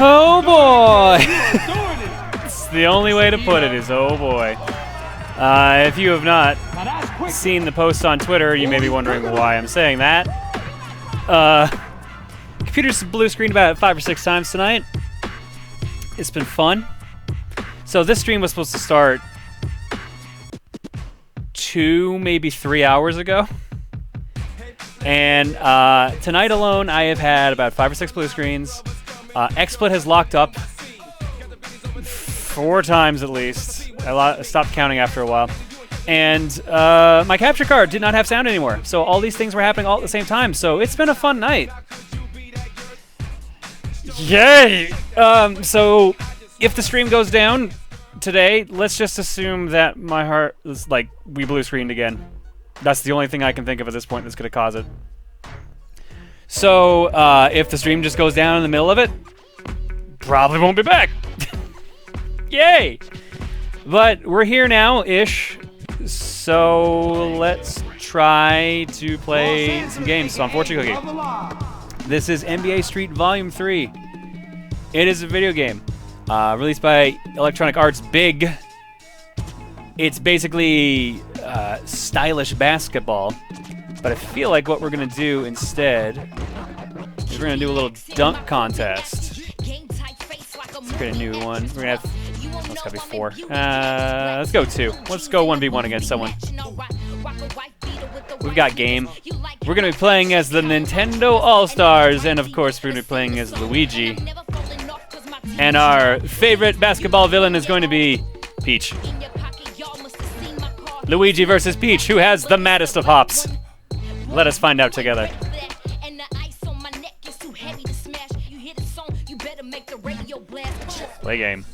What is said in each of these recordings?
Oh boy! It's the only way to put it is oh boy. If you have not seen the post on Twitter, you may be wondering why I'm saying that. Computer's blue screened about 5 or 6 times tonight. It's been fun. So this stream was supposed to start 2, maybe 3 hours ago. And tonight alone, I have had about 5 or 6 blue screens. XSplit has locked up 4 times at least. I stopped counting after a while. And my capture card did not have sound anymore. So all these things were happening all at the same time. So it's been a fun night. Yay! So if the stream goes down today, let's just assume that my heart is like, we blue screened again. That's the only thing I can think of at this point that's going to cause it. So if the stream just goes down in the middle of it, probably won't be back. Yay! But we're here now-ish, so let's try to play some games. So I'm Fortune Cookie. This is NBA Street Volume 3. It is a video game released by Electronic Arts Big. It's basically stylish basketball, but I feel like what we're going to do instead is we're going to do a little dunk contest. Let's create a new one. We're going to have... Oh, it's got to be 4. Let's go 2. Let's go 1v1 against someone. We've got game. We're going to be playing as the Nintendo All-Stars, and of course we're going to be playing as Luigi. And our favorite basketball villain is going to be Peach. Luigi versus Peach, who has the maddest of hops? Let us find out together. Play game.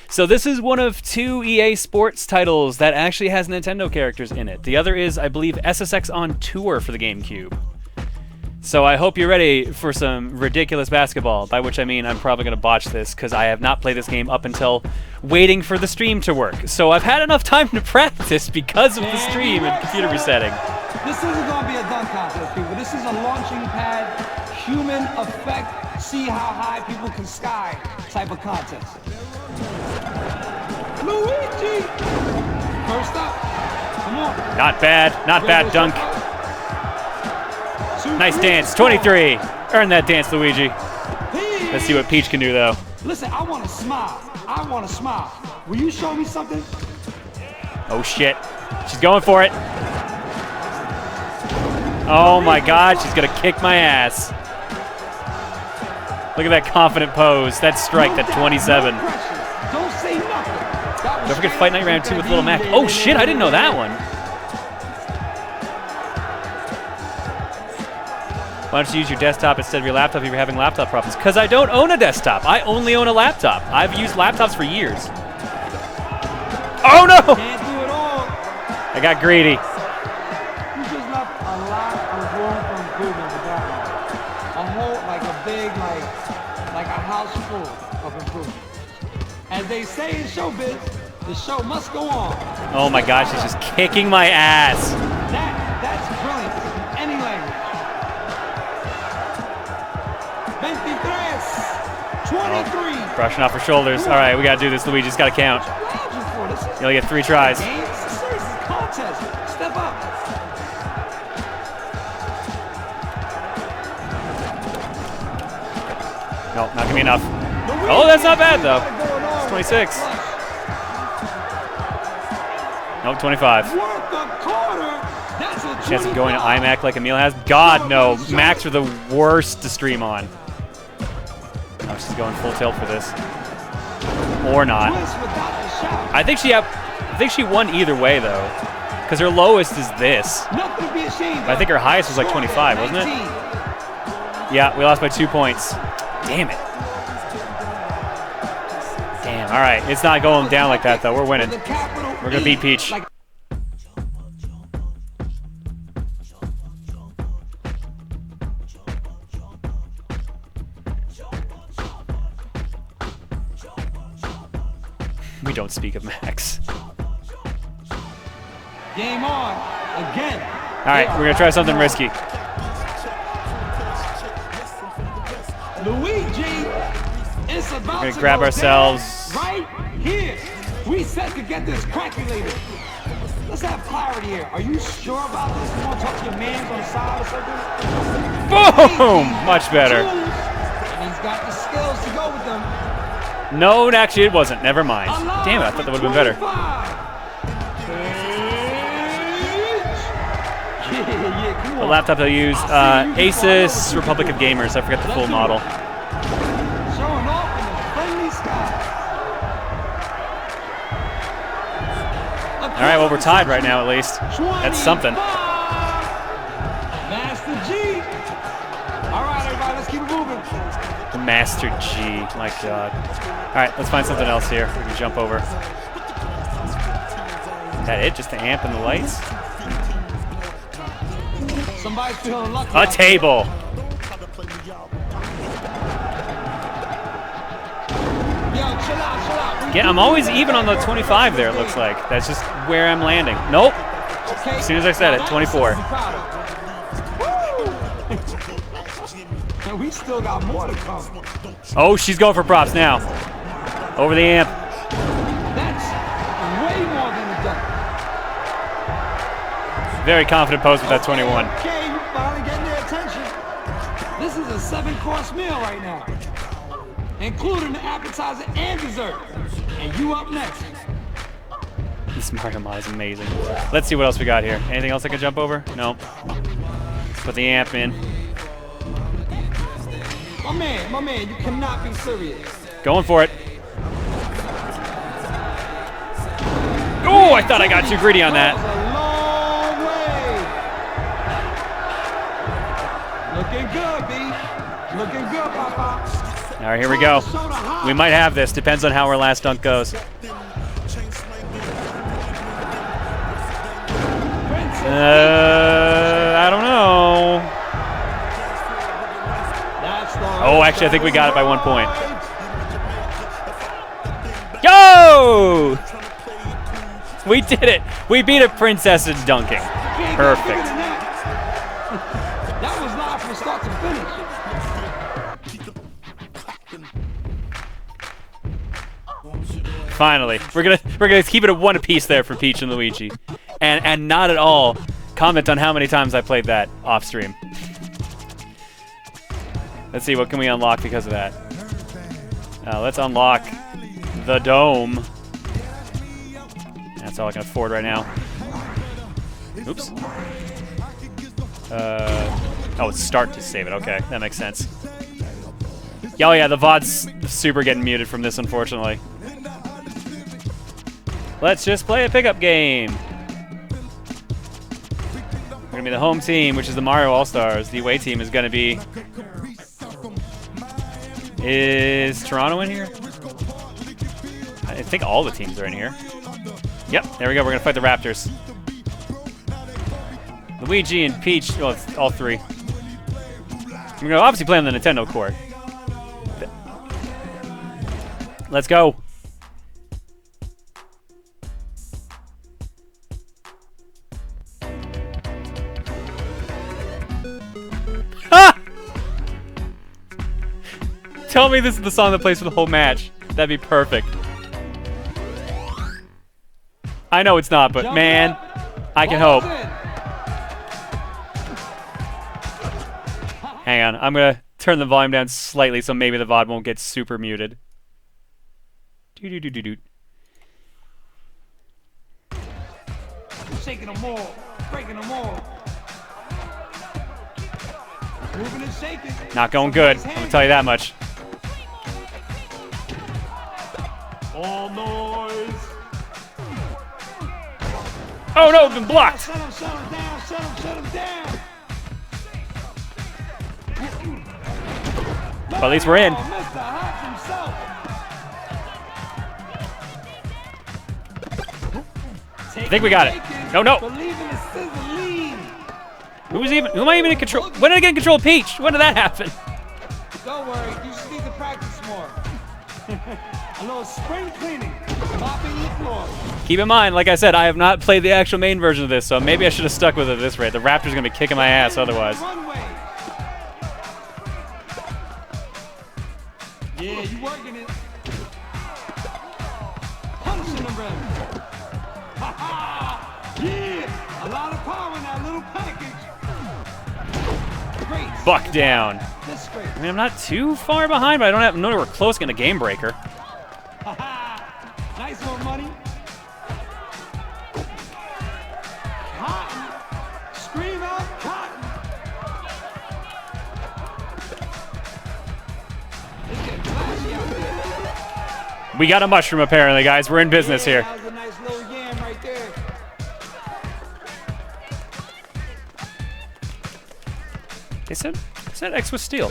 So this is one of 2 EA Sports titles that actually has Nintendo characters in it. The other is, I believe, SSX on Tour for the GameCube. So I hope you're ready for some ridiculous basketball, by which I mean I'm probably going to botch this because I have not played this game up until waiting for the stream to work. So I've had enough time to practice because of the stream and computer resetting. This isn't going to be a dunk contest, people. This is a launching pad, human effect, see how high people can sky type of contest. Luigi! First up. Come on. Not bad. Not bad dunk. Nice dance. 23. Earn that dance, Luigi. Let's see what Peach can do, though. Listen, I want to smile. I want to smile. Will you show me something? Oh, shit. She's going for it. Oh, my God. She's going to kick my ass. Look at that confident pose. That's strike, that 27. Don't say nothing. Don't forget Fight Night Round 2 with Little Mac. Oh, shit. I didn't know that one. Why don't you use your desktop instead of your laptop if you're having laptop problems? Because I don't own a desktop. I only own a laptop. I've used laptops for years. Oh, no! Can't do it all. I got greedy. You just left a lot of room for improvement with that one. A whole, like a big, like a house full of improvement. As they say in showbiz, the show must go on. Oh my gosh, she's just kicking my ass. That's brilliant in any language. 23. Brushing off her shoulders. All right, we got to do this. Luigi's got to count. You only get 3 tries. Contest. Step up. No, not going to be enough. Oh, that's not bad, though. It's 26. Nope, 25. Chance of going to iMac like Emil has? God, no. Macs are the worst to stream on. Oh, she's going full tilt for this. Or not. I think she won either way, though. Because her lowest is this. I think her highest was like 25, wasn't it? Yeah, we lost by 2 points. Damn it. Damn, all right. It's not going down like that, though. We're winning. We're going to beat Peach. We don't speak of Max. Game on again. All right, we're gonna try something risky. Luigi It's about We're to gonna grab go ourselves. down right here. We set to get this calculated. Let's have clarity here. Are you sure about this? You want to talk to your mans on the side or something? Boom! Much better. And he's got the skills to go with them. No, actually it wasn't. Never mind. Damn it, I thought that would have been better. The laptop I'll use, Asus Republic of Gamers. I forget the full model. Showing off in the friendly sky. All right, well, we're tied right now, at least. That's something. Master G. All right, everybody, let's keep it moving. Master G, my God. All right, let's find something else here. We can jump over. Is that it? Just the amp and the lights? Somebody's feeling lucky. A table. Yo, chill out. Yeah, I'm always even on the 25 there, it looks like. That's just where I'm landing. Nope. Okay. As soon as I said it, 24. And we still got more to come. Oh, she's going for props now. Over the amp. That's way more than a dunk. Very confident post with that 21. Okay, you finally getting their attention. This is a 7-course meal right now, including the appetizer and dessert. And you up next. This Mario Mod is amazing. Let's see what else we got here. Anything else I can jump over? No. Put the amp in. My man, you cannot be serious. Going for it. Oh, I thought I got too greedy on that. Looking good, B. Looking good, Papa. All right, here we go. We might have this. Depends on how our last dunk goes. I don't know. Oh, actually, I think we got it by 1 point. Go! We did it. We beat a princess in dunking. Perfect. That was live from start to finish. Finally, we're gonna keep it at 1 apiece there for Peach and Luigi, and not at all comment on how many times I played that off stream. Let's see, what can we unlock because of that? Let's unlock the dome. That's all I can afford right now. Oops. Oh, it's start to save it. Okay, that makes sense. Oh yeah, the VOD's super getting muted from this, unfortunately. Let's just play a pickup game. We're gonna be the home team, which is the Mario All-Stars. The away team is gonna be... Is Toronto in here? I think all the teams are in here. Yep, there we go. We're gonna fight the Raptors. Luigi and Peach, well, all three. We're gonna obviously play on the Nintendo court. Let's go. Ha! Tell me this is the song that plays for the whole match. That'd be perfect. I know it's not, but man, I can hope. Hang on, I'm gonna turn the volume down slightly so maybe the VOD won't get super muted. Do-do-do-do-do. Shaking them all, breaking them all. Moving and shaking. Not going good, I'm gonna tell you that much. All noise. Oh no, it's been blocked! Shut him down, shut him down. But at least we're in. Mr. Hutch himself. I think we got it. No, no. Believe in the sizzle lead. Who am I even in control? When did I get in control of Peach? When did that happen? Don't worry, you just need to practice more. A little spring cleaning, mopping the floor. Keep in mind, like I said, I have not played the actual main version of this, so maybe I should have stuck with it at this rate. The Raptors are gonna be kicking my ass otherwise. Yeah, you working it. Punishing the rim. Ha ha! Yeah! A lot of power in that little package. Great. Buck down. This great. I mean, I'm not too far behind, but I don't have nowhere close getting a game breaker. Ha ha! Nice one, money. Cotton. Scream out, Cotton. It's getting flashy out there. We got a mushroom, apparently, guys. We're in business here. That was a nice little yam right there. They said X was steel.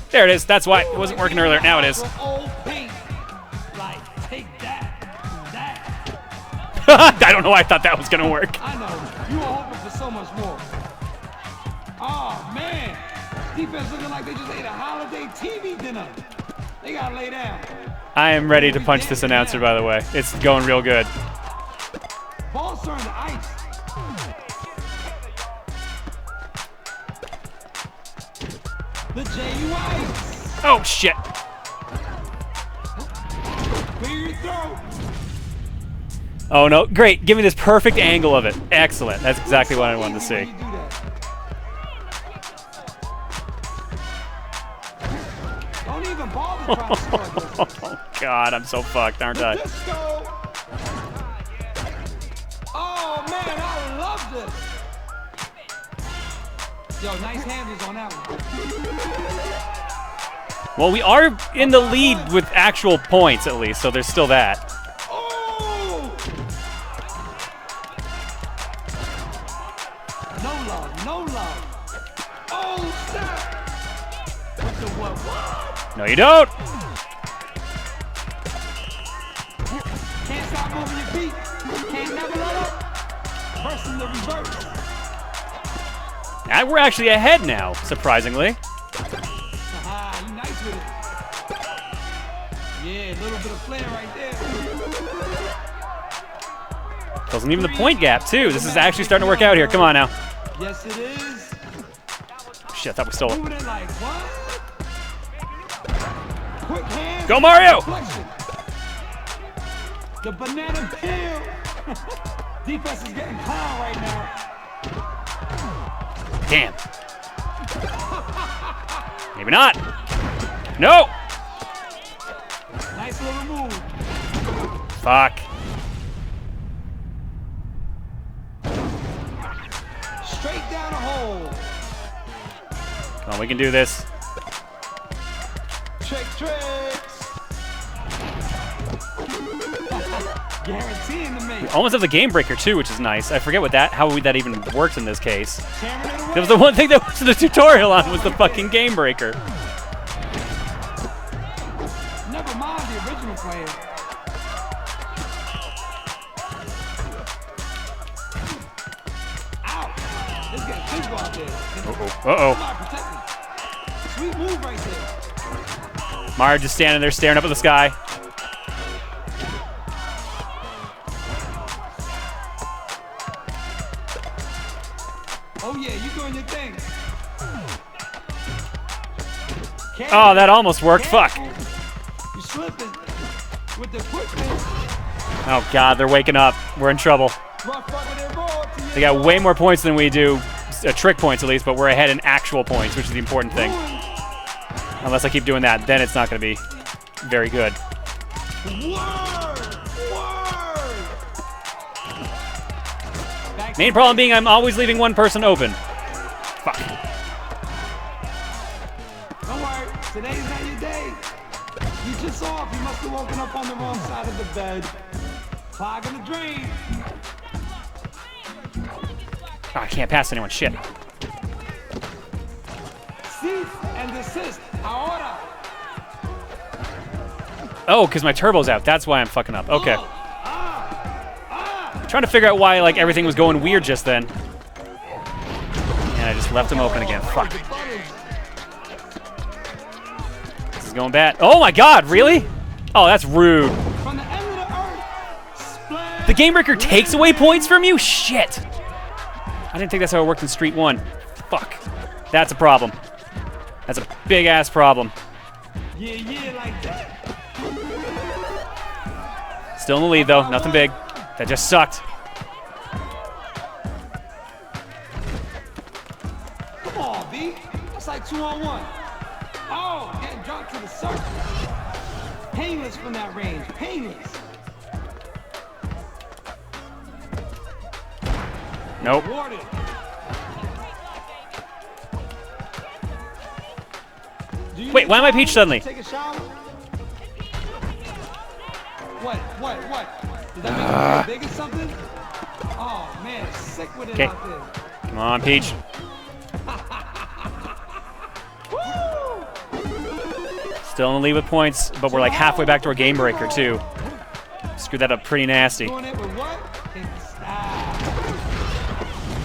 There it is. That's why it wasn't working earlier. Now it is. Old paint. Like, take that. I don't know why I thought that was going to work. I know. You were hoping for so much more. Oh, man. Defense looking like they just ate a holiday TV dinner. They got to lay down. I am ready to punch this announcer, by the way. It's going real good. Ball's turned to ice. The J.U.I. Oh, shit. Clear your throat. Oh, no. Great. Give me this perfect angle of it. Excellent. That's exactly what I wanted to see. Don't even bother trying to score this. Oh, God. I'm so fucked, aren't I? Disco. Oh, man. I love this. Yo, nice handles on that one. Well, we are in the lead with actual points, at least, so there's still that. Oh! No love, no love. Oh, snap! With the what? No, you don't. Can't stop moving your feet. Can't never let up. Pressing the reverse. And we're actually ahead now, surprisingly. Haha, you nice with it. Yeah, a little bit of flair right there. Doesn't even the point gap, too. This is actually starting to work out here. Come on now. Yes, it is. Shit, I thought we stole it. Moving it like what? Quick hands. Go, Mario! Deflection. The banana peel. Defense is getting clown right now. Damn. Maybe not. No! Nice little move. Fuck. Straight down the hole. Come on, we can do this. Tricks. Guaranteeing to make. Almost have the game breaker, too, which is nice. I forget how that even works in this case. Hammering it That away. was the one thing that was in the tutorial on was the fucking game breaker. Never mind the original player. Ow! This getting physical out there. Uh-oh. Come on, protect me. Sweet move right there. Mario just standing there staring up at the sky. Oh yeah, you doing your thing. Oh, that almost worked. Fuck. You slipping with the quickness. Oh, God, they're waking up. We're in trouble. Rough bucket and roll to your They got way more points than we do. Trick points, at least, but we're ahead in actual points, which is the important thing. Unless I keep doing that, then it's not going to be very good. Word! Back Main problem being I'm always leaving one person open. Fuck. Don't worry, today's not your day. You just off. You must have woken up on the wrong side of the bed. Clogging the drain. Oh, I can't pass anyone. Shit. Cease and desist. Ahora. Oh, because my turbo's out. That's why I'm fucking up. Okay. Ah. Trying to figure out why like everything was going weird just then. And I just left him open again. Fuck. This is going bad. Oh my God, really? Oh, that's rude. From the end of the earth. Splash. The game breaker takes away points from you? Shit. I didn't think that's how it worked in Street 1. Fuck. That's a problem. That's a big ass problem. Yeah, like that. Still in the lead, though. Nothing big. That just sucked. Come on, B. That's like 2-on-1. Oh, getting dropped to the surface. Painless from that range. Painless. Nope. Rewarded. Wait, why am I Peach suddenly? Take a shower? What? Did that make you big or something? Oh, man, sick with it out there. Come on, Peach. Still in the lead with points, but we're like halfway back to our game breaker, too. Screwed that up pretty nasty. Doing it with what?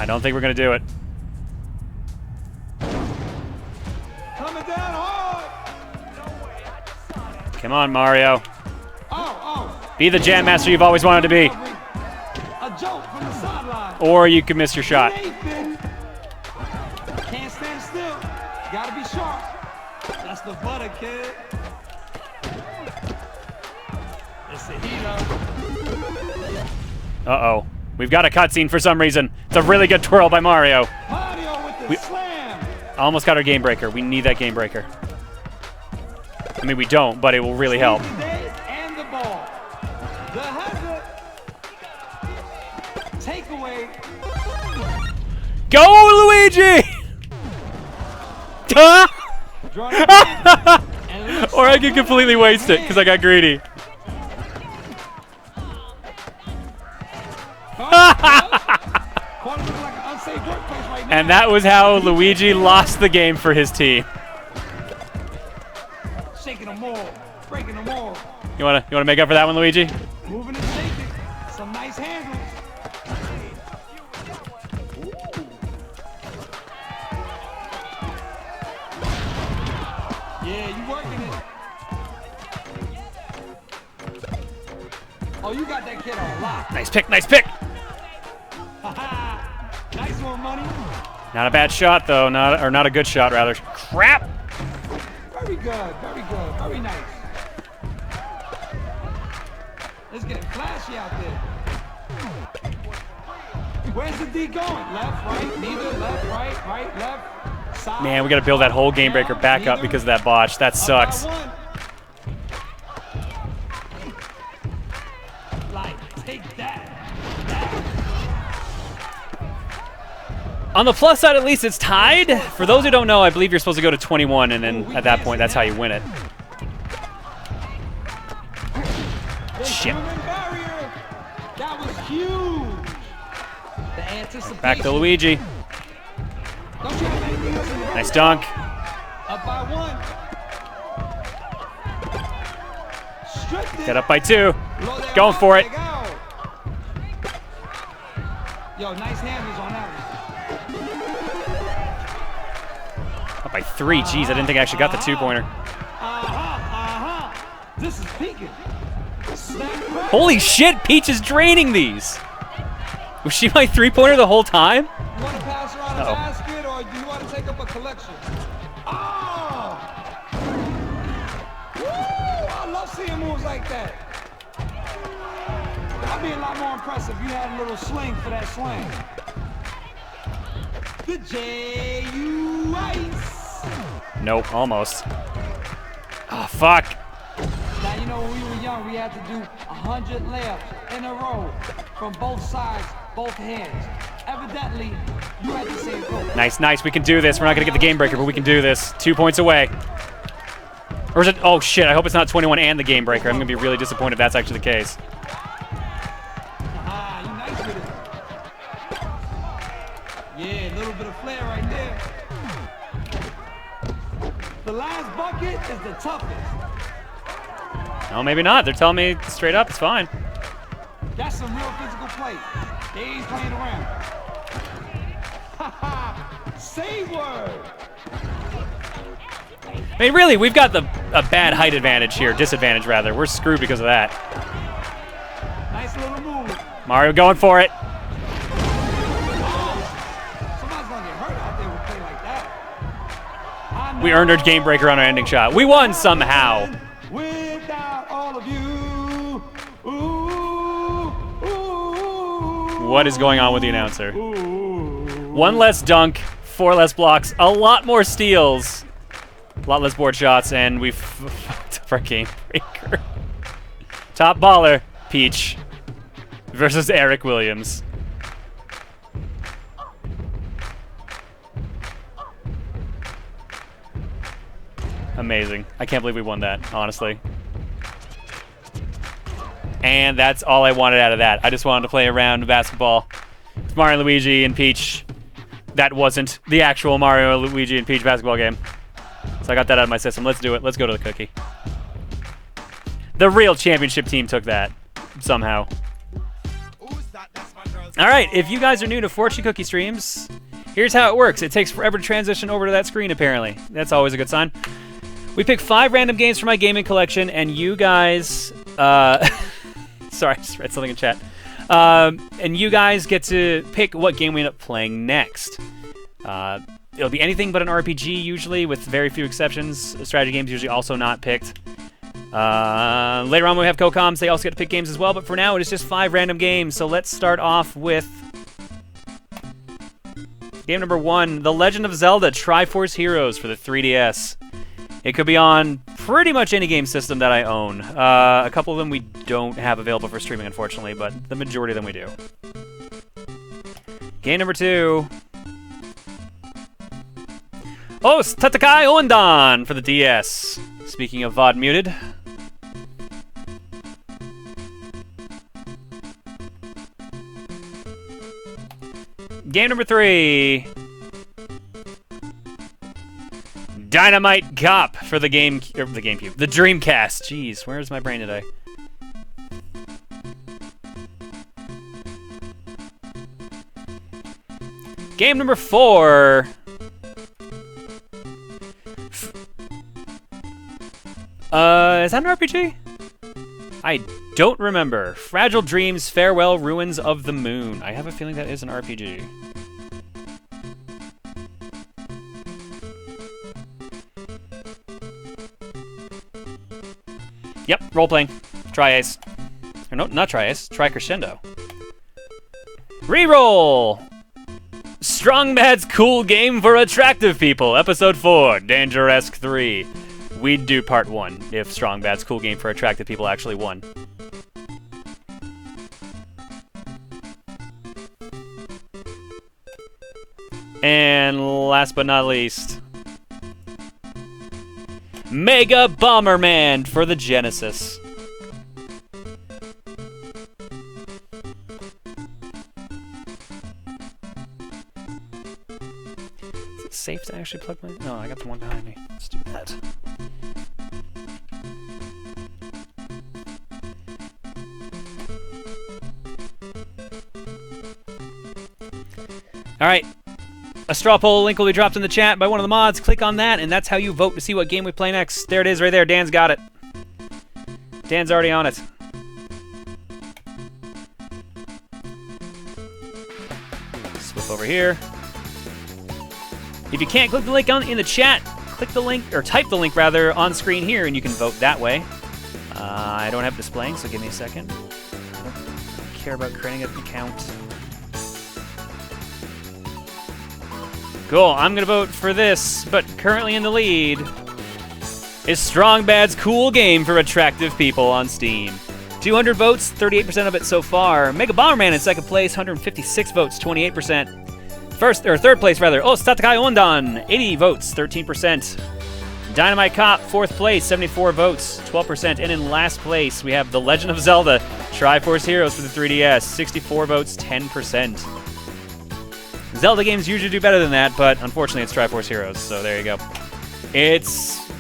I don't think we're going to do it. Coming down hard. Come on, Mario. Oh. Be the jam master you've always wanted to be. A joke from the sideline. Or you could miss your shot. Can't stand still. Gotta be sharp. That's the butter, kid. It's the heater. Uh-oh. We've got a cutscene for some reason. It's a really good twirl by Mario. Mario with the slam. Almost got our game breaker. We need that game breaker. I mean, we don't, but it will really help. And the ball. The hazard. Takeaway. Go, Luigi! Or I could completely waste it because I got greedy. And that was how Luigi lost the game for his team. Shaking them all, breaking them all. You wanna make up for that one, Luigi? Moving and shaking. Some nice handles. Yeah, you working it. Oh, you got that kid on lock. Nice pick, nice pick. Nice one, money. Not a bad shot though, not a good shot rather. Crap. Very good, very nice. It's getting flashy out there. Where's the D going? Left, right, neither, left, right, left, side. Man, we gotta build that whole game breaker back up because of that botch. That sucks. Like, take that. On the plus side, at least it's tied. For those who don't know, I believe you're supposed to go to 21, and then at that point, that's how you win it. Shit. That was huge. The anticipation. Back to Luigi. Nice dunk. Up by one. Get up by two. Going for it. Yo, nice handles on that one. Up by three. Jeez, I didn't think I actually got the two-pointer. This is peaking. Holy shit, Peach is draining these. Was she my three-pointer the whole time? You want to pass around a basket, or do you want to take up a collection? Oh! Woo! I love seeing moves like that. I'd be a lot more impressive if you had a little sling for that swing. The J.U. Ice. Nope, almost. Oh, fuck. Now, you know, when we were young, we had to do 100 layups in a row from both sides, both hands. Evidently, you had the same goal. Nice, nice. We can do this. We're not going to get the game breaker, but we can do this. 2 points away. Or is it? Oh, shit. I hope it's not 21 and the game breaker. I'm going to be really disappointed if that's actually the case. You nice with it. Yeah, a little bit of flair right there. The last bucket is the toughest. No, maybe not. They're telling me straight up it's fine. That's some real physical play. They ain't playing around. Say word. I mean, really, we've got a bad height advantage here. Disadvantage, rather. We're screwed because of that. Nice little move. Mario going for it. Somebody's gonna get hurt out there with a play like that. We earned our game breaker on our ending shot. We won somehow. Without all of you. Ooh. What is going on with the announcer? 1 less dunk, 4 less blocks, a lot more steals, a lot less board shots, and we've fucked up our game breaker. Top baller, Peach, versus Eric Williams. Amazing. I can't believe we won that, honestly. And that's all I wanted out of that. I just wanted to play a round of basketball with Mario, Luigi, and Peach. That wasn't the actual Mario, Luigi, and Peach basketball game. So I got that out of my system. Let's do it. Let's go to the cookie. The real championship team took that, somehow. All right, if you guys are new to Fortune Cookie streams, here's how it works. It takes forever to transition over to that screen, apparently. That's always a good sign. We pick 5 random games from my gaming collection, and you guys... sorry, I just read something in chat. And you guys get to pick what game we end up playing next. It'll be anything but an RPG, usually, with very few exceptions. Strategy games usually also not picked. Later on, when we have co-coms, they also get to pick games as well, but for now, it is just 5 random games. So let's start off with... game number 1, The Legend of Zelda Triforce Heroes for the 3DS. It could be on pretty much any game system that I own. A couple of them we don't have available for streaming, unfortunately, but the majority of them we do. Game number 2. Oh, Tatakai Ondan for the DS. Speaking of VOD muted. Game number 3. Dynamite Cop for the GameCube. The Dreamcast. Jeez, where's my brain today? Game number 4. Is that an RPG? I don't remember. Fragile Dreams, Farewell, Ruins of the Moon. I have a feeling that is an RPG. Yep, role-playing. Tri-Ace. Or no, not Tri-Ace. Tri-Crescendo. Reroll! Strong Bad's Cool Game for Attractive People, Episode 4, Danger-esque 3. We'd do Part 1 if Strong Bad's Cool Game for Attractive People actually won. And last but not least... Mega Bomberman for the Genesis. Is it safe to actually plug my... No, I got the one behind me. Let's do that. All right. A straw poll link will be dropped in the chat by one of the mods. Click on that, and that's how you vote to see what game we play next. There it is right there. Dan's got it. Dan's already on it. Flip over here. If you can't click the link in the chat, click the link, or type the link rather, on screen here, and you can vote that way. I don't have displaying, so give me a second. I don't care about creating an account. Cool, I'm gonna vote for this, but currently in the lead is Strong Bad's Cool Game for Attractive People on Steam. 200 votes, 38% of it so far. Mega Bomberman in second place, 156 votes, 28%. Third place rather. Oh, Tatakai Ondan, 80 votes, 13%. Dynamite Cop, fourth place, 74 votes, 12%. And in last place, we have The Legend of Zelda Triforce Heroes for the 3DS, 64 votes, 10%. Zelda games usually do better than that, but unfortunately it's Triforce Heroes, so there you go. It's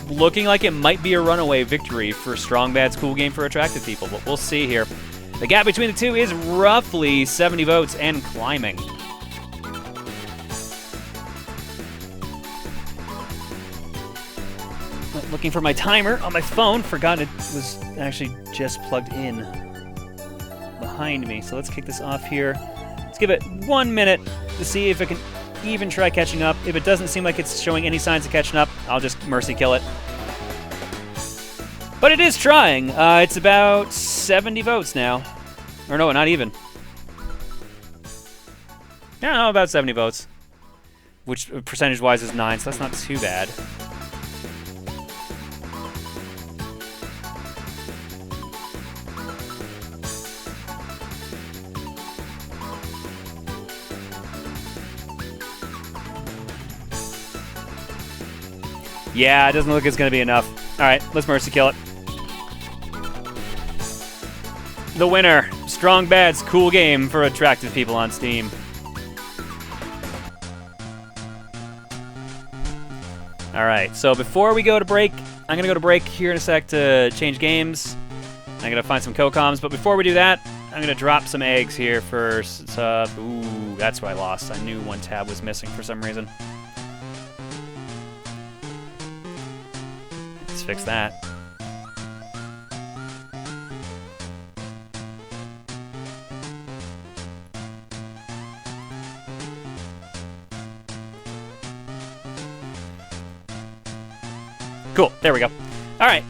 looking like it might be a runaway victory for Strong Bad's Cool Game for Attractive People, but we'll see here. The gap between the two is roughly 70 votes and climbing. Looking for my timer on my phone, forgot it was actually just plugged in behind me, so let's kick this off here. Let's give it 1 minute to see if it can even try catching up. If it doesn't seem like it's showing any signs of catching up, I'll just mercy kill it. But it is trying. It's about 70 votes now. Or no, not even. Yeah, no, about 70 votes. Which percentage-wise is 9, so that's not too bad. Yeah, it doesn't look like it's going to be enough. Alright, let's mercy kill it. The winner, Strong Bad's cool game for attractive people on Steam. Alright, so before we go to break, I'm going to go to break here in a sec to change games. I'm going to find some co-comms, but before we do that, I'm going to drop some eggs here first. Ooh, that's what I lost. I knew one tab was missing for some reason. Let's fix that. Cool, there we go. All right,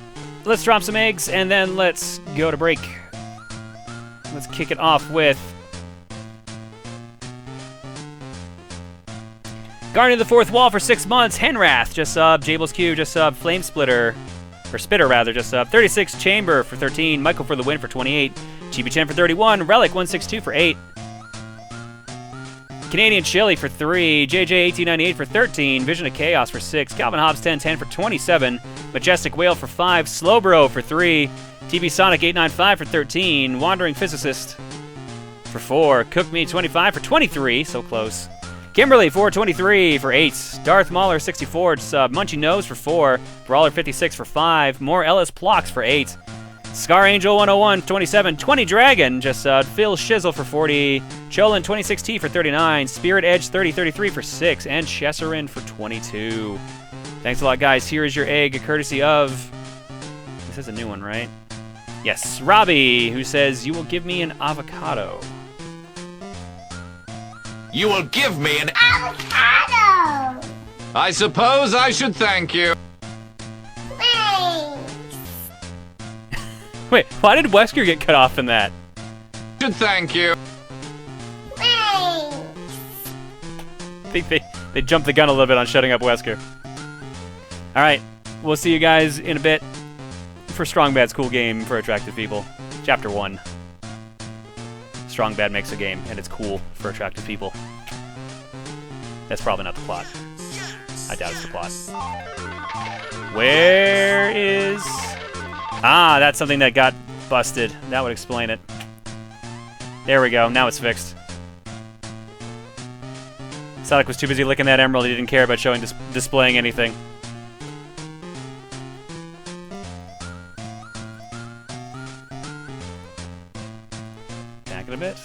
let's drop some eggs and then let's go to break. Let's kick it off with Guardian of the Fourth Wall for 6 months. Henrath just sub. Jable's Q just sub. Flame Splitter, or Spitter rather, just sub. 36 Chamber for 13. Michael for the win for 28. Chibi Chen for 31. Relic 162 for 8. Canadian Chili for 3, JJ 1898 for 13, Vision of Chaos for 6, Calvin Hobbs 1010 for 27, Majestic Whale for 5, Slowbro for 3, TV Sonic 895 for 13, Wandering Physicist for 4, Cook Me 25 for 23, so close, Kimberly 423 for 8, Darth Mauler 64 sub, Munchy Nose for 4, Brawler 56 for 5, More Ellis Plocks for 8, Scar Angel 101, 27, 20 Dragon, just Phil Shizzle for 40, Cholin 26T for 39, Spirit Edge 3033 for 6, and Chesserin for 22. Thanks a lot, guys. Here is your egg, courtesy of... This is a new one, right? Yes, Robbie, who says, you will give me an avocado. You will give me an avocado! I suppose I should thank you. Wait, why did Wesker get cut off in that? Should thank you. I think they jumped the gun a little bit on shutting up Wesker. Alright, we'll see you guys in a bit for Strong Bad's cool game for attractive people. Chapter 1. Strong Bad makes a game, and it's cool for attractive people. That's probably not the plot. I doubt it's the plot. Where is... Ah, that's something that got busted. That would explain it. There we go. Now it's fixed. Sonic was too busy licking that emerald. He didn't care about showing displaying anything. Back it a bit.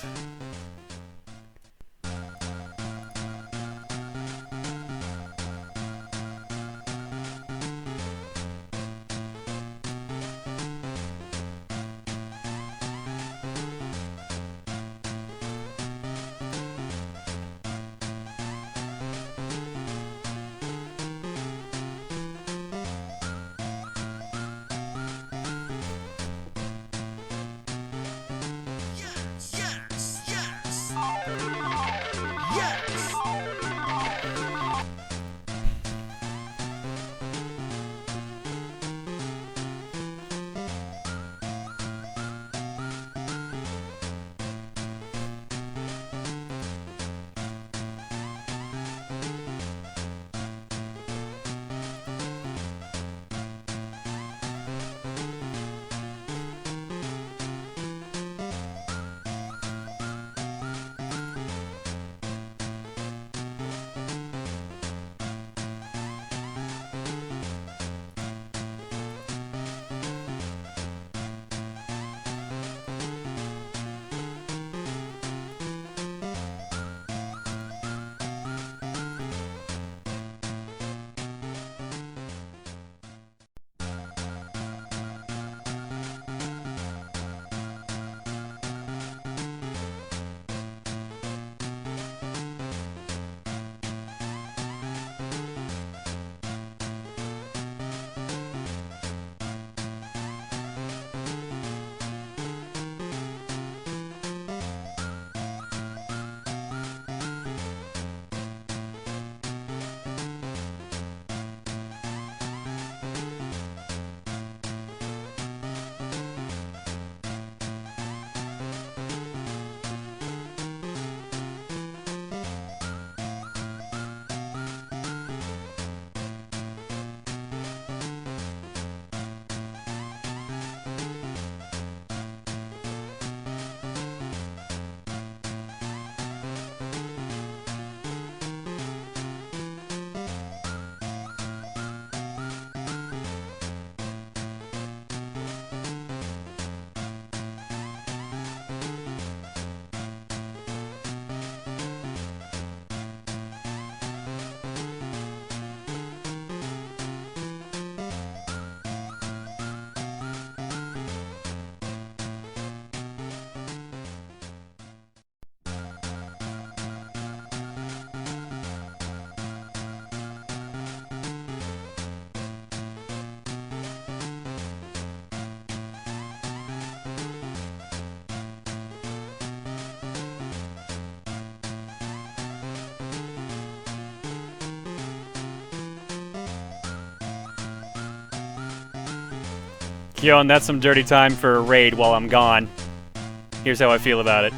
Keon, that's some dirty time for a raid while I'm gone. Here's how I feel about it.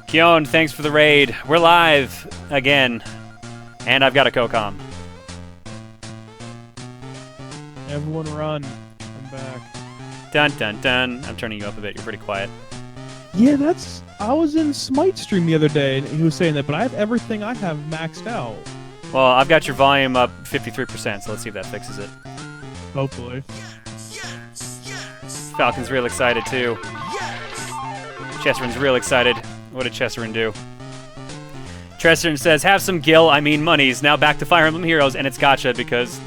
Keon, thanks for the raid. We're live again. And I've got a co-comm. Everyone run. I'm back. Dun dun dun. I'm turning you up a bit. You're pretty quiet. Yeah, that's... I was in Smite stream the other day, and he was saying that, but I have everything I have maxed out. Well, I've got your volume up 53%, so let's see if that fixes it. Hopefully. Falcon's real excited, too. Chesserin's real excited. What did Chesserin do? Chesserin says, have some gil, I mean monies. Now back to Fire Emblem Heroes, and it's gotcha because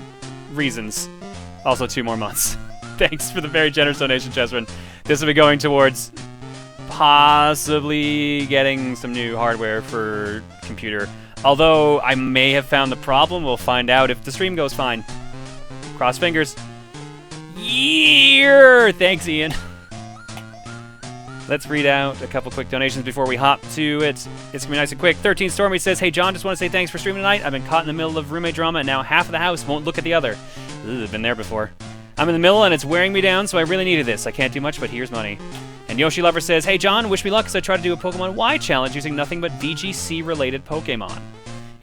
reasons. Also 2 more months. Thanks for the very generous donation, Chesserin. This will be going towards possibly getting some new hardware for computer. Although I may have found the problem. We'll find out if the stream goes fine. Cross fingers. Yeah! Thanks, Ian. Let's read out a couple quick donations before we hop to it. It's going to be nice and quick. 13 Stormy says, hey, John, just want to say thanks for streaming tonight. I've been caught in the middle of roommate drama, and now half of the house won't look at the other. Ugh, been there before. I'm in the middle, and it's wearing me down, so I really needed this. I can't do much, but here's money. And Yoshi Lover says, hey, John, wish me luck as I try to do a Pokemon Y challenge using nothing but VGC-related Pokemon.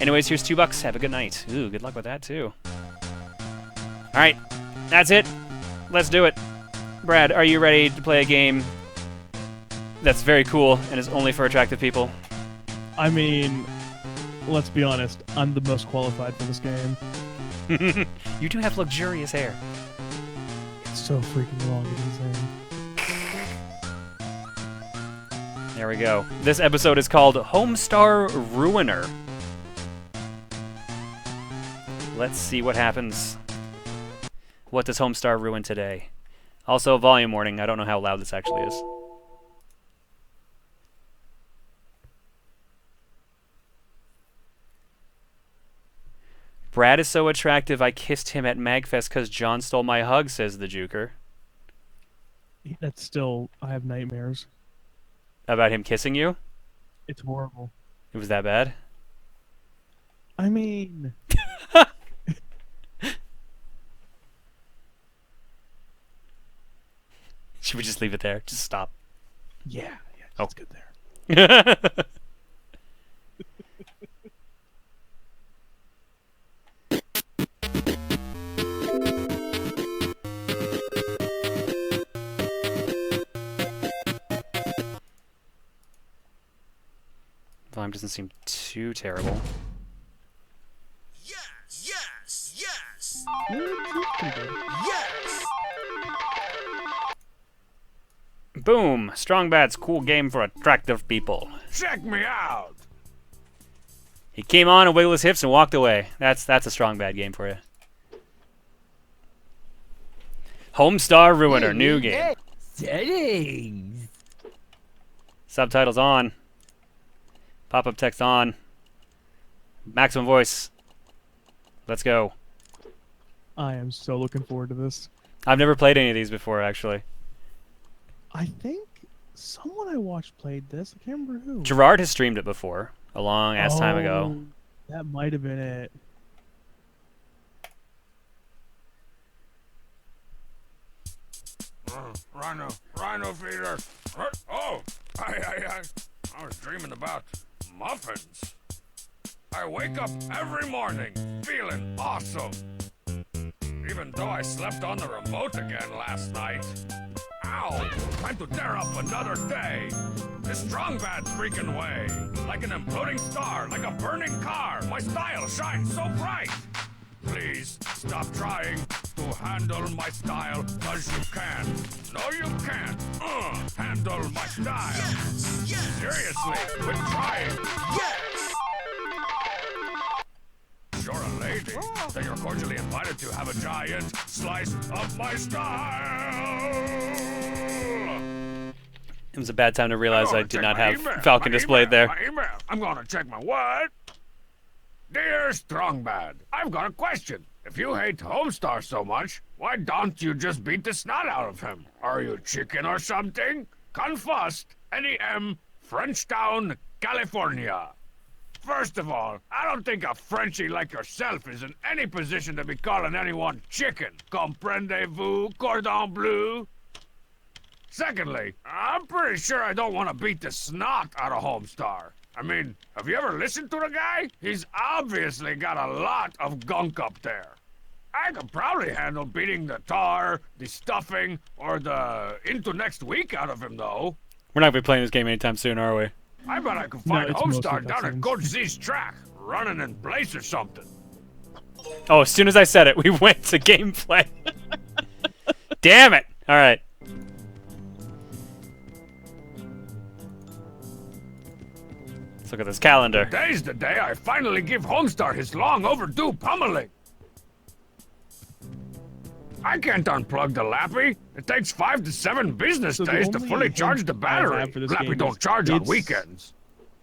Anyways, here's $2. Have a good night. Ooh, good luck with that, too. All right, that's it. Let's do it. Brad, are you ready to play a game that's very cool and is only for attractive people? I mean, let's be honest, I'm the most qualified for this game. You do have luxurious hair. It's so freaking long, it's insane. There we go. This episode is called Homestar Ruiner. Let's see what happens. What does Homestar ruin today? Also, volume warning. I don't know how loud this actually is. Brad is so attractive, I kissed him at MagFest because John stole my hug, says the Juker. That's still... I have nightmares. About him kissing you? It's horrible. It was that bad? I mean... Should we just leave it there? Just stop. Yeah, that's good there. Volume doesn't seem too terrible. Yes. Pretty good. Yes. Boom! Strong Bat's cool game for attractive people. Check me out. He came on and wiggled his hips and walked away. That's a Strong Bad game for you. Homestar Ruiner, new game. Settings. Subtitles on. Pop-up text on. Maximum voice. Let's go. I am so looking forward to this. I've never played any of these before, actually. I think someone I watched played this. I can't remember who. Gerard has streamed it before, a long-ass time ago. That might have been it. Rhino feeder. Oh, I was dreaming about muffins. I wake up every morning feeling awesome. Even though I slept on the remote again last night. Ow! Time to tear up another day. The strong bad freaking way. Like an imploding star, like a burning car. My style shines so bright. Please stop trying to handle my style, cause you can't. No, you can't. Handle my style. Yes. Seriously, quit trying. Yes. You're a lady, then you're cordially invited to have a giant slice of my style. It was a bad time to realize I did Check not my have email, Falcon my displayed email, there. My email. I'm gonna check my what? Dear Strongbad, I've got a question. If you hate Homestar so much, why don't you just beat the snot out of him? Are you chicken or something? Confust, NEM, Frenchtown, California. First of all, I don't think a Frenchie like yourself is in any position to be calling anyone chicken. Comprendez-vous, cordon bleu? Secondly, I'm pretty sure I don't want to beat the snot out of Homestar. I mean, have you ever listened to the guy? He's obviously got a lot of gunk up there. I could probably handle beating the tar, the stuffing, or the into next week out of him, though. We're not going to be playing this game anytime soon, are we? I bet I could find it's mostly Homestar down at cutscenes. Coach Z's track, running in place or something. Oh, as soon as I said it, we went to gameplay. Damn it! All right. Let's look at this calendar. Today's the day I finally give Homestar his long overdue pummeling. I can't unplug the Lappy. It takes 5 to 7 business So the days to only fully hint charge the I have battery. for this Lappy game don't is charge on it's- weekends.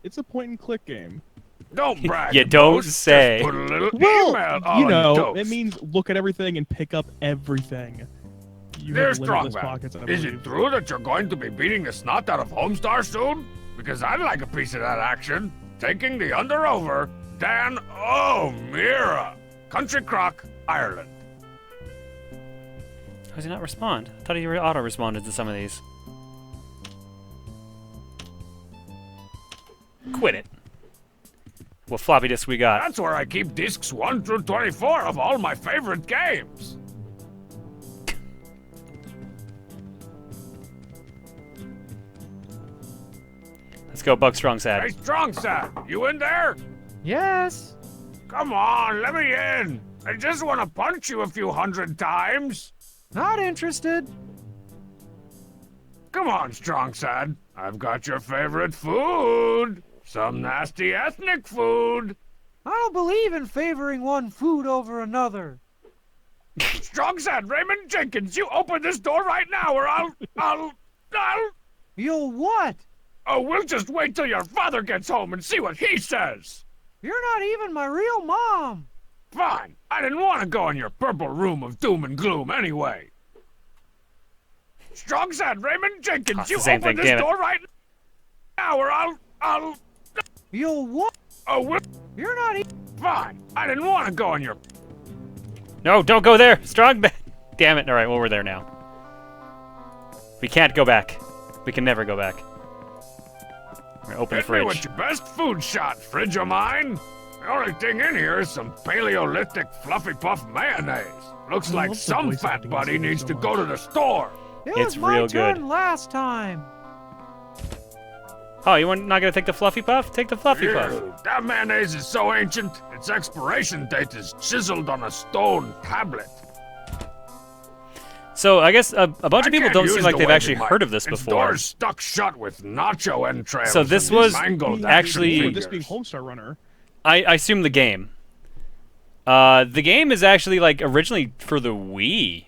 It's a point-and-click game. Don't brag. You don't Boast. Just say. put a little Well, email you on know, toast. it means look at everything and pick up everything. You Dear have limitless Strongman, pockets, I is it believe. true that you're going to be beating the snot out of Homestar soon? Because I'd like a piece of that action. Taking the under over, Dan O'Meara, Country Crock, Ireland. How does he not respond? I thought he auto-responded to some of these. Quit it. What floppy disk we got? That's where I keep discs 1 through 24 of all my favorite games. Let's go, Bug Strong Hey, Sad. Strong Sad, you in there? Yes. Come on, let me in. I just want to punch you a few 100 times. Not interested. Come on, Strong Sad. I've got your favorite food. Some nasty ethnic food. I don't believe in favoring one food over another. Strong Sad, Raymond Jenkins, you open this door right now or I'll... You'll what? Oh, we'll just wait till your father gets home and see what he says. You're not even my real mom. Fine. I didn't want to go in your purple room of doom and gloom anyway. Strong Sad, Raymond Jenkins, It's you the same open thing, this damn it. door right now or I'll... You'll what? Oh, we'll... You're not Fine. I didn't want to go in your... No, don't go there. Strong. Damn it. All right, well, we're there now. We can't go back. We can never go back. We're gonna open the Hit me fridge. with your best food shot, fridge of mine. The only thing in here is some Paleolithic fluffy puff mayonnaise. Looks I like love the some voice fat acting buddy in this needs so to much. go to the store. It It's was my real good. turn last time. Oh, you not gonna take the fluffy puff? Take the fluffy puff. Ew, that mayonnaise is so ancient, its expiration date is chiseled on a stone tablet. So I guess a bunch of I people can't don't use seem like the they've way actually they might. heard of this Its before. door's stuck shut with nacho entrails. So this and was mangled actually- action For this being figures. Homestar Runner, I assume the game. The game is actually like originally for the Wii.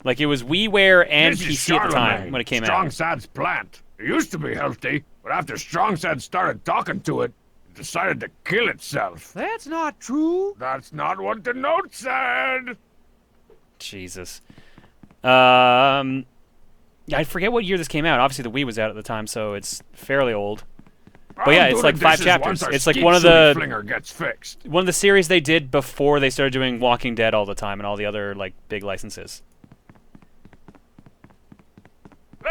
Like it was WiiWare and This is PC at the time Charlemagne, when it came Strong out. Sad's plant. It used to be healthy, but after Strong Sad started talking to it, it decided to kill itself. That's not true. That's not what the note said. Jesus. I forget what year this came out. Obviously the Wii was out at the time, so it's fairly old. But yeah, I'll it's do like the 5 dishes chapters. once our It's like skeet one of shooting the flinger gets fixed. one of the series they did before they started doing Walking Dead all the time and all the other like big licenses.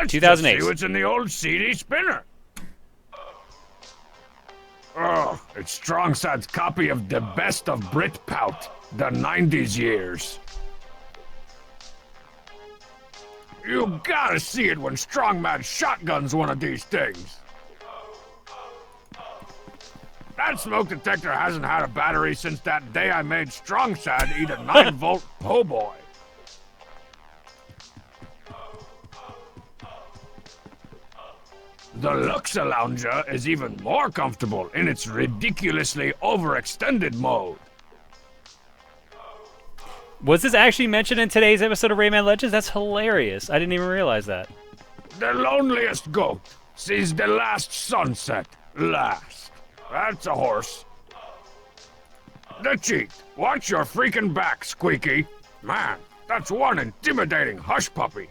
Let's 2008. just see what's in the old CD spinner. Oh, it's Strongsad's copy of The Best of Britpout, the 90s years. You gotta see it when Strongman shotguns one of these things. That smoke detector hasn't had a battery since that day I made Strongsad eat a 9-volt po' boy. The Luxa Lounger is even more comfortable in its ridiculously overextended mode. Was this actually mentioned in today's episode of Rayman Legends? That's hilarious. I didn't even realize that. The loneliest goat sees the last sunset last. That's a horse. The cheat. Watch your freaking back, Squeaky. Man, that's one intimidating hush puppy.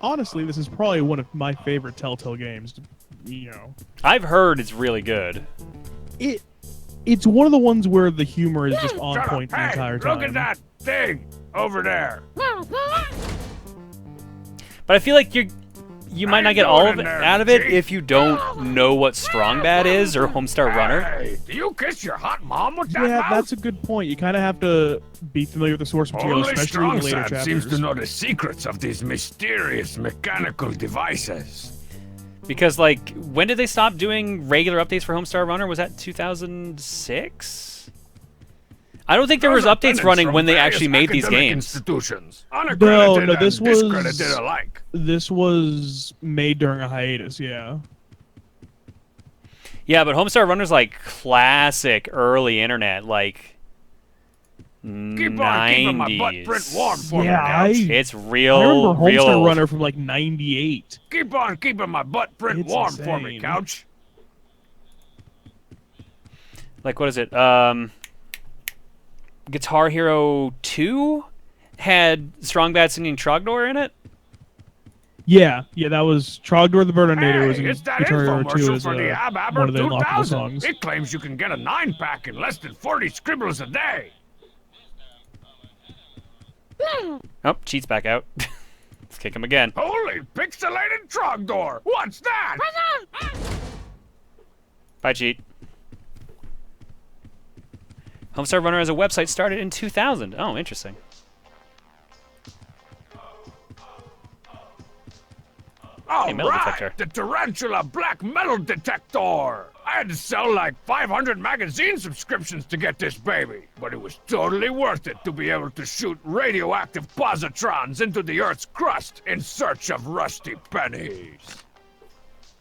Honestly, this is probably one of my favorite Telltale games. You know, I've heard it's really good. it's one of the ones where the humor is just on Shut point up. the Hey, entire time. look at that thing over there. But I feel like you might not get all of it out of it if you don't know what Strong Bad is or Homestar Runner. Hey, do you kiss your hot mom with that Yeah, mouth? that's a good point. You kind of have to be familiar with the source material, Only especially in the later Strongsad chapters. seems to know the secrets of these mysterious mechanical devices. Because, like, when did they stop doing regular updates for Homestar Runner? Was that 2006? I don't think there was Those are updates pennants running from when they various actually made these academic games. Institutions. No, Unaccredited this and was- discredited alike. This was made during a hiatus, yeah. Yeah, but Homestar Runner's like classic early internet, like Keep on keeping my butt print 90s. warm for Yeah, me, Couch. It's I real, remember real Homestar old. Runner from like '98. Keep on keeping my butt print It's warm for me, insane. Couch. Like, what is it? Guitar Hero 2 had Strong Bad singing Trogdor in it. Yeah, that was Trogdor the Burninator was in Hey, it's that Guitar Hero 2 infomercial as for the Ab one Aber of the unlockable 2000. songs. It claims you can get a 9-pack in less than 40 scribbles a day. Oh, cheats back out. Let's kick him again. Holy pixelated Trogdor! What's that? Bye, cheat. Homestar Runner as a website started in 2000. Oh, interesting. All metal right, detector. the Tarantula Black Metal Detector. I had to sell like 500 magazine subscriptions to get this baby, but it was totally worth it to be able to shoot radioactive positrons into the Earth's crust in search of rusty pennies.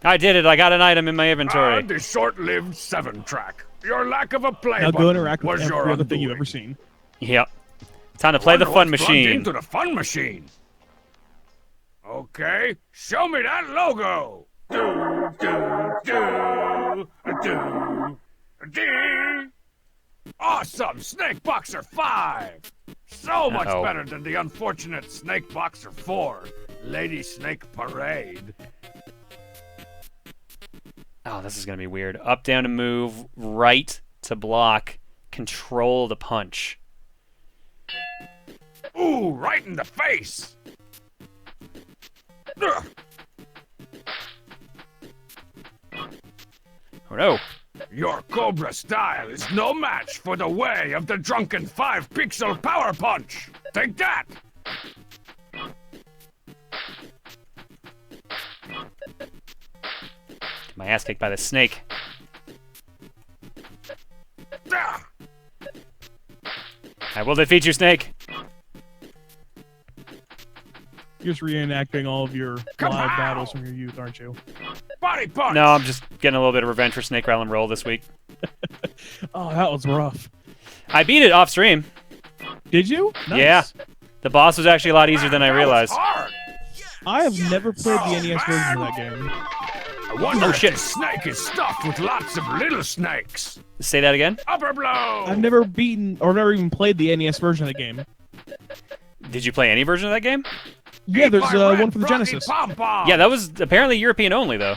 I did it. I got an item in my inventory. The short-lived 7-track. Your lack of a play Now button go interact was with your every other thing you've undoing. ever seen. Yep. Time to play the Wonder fun what's plugged machine. into the fun machine. Okay, show me that logo. Awesome, Snake Boxer 5. So much Uh-oh. better than the unfortunate Snake Boxer 4. Lady Snake Parade. Oh, this is going to be weird. Up, down to move, right to block, control to punch. Ooh, right in the face. Ugh. Oh no. Your Cobra style is no match for the way of the drunken 5-pixel power punch. Take that. Get my ass kicked by the snake. Ah. I will defeat you, snake. You're just reenacting all of your Kapow! live battles from your youth, aren't you? Body punch. No, I'm just getting a little bit of revenge for Snake Island Roll this week. Oh, that was rough. I beat it off stream. Did you? Nice. Yeah. The boss was actually a lot easier than I That was realized. hard. I have never played the NES version of that game. I wonder if shit. this snake is stuffed with lots of little snakes. Say that again? Upper blow. I've never beaten or never even played the NES version of the game. Did you play any version of that game? Yeah, there's Eat my red one for the froggy Genesis. pom-pom. Yeah, that was apparently European only, though.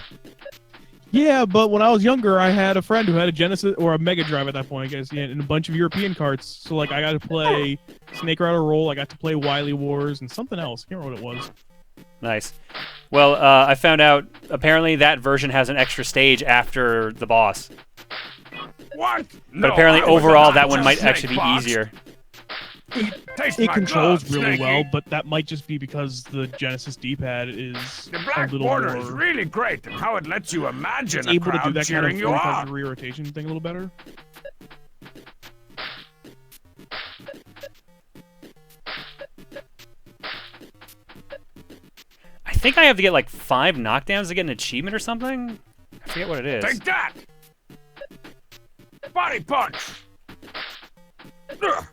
Yeah, but when I was younger, I had a friend who had a Genesis or a Mega Drive at that point, I guess, yeah, and a bunch of European carts. So like, I got to play Snake Rider Roll, I got to play Wily Wars, and something else. I can't remember what it was. Nice. Well, I found out apparently that version has an extra stage after the boss. What? But apparently overall that one might actually be easier. It controls really well, but that might just be because the Genesis D-pad is The a black little border is more... really great, and how it lets you imagine It's a able to do crowd that kind of cheering you on. 45-degree rotation thing a little better. I think I have to get like 5 knockdowns to get an achievement or something. I forget what it is. Take that! Body punch! Ugh.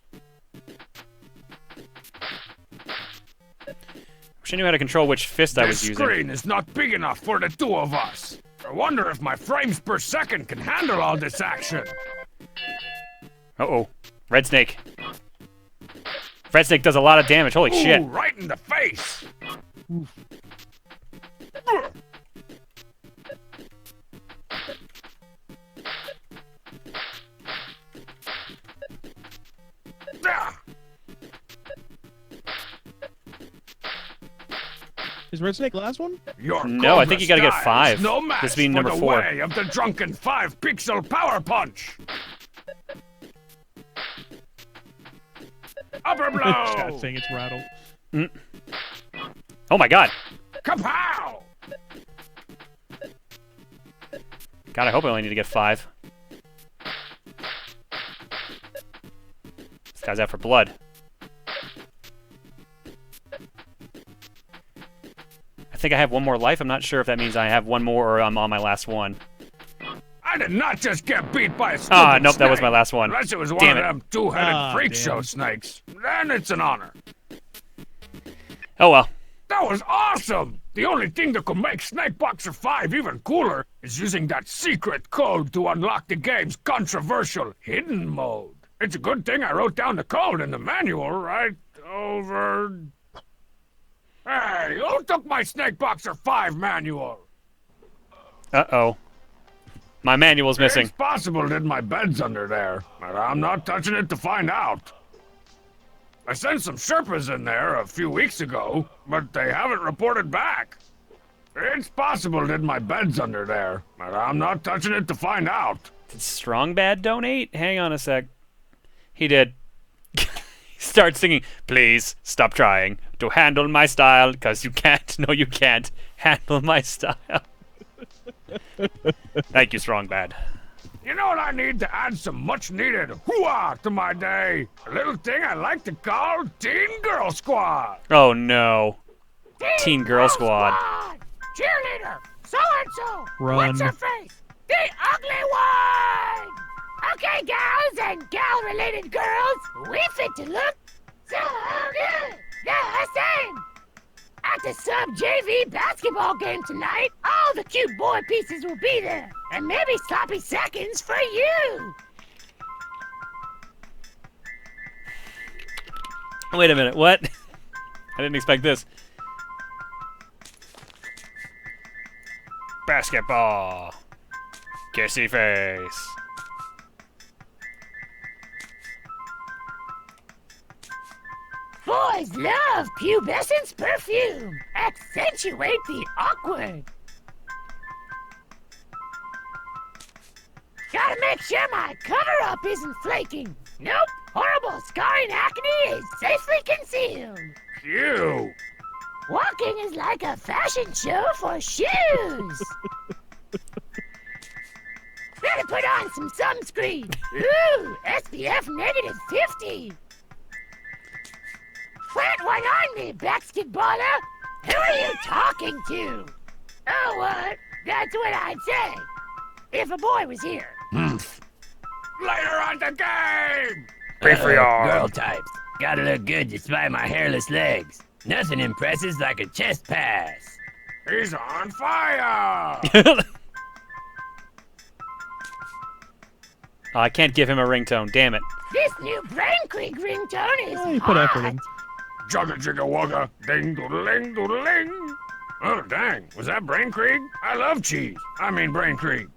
Wish I knew how to control which fist I was This using. screen is not big enough for the two of us. I wonder if my frames per second can handle all this action. Uh-oh. Red Snake. Red Snake does a lot of damage. Holy Ooh, shit. right in the face! Oof. Ugh. Ah. Is Red Snake the last one? Your No, I think you gotta get style 5. is No match This being for number the 4. way of the drunken 5-pixel power punch. Upper blow. Chat saying it's rattled. Oh my god. Kapow! God, I hope I only need to get 5. This guy's out for blood. I think I have 1 more life. I'm not sure if that means I have 1 more or I'm on my last one. I did not just get beat by a stupid Ah, nope, that was snake. my last one. Unless it was one Damn of it. them two-headed Ah, freak damn. show snakes. Then it's an honor. Oh well. That was awesome! The only thing that could make Snake Boxer 5 even cooler is using that secret code to unlock the game's controversial hidden mode. It's a good thing I wrote down the code in the manual right over... Hey, who took my Snake Boxer 5 manual? Uh-oh. My manual's missing. It's possible that my bed's under there, but I'm not touching it to find out. I sent some Sherpas in there a few weeks ago, but they haven't reported back. It's possible that my bed's under there, but I'm not touching it to find out. Did Strong Bad donate? Hang on a sec. He did. He starts singing, please stop trying to handle my style, because you can't, no you can't, handle my style. Thank you, Strong Bad. You know what I need to add some much-needed hoo-ah to my day? A little thing I like to call Teen Girl Squad. Oh no. Teen Girl Squad. Cheerleader, so-and-so. Run. What's her face? The ugly one! Okay, gals and gal-related girls, we fit to look so good. The same. At the sub-JV basketball game tonight, all the cute boy pieces will be there. And maybe sloppy seconds for you. Wait a minute, what? I didn't expect this. Basketball. Kissy face. Boys love pubescence perfume. Accentuate the awkward. Gotta make sure my cover-up isn't flaking. Nope, horrible scarring acne is safely concealed. Phew. Walking is like a fashion show for shoes. Better put on some sunscreen. Ooh, SPF -50. Plant one on me, basketballer. Who are you talking to? Oh, what? That's what I'd say. If a boy was here. Later on the game! Girl types. Gotta look good despite my hairless legs. Nothing impresses like a chest pass. He's on fire! Oh, I can't give him a ringtone, damn it. This new Brain Creek ringtone is Oh, you put effort in. Jugga jigga wugga, ding doodling doodling. Oh dang, was that Brain Creek? I love cheese. I mean Brain Creek.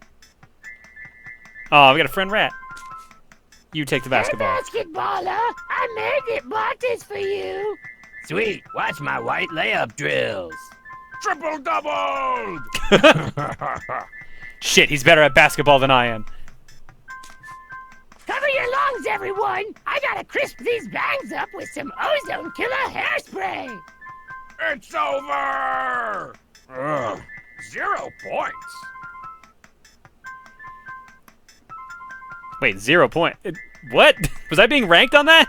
Oh, we got a friend rat. You take the basketball. Basketballer, I made it bought this for you. Sweet, watch my white layup drills. triple doubled! Shit, he's better at basketball than I am. Cover your lungs, everyone! I gotta crisp these bangs up with some ozone killer hairspray! It's over! Ugh, 0 points. Wait, 0 point. What? Was I being ranked on that?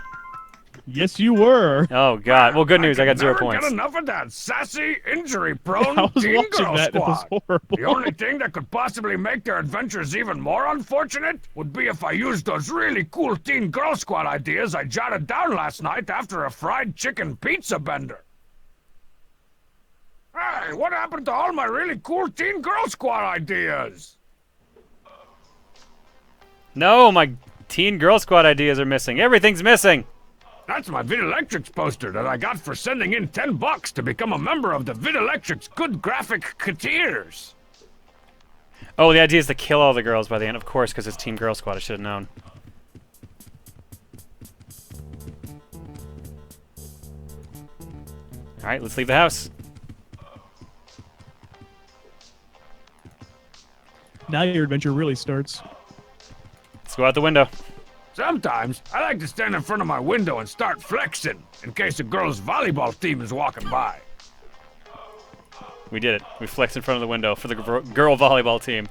Yes, you were. Oh god. Well, good news. I got 0 Never points. get enough of that sassy, injury-prone I was teen watching girl that. It was squad. horrible. The only thing that could possibly make their adventures even more unfortunate would be if I used those really cool teen girl squad ideas I jotted down last night after a fried chicken pizza bender. Hey, what happened to all my really cool teen girl squad ideas? No, my Teen Girl Squad ideas are missing. Everything's missing. That's my Vidalectrics poster that I got for sending in $10 to become a member of the Vidalectrics Good Graphic Cateers. Oh, the idea is to kill all the girls by the end, of course, because it's Team Girl Squad. I should have known. All right, let's leave the house. Now your adventure really starts. Let's go out the window. Sometimes, I like to stand in front of my window and start flexing in case a girls' volleyball team is walking by. We did it. We flexed in front of the window for the girl volleyball team.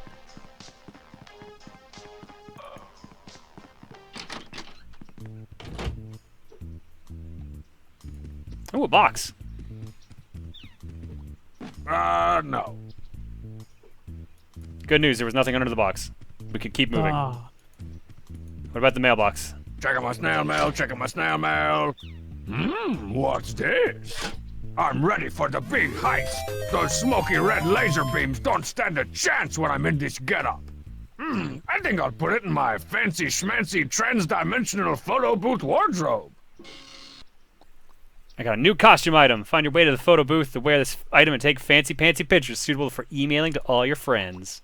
Oh, a box. No. Good news, there was nothing under the box. We could keep moving. Ah. What about the mailbox? Checking my snail mail, checking my snail mail. What's this? I'm ready for the big heist. Those smoky red laser beams don't stand a chance when I'm in this getup. I think I'll put it in my fancy schmancy trans-dimensional photo booth wardrobe. I got a new costume item. Find your way to the photo booth to wear this item and take fancy pantsy pictures suitable for emailing to all your friends.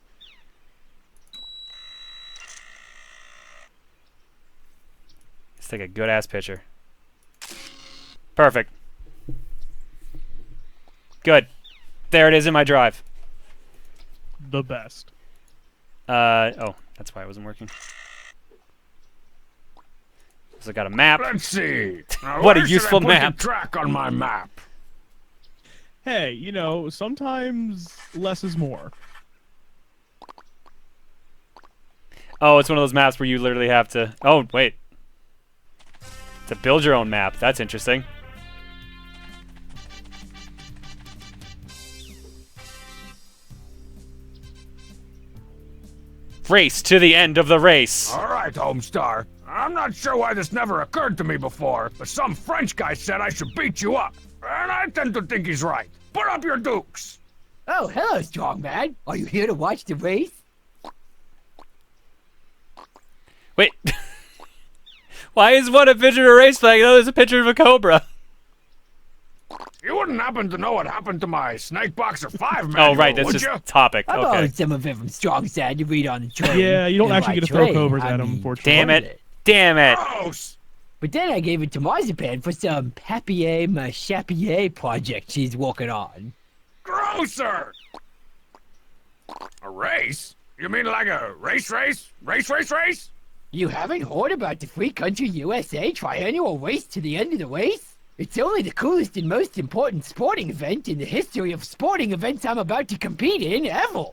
Let's take a good-ass picture. Perfect. Good. There it is in my drive. The best. Oh, that's why it wasn't working. So I got a map. Let's see. Now, What a where should useful I put map. the track on my map. Hey, you know, sometimes less is more. Oh, it's one of those maps where you literally have to... Oh, wait. To build your own map. That's interesting. Race to the end of the race. All right, Homestar. I'm not sure why this never occurred to me before, but some French guy said I should beat you up. And I tend to think he's right. Put up your dukes. Oh, hello, Strongman. Are you here to watch the race? Wait. Why is one a picture of a race flag? No, there's a picture of a cobra. You wouldn't happen to know what happened to my Snake Boxer 5 manual, Oh, right. That's would just you? topic. I Okay. borrowed some of it from Strong Sad to read on the train. Yeah, you don't And actually by get to throw train, covers I at him, mean, unfortunately. Damn it. Damn it. Gross. But then I gave it to Marzipan for some papier-mâche project she's working on. Grosser. A race? You mean like a race? Race? You haven't heard about the Free Country USA triannual race to the end of the race? It's only the coolest and most important sporting event in the history of sporting events I'm about to compete in ever.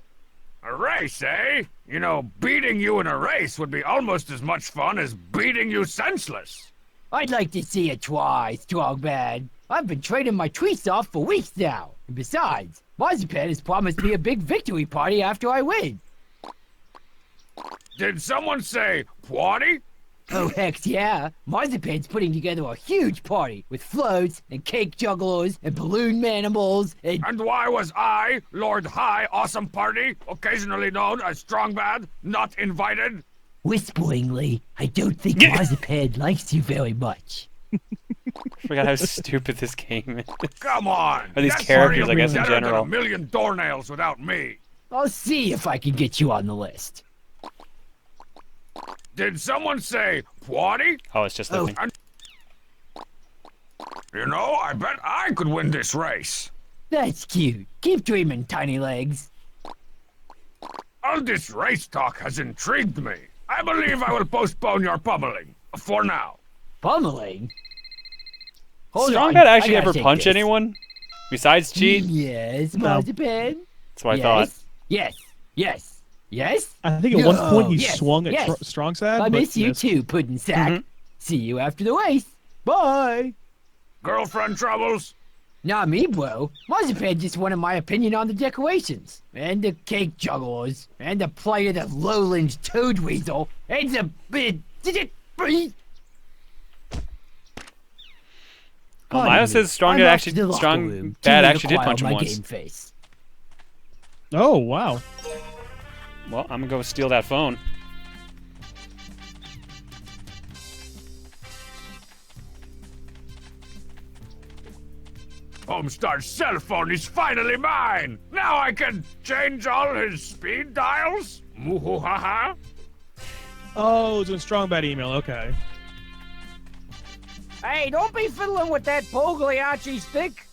A race, eh? You know, beating you in a race would be almost as much fun as beating you senseless. I'd like to see it try, Strongman. I've been training my tweets off for weeks now. And besides, Marzipan has promised me a big victory party after I win. Did someone say party? Oh, heck yeah. Marzipan's putting together a huge party with floats and cake jugglers and balloon manimals and... And why was I, Lord High Awesome Party, occasionally known as Strong Bad, not invited? Whisperingly, I don't think Marzipan likes you very much. I forgot how stupid this game is. Come on. Or these that characters, party I guess, will in be better than general. a million doornails without me. I'll see if I can get you on the list. Did someone say party? Oh, it's just loading. You know, I bet I could win this race. That's cute. Keep dreaming, tiny legs. All this race talk has intrigued me. I believe I will postpone your pummeling. For now. Pummeling? Hold Strong on, Bad I actually gotta ever take punch this. anyone? Besides cheat? Yes, No. Marzipan. That's what I thought. Yes, yes, yes. I think at one point he Yes, swung at yes. Strong Sad. I but miss you missed. too, Puddin' Sack. Mhm. See you after the race. Bye. Girlfriend troubles? Not me, bro. Marzipan just wanted my opinion on the decorations, and the cake jugglers, and the plight of the lowlands toad weasel, and the bit. Well, Maya says Strong Bad actually did punch him once. Game face. Oh wow. Well, I'm gonna go steal that phone. Homestar's cell phone is finally mine! Now I can change all his speed dials? Moo-hoo-ha-ha? Oh, it's a Strong Bad email. Okay. Hey, don't be fiddling with that Pogliacci stick.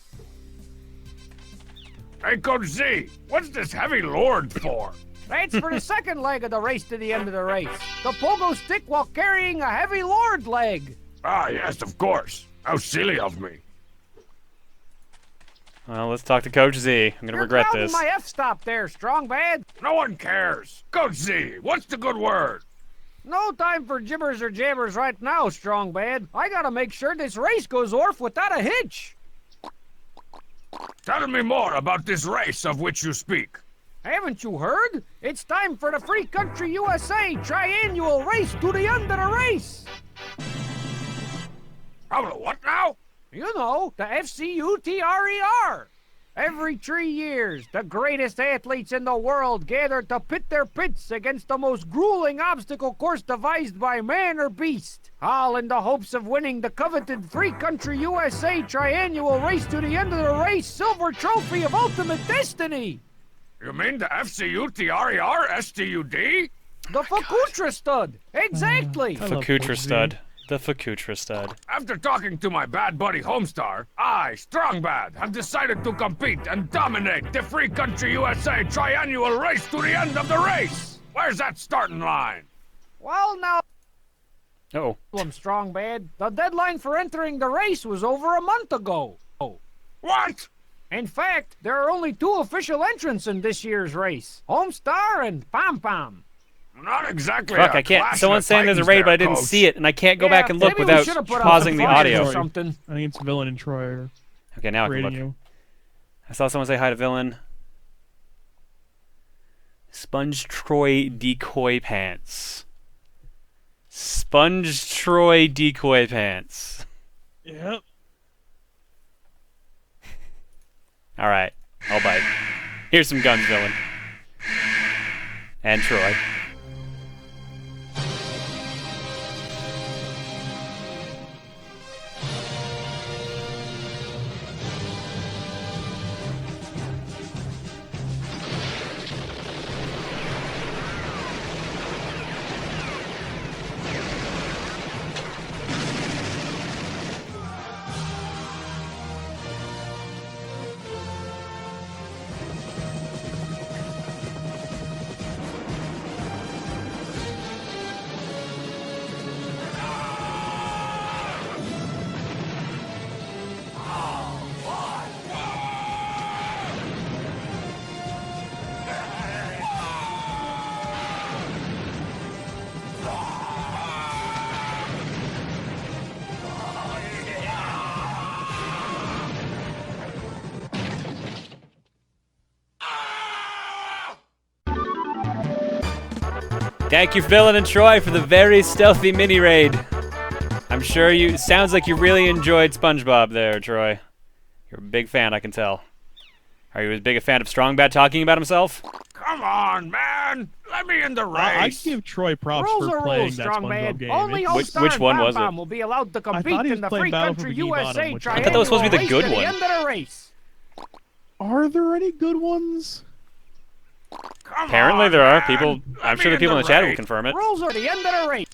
Hey, Coach Z, what's this heavy lord for? That's for the second leg of the race to the end of the race. The pogo stick while carrying a heavy lord leg. Ah, yes, of course. How silly of me. Well, let's talk to Coach Z. I'm gonna You're regret crowding this. my F-stop there, Strong Bad. No one cares. Coach Z, what's the good word? No time for gibbers or jabbers right now, Strong Bad. I gotta make sure this race goes off without a hitch. Tell me more about this race of which you speak. Haven't you heard? It's time for the Free Country USA triannual race to the end of the race. Oh, what now? You know, the FCUTRER. Every 3 years, the greatest athletes in the world gather to pit their pits against the most grueling obstacle course devised by man or beast, all in the hopes of winning the coveted Free Country USA triannual race to the end of the race silver trophy of ultimate destiny. You mean the FCUTRER-STUD? The Fakutra stud. Exactly. I love Fakutra Coach Z. stud. The Fakutra stud. After talking to my bad buddy Homestar, I, Strong Bad, have decided to compete and dominate the Free Country USA triannual race to the end of the race. Where's that starting line? Well, now, Oh. I'm Strong Bad. The deadline for entering the race was over a month ago. What? In fact, there are only 2 official entrants in this year's race, Homestar and Pom Pom. Not exactly. Fuck, a I can't. clash Someone's of saying there's a titans raid, there, but I didn't Coach. see it, and I can't go back and look maybe we without should've put out pausing some the flyers audio. or something. I think it's Villain and Troy are Okay, now I can rating look. you. I saw someone say hi to Villain. Sponge Troy Decoy Pants. Sponge Troy Decoy Pants. Yep. Alright, I'll bite. Here's some guns, Villain. And Troy. Thank you, Villain and Troy, for the very stealthy mini raid. I'm sure you. Sounds like you really enjoyed SpongeBob there, Troy. You're a big fan, I can tell. Are you as big a fan of Strong Bad talking about himself? Come on, man. Let me in the I race. give Troy props Rules for are playing rules, that Strong SpongeBob Bad. game. Only It's- Which- Homestar which and one Pom was it? Pom will be allowed to compete thought he was in the playing Free Battle for Country Bikini Bottom, USA which I thought that was supposed to be the triannual good race to one. the end of the race. Are there any good ones? Come Apparently on, there are man. people. Let I'm me sure the people in the chat will race. confirm it. Rules are the end of the race.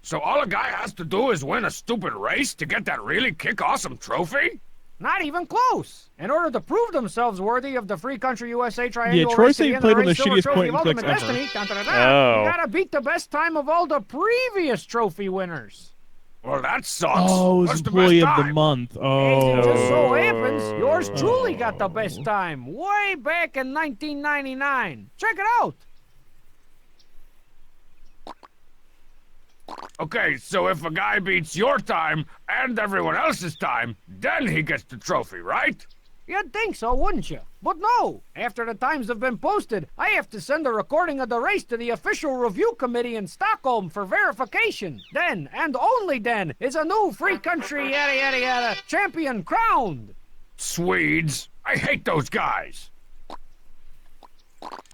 So all a guy has to do is win a stupid race to get that really kick-awesome trophy? Not even close. In order to prove themselves worthy of the Free Country USA Triannual Troy Race to said the he end played of the on the race silver shittiest trophy point of and clicks Ultimate ever. Destiny, Oh. you gotta beat the best time of all the previous trophy winners. Well, that sucks. Oh, it was What's the Employee best of the time? Month. As it just so Oh. happens, yours Oh. truly got the best time way back in 1999. Check it out. Okay, so if a guy beats your time and everyone else's time, then he gets the trophy, right? You'd think so, wouldn't you? But no. After the times have been posted, I have to send a recording of the race to the official review committee in Stockholm for verification. Then, and only then, is a new Free Country yada yada yada champion crowned. Swedes. I hate those guys.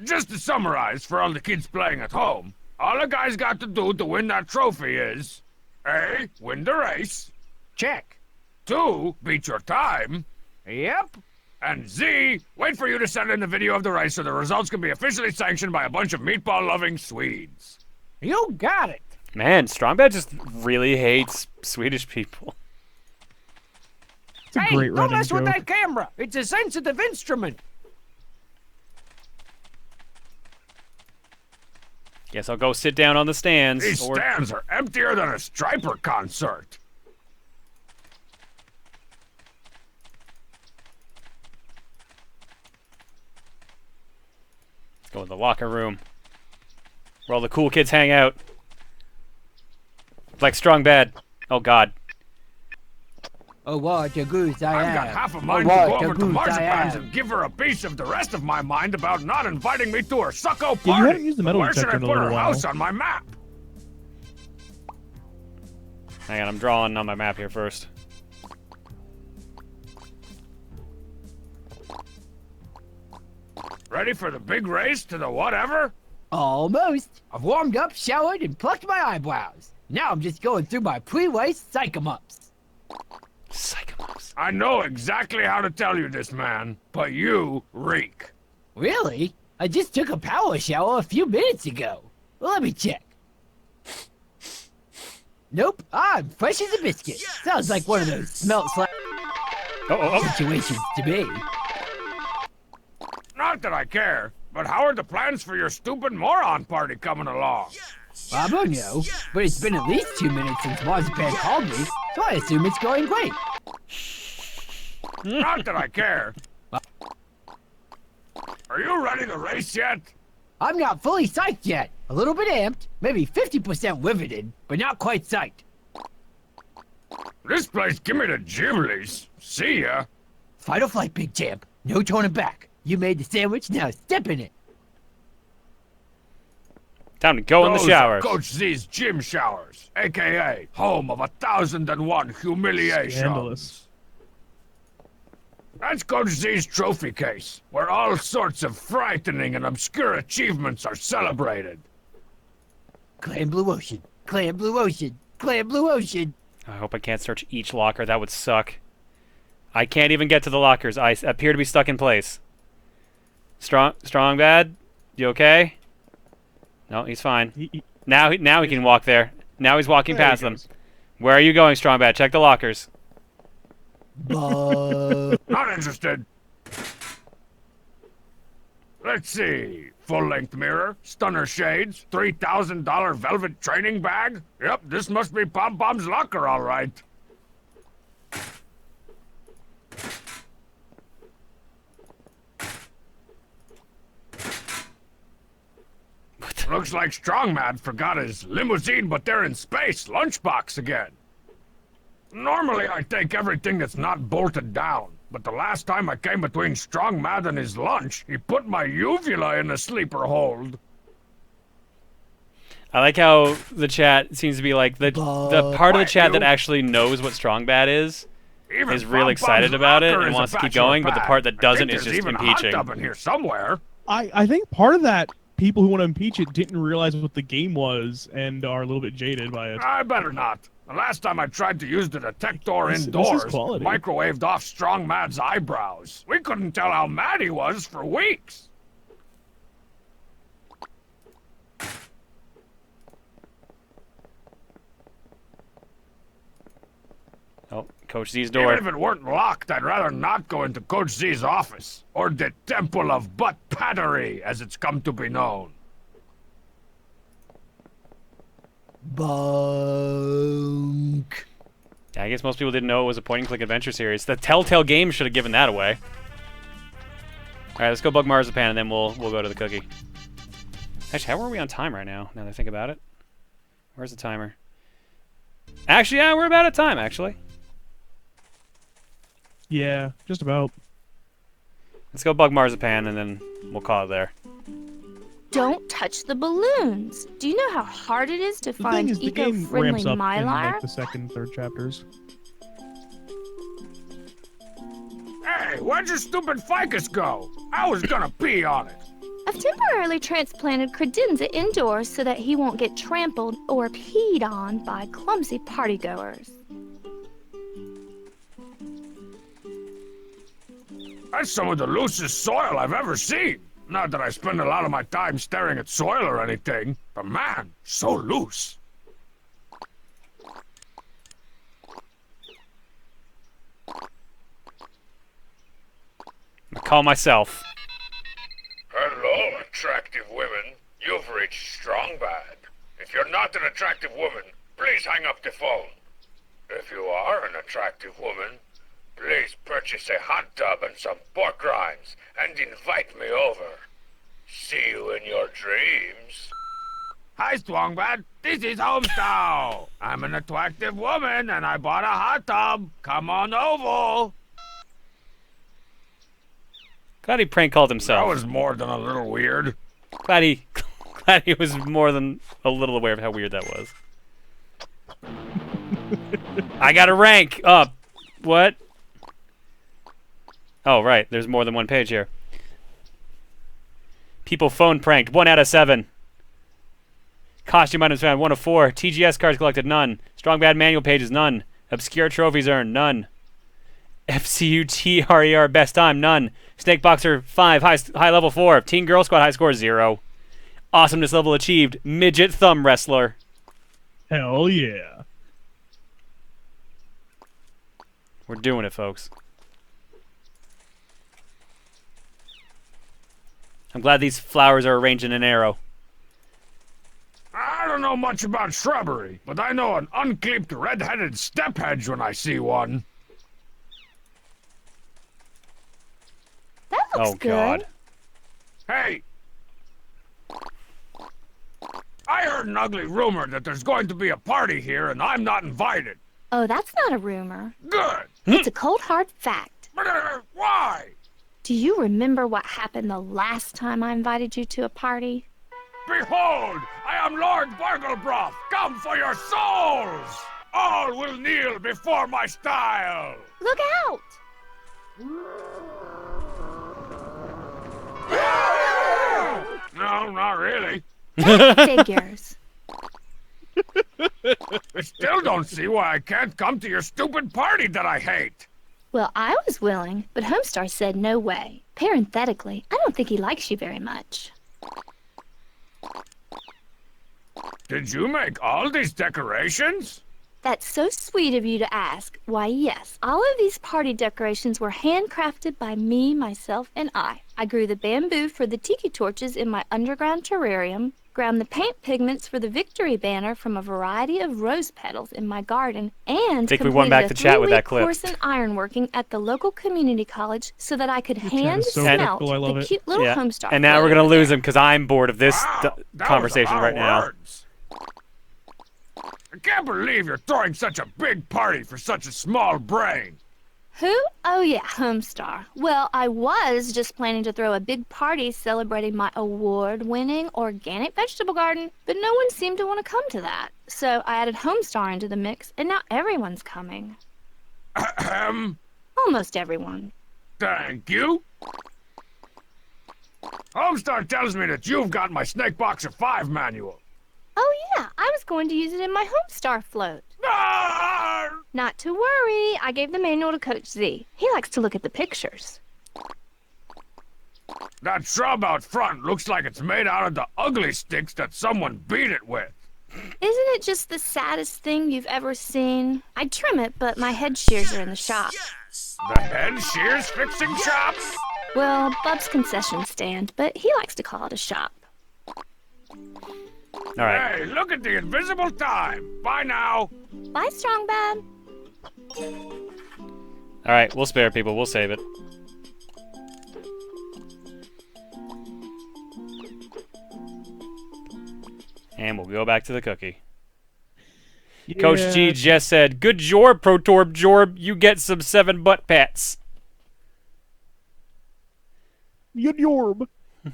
Just to summarize for all the kids playing at home, all a guy's got to do to win that trophy is A. Win the race. Check. 2. Beat your time. Yep. And Z. Wait for you to send in the video of the race so the results can be officially sanctioned by a bunch of meatball-loving Swedes. You got it. Man, Strongbad just really hates Swedish people. It's a Hey, great don't running mess with joke. that camera. It's a sensitive instrument. Guess I'll go sit down on the stands. These or- stands are emptier than a Striper concert. Let's go in the locker room. Where all the cool kids hang out. Like Strongbad. Oh god. Oh, what a goose I I've am. got half a Oh, mind to what go a over to goose I Marzipans am. and give her a piece of the rest of my mind about not inviting me to her sucko party. Yeah, you haven't used the metal Where should I detector in a put her little while. house on my map? Hang on, I'm drawing on my map here first. Ready for the big race to the whatever? Almost. I've warmed up, showered, and plucked my eyebrows. Now I'm just going through my pre-race psych-em-ups. Psychomobs. I know exactly how to tell you this, man, but you reek. Really? I just took a power shower a few minutes ago. Well, let me check. Nope, I'm fresh as a biscuit. Sounds like one of those smelt-slap situations to me. Not that I care, but how are the plans for your stupid moron party coming along? I don't know, but it's been at least 2 minutes since Marzipan called me, so I assume it's going great. Not that I care. Are you ready to race yet? I'm not fully psyched yet. A little bit amped, maybe 50% riveted, but not quite psyched. This place give me the jiblies. See ya. Fight or flight, big champ. No turning back. You made the sandwich, now step in it. Time to go in the Those are showers. Coach Z's gym showers, aka home of 1,001 humiliations. Scandalous. That's Coach Z's trophy case, where all sorts of frightening and obscure achievements are celebrated. Clan Blue Ocean, Clan Blue Ocean, Clan Blue Ocean. I hope I can't search each locker. That would suck. I can't even get to the lockers. I appear to be stuck in place. Strongbad, you okay? No, he's fine. Now he can walk there. Now he's walking There he past them. goes. Where are you going, Strongbad? Check the lockers. Buh. Not interested. Let's see. Full-length mirror, stunner shades, $3,000 velvet training bag. Yep, this must be Pom Pom's locker, all right. Looks like Strongman forgot his limousine, but they're in space lunchbox again. Normally, I take everything that's not bolted down, but the last time I came between Strongman and his lunch, he put my uvula in a sleeper hold. I like how the chat seems to be like the part of the chat that actually knows what Strongbad is Even is real Pom excited Pom's about it locker and is wants a to keep bachelor going, but the pad. part that I doesn't think is there's just even impeaching. a hot tub in here somewhere. I think part of that, people who want to impeach it didn't realize what the game was and are a little bit jaded by it. I better not. The last time I tried to use the detector This is indoors, quality. microwaved off Strong Mad's eyebrows. We couldn't tell how mad he was for weeks. Oh, Coach Z's door. Even if it weren't locked, I'd rather not go into Coach Z's office. Or the Temple of Butt Pattery, as it's come to be known. Bonk. Yeah, I guess most people didn't know it was a point-and-click adventure series. The Telltale Games should have given that away. All right, let's go bug Marzipan, and then we'll go to the cookie. Actually, how are we on time right now? Now that I think about it, where's the timer? Actually, yeah, we're about at time. Actually, Yeah, just about. let's go bug Marzipan, and then we'll call it there. Don't touch the balloons. Do you know how hard it is to The find thing is, the game eco-friendly ramps up in mylar? like the second, third chapters. Hey, where'd your stupid ficus go? I was gonna pee on it. I've temporarily transplanted credenza indoors so that he won't get trampled or peed on by clumsy partygoers. That's some of the loosest soil I've ever seen. Not that I spend a lot of my time staring at soil or anything, but man, so loose. I call myself. Hello, attractive women. You've reached Strong Bad. If you're not an attractive woman, please hang up the phone. If you are an attractive woman, please purchase a hot tub and some pork rinds and invite me over. See you in your dreams. Hi, Strongbad. This is Homestyle. I'm an attractive woman and I bought a hot tub. Come on over. Glad he prank called That himself. was more than a little weird. Glad he was more than a little aware of how weird that was. I got to rank up. What? Oh, right. There's more than one page here. People phone pranked. 1 out of 7. Costume items found. 1 of 4. TGS cards collected. None. Strong Bad manual pages. None. Obscure trophies earned. None. FCUTRER best time. None. Snake Boxer 5. High level 4. Teen Girl Squad high score 0. Awesomeness level achieved. Midget thumb wrestler. Hell yeah. We're doing it, folks. I'm glad these flowers are arranged in an arrow. I don't know much about shrubbery, but I know an unclipped red-headed step hedge when I see one. That looks Oh, good. God. Hey! I heard an ugly rumor that there's going to be a party here and I'm not invited. Oh, that's not a rumor. Good! It's a cold hard fact. Why? Do you remember what happened the last time I invited you to a party? Behold, I am Lord Barglebroth, come for your souls! All will kneel before my style! Look out! No, not really. Figures. I still don't see why I can't come to your stupid party that I hate. Well, I was willing, but Homestar said no way. Parenthetically, I don't think he likes you very much. Did you make all these decorations? That's so sweet of you to ask. Why, yes, all of these party decorations were handcrafted by me, myself, and I. I grew the bamboo for the tiki torches in my underground terrarium, ground the paint pigments for the victory banner from a variety of rose petals in my garden, and Think we won back the chat with that clip. course in ironworking at the local community college so that I could chat hand is so smelt cool, I love the it. cute little Yeah. Homestar. And now we're float going to over lose there. him because I'm bored of this Wow, that conversation was a lot right of now. words. I can't believe you're throwing such a big party for such a small brain. Who? Oh yeah, Homestar. Well, I was just planning to throw a big party celebrating my award-winning organic vegetable garden, but no one seemed to want to come to that. So I added Homestar into the mix, and now everyone's coming. Ahem. Almost everyone. Thank you. Homestar tells me that you've got my Snake Boxer 5 manual. Oh yeah, I was going to use it in my Homestar float. Ah! Not to worry, I gave the manual to Coach Z. He likes to look at the pictures. That shrub out front looks like it's made out of the ugly sticks that someone beat it with. Isn't it just the saddest thing you've ever seen? I'd trim it, but my head shears are in the shop. Yes. The head shears fixing shop? Well, Bub's concession stand, but he likes to call it a shop. All right. Hey, look at the invisible time. Bye now. Bye, Strong Bad. All right, we'll spare people. We'll save it. And we'll go back to the cookie. Yeah. Coach G just said, "Good jorb, ProtonJon. You get some 7 butt pats." Good yorb.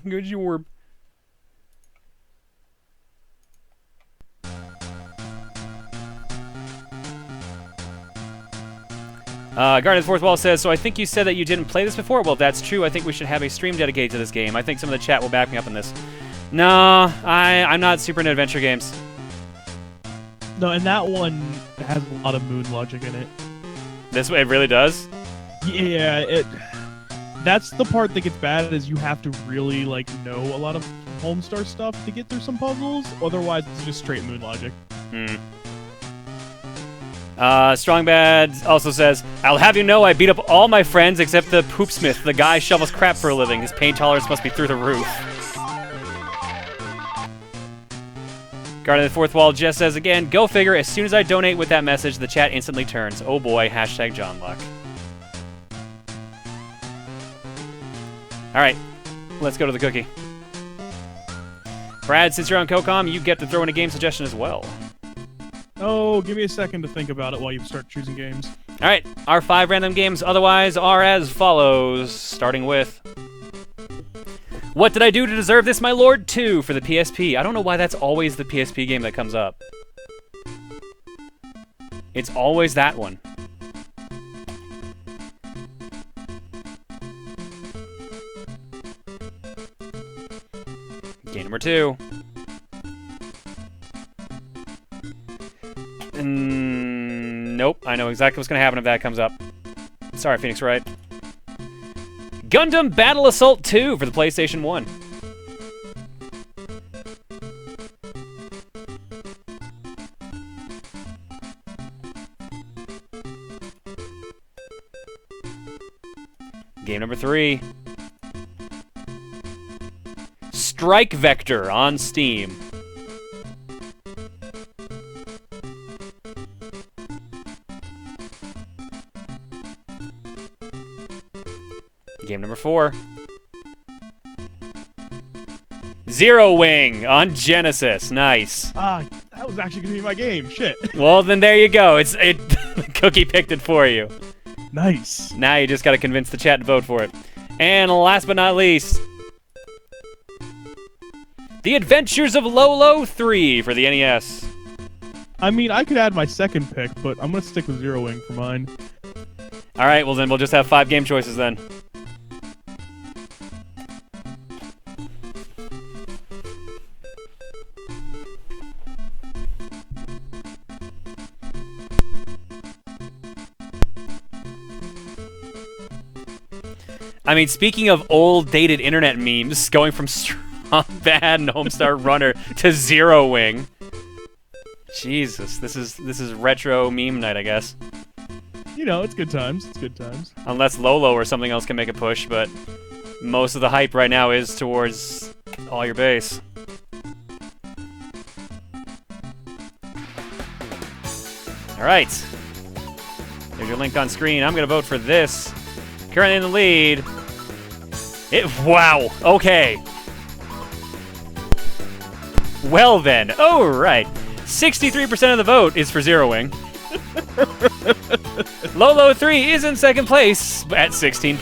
Good jorb. Guardian of the Fourth Wall says, "So I think you said that you didn't play this before? Well, if that's true, I think we should have a stream dedicated to this game. I think some of the chat will back me up on this." No, I'm not super into adventure games. No, and that one has a lot of moon logic in it. This way, it really does? Yeah, that's the part that gets bad is you have to really like know a lot of Homestar stuff to get through some puzzles. Otherwise, it's just straight moon logic. Strong Bad also says, "I'll have you know I beat up all my friends except the Poopsmith. The guy shovels crap for a living. His pain tolerance must be through the roof." Guardian of the Fourth Wall just says again, "Go figure, as soon as I donate with that message, the chat instantly turns. Oh boy, hashtag John Luck." Alright, let's go to the cookie. Brad, since you're on co-comm, you get to throw in a game suggestion as well. Oh, give me a second to think about it while you start choosing games. Alright, our 5 random games otherwise are as follows, starting with What Did I Do to Deserve This, My Lord 2 for the PSP. I don't know why that's always the PSP game that comes up. It's always that one. Game number 2. Nope, I know exactly what's going to happen if that comes up. Sorry, Phoenix Wright. Gundam Battle Assault 2 for the PlayStation 1. Game number 3. Strike Vector on Steam. Game number 4. Zero Wing on Genesis. Nice. That was actually gonna be my game. Shit. Well, then there you go. The cookie picked it for you. Nice. Now you just gotta convince the chat to vote for it. And last but not least, The Adventures of Lolo 3 for the NES. I mean, I could add my second pick, but I'm gonna stick with Zero Wing for mine. All right, well then we'll just have 5 game choices then. I mean, speaking of old, dated internet memes, going from Strong Bad and Homestar Runner to Zero Wing. Jesus, this is retro meme night, I guess. You know, it's good times. It's good times. Unless Lolo or something else can make a push, but most of the hype right now is towards All Your Base. All right. There's your link on screen. I'm going to vote for this. Currently in the lead. Wow. Okay. Well then. Oh, right. 63% of the vote is for Zero Wing. Lolo 3 is in second place at 16%.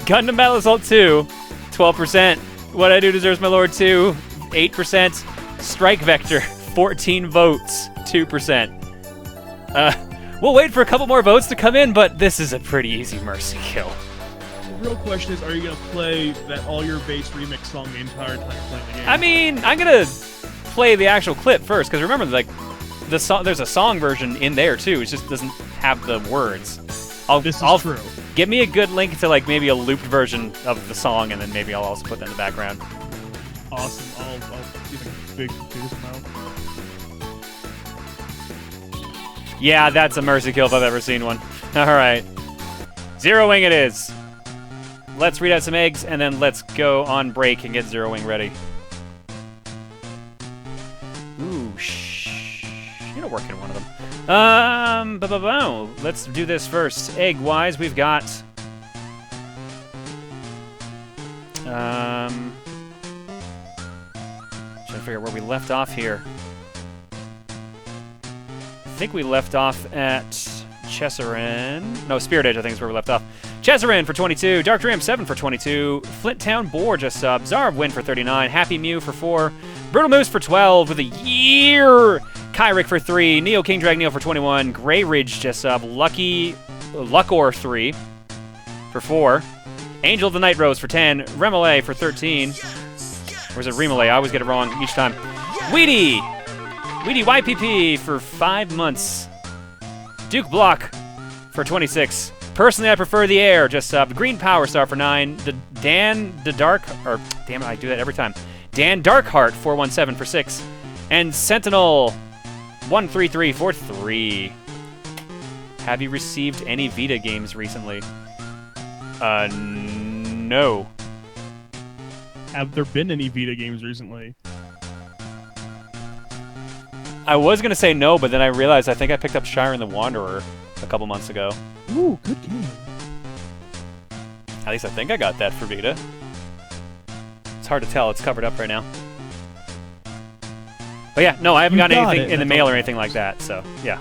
Gundam Battle Assault 2, 12%. What I Do Deserves My Lord 2, 8%. Strike Vector, 14 votes, 2%. We'll wait for a couple more votes to come in, but this is a pretty easy mercy kill. The real question is, are you going to play that All Your Base remix song the entire time you're playing the game? I mean, I'm going to play the actual clip first, because remember, like, there's a song version in there, too. It just doesn't have the words. This is true. Give me a good link to, like, maybe a looped version of the song, and then maybe I'll also put that in the background. Awesome. I'll see if I can figure some out. Yeah, that's a mercy kill if I've ever seen one. All right. Zero Wing it is. Let's read out some eggs, and then let's go on break and get Zero Wing ready. Ooh, you're not working one of them. Let's do this first. Egg-wise, we've got... trying to figure out where we left off here. I think we left off at Chesserin. No, Spirit Edge, I think is where we left off. Chesserin for 22, Dark Dream 7 for 22, Flint Town Boar just subbed, Zarv Win for 39, Happy Mew for 4, Brutal Moose for 12 with a year, Kyrick for 3, Neo King Drag Neo for 21, Grey Ridge just subbed, Luckor 3 for 4, Angel of the Night Rose for 10, Remoulade for 13, or is it Remoulade? I always get it wrong each time. Weedy YPP for 5 months, Duke Block for 26. Personally, I prefer the air. Just Green Power Star for 9. Dan damn it, I do that every time. Dan Darkheart 417 for 6, and Sentinel 133 for 3. Have you received any Vita games recently? No. Have there been any Vita games recently? I was gonna say no, but then I realized I think I picked up Shire and the Wanderer a couple months ago. Ooh, good game. At least I think I got that for Vita. It's hard to tell. It's covered up right now. But yeah, no, I haven't gotten anything in the mail or anything like that, so yeah.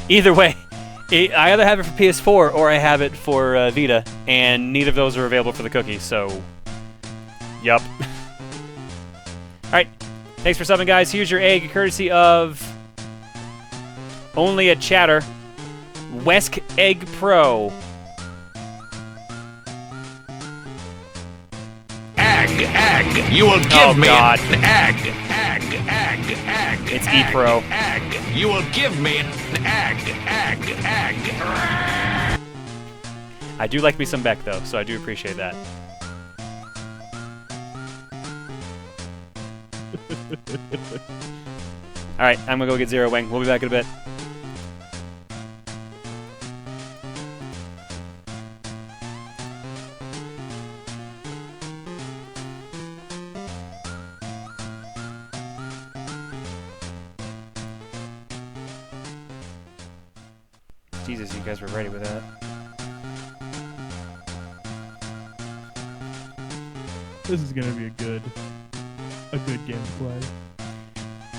Either way, I either have it for PS4 or I have it for Vita, and neither of those are available for the cookie, so yup. Alright, thanks for subbing, guys. Here's your egg, courtesy of Only a Chatter. Wesk Egg Pro. Egg. You will give me God. an egg. It's E-Pro. Egg. You will give me an egg. I do like me some Beck, though, so I do appreciate that. Alright, I'm gonna go get Zero Wing. We'll be back in a bit. Jesus, you guys were ready with that. This is gonna be a good game to play.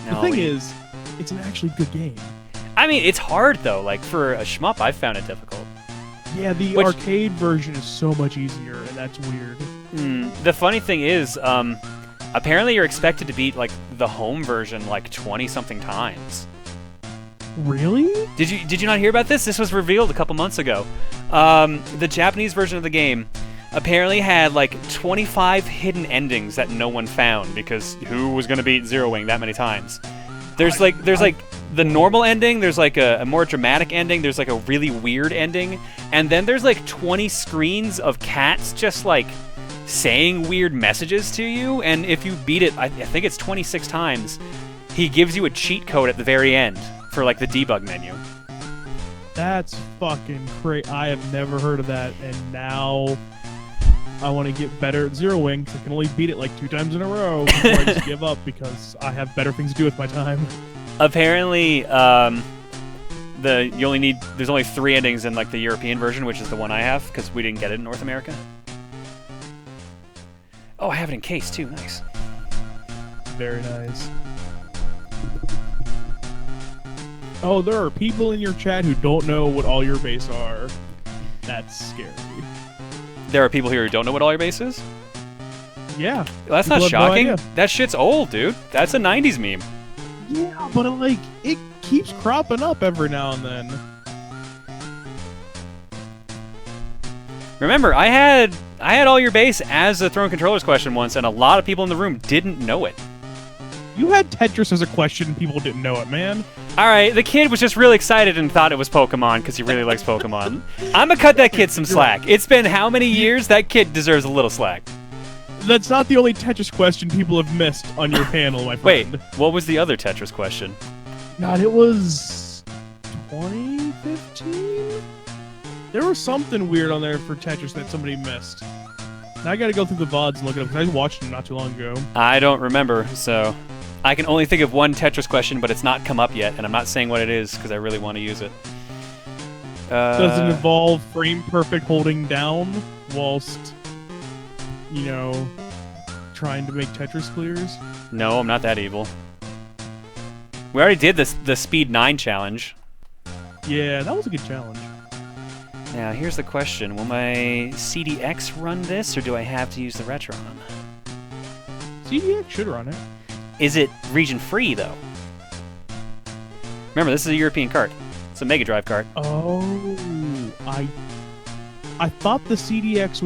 No, the thing is, it's an actually good game. I mean, it's hard though. Like for a shmup, I've found it difficult. Yeah, the arcade version is so much easier, and that's weird. The funny thing is, apparently you're expected to beat like the home version like 20-something times. Really? Did you not hear about this? This was revealed a couple months ago. The Japanese version of the game apparently had like 25 hidden endings that no one found because who was gonna beat Zero Wing that many times? There's like the normal ending. There's like a more dramatic ending. There's like a really weird ending, and then there's like 20 screens of cats just like saying weird messages to you. And if you beat it, I think it's 26 times, he gives you a cheat code at the very end for like the debug menu. That's fucking crazy. I have never heard of that, and now I want to get better at Zero Wing because I can only beat it like 2 times in a row before I just give up because I have better things to do with my time. Apparently, there's only 3 endings in like the European version, which is the one I have because we didn't get it in North America. Oh, I have it in case too. Nice. Very nice. Oh, there are people in your chat who don't know what all your base are. That's scary. There are people here who don't know what all your base is? Yeah. Well, that's not shocking. That shit's old, dude. That's a 90s meme. Yeah, but it keeps cropping up every now and then. Remember, I had all your base as a Throne Controllers question once, and a lot of people in the room didn't know it. You had Tetris as a question and people didn't know it, man. Alright, the kid was just really excited and thought it was Pokemon because he really likes Pokemon. I'm gonna cut that kid some slack. It's been how many years? That kid deserves a little slack. That's not the only Tetris question people have missed on your panel, my friend. Wait, what was the other Tetris question? God, it was 2015? There was something weird on there for Tetris that somebody missed. Now I gotta go through the VODs and look it up, because I watched them not too long ago. I don't remember, so I can only think of one Tetris question, but it's not come up yet, and I'm not saying what it is because I really want to use it. Does it involve frame perfect holding down whilst, you know, trying to make Tetris clears? No, I'm not that evil. We already did the Speed 9 challenge. Yeah, that was a good challenge. Now, here's the question. Will my CDX run this, or do I have to use the Retron? CDX should run it. Is it region-free, though? Remember, this is a European cart. It's a Mega Drive cart. Oh, I thought the CDX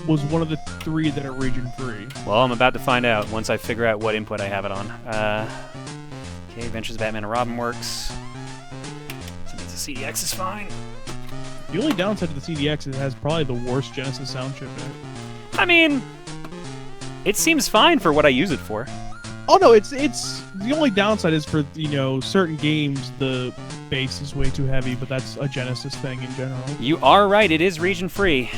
was one of the 3 that are region-free. Well, I'm about to find out once I figure out what input I have it on. Okay, Adventures of Batman and Robin works. So it means the CDX is fine. The only downside to the CDX is it has probably the worst Genesis sound chip in it. I mean, it seems fine for what I use it for. Oh no, it's the only downside is for, you know, certain games the bass is way too heavy, but that's a Genesis thing in general. You are right, it is region free.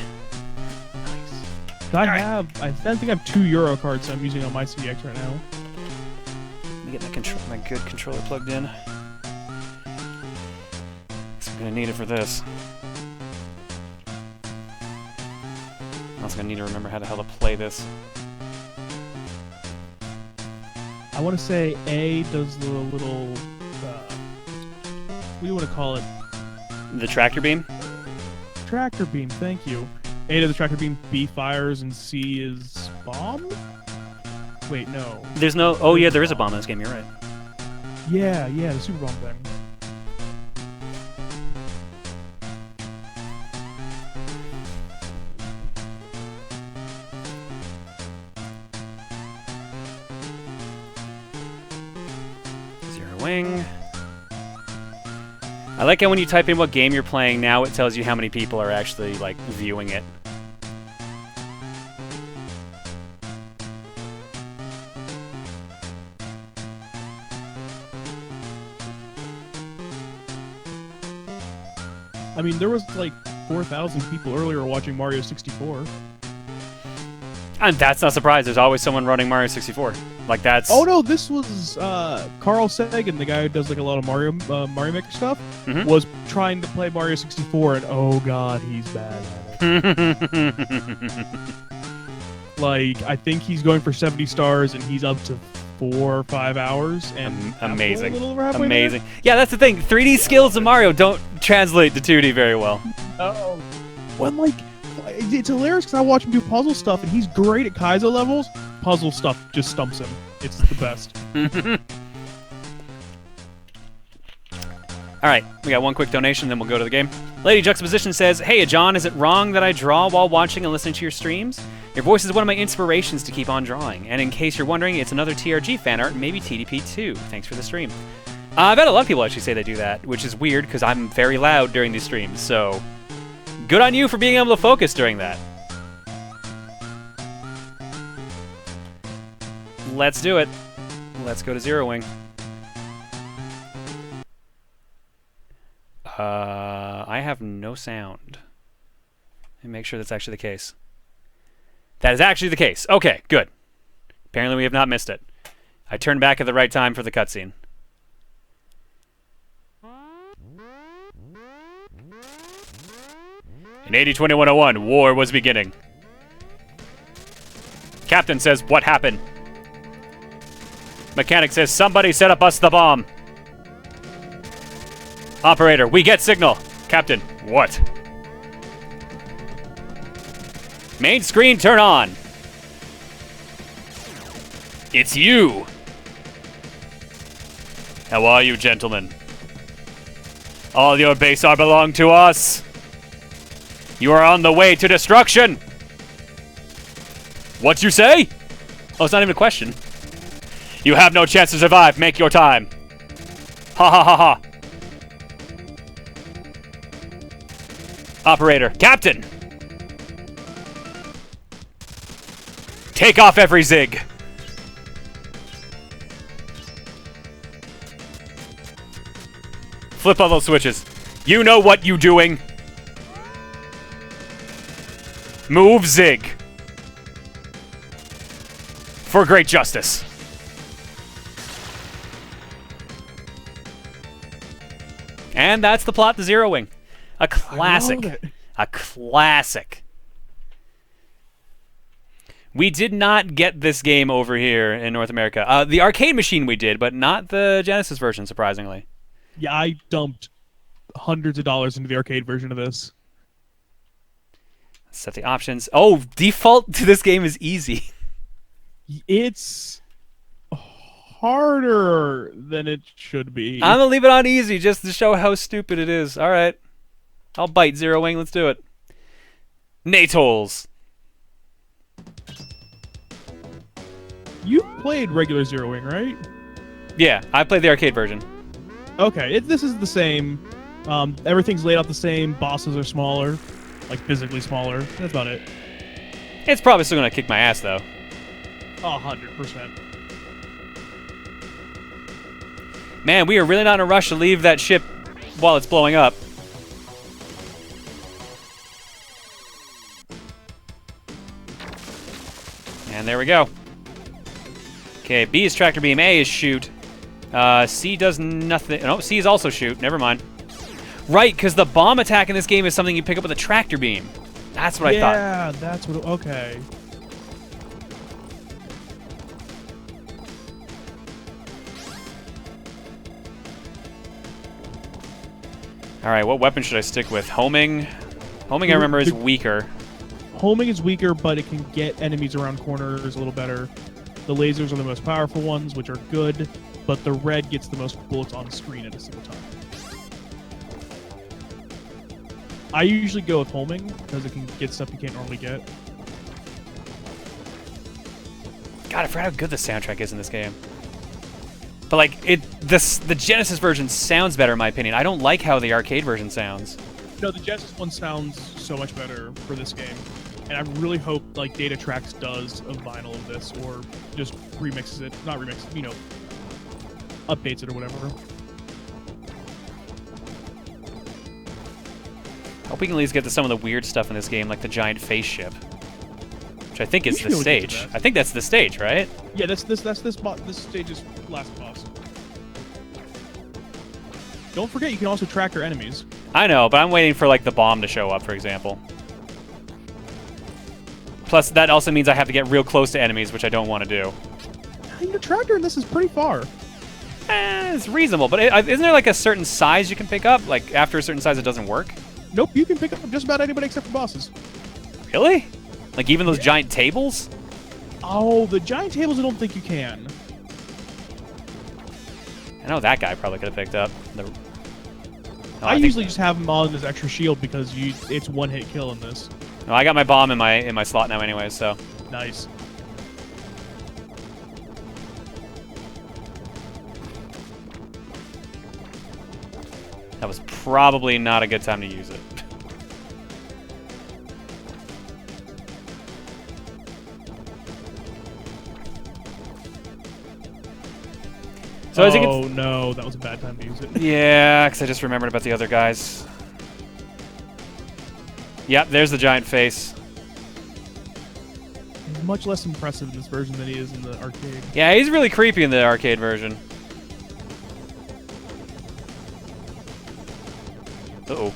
I think I have 2 Euro cards I'm using on my CDX right now. Let me get my good controller plugged in. So I'm gonna need it for this. I'm also gonna need to remember how the hell to play this. I want to say A does the little, what do you want to call it? The tractor beam? Tractor beam, thank you. A does the tractor beam, B fires, and C is bomb? Wait, no. There's no... Oh yeah, there is a bomb in this game, you're right. Yeah, the super bomb thing. Wing. I like how when you type in what game you're playing now, it tells you how many people are actually, like, viewing it. I mean, there was, like, 4,000 people earlier watching Mario 64. And that's not surprised. There's always someone running Mario 64. Like, that's... Oh, no, this was Carl Sagan, the guy who does, like, a lot of Mario Maker stuff, was trying to play Mario 64, and oh god, he's bad at it. Like, I think he's going for 70 stars, and he's up to 4 or 5 hours, and amazing. Amazing. There. Yeah, that's the thing. 3D skills in Mario don't translate to 2D very well. Oh. When, like... It's hilarious because I watch him do puzzle stuff, and he's great at Kaizo levels. Puzzle stuff just stumps him. It's the best. Alright, we got one quick donation, then we'll go to the game. Lady Juxtaposition says, "Hey, John, is it wrong that I draw while watching and listening to your streams? Your voice is one of my inspirations to keep on drawing. And in case you're wondering, it's another TRG fan art, maybe TDP2. Thanks for the stream." I've had a lot of people actually say they do that, which is weird because I'm very loud during these streams, so... Good on you for being able to focus during that. Let's do it. Let's go to Zero Wing. I have no sound. Let me make sure that's actually the case. That is actually the case. Okay, good. Apparently we have not missed it. I turned back at the right time for the cutscene. In 80-2101, war was beginning. Captain says, "What happened?" Mechanic says, "Somebody set up us the bomb." Operator, "We get signal." Captain, "What?" Main screen, turn on. It's you. How are you, gentlemen? All your base are belong to us. You are on the way to destruction. What you say? Oh, it's not even a question. You have no chance to survive. Make your time. Ha ha ha ha. Operator. Captain. Take off every zig. Flip all those switches. You know what you doing. Move zig. For great justice. And that's the plot to Zero Wing. A classic. A classic. We did not get this game over here in North America. The arcade machine we did, but not the Genesis version, surprisingly. Yeah, I dumped hundreds of dollars into the arcade version of this. Set the options. Oh, default to this game is easy. It's harder than it should be. I'm gonna leave it on easy just to show how stupid it is. All right. I'll bite Zero Wing. Let's do it. Natolls. You played regular Zero Wing, right? Yeah, I played the arcade version. Okay, this is the same. Everything's laid out the same. Bosses are smaller, like physically smaller. That's about it. It's probably still gonna kick my ass though. 100%. Man, we are really not in a rush to leave that ship while it's blowing up. And there we go. Okay, B is tractor beam, A is shoot. C does nothing. No, C is also shoot. Never mind. Right, because the bomb attack in this game is something you pick up with a tractor beam. That's what I thought. Yeah, that's what. Okay. All right, what weapon should I stick with? Homing. Homing, I remember, is weaker. Homing is weaker, but it can get enemies around corners a little better. The lasers are the most powerful ones, which are good, but the red gets the most bullets on the screen at a single time. I usually go with homing, because it can get stuff you can't normally get. God, I forgot how good the soundtrack is in this game. But like the Genesis version sounds better in my opinion. I don't like how the arcade version sounds. No, the Genesis one sounds so much better for this game. And I really hope like Data Tracks does a vinyl of this or just remixes it. Not remixes, you know, updates it or whatever. Hope we can at least get to some of the weird stuff in this game, like the giant face ship. Which I think is the Usually we'll get to stage. that. I think that's the stage, right? Yeah, this stage's last boss. Don't forget, you can also track your enemies. I know, but I'm waiting for like the bomb to show up, for example. Plus, that also means I have to get real close to enemies, which I don't want to do. Your tractor in this is pretty far. It's reasonable, but isn't there like a certain size you can pick up? Like after a certain size, it doesn't work. Nope, you can pick up just about anybody except for bosses. Really? Like even those giant tables? Oh, the giant tables I don't think you can. I know that guy probably could have picked up. I usually just have him on as extra shield because it's one-hit kill in this. No, I got my bomb in my slot now anyway, so. Nice. That was probably not a good time to use it. So as you can no, that was a bad time to use it. Yeah, because I just remembered about the other guys. Yep, there's the giant face. He's much less impressive in this version than he is in the arcade. Yeah, he's really creepy in the arcade version. Uh-oh.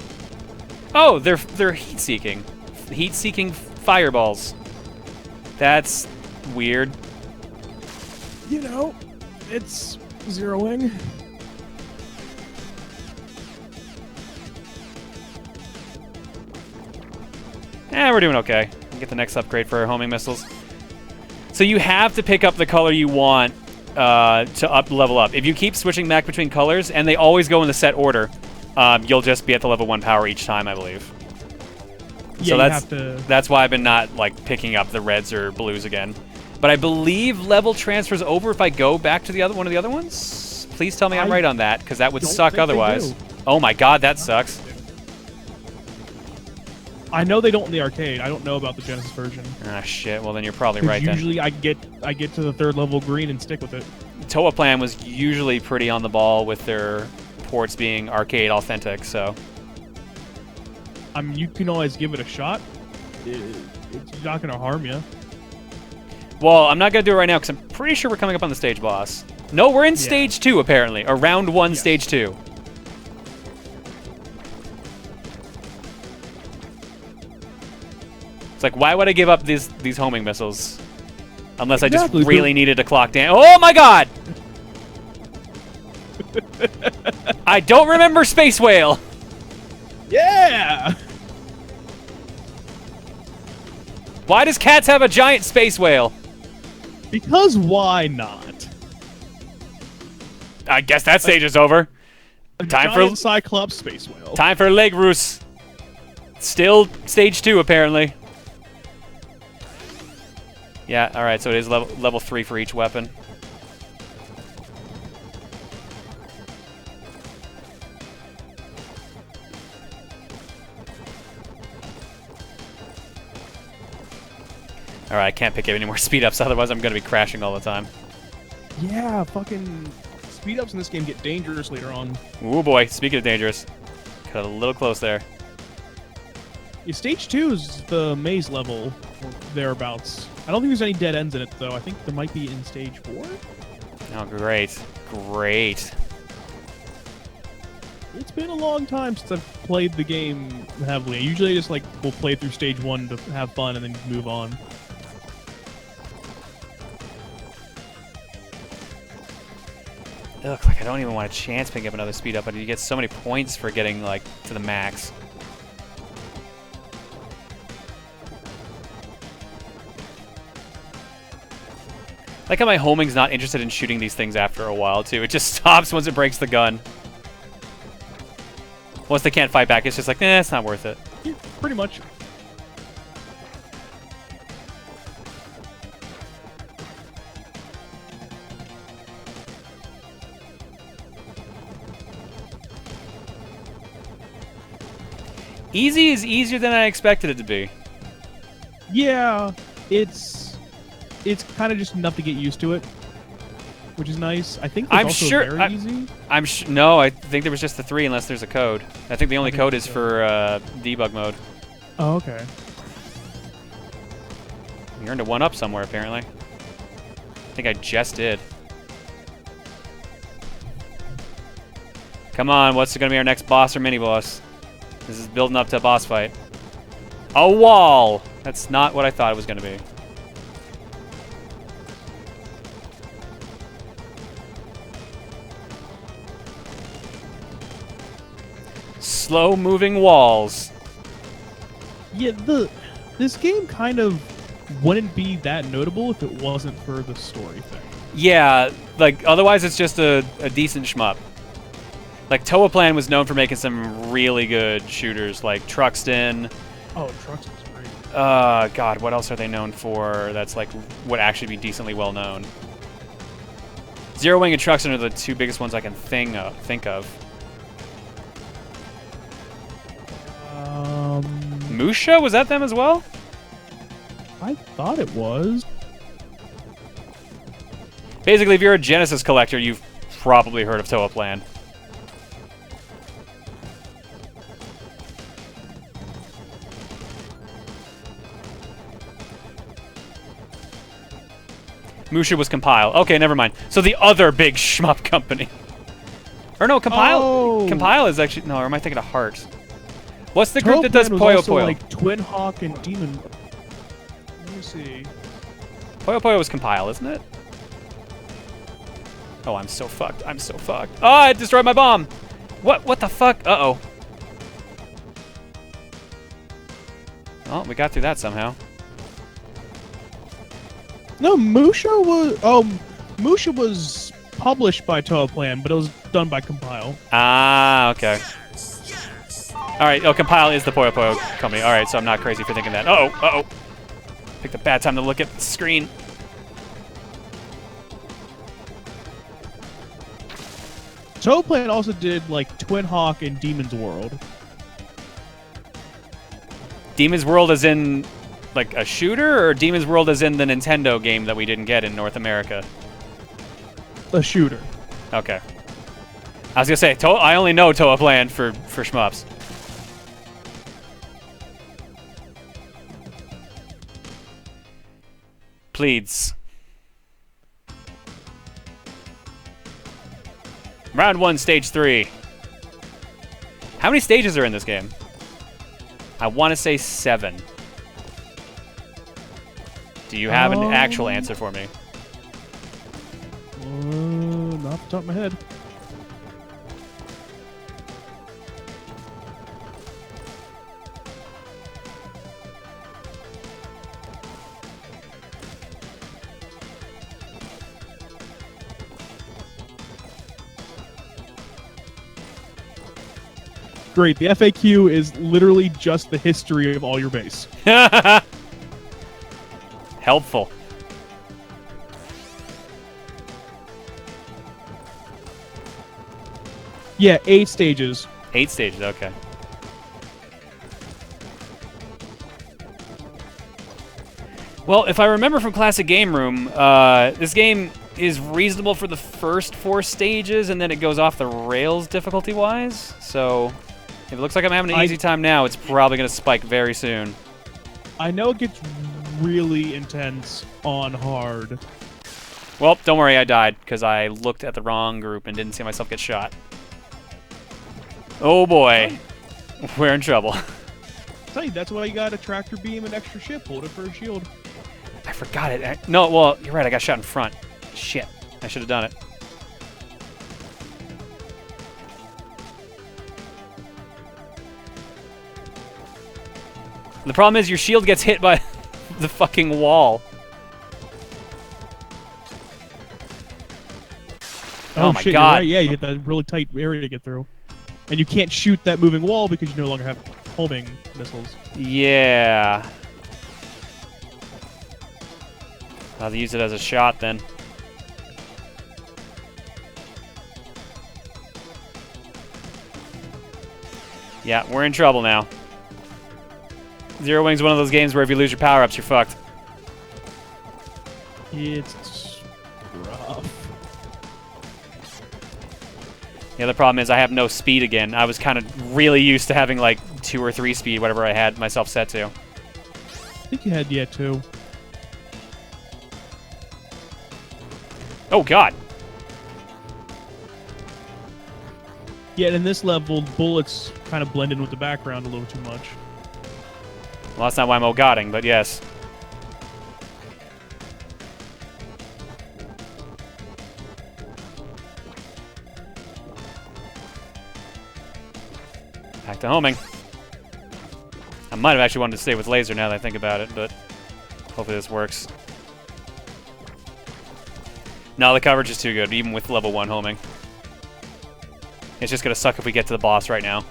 Oh, they're heat-seeking. Heat-seeking fireballs. That's weird. You know, it's Zero Wing. We're doing okay. We'll get the next upgrade for our homing missiles. So you have to pick up the color you want to level up. If you keep switching back between colors, and they always go in the set order, you'll just be at the level 1 power each time, I believe. Yeah, so that's why I've been not like picking up the reds or blues again. But I believe level transfers over if I go back to one of the other ones. Please tell me I'm right on that, because that would suck otherwise. Oh my god, that sucks. I know they don't in the arcade. I don't know about the Genesis version. Ah shit. Well then you're probably right. Usually I get to the 3rd level green and stick with it. Toa Plan was usually pretty on the ball with their ports being arcade authentic, so. I mean, you can always give it a shot. It's not going to harm you. Well, I'm not going to do it right now because I'm pretty sure we're coming up on the stage boss. No, we're in stage 2, apparently. Or round 1, stage 2. It's like, why would I give up these homing missiles? Unless I just really needed to clock down. Oh my god! I don't remember Space Whale! Yeah! Why does Cats have a giant space whale? Because why not? I guess that stage is over. Time for Cyclops space whale. Time for leg roos. Still stage 2 apparently. Yeah, all right. So it is level 3 for each weapon. All right, I can't pick up any more speed ups, otherwise I'm going to be crashing all the time. Yeah, fucking speed ups in this game get dangerous later on. Ooh boy, speaking of dangerous, cut a little close there. Yeah, stage 2 is the maze level, or thereabouts. I don't think there's any dead ends in it, though. I think there might be in stage 4. Oh, great. Great. It's been a long time since I've played the game heavily. I usually just, like, will play through stage 1 to have fun and then move on. Ugh, like I don't even want a chance picking up another speed up, but you get so many points for getting, like, to the max. Like how my homing's not interested in shooting these things after a while, too. It just stops once it breaks the gun. Once they can't fight back, it's just like, eh, it's not worth it. Yeah, pretty much. Easy is easier than I expected it to be. Yeah, it's kind of just enough to get used to it, which is nice. I think it's also very easy. No, I think there was just the 3 unless there's a code. I think the only code is for debug mode. Oh, okay. You earned a 1-up somewhere, apparently. I think I just did. Come on, what's going to be our next boss or mini-boss? This is building up to a boss fight. A wall! That's not what I thought it was going to be. Slow-moving walls. Yeah, this game kind of wouldn't be that notable if it wasn't for the story thing. Yeah, like, otherwise it's just a decent shmup. Like, Toaplan was known for making some really good shooters, like Truxton. Oh, Truxton's great. God, what else are they known for that's, like, would actually be decently well known? Zero Wing and Truxton are the 2 biggest ones I can think of. Musha? Was that them as well? I thought it was. Basically, if you're a Genesis collector, you've probably heard of Toaplan. Musha was Compile. Okay, never mind. So the other big shmup company. Or no, Compile. Oh. Compile is actually or am I thinking of Heart? What's the group that does was Puyo also Puyo? like Twin Hawk and Demon. Let me see. Puyo Puyo was Compile, isn't it? Oh, I'm so fucked. I'm so fucked. Oh, I destroyed my bomb. What the fuck? Uh-oh. Oh, we got through that somehow. No, Musha was published by Toaplan, but it was done by Compile. Ah, okay. All right, Compile is the Puyo Puyo company. All right, so I'm not crazy for thinking that. Uh-oh. Picked a bad time to look at the screen. Toaplan also did, like, Twin Hawk and Demon's World. Demon's World as in, like, a shooter, or Demon's World as in the Nintendo game that we didn't get in North America? A shooter. Okay. I was gonna say, I only know Toa Plan for shmups. Please. Round 1, stage 3. How many stages are in this game? I want to say 7. Do you have an actual answer for me? Not off the top of my head. Great. The FAQ is literally just the history of all your base. Helpful. Yeah, 8 stages. 8 stages, okay. Well, if I remember from Classic Game Room, this game is reasonable for the first 4 stages, and then it goes off the rails difficulty-wise. So, if it looks like I'm having an easy time now, it's probably going to spike very soon. I know it gets really intense on hard. Well, don't worry, I died, because I looked at the wrong group and didn't see myself get shot. Oh boy, we're in trouble. Tell you, that's why you got a tractor beam and extra ship. Hold it for a shield. I forgot it. No, well, you're right, I got shot in front. Shit, I should have done it. The problem is your shield gets hit by the fucking wall. Oh my shit, god. You're right. Yeah, you get that really tight area to get through. And you can't shoot that moving wall because you no longer have homing missiles. Yeah. I'll use it as a shot then. Yeah, we're in trouble now. Zero Wing's one of those games where if you lose your power-ups, you're fucked. It's rough. The other problem is I have no speed again. I was kind of really used to having like 2 or 3 speed, whatever I had myself set to. I think you had, 2. Oh god. Yeah, in this level, bullets kind of blend in with the background a little too much. Well, that's not why I'm OGODing, but yes. Back to homing. I might have actually wanted to stay with laser now that I think about it, but hopefully this works. No, the coverage is too good, even with level 1 homing. It's just gonna suck if we get to the boss right now.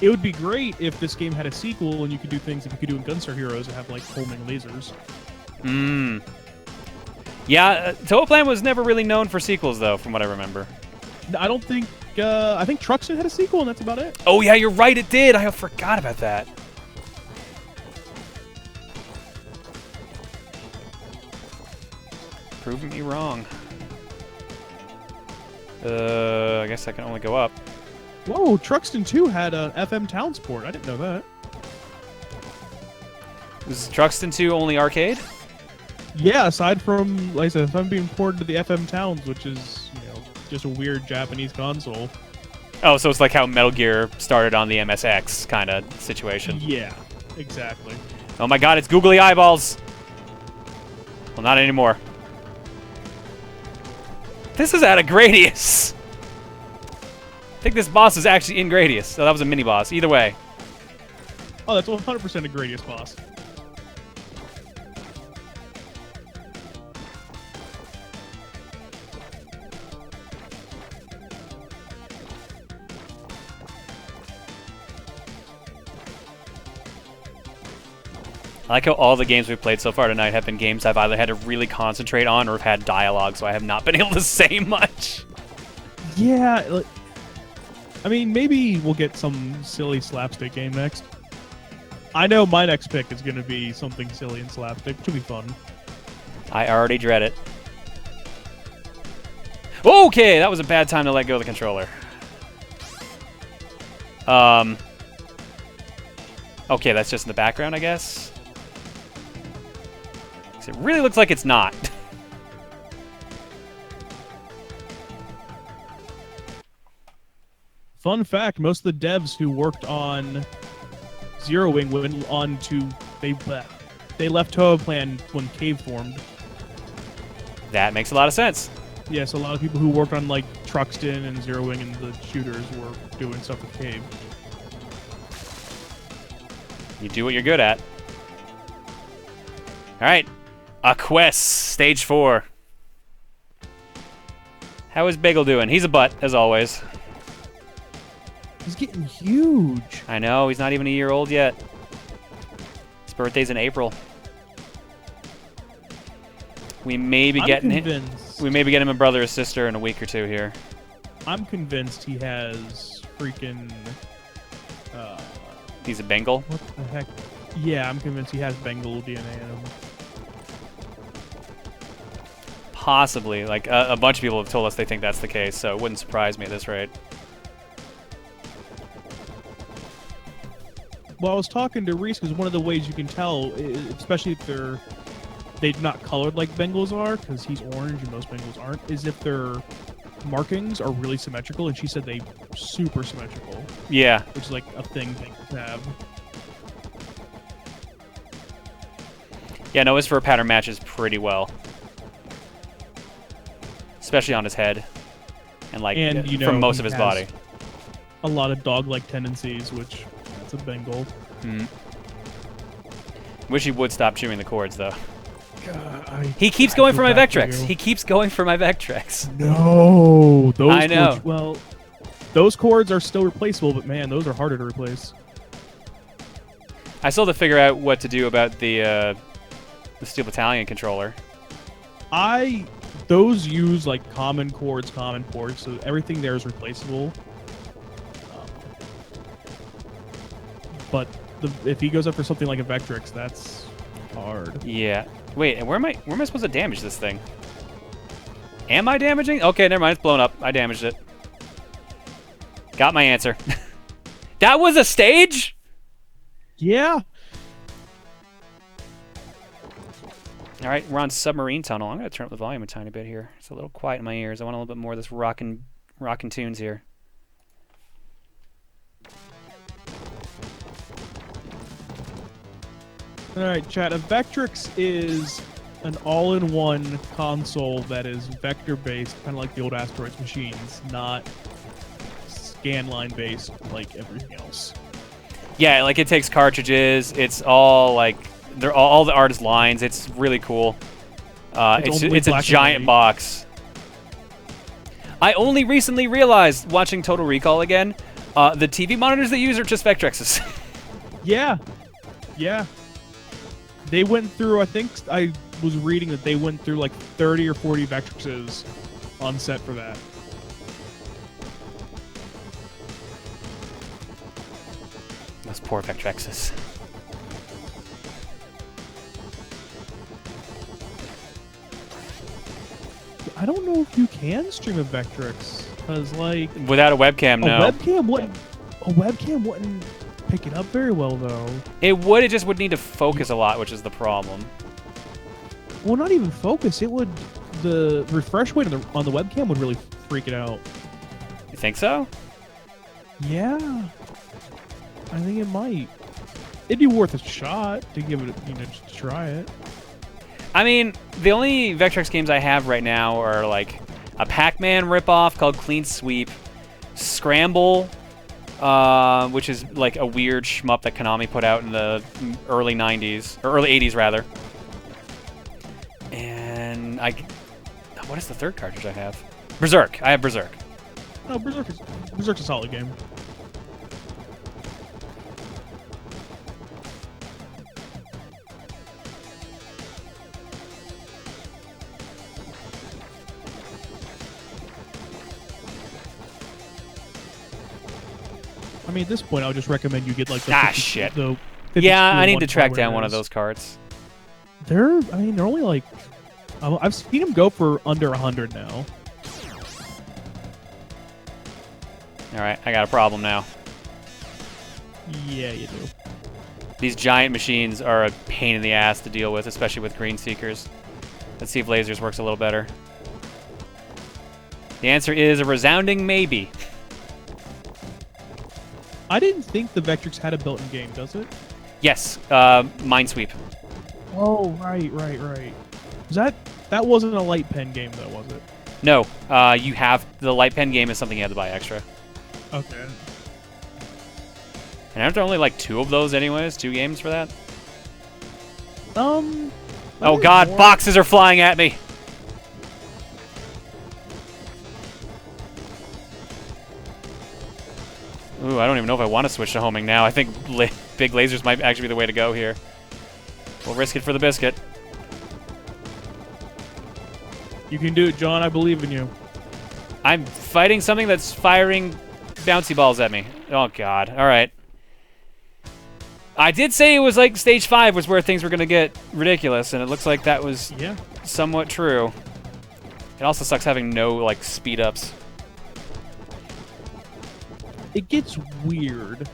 It would be great if this game had a sequel and you could do things that you could do in Gunstar Heroes and have, like, homing lasers. Yeah, Toa Plan was never really known for sequels, though, from what I remember. I don't think... I think Truxton had a sequel, and that's about it. Oh, yeah, you're right, it did! I forgot about that. Proving me wrong. I guess I can only go up. Whoa, Truxton 2 had a FM Town Sport. I didn't know that. Was Truxton 2 only arcade? Yeah, aside from, like I said, I'm being ported to the FM Towns, which is, just a weird Japanese console. Oh, so it's like how Metal Gear started on the MSX kind of situation. Yeah, exactly. Oh my god, it's googly eyeballs! Well, not anymore. This is out of Gradius! I think this boss is actually in Gradius. So that was a mini-boss. Either way. Oh, that's 100% a Gradius boss. I like how all the games we've played so far tonight have been games I've either had to really concentrate on or have had dialogue, so I have not been able to say much. Yeah, I mean, maybe we'll get some silly slapstick game next. I know my next pick is going to be something silly and slapstick, which will be fun. I already dread it. Okay, that was a bad time to let go of the controller. Okay, that's just in the background, I guess. 'Cause it really looks like it's not. Fun fact, most of the devs who worked on Zero Wing went on to... They left Toaplan when Cave formed. That makes a lot of sense. Yeah, so a lot of people who worked on, like, Truxton and Zero Wing and the shooters were doing stuff with Cave. You do what you're good at. Alright. A quest, stage 4. How is Bagel doing? He's a butt, as always. He's getting huge. I know, he's not even a year old yet. His birthday's in April. We may be getting him. We may be getting him a brother or sister in a week or two here. I'm convinced he has freaking. He's a Bengal. What the heck? Yeah, I'm convinced he has Bengal DNA in him. Possibly. Like a bunch of people have told us they think that's the case, so it wouldn't surprise me at this rate. Well, I was talking to Reese because one of the ways you can tell, especially if they're not colored like Bengals are, because he's orange and most Bengals aren't, is if their markings are really symmetrical, and she said they super symmetrical. Yeah. Which is like a thing Bengals have. Yeah, no, his fur pattern matches pretty well. Especially on his head. And like you know, from most he of his has body. A lot of dog-like tendencies, which that's a Bengal. Wish he would stop chewing the cords, though. God, he keeps going for my Vectrex. He keeps going for my Vectrex. No, those I know. Cords, well, those cords are still replaceable, but man, those are harder to replace. I still have to figure out what to do about the Steel Battalion controller. Those use like common cords, common ports, so everything there is replaceable. But if he goes up for something like a Vectrex, that's hard. Yeah. Wait, and where am I supposed to damage this thing? Am I damaging? Okay, never mind. It's blown up. I damaged it. Got my answer. That was a stage? Yeah. All right, we're on Submarine Tunnel. I'm going to turn up the volume a tiny bit here. It's a little quiet in my ears. I want a little bit more of this rockin' tunes here. Alright, chat. A Vectrex is an all-in-one console that is vector-based, kind of like the old Asteroids machines, not scanline-based like everything else. Yeah, like it takes cartridges. It's all like they're all the art is lines. It's really cool. It's a giant box. I only recently realized, watching Total Recall again, the TV monitors they use are just Vectrexes. Yeah. Yeah. They went through, I think I was reading that they went through like 30 or 40 Vectrexes on set for that. Those poor Vectrexes. I don't know if you can stream a Vectrex, because like Without a webcam, no. A webcam wouldn't pick it up very well, though. It would. It just would need to focus a lot, which is the problem. Well, not even focus. It would. The refresh rate on the webcam would really freak it out. You think so? Yeah, I think it might. It'd be worth a shot to give it, just to try it. I mean, the only Vectrex games I have right now are like a Pac-Man ripoff called Clean Sweep, Scramble, which is like a weird shmup that Konami put out in the early 90s, or early 80s rather. And what is the third cartridge I have? Berserk. I have Berserk. No, Berserk's a solid game. I mean, at this point, I would just recommend you get like the 50, shit. The 50 Yeah, I need one to track down power one of is. those carts. They're only like, I've seen them go for under 100 now. Alright, I got a problem now. Yeah, you do. These giant machines are a pain in the ass to deal with, especially with green seekers. Let's see if lasers works a little better. The answer is a resounding maybe. I didn't think the Vectrix had a built-in game, does it? Yes, Minesweep. Oh, right. That wasn't a light pen game, though, was it? No, you have the light pen game is something you have to buy extra. Okay. And aren't there only like 2 of those anyways? 2 games for that? Oh god, more. boxes are flying at me! Ooh, I don't even know if I want to switch to homing now. I think big lasers might actually be the way to go here. We'll risk it for the biscuit. You can do it, John. I believe in you. I'm fighting something that's firing bouncy balls at me. Oh god, alright. I did say it was like stage 5 was where things were going to get ridiculous, and it looks like that was somewhat true. It also sucks having no, like, speed-ups. It gets weird.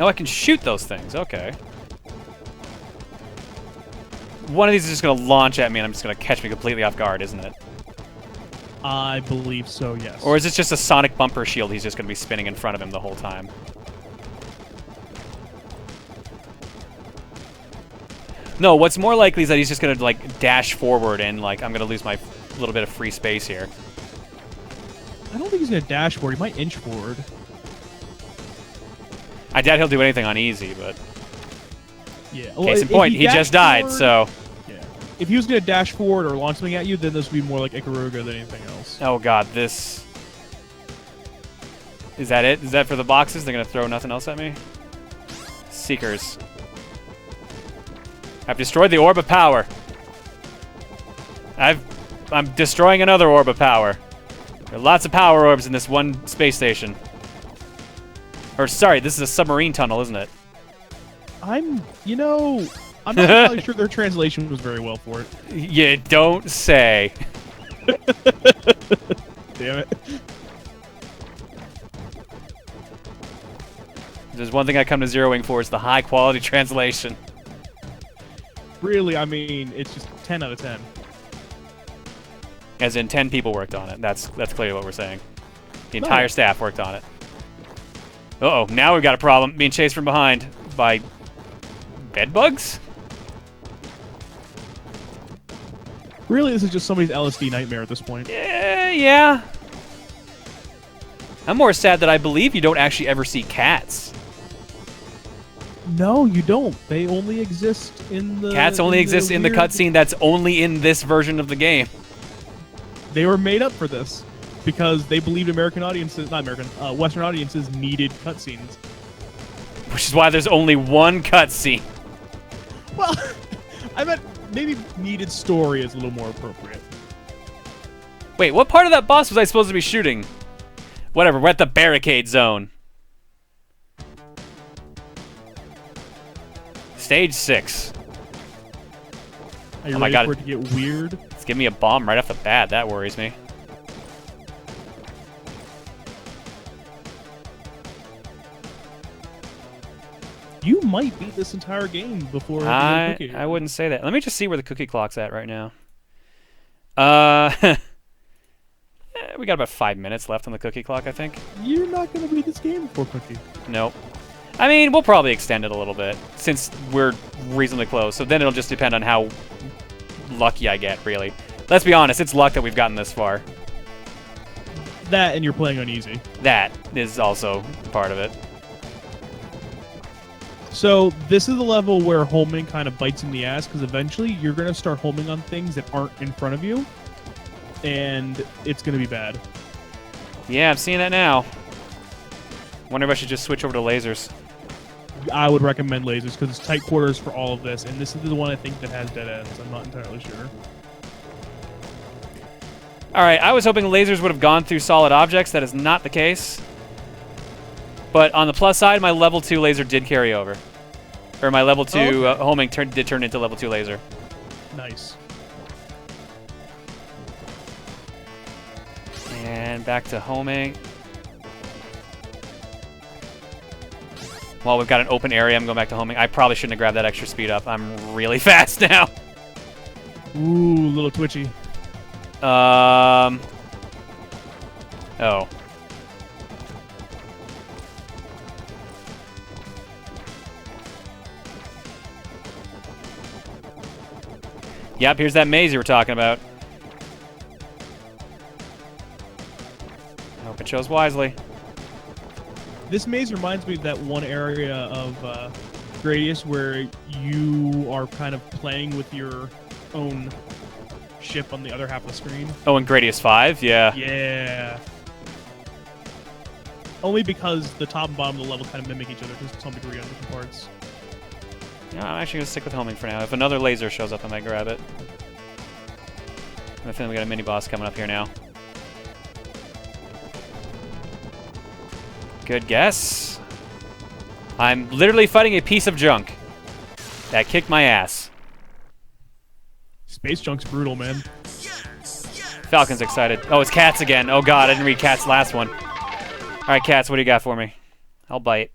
Oh, I can shoot those things. Okay. One of these is just going to launch at me, and I'm just going to catch me completely off guard, isn't it? I believe so, yes. Or is it just a sonic bumper shield he's just going to be spinning in front of him the whole time? No, what's more likely is that he's just going to, like, dash forward and, like, I'm going to lose my little bit of free space here. I don't think he's going to dash forward. He might inch forward. I doubt he'll do anything on easy, but... Yeah. Well, Case in point, he just died, forward, so... Yeah. If he was going to dash forward or launch something at you, then this would be more like Ikaruga than anything else. Oh god, this... Is that it? Is that for the boxes? They're going to throw nothing else at me? Seekers. I've destroyed the orb of power. I'm destroying another orb of power. There are lots of power orbs in this one space station. Or, sorry, this is a submarine tunnel, isn't it? I'm not entirely sure their translation was very well for it. You don't say. Damn it. There's one thing I come to Zero Wing for, it's the high-quality translation. Really, I mean, it's just 10 out of 10. As in, 10 people worked on it. That's clearly what we're saying. The entire staff worked on it. Uh-oh, now we've got a problem. Being chased from behind by bedbugs? Really, this is just somebody's LSD nightmare at this point. Yeah. I'm more sad that I believe you don't actually ever see cats. No, you don't. They only exist in the... Cats only exist in the cutscene that's only in this version of the game. They were made up for this because they believed Western audiences needed cutscenes. Which is why there's only one cutscene. Well, I meant maybe needed story is a little more appropriate. Wait, what part of that boss was I supposed to be shooting? Whatever, we're at the barricade zone. Stage 6. Are you my ready God. for it to get weird? It's giving me a bomb right off the bat. That worries me. You might beat this entire game before I wouldn't say that. Let me just see where the cookie clock's at right now. We got about 5 minutes left on the cookie clock, I think. You're not going to beat this game before Cookie. Nope. I mean, we'll probably extend it a little bit, since we're reasonably close. So then it'll just depend on how lucky I get, really. Let's be honest, it's luck that we've gotten this far. That and you're playing on easy. That is also part of it. So this is the level where homing kind of bites in the ass, because eventually you're going to start homing on things that aren't in front of you, and it's going to be bad. Yeah, I'm seeing that now. Wonder if I should just switch over to lasers. I would recommend lasers, because it's tight quarters for all of this, and this is the one I think that has dead ends. I'm not entirely sure. Alright, I was hoping lasers would have gone through solid objects. That is not the case. But on the plus side, my level 2 laser did carry over. Or my level 2 homing did turn into level 2 laser. Nice. And back to homing. Well, we've got an open area. I'm going back to homing. I probably shouldn't have grabbed that extra speed up. I'm really fast now. Ooh, a little twitchy. Oh. Yep, here's that maze you were talking about. I hope it chose wisely. This maze reminds me of that one area of Gradius where you are kind of playing with your own ship on the other half of the screen. Oh, in Gradius 5? Yeah. Yeah. Only because the top and bottom of the level kind of mimic each other to some degree on different parts. Yeah, I'm actually going to stick with homing for now. If another laser shows up, I might grab it. I think we got a mini-boss coming up here now. Good guess. I'm literally fighting a piece of junk that kicked my ass. Space Junk's brutal, man. Falcon's excited. Oh, it's Cats again. Oh god, I didn't read Cat's last one. Alright, Cats, what do you got for me? I'll bite.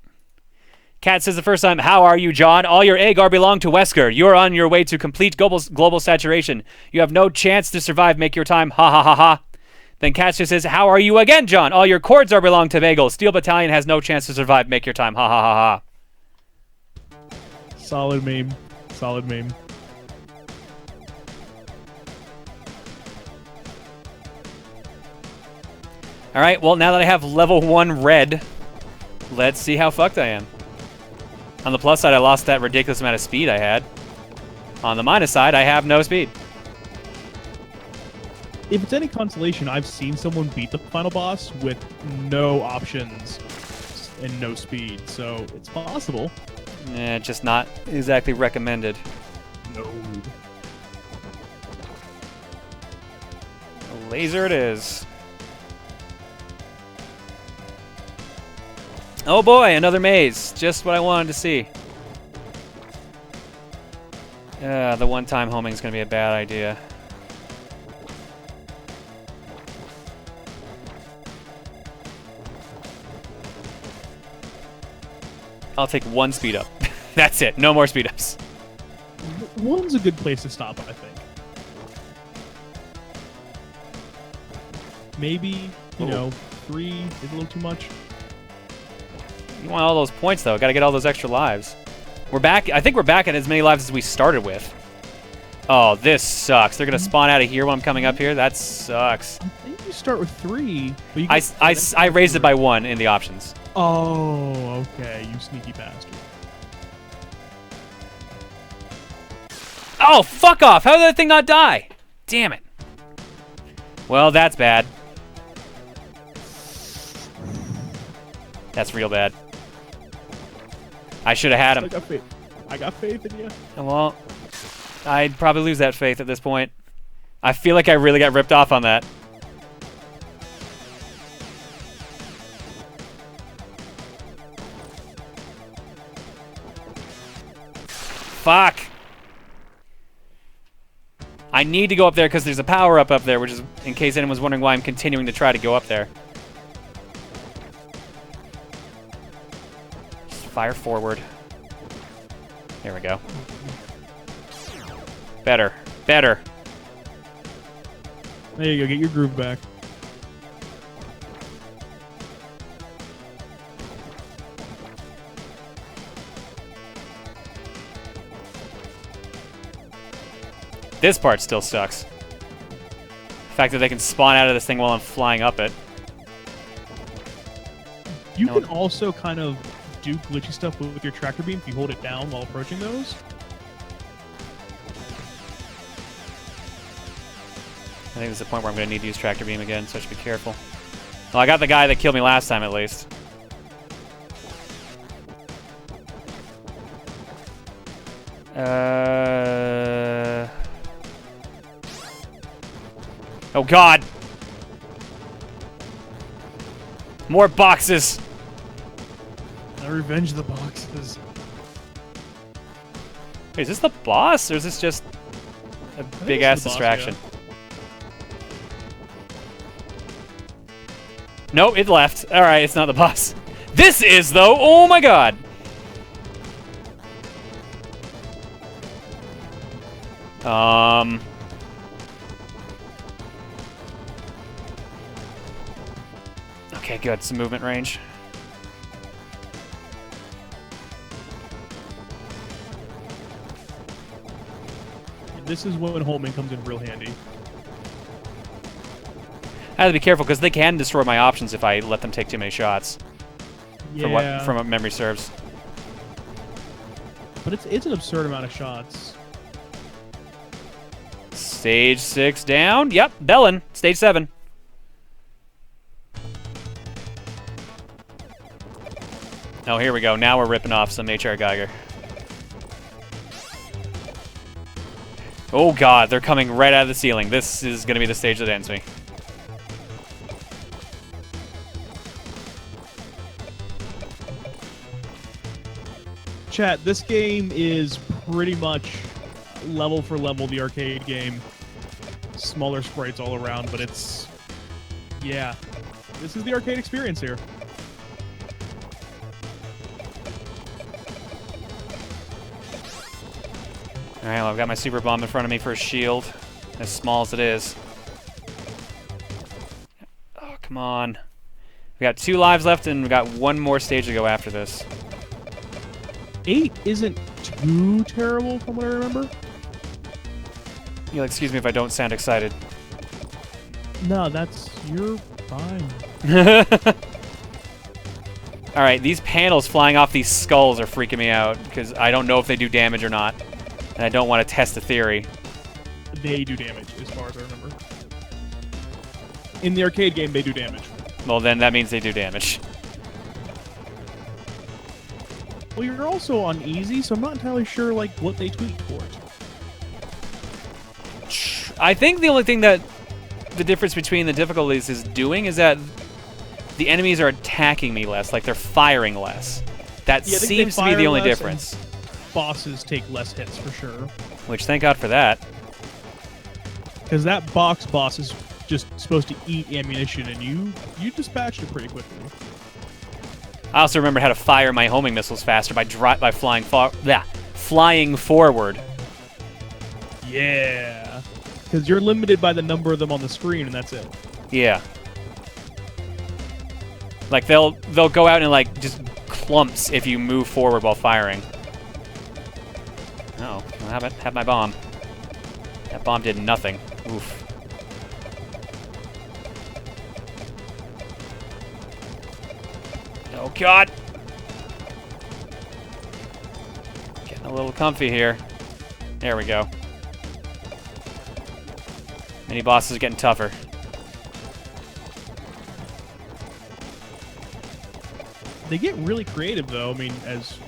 Cat says the first time, how are you, John? All your agar belong to Wesker. You are on your way to complete global saturation. You have no chance to survive. Make your time. Ha ha ha ha. Then Cat just says, how are you again, John? All your cords are belong to Bagel. Steel Battalion has no chance to survive. Make your time. Ha ha ha ha. Solid meme. Solid meme. Alright, well, now that I have level 1 red, let's see how fucked I am. On the plus side, I lost that ridiculous amount of speed I had. On the minus side, I have no speed. If it's any consolation, I've seen someone beat the final boss with no options and no speed, so it's possible. Eh, just not exactly recommended. No. Laser it is. Oh boy, another maze. Just what I wanted to see. The one-time homing is going to be a bad idea. I'll take 1 speed up. That's it. No more speed ups. 1's a good place to stop, I think. Maybe, you know, 3 is a little too much. You want all those points, though. Got to get all those extra lives. We're back. I think we're back at as many lives as we started with. Oh, this sucks. They're going to spawn out of here when I'm coming up here. That sucks. I think you start with 3. But you I raised it by 1 in the options. Oh, okay. You sneaky bastard. Oh, fuck off. How did that thing not die? Damn it. Well, that's bad. That's real bad. I should have had him. I got faith in you. Well, I'd probably lose that faith at this point. I feel like I really got ripped off on that. Fuck. I need to go up there because there's a power-up up there, which is, in case anyone's wondering why I'm continuing to try to go up there. Just fire forward. There we go. Better. Better. There you go. Get your groove back. This part still sucks. The fact that they can spawn out of this thing while I'm flying up it. You can also kind of do glitchy stuff with your tractor beam if you hold it down while approaching those. I think this is the point where I'm going to need to use tractor beam again, so I should be careful. Well, I got the guy that killed me last time, at least. Oh, God! More boxes! I revenge the boxes. Wait, is this the boss, or is this just a big-ass distraction? Nope, it left. All right, it's not the boss. This is, though. Oh, my God. Okay, good. Some movement range. This is when homing comes in real handy. I have to be careful because they can destroy my options if I let them take too many shots. Yeah. From what memory serves. But it's an absurd amount of shots. Stage 6 down. Yep, Bellin. Stage 7. Oh, here we go. Now we're ripping off some HR Geiger. Oh god, they're coming right out of the ceiling. This is going to be the stage that ends me. Chat, this game is pretty much level for level the arcade game. Smaller sprites all around, but it's... yeah. This is the arcade experience here. Alright, well, I've got my super bomb in front of me for a shield. As small as it is. Oh, come on. We got 2 lives left, and we got 1 more stage to go after this. 8 isn't too terrible from what I remember. You'll excuse me if I don't sound excited. No, you're fine. Alright, these panels flying off these skulls are freaking me out, because I don't know if they do damage or not. And I don't want to test the theory. They do damage, as far as I remember. In the arcade game, they do damage. Well, then that means they do damage. Well, you're also on easy, so I'm not entirely sure like what they tweaked for it. I think the only thing that the difference between the difficulties is doing is that the enemies are attacking me less, like they're firing less. That seems to be the only difference. Bosses take less hits for sure. Which, thank God for that. Because that box boss is just supposed to eat ammunition, and you dispatched it pretty quickly. I also remember how to fire my homing missiles faster by flying flying forward. Yeah. Because you're limited by the number of them on the screen, and that's it. Yeah. Like, they'll go out in, like, just clumps if you move forward while firing. Oh, well, how about have my bomb? That bomb did nothing. Oof. Oh, God! Getting a little comfy here. There we go. Mini bosses are getting tougher. They get really creative, though. I mean, as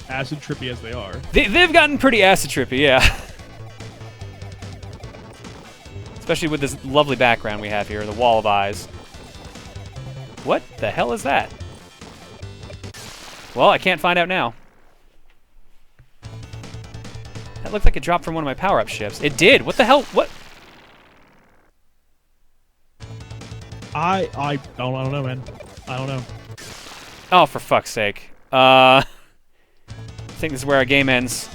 acid trippy as they are. They've gotten pretty acid trippy, yeah. Especially with this lovely background we have here, the wall of eyes. What the hell is that? Well, I can't find out now. That looked like it dropped from one of my power-up ships. It did. What the hell? What? I don't know, man. I don't know. Oh, for fuck's sake. I think this is where our game ends.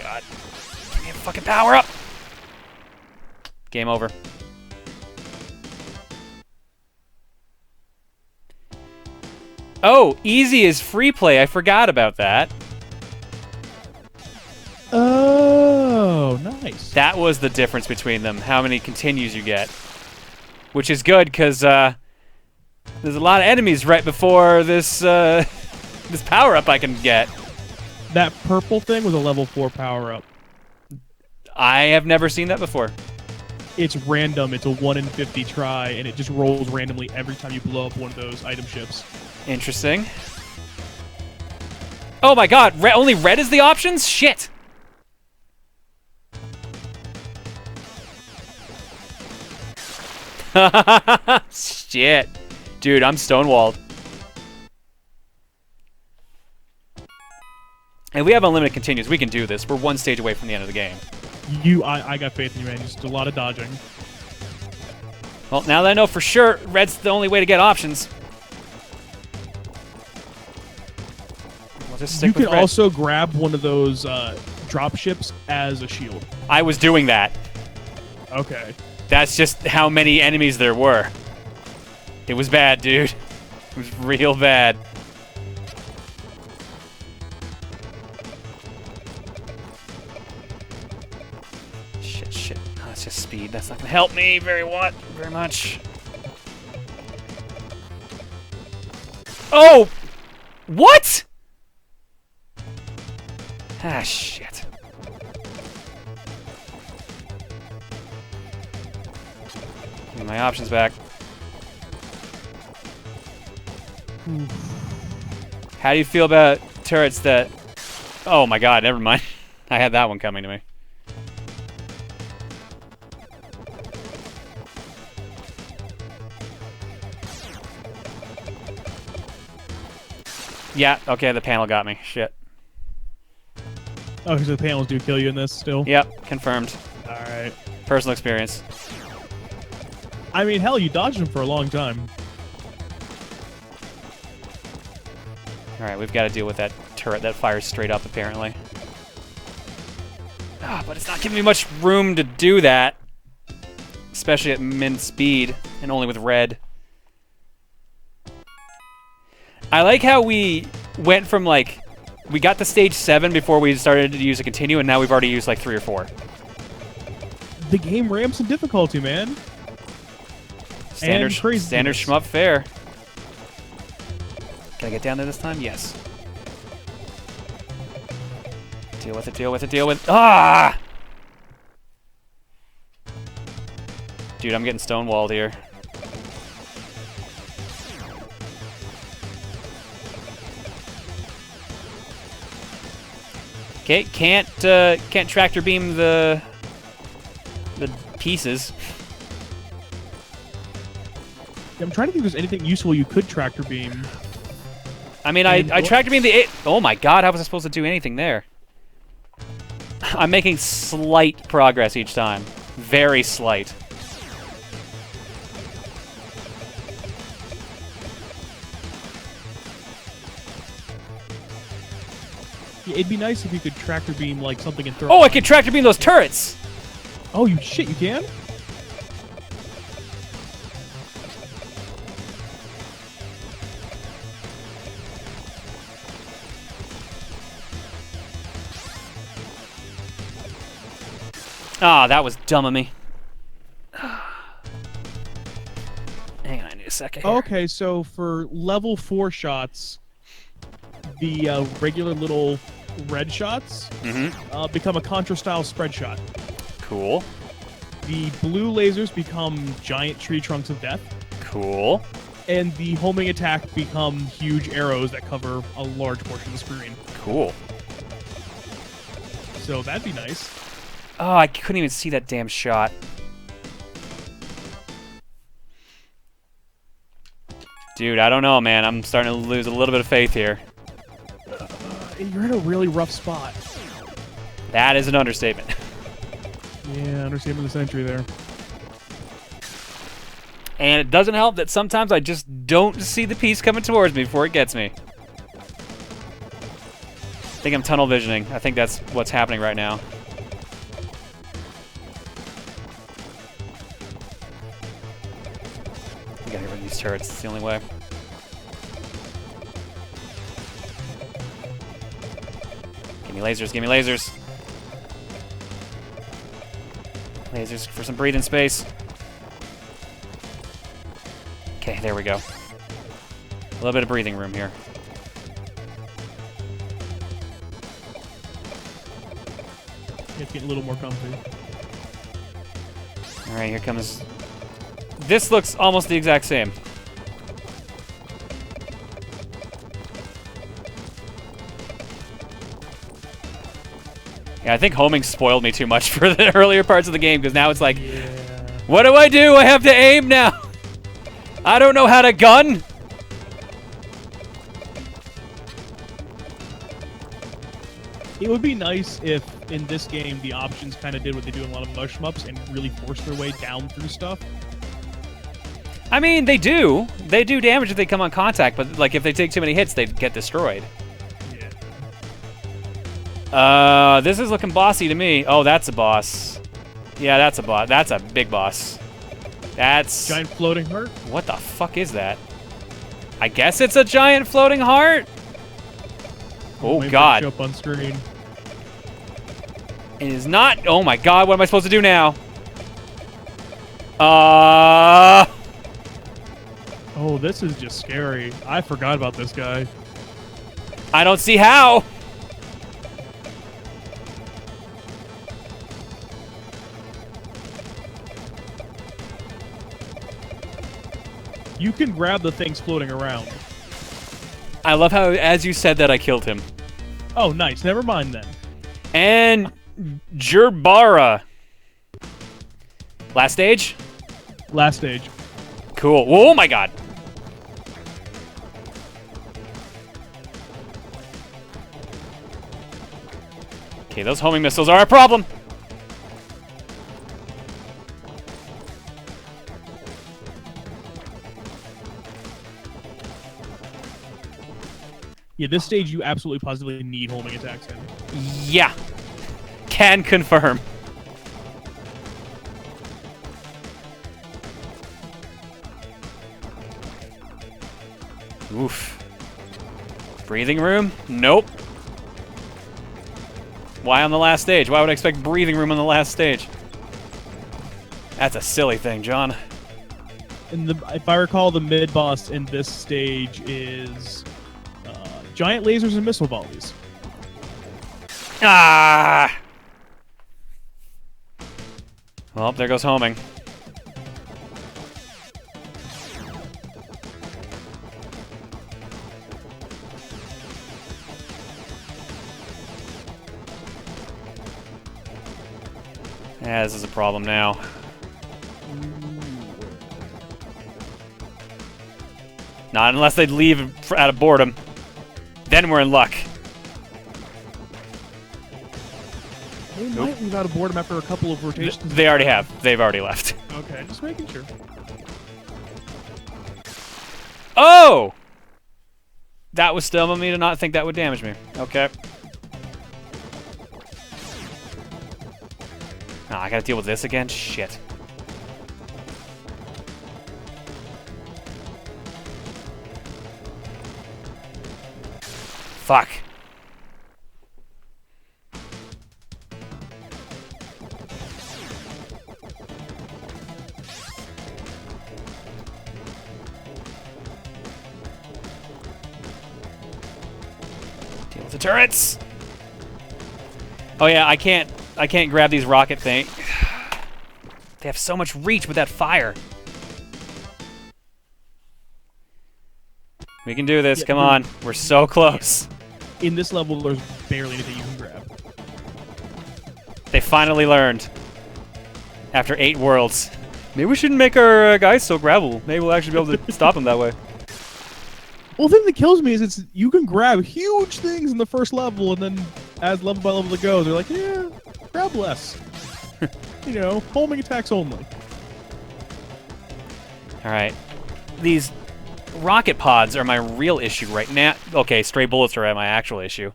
God. Give me a fucking power-up! Game over. Oh, easy is free play. I forgot about that. Oh, nice. That was the difference between them, how many continues you get. Which is good, because there's a lot of enemies right before this this power-up I can get. That purple thing was a level 4 power-up. I have never seen that before. It's random. It's a 1 in 50 try, and it just rolls randomly every time you blow up one of those item ships. Interesting. Oh my god, only red is the options? Shit! Shit. Dude, I'm stonewalled. And we have unlimited continues. We can do this. We're one stage away from the end of the game. I got faith in you, man. Just a lot of dodging. Well, now that I know for sure, red's the only way to get options. We'll just stick You with can red. also grab one of those drop ships as a shield. I was doing that. Okay. That's just how many enemies there were. It was bad, dude. It was real bad. Shit. Oh, it's just speed. That's not gonna help me very much. Oh! What? Ah, shit. Give me my options back. How do you feel about turrets that... Oh my god, never mind. I had that one coming to me. Yeah, okay, the panel got me. Shit. Oh, because the panels do kill you in this still? Yep, confirmed. Alright. Personal experience. I mean, hell, you dodged them for a long time. Alright, we've got to deal with that turret that fires straight up, apparently. Ah, but it's not giving me much room to do that. Especially at min speed, and only with red. I like how we went from, like... We got to stage 7 before we started to use a continue, and now we've already used, like, 3 or 4. The game ramps in difficulty, man. Standard craziness. shmup fare. Can I get down there this time? Yes. Deal with it. Ah! Dude, I'm getting stonewalled here. Okay, can't tractor beam the pieces. I'm trying to think if there's anything useful you could tractor beam. I mean, I tractor beam the... Oh my god, how was I supposed to do anything there? I'm making slight progress each time. Very slight. Yeah, it'd be nice if you could tractor beam like something and throw. Oh, I can tractor beam those turrets! Oh, you shit, you can? Ah, that was dumb of me. Hang on, I need a second here. Okay, so for level 4 shots, the regular little red shots become a Contra-style spread shot. Cool. The blue lasers become giant tree trunks of death. Cool. And the homing attack become huge arrows that cover a large portion of the screen. Cool. So that'd be nice. Oh, I couldn't even see that damn shot. Dude, I don't know, man. I'm starting to lose a little bit of faith here. You're in a really rough spot. That is an understatement. Yeah, understatement of the century there. And it doesn't help that sometimes I just don't see the piece coming towards me before it gets me. I think I'm tunnel visioning. I think that's what's happening right now. We gotta get rid of these turrets. It's the only way. Give me lasers. Give me lasers. Lasers for some breathing space. Okay, there we go. A little bit of breathing room here. It's getting a little more comfy. All right, here comes... This looks almost the exact same. Yeah, I think homing spoiled me too much for the earlier parts of the game, because now it's like, what do? I have to aim now. I don't know how to gun. It would be nice if in this game, the options kind of did what they do in a lot of mush shmups and really force their way down through stuff. I mean, they do. They do damage if they come on contact, but like if they take too many hits, they get destroyed. Yeah. This is looking bossy to me. Oh, that's a boss. Yeah, that's a boss. That's a big boss. That's... Giant floating heart? What the fuck is that? I guess it's a giant floating heart? Oh, God. Show up on screen. It is not... Oh, my God. What am I supposed to do now? Oh, this is just scary. I forgot about this guy. I don't see how. You can grab the things floating around. I love how, as you said that, I killed him. Oh, nice. Never mind then. And Gerbara. Last stage? Last stage. Cool. Oh my God. Okay, those homing missiles are a problem. Yeah, this stage you absolutely positively need homing attacks in. Yeah. Can confirm. Oof. Breathing room? Nope. Why on the last stage? Why would I expect breathing room on the last stage? That's a silly thing, John. And if I recall, the mid-boss in this stage is giant lasers and missile volleys. Ah! Well, there goes homing. Yeah, this is a problem now. Not unless they leave out of boredom. Then we're in luck. They might leave out of boredom after a couple of rotations. They already have. They've already left. Okay, just making sure. Oh! That was dumb of me to not think that would damage me. Okay. Oh, I gotta deal with this again? Shit. Fuck. Deal with the turrets. Oh yeah, I can't grab these rocket things. They have so much reach with that fire. We can do this. Yeah, come on. We're so close. In this level, there's barely anything you can grab. They finally learned. After 8 worlds. Maybe we shouldn't make our guys so grabbable. Maybe we'll actually be able to stop them that way. Well, the thing that kills me is you can grab huge things in the first level, and then as level by level it goes, they're like, yeah, grab less. You know, homing attacks only. Alright. These rocket pods are my real issue right now. Okay, stray bullets are my actual issue.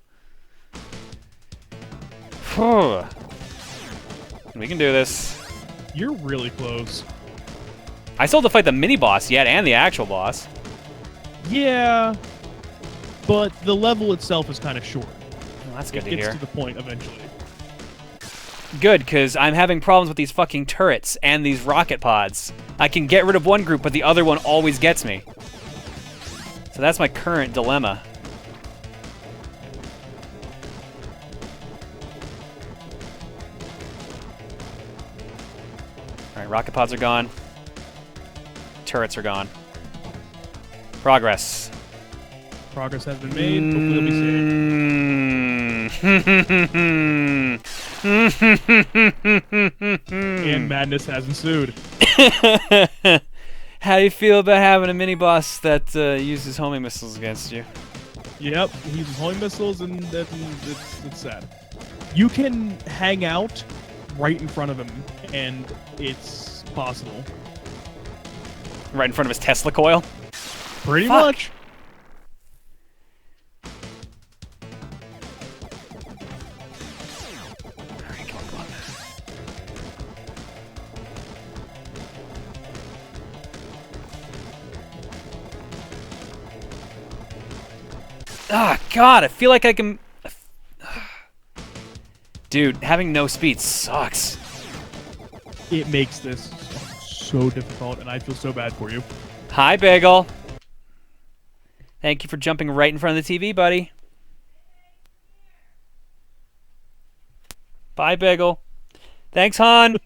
We can do this. You're really close. I still have to fight the mini-boss yet, and the actual boss. Yeah, but the level itself is kind of short. Well, that's good to hear. It gets hear. to the point eventually. Good, because I'm having problems with these fucking turrets and these rocket pods. I can get rid of one group, but the other one always gets me. So that's my current dilemma. Alright, rocket pods are gone. Turrets are gone. Progress. Progress has been made. Hopefully it'll be saved. And madness has ensued. How do you feel about having a mini-boss that uses homing missiles against you? Yep, he uses homing missiles, and it's sad. You can hang out right in front of him, and it's possible. Right in front of his Tesla coil. Pretty Fuck. much. Alright, come on. Ah, God, I feel like I can... Dude, having no speed sucks. It makes this so difficult, and I feel so bad for you. Hi, Bagel. Thank you for jumping right in front of the TV, buddy. Bye, Bagel. Thanks, Han.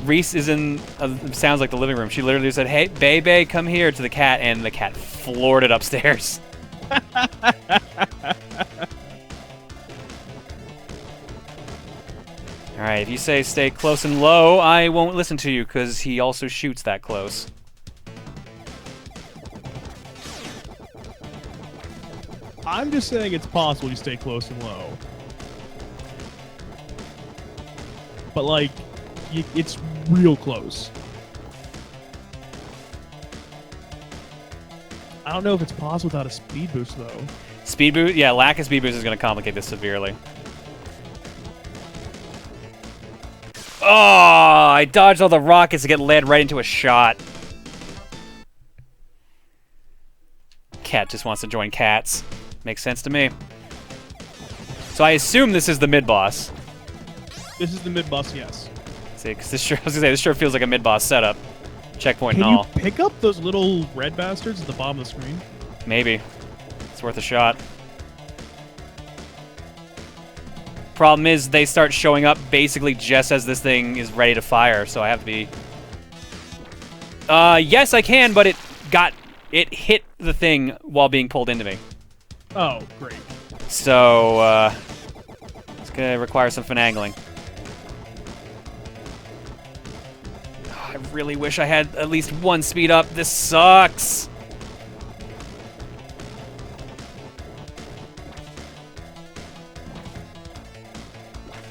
Reese is in, sounds like the living room. She literally said, "Hey, Bebe, come here," to the cat, and the cat floored it upstairs. Alright, if you say stay close and low, I won't listen to you, because he also shoots that close. I'm just saying it's possible you stay close and low. But, like, it's real close. I don't know if it's possible without a speed boost, though. Speed boost? Yeah, lack of speed boost is going to complicate this severely. Oh, I dodged all the rockets to get led right into a shot. Cat just wants to join cats. Makes sense to me. So I assume this is the mid-boss. This is the mid-boss, yes. See, because this sure, I was gonna say, this sure feels like a mid-boss setup. Checkpoint Can and all. you pick up those little red bastards at the bottom of the screen? Maybe. It's worth a shot. Problem is, they start showing up basically just as this thing is ready to fire, so I have to be... yes, I can, but it hit the thing while being pulled into me. Oh, great. So, it's gonna require some finagling. Oh, I really wish I had at least one speed up. This sucks.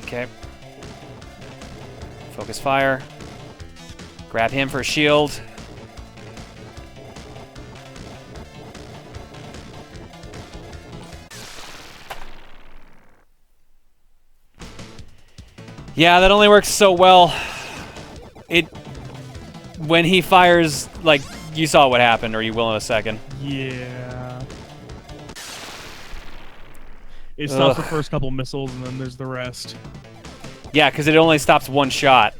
Okay. Focus fire. Grab him for a shield. Yeah, that only works so well. When he fires, like, you saw what happened, or you will in a second. Yeah. It stops the first couple missiles, and then there's the rest. Yeah, because it only stops one shot.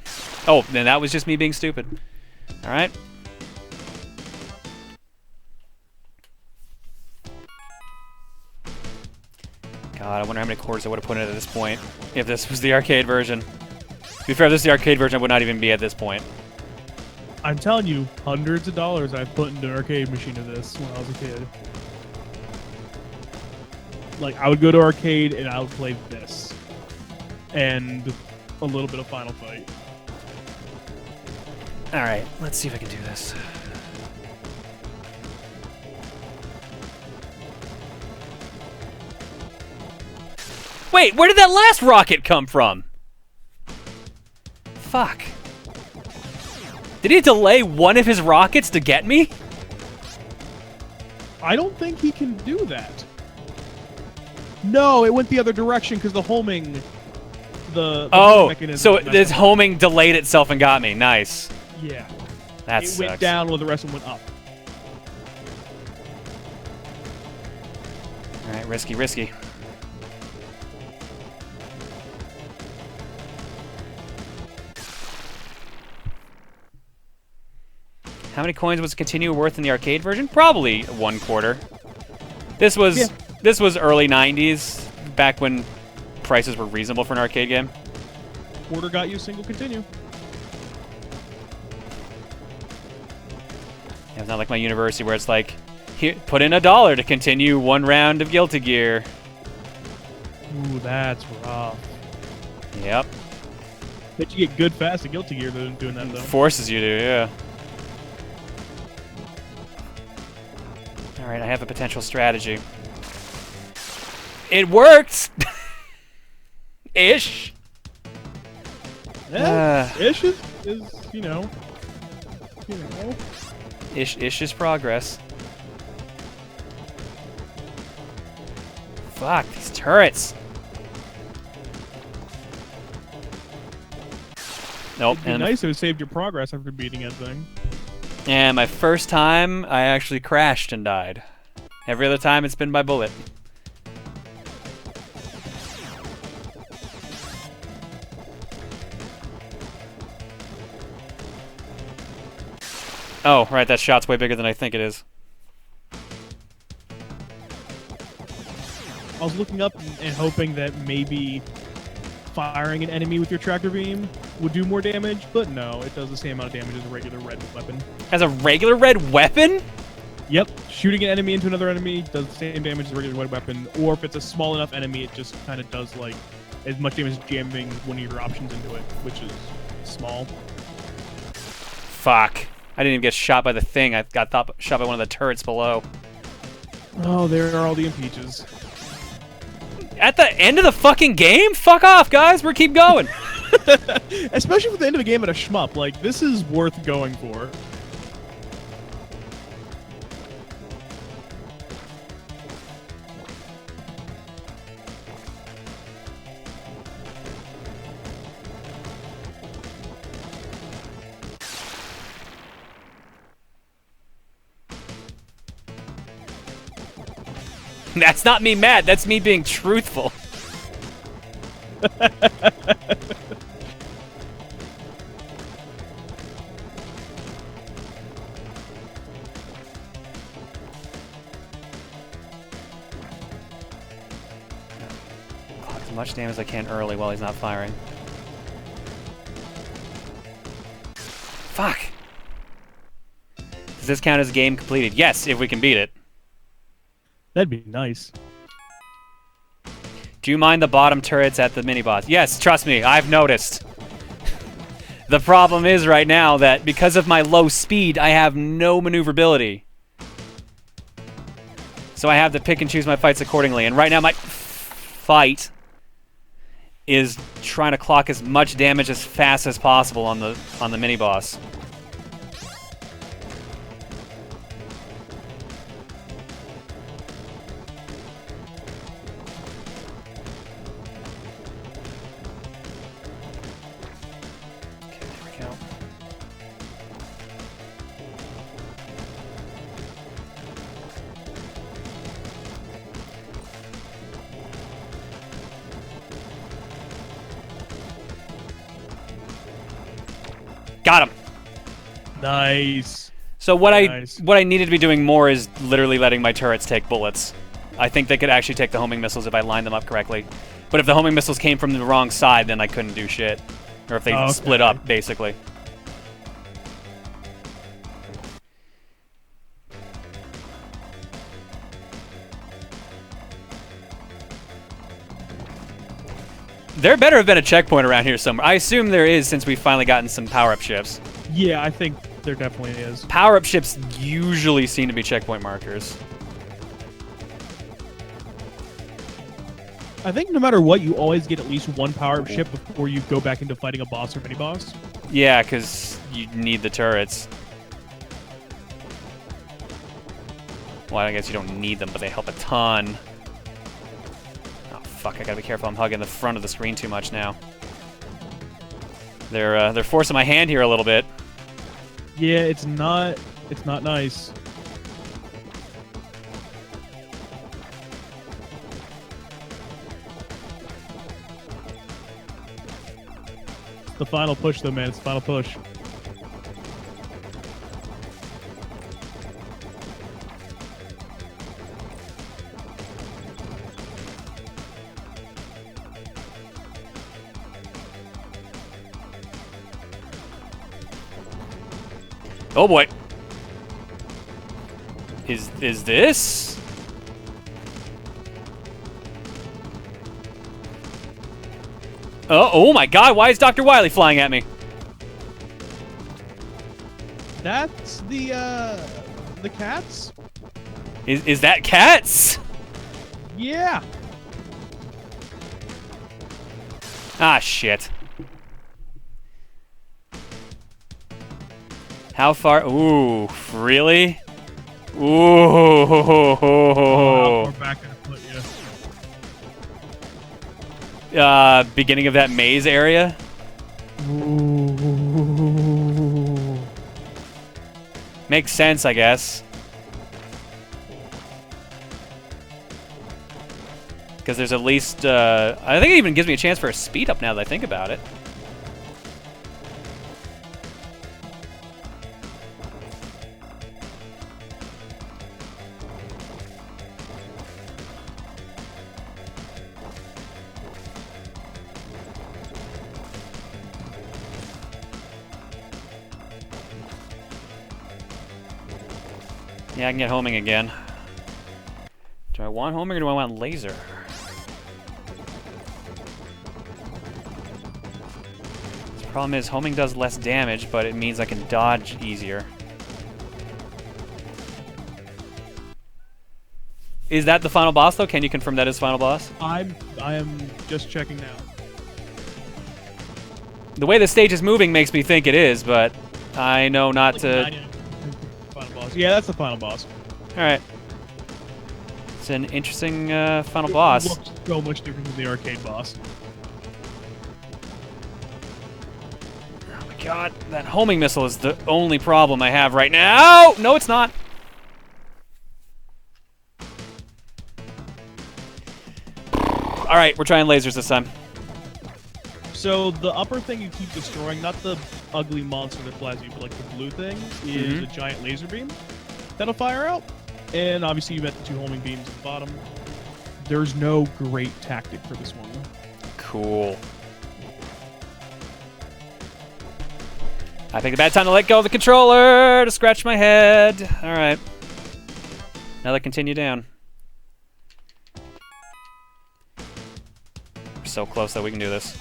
Oh, then that was just me being stupid. All right. God, I wonder how many quarters I would have put in at this point if this was the arcade version. To be fair, if this is the arcade version, I would not even be at this point. I'm telling you, hundreds of dollars I've put into an arcade machine of this when I was a kid. Like, I would go to arcade and I would play this. And a little bit of Final Fight. Alright, let's see if I can do this. Wait, where did that last rocket come from? Fuck. Did he delay one of his rockets to get me? I don't think he can do that. No, it went the other direction because the homing... The oh, mechanism so this homing delayed itself and got me. Nice. Yeah. That it sucks. went down while the rest of them went up. Alright, risky, risky. How many coins was Continue worth in the arcade version? Probably 1/4. This was early 90s, back when prices were reasonable for an arcade game. Quarter got you single continue. Yeah, it's not like my university where it's like, here, put in $1 to continue one round of Guilty Gear. Ooh, that's rough. Yep. Bet you get good fast at Guilty Gear doing that, though. Forces you to, yeah. Alright, I have a potential strategy. It worked! Ish. Yeah, ish is, you know. Ish is progress. Fuck, these turrets. Nope. It'd be nice if it saved your progress after beating that thing. And my first time, I actually crashed and died. Every other time, it's been by bullet. Oh, right, that shot's way bigger than I think it is. I was looking up and hoping that maybe firing an enemy with your tractor beam would do more damage, but no, it does the same amount of damage as a regular red weapon. As a regular red weapon? Yep, shooting an enemy into another enemy does the same damage as a regular red weapon, or if it's a small enough enemy, it just kind of does like as much damage as jamming one of your options into it, which is small. Fuck. I didn't even get shot by the thing. I got shot by one of the turrets below. Oh, there are all the impeaches. At the end of the fucking game? Fuck off, guys. We're keep going. Especially for the end of the game at a shmup. Like, this is worth going for. That's not me mad. That's me being truthful. As much damage as I can early while he's not firing. Fuck. Does this count as game completed? Yes, if we can beat it. That'd be nice. Do you mind the bottom turrets at the mini-boss? Yes, trust me, I've noticed. The problem is right now that because of my low speed, I have no maneuverability. So I have to pick and choose my fights accordingly. And right now my fight is trying to clock as much damage as fast as possible on the mini-boss. Got him. Nice. So what Nice. I needed to be doing more is literally letting my turrets take bullets. I think they could actually take the homing missiles if I lined them up correctly. But if the homing missiles came from the wrong side, then I couldn't do shit. Or if they split up, basically. There better have been a checkpoint around here somewhere. I assume there is since we've finally gotten some power-up ships. Yeah, I think there definitely is. Power-up ships usually seem to be checkpoint markers. I think no matter what, you always get at least one power-up ship before you go back into fighting a boss or mini-boss. Yeah, because you need the turrets. Well, I guess you don't need them, but they help a ton. Oh, fuck, I gotta be careful. I'm hugging the front of the screen too much now. They're forcing my hand here a little bit. Yeah, it's not nice. It's the final push, though, man. It's the final push. Oh boy. Is this? Oh my god, why is Dr. Wily flying at me? That's the cats? Is that cats? Yeah. Ah, shit. How far? Ooh, really? Ooh. How far back can I put you? Beginning of that maze area. Ooh. Makes sense, I guess. Because there's at least, I think it even gives me a chance for a speed up now that I think about it. Yeah, I can get homing again. Do I want homing or do I want laser? The problem is homing does less damage, but it means I can dodge easier. Is that the final boss though? Can you confirm that is final boss? I am just checking now. The way the stage is moving makes me think it is, but I know not to. Final boss. Yeah, that's the final boss. Alright. It's an interesting final boss. It looks so much different than the arcade boss. Oh my god, that homing missile is the only problem I have right now! No, it's not! Alright, we're trying lasers this time. So the upper thing you keep destroying, not the ugly monster that flies you, but like the blue thing, is a giant laser beam that'll fire out. And obviously you met the two homing beams at the bottom. There's no great tactic for this one. Cool. I picked a bad time to let go of the controller to scratch my head. Alright. Now let's continue down. We're so close that we can do this.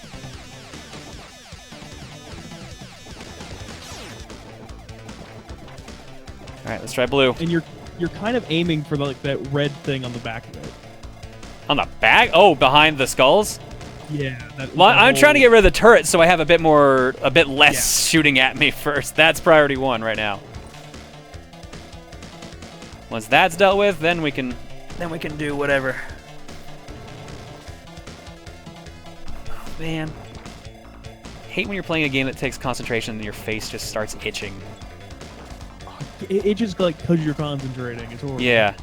Alright, let's try blue. And you're kind of aiming for like that red thing on the back of it. On the back? Oh, behind the skulls? Yeah. Well, I'm trying to get rid of the turret so I have a bit less shooting at me first. That's priority one right now. Once that's dealt with, then we can do whatever. Oh, man. I hate when you're playing a game that takes concentration and your face just starts itching. It just like because you're concentrating. It's horrible. Yeah.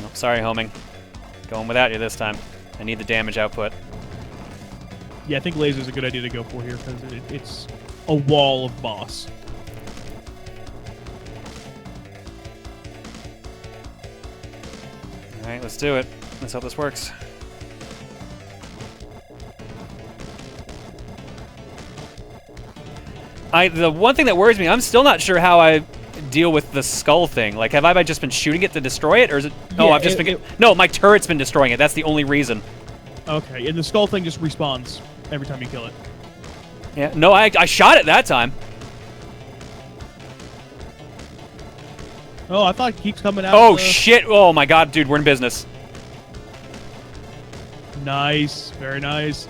Oh, sorry, homing. Going without you this time. I need the damage output. Yeah, I think laser's a good idea to go for here because it's a wall of boss. All right, let's do it. Let's hope this works. The one thing that worries me, I'm still not sure how I deal with the skull thing. Like, have I just been shooting it to destroy it, or is it? Yeah, Oh, I've just been. No, my turret's been destroying it. That's the only reason. Okay, and the skull thing just respawns every time you kill it. Yeah. No, I shot it that time. Oh, I thought it keeps coming out. Oh shit! Oh my god, dude, we're in business. Nice, very nice.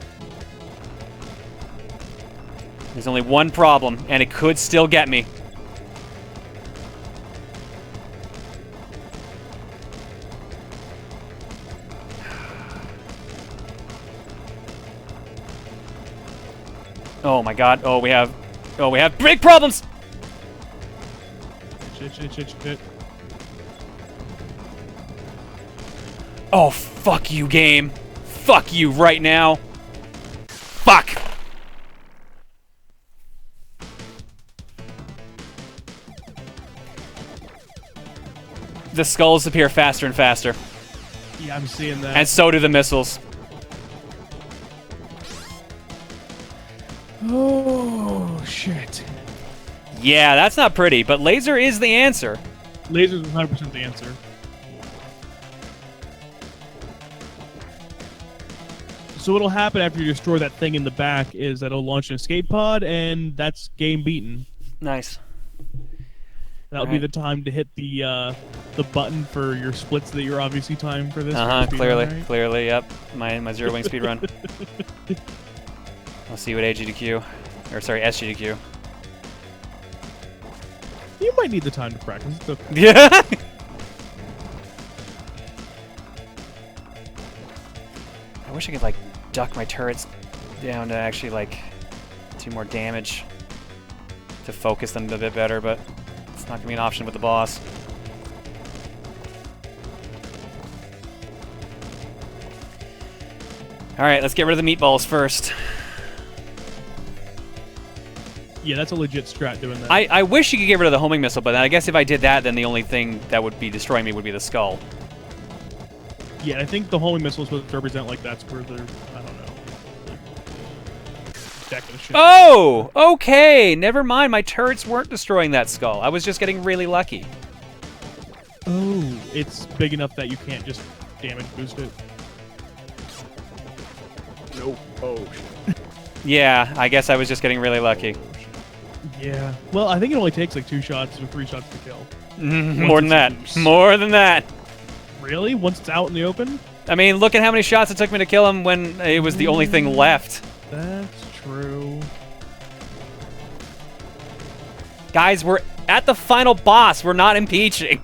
There's only one problem, and it could still get me. Oh my god. Oh, we have big problems! Shit. Oh, fuck you, game. Fuck you right now. Fuck! The skulls appear faster and faster. Yeah, I'm seeing that. And so do the missiles. Oh, shit. Yeah, that's not pretty, but laser is the answer. Laser's 100% the answer. So what'll happen after you destroy that thing in the back is that it'll launch an escape pod, and that's game beaten. Nice. That'll be the time to hit the button for your splits that you're obviously timed for this. Clearly, yep. My Zero Wing speed run. Let's see what AG to Q, or sorry, SG to Q. You might need the time to practice. It's okay. Yeah. I wish I could like duck my turrets down to actually like do more damage to focus them a bit better, but it's not gonna be an option with the boss. All right, let's get rid of the meatballs first. Yeah, that's a legit strat doing that. I wish you could get rid of the homing missile, but I guess if I did that, then the only thing that would be destroying me would be the skull. Yeah, I think the homing missile is supposed to represent like that's where they're, I don't know. Decking the shit. Oh, okay. Never mind. My turrets weren't destroying that skull. I was just getting really lucky. Oh, it's big enough that you can't just damage boost it. Nope. Oh, shit. Yeah, I guess I was just getting really lucky. Yeah. Well, I think it only takes like 2 shots or 3 shots to kill. More than that. More than that. Really? Once it's out in the open? I mean, look at how many shots it took me to kill him when it was the only thing left. That's true. Guys, we're at the final boss. We're not impeaching.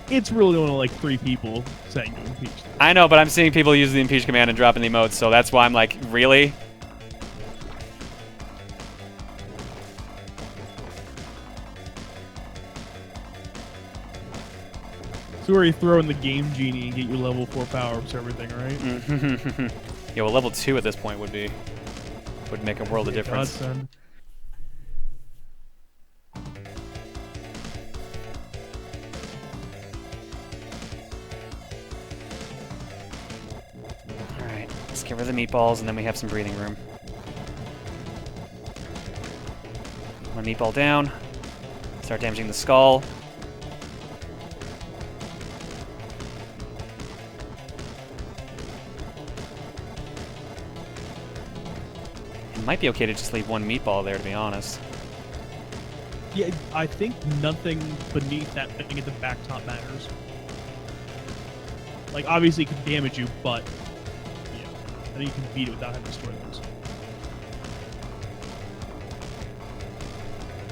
It's really only like 3 people saying to impeach. I know, but I'm seeing people use the impeach command and dropping the emotes, so that's why I'm like, really? So where you throw in the game genie and get your level 4 power-ups and everything, right? Yeah, well, level 2 at this point would make a world of difference. Godsend. Alright, let's get rid of the meatballs and then we have some breathing room. One meatball down. Start damaging the skull. Might be okay to just leave one meatball there, to be honest. Yeah, I think nothing beneath that thing at the back top matters. Like, obviously it can damage you, but yeah, I think you can beat it without having to destroy those.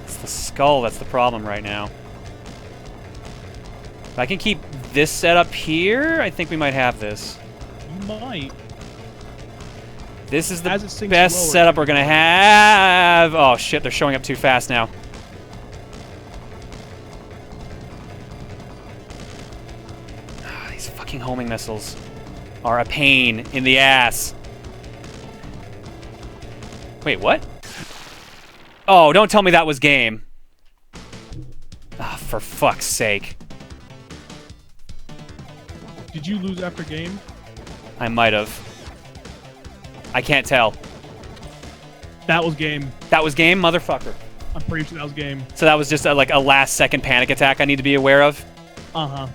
It's the skull that's the problem right now. If I can keep this set up here, I think we might have this. You might. This is the best best setup we're gonna have. Oh shit, they're showing up too fast now. These fucking homing missiles are a pain in the ass. Wait, what? Oh, don't tell me that was game. Ah, for fuck's sake. Did you lose after game? I might have. I can't tell. That was game. That was game, motherfucker. I'm pretty sure that was game. So that was just like a last second panic attack I need to be aware of? Uh-huh.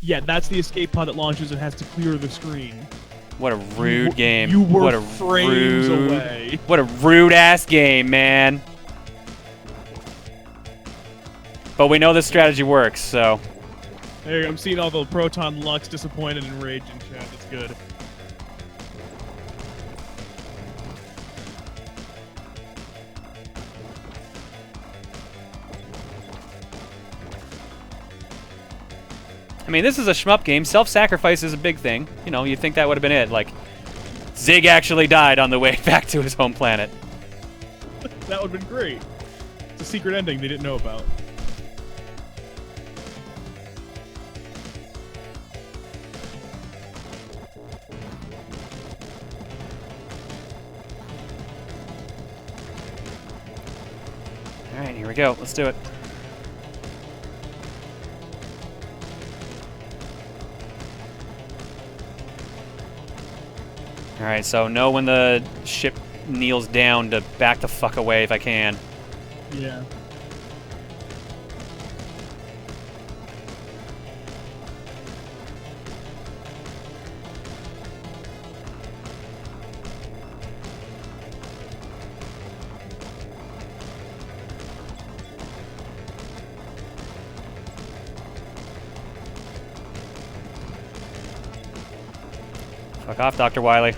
Yeah, that's the escape pod that launches and has to clear the screen. What a rude game. You were what a frames away. What a rude ass game, man. But we know this strategy works, so. There, I'm seeing all the Proton Lux disappointed and rage in chat. It's good. I mean, this is a shmup game. Self-sacrifice is a big thing. You know, you'd think that would have been it. Like, Zig actually died on the way back to his home planet. That would have been great. It's a secret ending they didn't know about. Alright, here we go. Let's do it. Alright, so know when the ship kneels down to back the fuck away if I can. Yeah. Fuck off, Dr. Wily.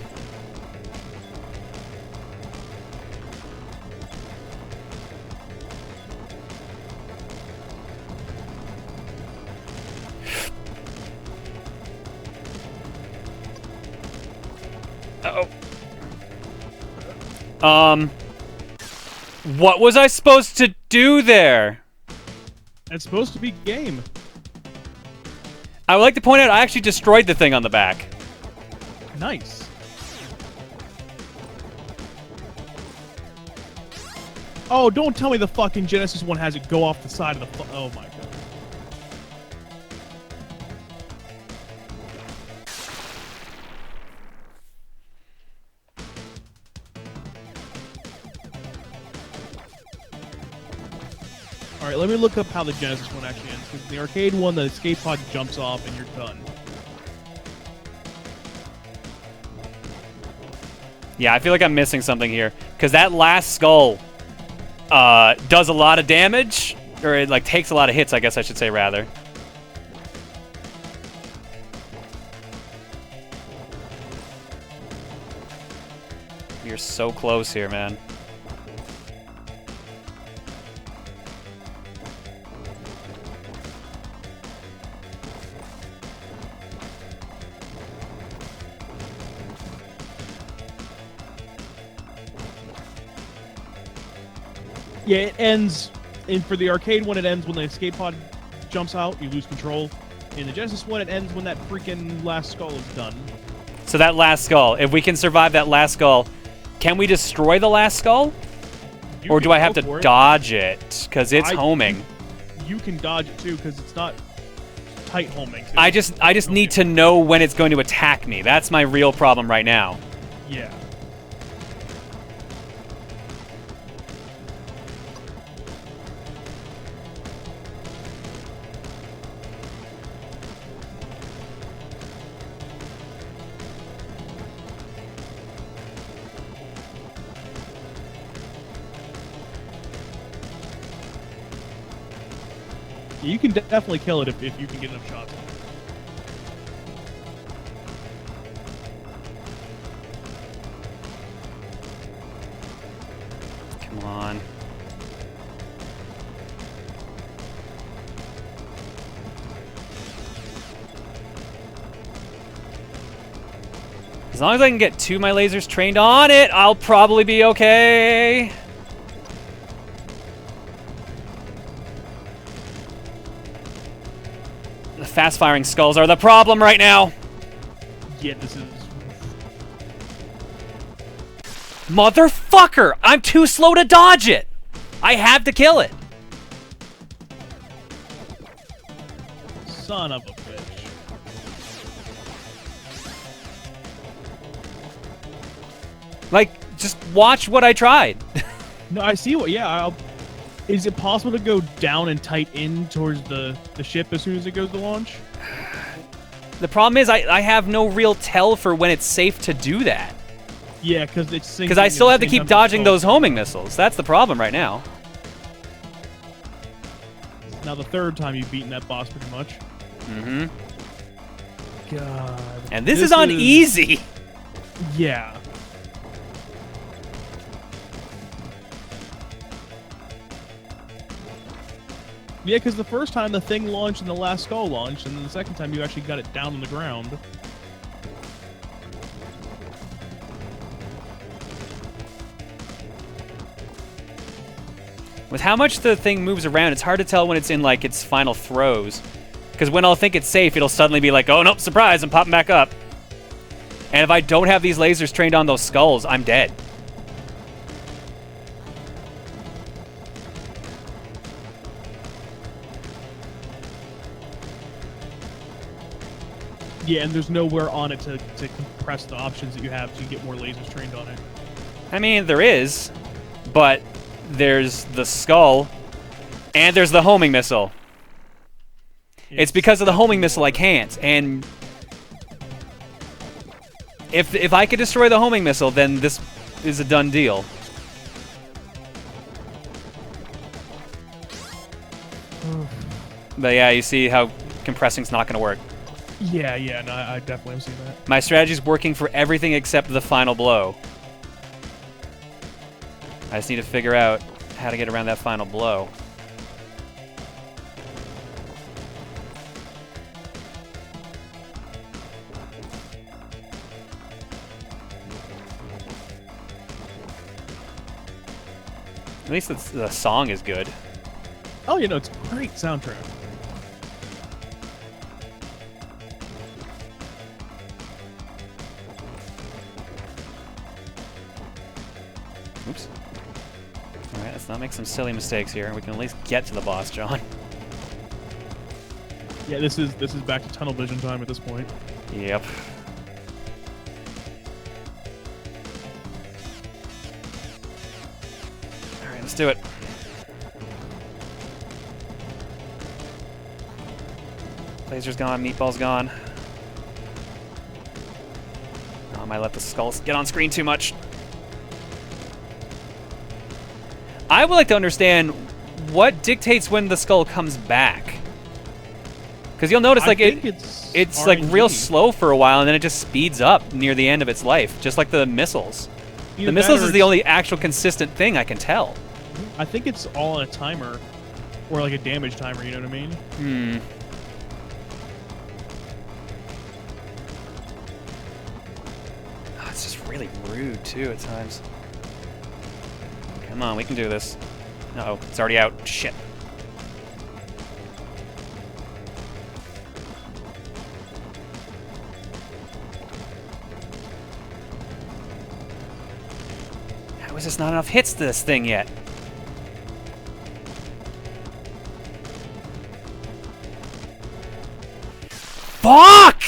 Uh-oh. What was I supposed to do there? It's supposed to be game. I would like to point out I actually destroyed the thing on the back. Nice. Oh, don't tell me the fucking Genesis one has it go off the side of the oh my god. Alright, let me look up how the Genesis one actually ends. Because the arcade one, the escape pod jumps off and you're done. Yeah, I feel like I'm missing something here. Because that last skull does a lot of damage. Or it like takes a lot of hits, I guess I should say, rather. You're so close here, man. Yeah, it ends, and for the arcade one, it ends when the escape pod jumps out, you lose control. In the Genesis one, it ends when that freaking last skull is done. So that last skull, if we can survive that last skull, can we destroy the last skull? Or do I have to dodge it? Because it's homing. You can dodge it too, because it's not tight homing. So I just need to know when it's going to attack me. That's my real problem right now. Yeah. You can definitely kill it if you can get enough shots. Come on. As long as I can get two of my lasers trained on it, I'll probably be okay. The fast-firing skulls are the problem right now. Yeah, this is... Motherfucker! I'm too slow to dodge it! I have to kill it! Son of a bitch. Like, just watch what I tried. No, I see what... Yeah, is it possible to go down and tight in towards the ship as soon as it goes to launch? The problem is I have no real tell for when it's safe to do that. Yeah, because it's... Because I still have to keep dodging those homing missiles. That's the problem right now. Now the third time you've beaten that boss pretty much. Mm-hmm. God. And this is on easy. Yeah. Yeah, because the first time the thing launched and the last skull launched, and then the second time you actually got it down on the ground. With how much the thing moves around, it's hard to tell when it's in, like, its final throws. Because when I'll think it's safe, it'll suddenly be like, oh, nope, surprise, I'm popping back up. And if I don't have these lasers trained on those skulls, I'm dead. Yeah, and there's nowhere on it to compress the options that you have to get more lasers trained on it. I mean, there is, but there's the skull, and there's the homing missile. It's because of the homing missile I can't, and if I could destroy the homing missile, then this is a done deal. But yeah, you see how compressing's not going to work. Yeah, no, I definitely have seen that. My strategy's working for everything except the final blow. I just need to figure out how to get around that final blow. At least the song is good. Oh, you know, it's a great soundtrack. Oops. Alright, let's not make some silly mistakes here. We can at least get to the boss, John. Yeah, this is back to tunnel vision time at this point. Yep. Alright, let's do it. Laser's gone, meatball's gone. Oh, I might let the skulls get on screen too much. I would like to understand what dictates when the skull comes back. Because you'll notice, like, it's like real slow for a while, and then it just speeds up near the end of its life, just like the missiles. The missiles is the only actual consistent thing I can tell. I think it's all on a timer, or like a damage timer, you know what I mean? Hmm. Oh, it's just really rude, too, at times. Come on, we can do this. Uh-oh, it's already out. Shit. How is this not enough hits to this thing yet? Fuck!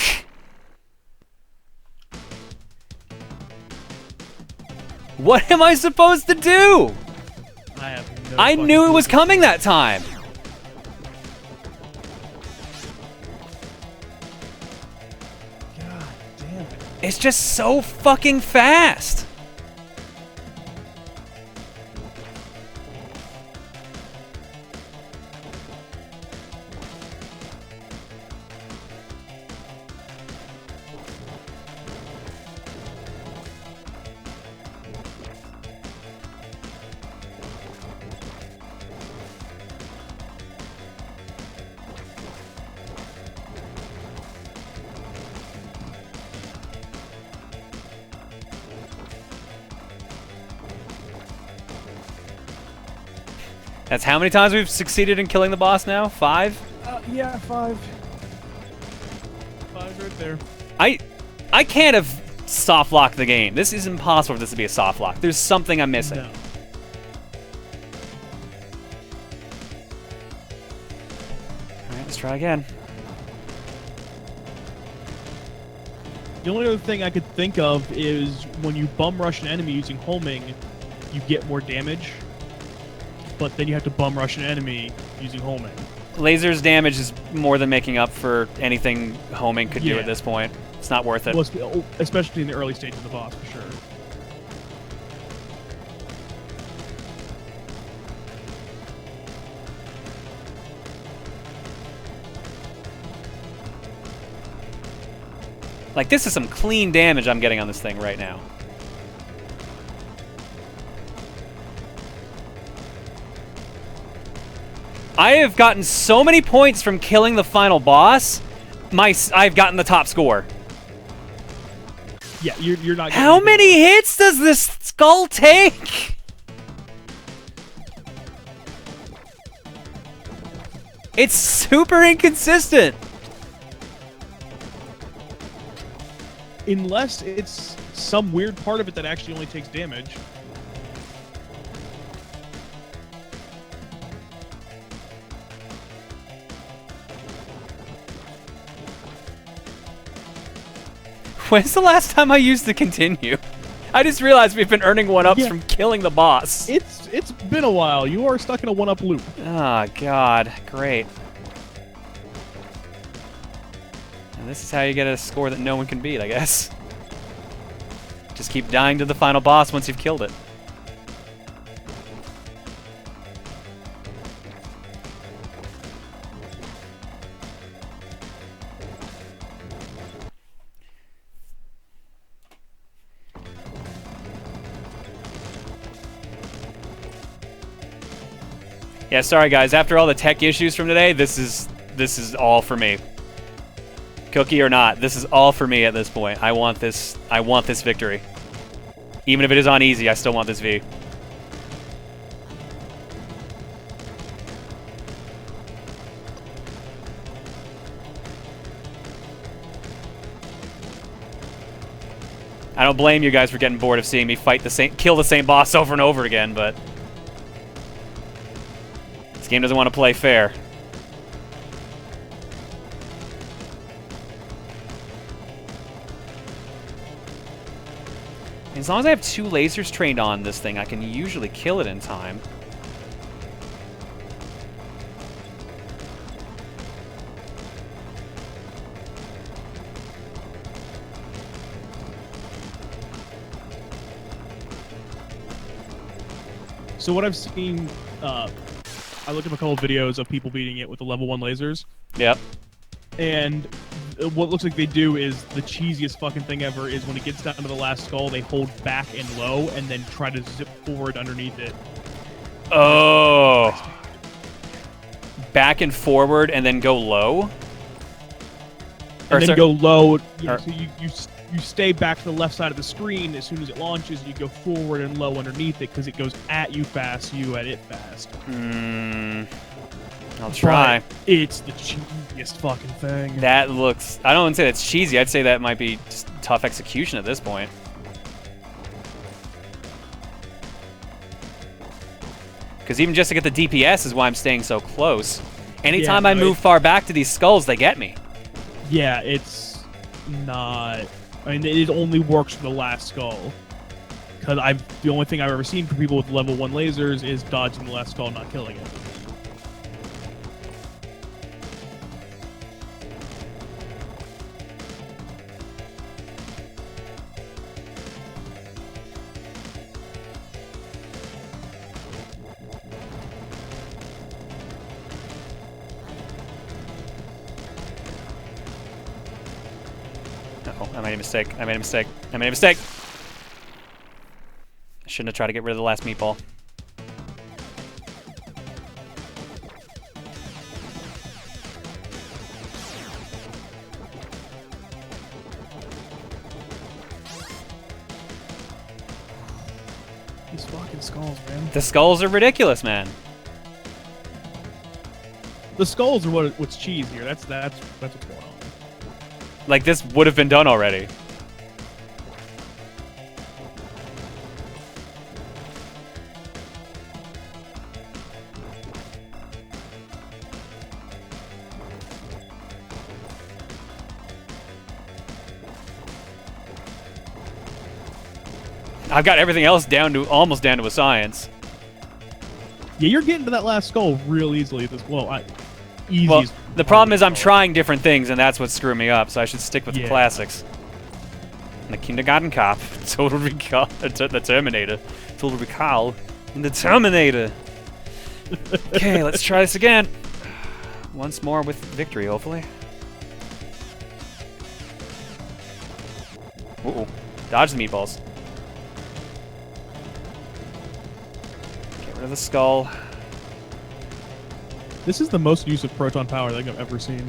What am I supposed to do? I have no I knew it was coming that time. God damn it. It's just so fucking fast. That's how many times we've succeeded in killing the boss now? 5? Yeah, 5. 5's right there. I can't have soft locked the game. This is impossible for this to be a soft lock. There's something I'm missing. No. Alright, let's try again. The only other thing I could think of is when you bum rush an enemy using homing, you get more damage. But then you have to bum rush an enemy using homing. Laser's damage is more than making up for anything homing could do Yeah. at this point. It's not worth it. Well, especially in the early stages of the boss, for sure. Like, this is some clean damage I'm getting on this thing right now. I have gotten so many points from killing the final boss. I've gotten the top score. Yeah, you're not. How many hits does this skull take? It's super inconsistent. Unless it's some weird part of it that actually only takes damage. When's the last time I used the continue? I just realized we've been earning 1-ups from killing the boss. It's been a while. You are stuck in a 1-up loop. Oh, God. Great. And this is how you get a score that no one can beat, I guess. Just keep dying to the final boss once you've killed it. Yeah, sorry guys. After all the tech issues from today, this is all for me. Cookie or not, this is all for me at this point. I want this victory. Even if it is on easy, I still want this V. I don't blame you guys for getting bored of seeing me kill the same boss over and over again, but this game doesn't want to play fair. As long as I have 2 lasers trained on this thing, I can usually kill it in time. So what I've seen, I looked up a couple of videos of people beating it with the level 1 lasers. Yep. And what looks like they do is the cheesiest fucking thing ever is when it gets down to the last skull, they hold back and low and then try to zip forward underneath it. Oh. Back and forward and then go low? And then go low. Yeah, so you stay back to the left side of the screen. As soon as it launches, you go forward and low underneath it because it goes at you fast, you at it fast. I'll try. But it's the cheesiest fucking thing. That looks... I don't want to say that's cheesy. I'd say that might be just tough execution at this point. Because even just to get the DPS is why I'm staying so close. Anytime I move far back to these skulls, they get me. Yeah, it's not... I mean, it only works for the last skull. Because the only thing I've ever seen for people with level 1 lasers is dodging the last skull and not killing it. I made a mistake. I made a mistake. I made a mistake. I shouldn't have tried to get rid of the last meatball. These fucking skulls, man. The skulls are ridiculous, man. The skulls are what's cheese here. That's what's going on. Like, this would have been done already. I've got everything else almost down to a science. Yeah, you're getting to that last skull real easily. Well, the problem is I'm trying different things, and that's what's screwing me up, so I should stick with the classics. The Kindergarten Cop, Total Recall, the Terminator, Total Recall, and the Terminator. Okay, let's try this again. Once more with victory, hopefully. Uh-oh. Dodge the meatballs. Get rid of the skull. This is the most use of proton power I think I've ever seen.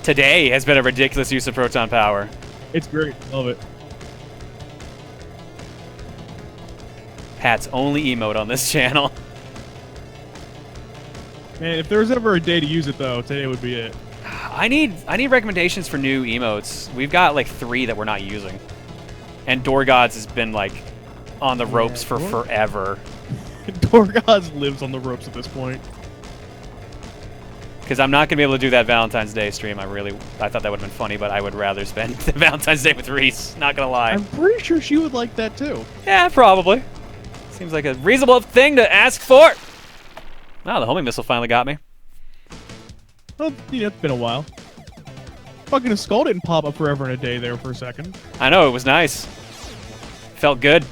Today has been a ridiculous use of proton power. It's great. Love it. Pat's only emote on this channel. Man, if there was ever a day to use it, though, today would be it. I need recommendations for new emotes. We've got like 3 that we're not using. And Door Gods has been like on the ropes for forever. Door Gods lives on the ropes at this point. Because I'm not going to be able to do that Valentine's Day stream. I thought that would have been funny, but I would rather spend the Valentine's Day with Reese. Not going to lie. I'm pretty sure she would like that, too. Yeah, probably. Seems like a reasonable thing to ask for. Oh, the homing missile finally got me. Well, you know, it's been a while. Fucking skull didn't pop up forever and a day there for a second. I know, it was nice. Felt good.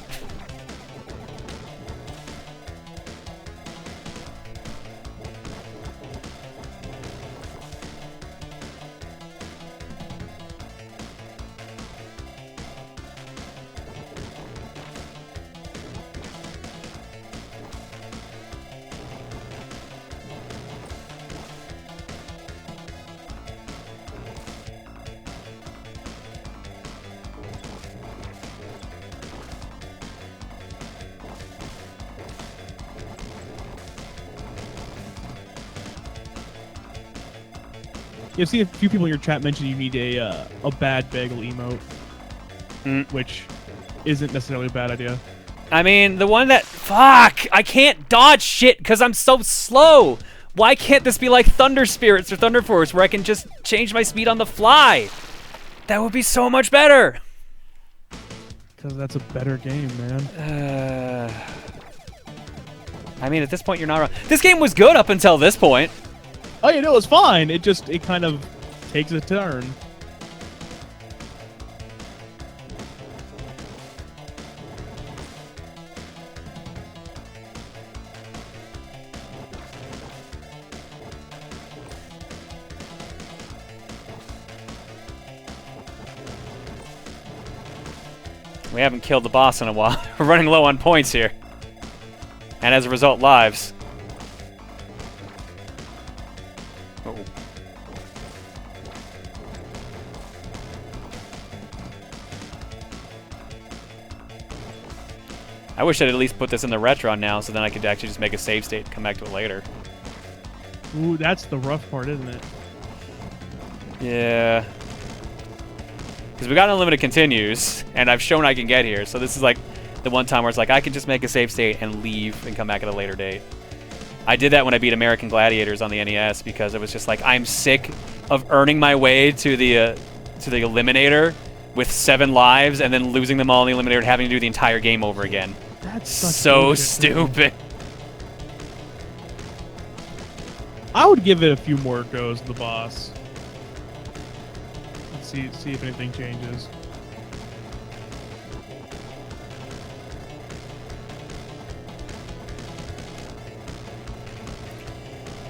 You've seen a few people in your chat mention you need a bad bagel emote, which isn't necessarily a bad idea. I mean, the one that... Fuck! I can't dodge shit because I'm so slow! Why can't this be like Thunder Spirits or Thunder Force where I can just change my speed on the fly? That would be so much better! Because that's a better game, man. I mean, at this point, you're not wrong. This game was good up until this point. Oh, yeah, no, it's fine. It kind of takes a turn. We haven't killed the boss in a while. We're running low on points here. And as a result, lives. Uh-oh. I wish I'd at least put this in the Retron now, so then I could actually just make a save state and come back to it later. Ooh, that's the rough part, isn't it? Yeah. Because we got unlimited continues, and I've shown I can get here, so this is like the one time where it's like I can just make a save state and leave and come back at a later date. I did that when I beat American Gladiators on the NES because it was just like I'm sick of earning my way to the Eliminator with 7 lives and then losing them all in the Eliminator and having to do the entire game over again. That's so stupid. I would give it a few more goes to the boss. Let's see if anything changes.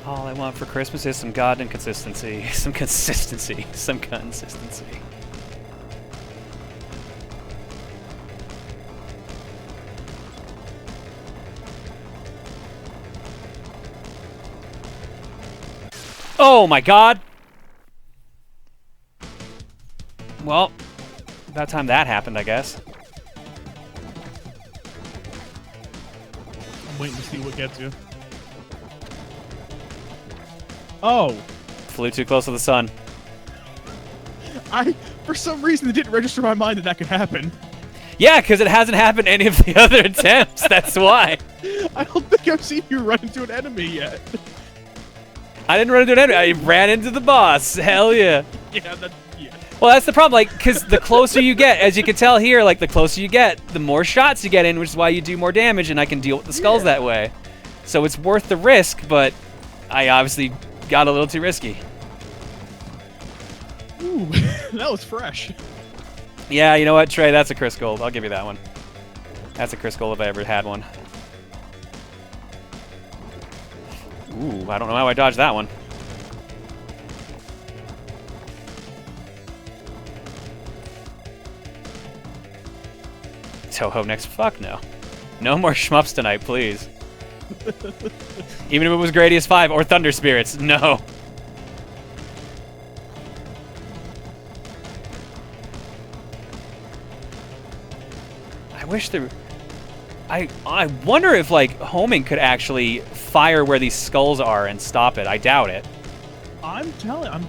All I want for Christmas is some goddamn consistency. Some consistency. Some consistency. Oh my god! Well, about time that happened, I guess. I'm waiting to see what gets you. Oh! Flew too close to the sun. For some reason, it didn't register my mind that could happen. Yeah, because it hasn't happened any of the other attempts, that's why. I don't think I've seen you run into an enemy yet. I didn't run into an enemy, I ran into the boss. Hell yeah. Yeah. Well, that's the problem, like, because the closer you get, as you can tell here, like, the closer you get, the more shots you get in, which is why you do more damage, and I can deal with the skulls that way. So it's worth the risk, but I obviously got a little too risky. Ooh, that was fresh. Yeah, you know what, Trey, that's a Chris Gold. I'll give you that one. That's a Chris Gold if I ever had one. Ooh, I don't know how I dodged that one. Toho next? Fuck no. No more shmups tonight, please. Even if it was Gradius 5 or Thunder Spirits, no. I wish there... I wonder if, like, homing could actually fire where these skulls are and stop it. I doubt it. I'm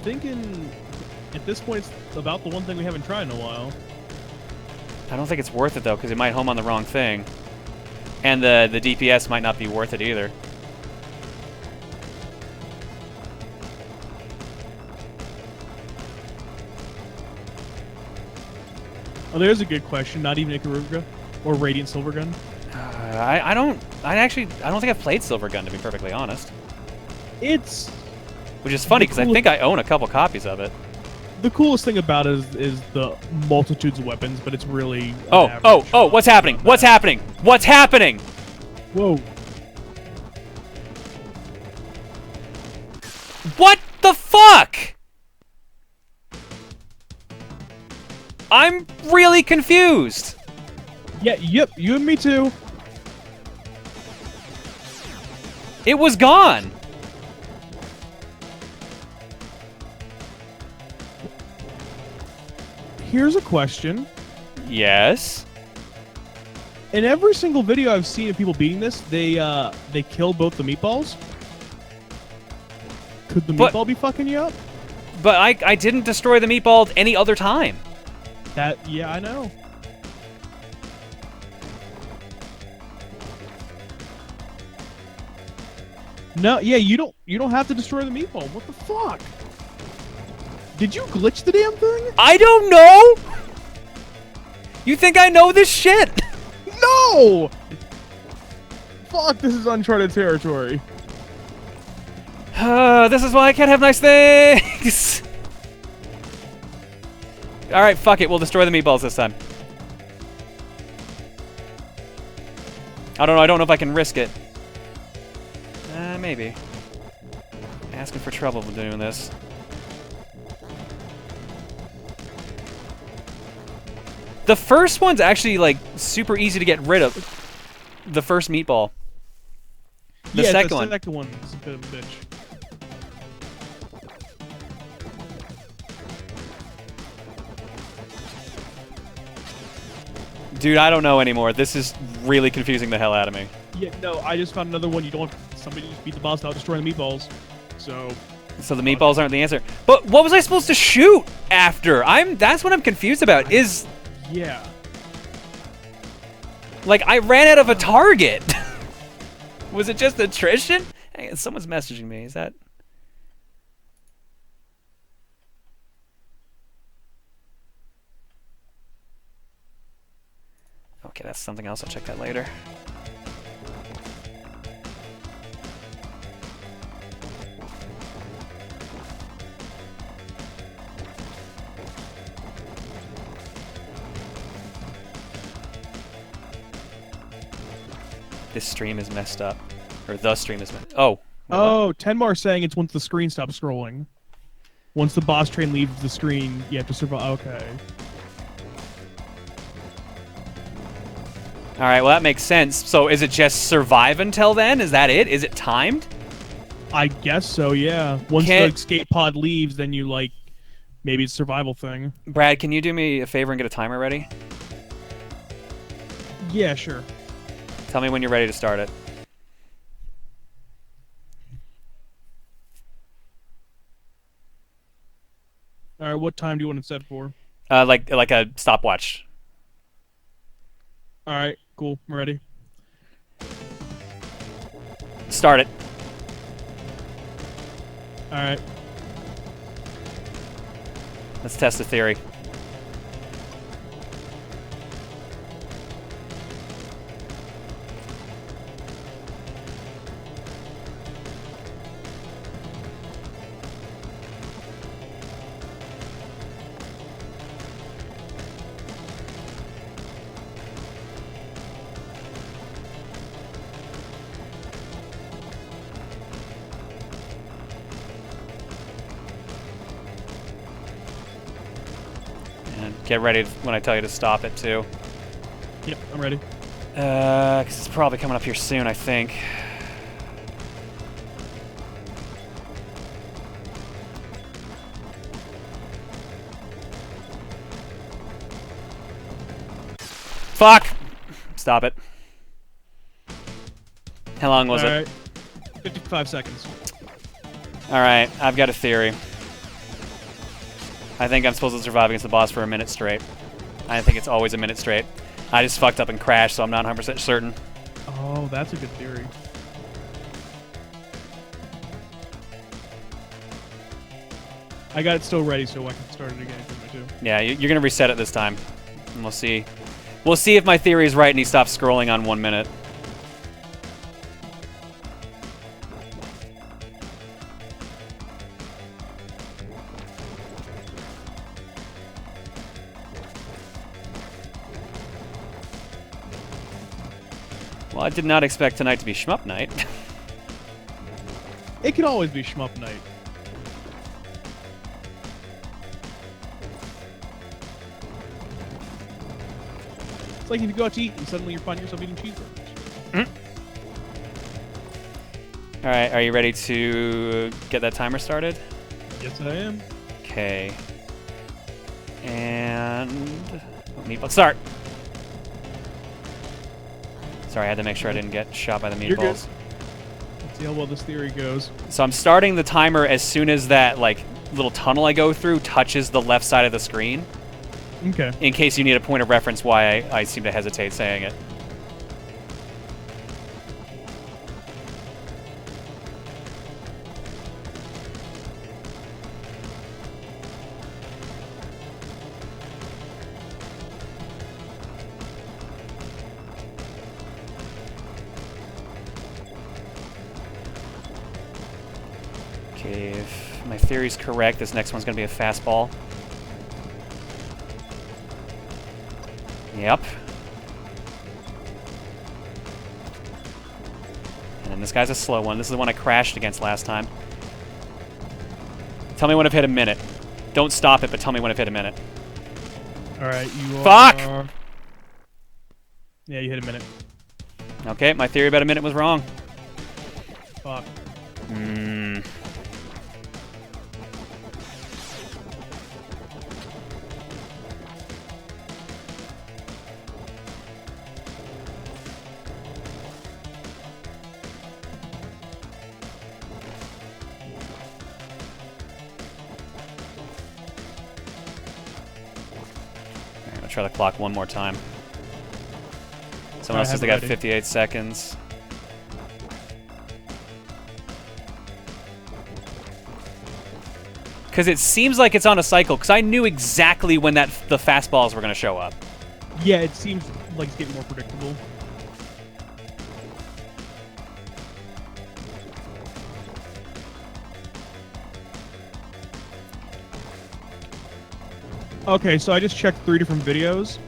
thinking... At this point, it's about the one thing we haven't tried in a while. I don't think it's worth it, though, because it might home on the wrong thing. And the DPS might not be worth it either. Oh, there's a good question. Not even Ikaruga or Radiant Silvergun. I don't think I've played Silvergun, to be perfectly honest. Which is funny because I think I own a couple copies of it. The coolest thing about it is the multitudes of weapons, but it's really... Oh, what's happening? What's happening? What's happening? Whoa. What the fuck? I'm really confused. Yeah, yep, you and me too. It was gone. Here's a question. Yes. In every single video I've seen of people beating this, they kill both the meatballs. Could the meatball be fucking you up? But I didn't destroy the meatball any other time. Yeah, I know. No, yeah, you don't have to destroy the meatball. What the fuck? Did you glitch the damn thing? I don't know. You think I know this shit? No! Fuck, this is uncharted territory. This is why I can't have nice things. All right, fuck it. We'll destroy the meatballs this time. I don't know. I don't know if I can risk it. Maybe. Asking for trouble with doing this. The first one's actually, like, super easy to get rid of. The first meatball. The second one. The second one is a bit of a bitch. Dude, I don't know anymore. This is really confusing the hell out of me. Yeah, no, I just found another one. You don't have somebody just beat the boss without destroying the meatballs. So the meatballs aren't the answer. But what was I supposed to shoot after? That's what I'm confused about. Yeah. Like, I ran out of a target. Was it just attrition? Hey, someone's messaging me. Is that... Okay, that's something else. I'll check that later. This stream is messed up. Or the stream is messed up. Oh, Tenmar saying it's once the screen stops scrolling. Once the boss train leaves the screen, you have to survive. Okay. Alright, well that makes sense. So is it just survive until then? Is that it? Is it timed? I guess so, yeah. Once the escape pod leaves, then you, like, maybe it's a survival thing. Brad, can you do me a favor and get a timer ready? Yeah, sure. Tell me when you're ready to start it. Alright, what time do you want it set for? Like a stopwatch. Alright, cool. I'm ready. Start it. Alright. Let's test the theory. Get ready when I tell you to stop it, too. Yep, I'm ready. Because it's probably coming up here soon, I think. Fuck! Stop it. How long was it? 55 seconds. Alright, I've got a theory. I think I'm supposed to survive against the boss for a minute straight. I think it's always a minute straight. I just fucked up and crashed, so I'm not 100% certain. Oh, that's a good theory. I got it still ready, so I can start it again if I do. Yeah, you're gonna reset it this time, and we'll see. We'll see if my theory is right and he stops scrolling on 1 minute. Well, I did not expect tonight to be shmup night. It can always be shmup night. It's like if you go out to eat and suddenly you find yourself eating cheeseburgers. Alright, are you ready to get that timer started? Yes, I am. Okay. And... meatball. Start! Sorry, I had to make sure I didn't get shot by the meatballs. You're good. Let's see how well this theory goes. So I'm starting the timer as soon as that, like, little tunnel I go through touches the left side of the screen. Okay. In case you need a point of reference why I seem to hesitate saying it. Okay, if my theory's correct, this next one's going to be a fastball. Yep. And then this guy's a slow one. This is the one I crashed against last time. Tell me when I've hit a minute. Don't stop it, but tell me when I've hit a minute. Alright, you Fuck! are... Yeah, you hit a minute. Okay, my theory about a minute was wrong. Fuck. Hmm. I'll try the clock one more time. Someone else says they got 58 seconds. Because it seems like it's on a cycle, because I knew exactly when the fastballs were going to show up. Yeah, it seems like it's getting more predictable. Okay, so I just checked 3 different videos.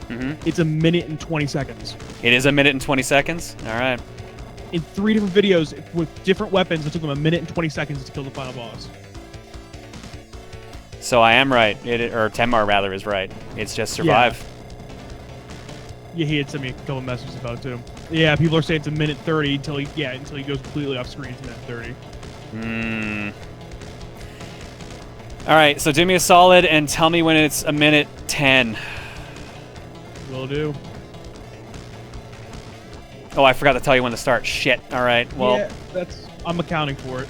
It's a minute and 20 seconds. It is a minute and 20 seconds? All right. In 3 different videos with different weapons, it took them a minute and 20 seconds to kill the final boss. So I am right. Or Tenmar, rather, is right. It's just survive. Yeah, he had sent me a couple messages about it, too. Yeah, people are saying it's a minute 30 until he goes completely off screen. It's a minute 30. All right, so do me a solid and tell me when it's a minute 10. Will do. Oh, I forgot to tell you when to start. Shit. All right, well... Yeah, I'm accounting for it.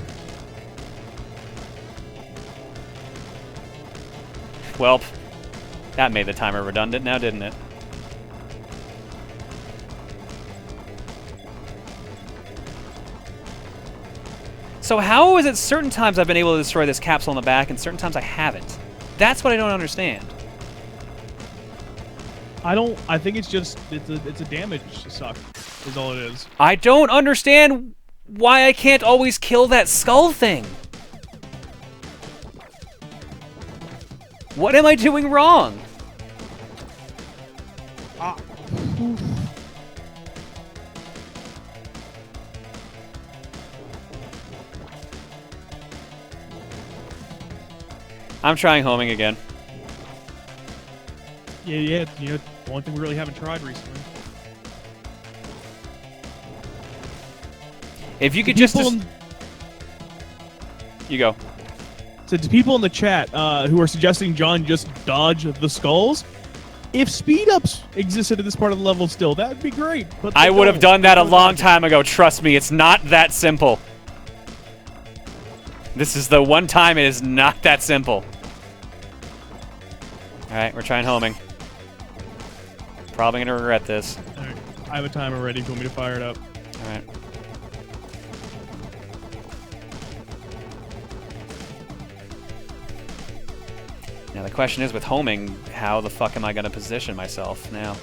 Well, that made the timer redundant now, didn't it? So how is it certain times I've been able to destroy this capsule in the back and certain times I haven't? That's what I don't understand. I think it's just, it's a damage suck, is all it is. I don't understand why I can't always kill that skull thing. What am I doing wrong? I'm trying homing again. Yeah, you know, the only thing we really haven't tried recently. If you could just... You go. So to people in the chat who are suggesting John just dodge the skulls, if speed-ups existed at this part of the level still, that would be great. But I would have done that a long time ago, trust me. It's not that simple. This is the one time it is not that simple. Alright, we're trying homing. Probably gonna regret this. Alright, I have a timer ready if you want me to fire it up. Alright. Now the question is, with homing, how the fuck am I gonna position myself now?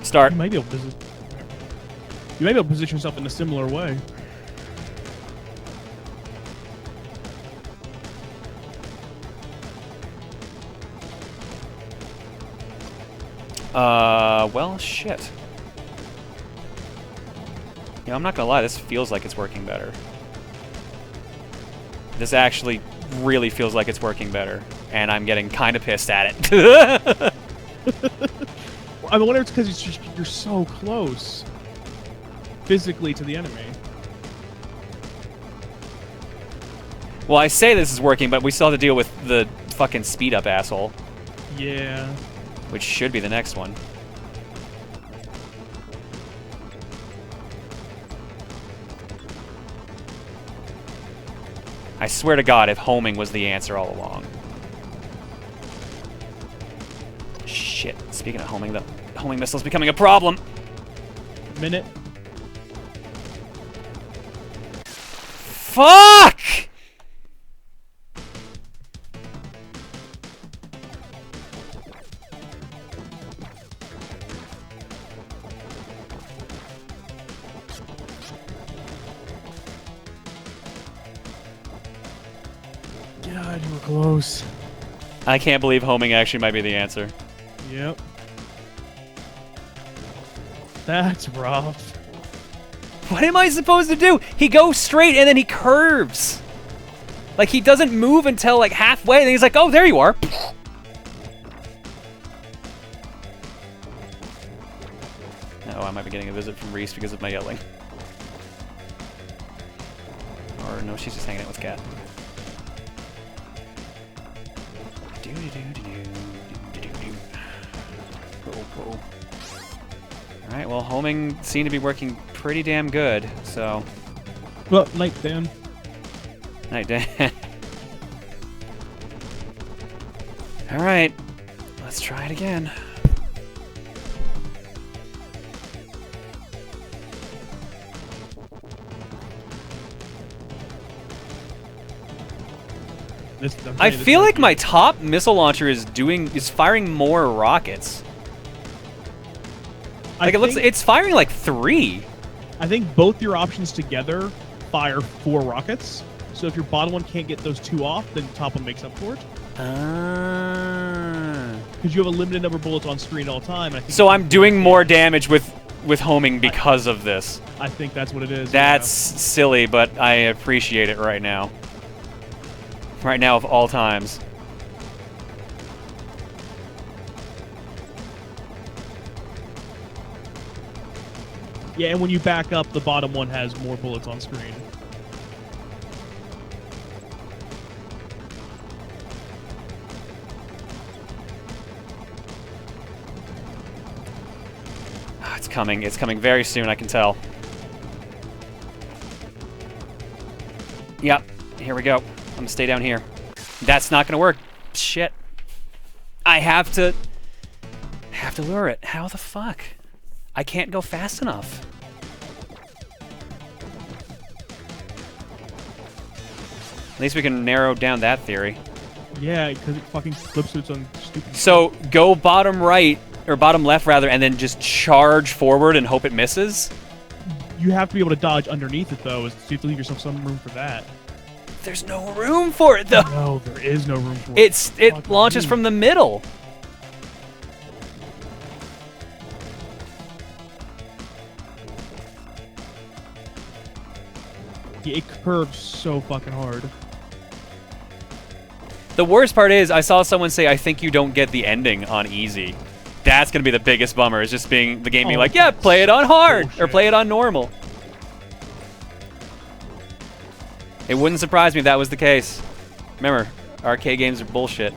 Start. You might be able to position yourself in a similar way. Well, shit. You know, I'm not gonna lie, this feels like it's working better. This actually really feels like it's working better, and I'm getting kind of pissed at it. I wonder if it's because you're so close physically to the enemy. Well, I say this is working, but we still have to deal with the fucking speed up asshole. Yeah. Which should be the next one. I swear to God, if homing was the answer all along. Shit. Speaking of homing, the homing missile's becoming a problem. Minute. Fuck! God, you were close. I can't believe homing actually might be the answer. Yep. That's rough. What am I supposed to do? He goes straight and then he curves. Like, he doesn't move until, like, halfway, and then he's like, oh, there you are. Oh, I might be getting a visit from Reese because of my yelling. Or, no, she's just hanging out with Cat. Alright, well, homing seemed to be working pretty damn good, so... Well, night, Dan. Night, Dan. Alright, let's try it again. I feel like my top missile launcher is firing more rockets. Like it's firing like 3. I think both your options together fire 4 rockets. So if your bottom one can't get those 2 off, then the top one makes up for it. Because you have a limited number of bullets on screen all the time. I think so I'm doing more damage with homing because of this. I think that's what it is. That's silly, but I appreciate it right now. Right now of all times. Yeah, and when you back up, the bottom one has more bullets on screen. It's coming. It's coming very soon, I can tell. Yep. Here we go. I'm gonna stay down here. That's not gonna work. Shit. I have to lure it. How the fuck? I can't go fast enough. At least we can narrow down that theory. Yeah, because it fucking flips its own stupid... So, go bottom right, or bottom left rather, and then just charge forward and hope it misses? You have to be able to dodge underneath it, though, so you have to leave yourself some room for that. There's no room for it, though. No, there is no room for it. It launches from the middle. Yeah, it curves so fucking hard. The worst part is, I saw someone say, I think you don't get the ending on easy. That's going to be the biggest bummer, is just being the game being like, yeah, play it on hard, or play it on normal. It wouldn't surprise me if that was the case. Remember, arcade games are bullshit.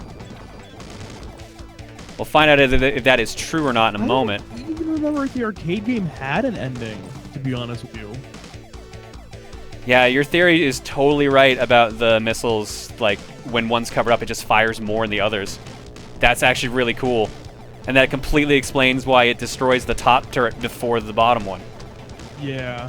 We'll find out if that is true or not in a moment. I don't even remember if the arcade game had an ending, to be honest with you. Yeah, your theory is totally right about the missiles. Like, when one's covered up, it just fires more than the others. That's actually really cool. And that completely explains why it destroys the top turret before the bottom one. Yeah.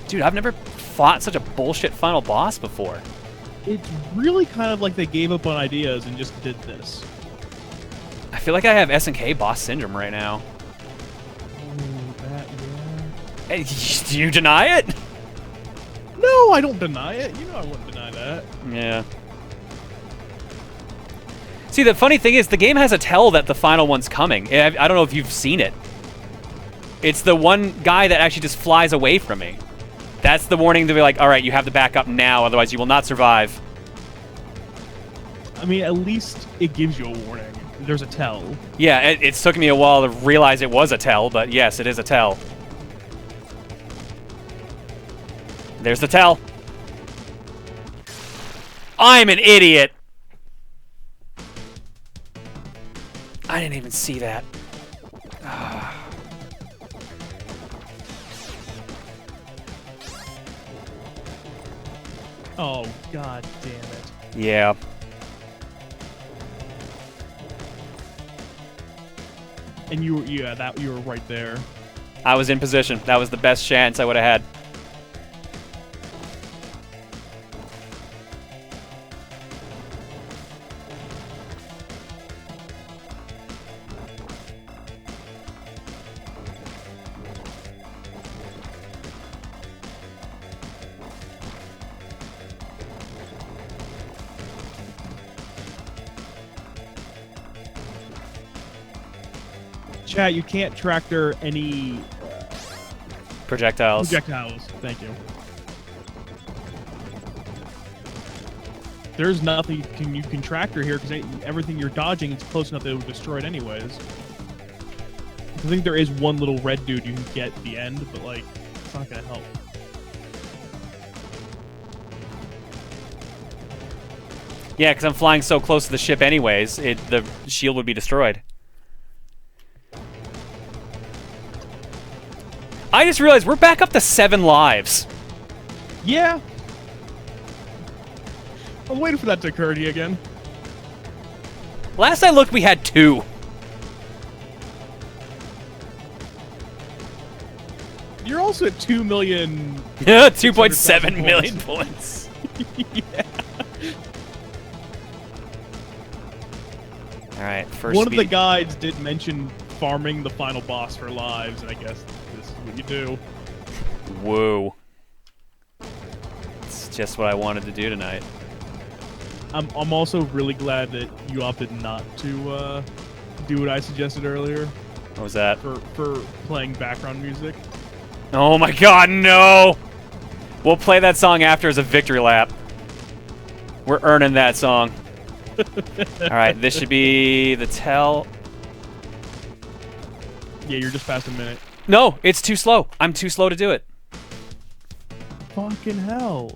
Dude, I've never fought such a bullshit final boss before. It's really kind of like they gave up on ideas and just did this. I feel like I have SNK boss syndrome right now. Hey, do you deny it? No, I don't deny it. You know I wouldn't deny that. Yeah. See, the funny thing is, the game has a tell that the final one's coming. I don't know if you've seen it. It's the one guy that actually just flies away from me. That's the warning to be like, all right, you have to back up now, otherwise you will not survive. I mean, at least it gives you a warning. There's a tell. Yeah, it took me a while to realize it was a tell, but yes, it is a tell. There's the tell. I'm an idiot. I didn't even see that. Oh, god damn it. Yeah. And you were right there. I was in position. That was the best chance I would have had. Chat, you can't tractor any Projectiles. projectiles. Thank you. There's nothing you can tractor here because everything you're dodging is close enough that it would destroy it anyways. I think there is one little red dude you can get at the end, but like, it's not gonna help. Yeah, because I'm flying so close to the ship anyways, the shield would be destroyed. I just realized we're back up to 7 lives. Yeah. I'm waiting for that to occur to you again. Last I looked, we had 2. You're also at 2 million. 2.7 million points. Yeah. All right, first One of the speed. guides did mention farming the final boss for lives, and I guess this is what you do. Whoa. It's just what I wanted to do tonight. I'm also really glad that you opted not to do what I suggested earlier What was that? for playing background music. Oh my god, no! We'll play that song after as a victory lap. We're earning that song. Alright, this should be the tell. Yeah, you're just past a minute. No, it's too slow. I'm too slow to do it. Fucking hell.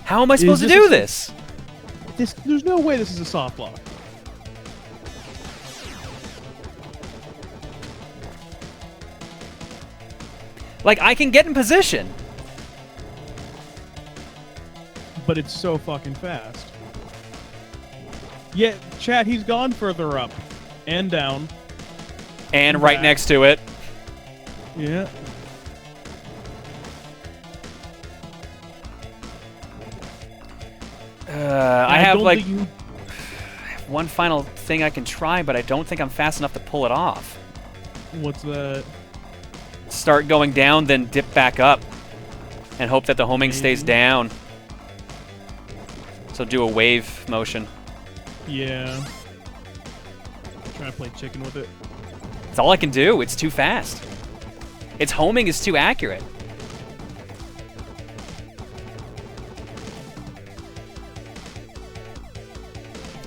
How am I supposed to do this? There's no way this is a soft lock. Like, I can get in position. But it's so fucking fast. Yeah, chat, he's gone further up. And down. And right back. next to it. Yeah. I have, don't like, think you- one final thing I can try, but I don't think I'm fast enough to pull it off. What's that? Start going down, then dip back up. And hope that the homing stays down. So do a wave motion. Yeah. Trying to play chicken with it. That's all I can do. It's too fast. Its homing is too accurate.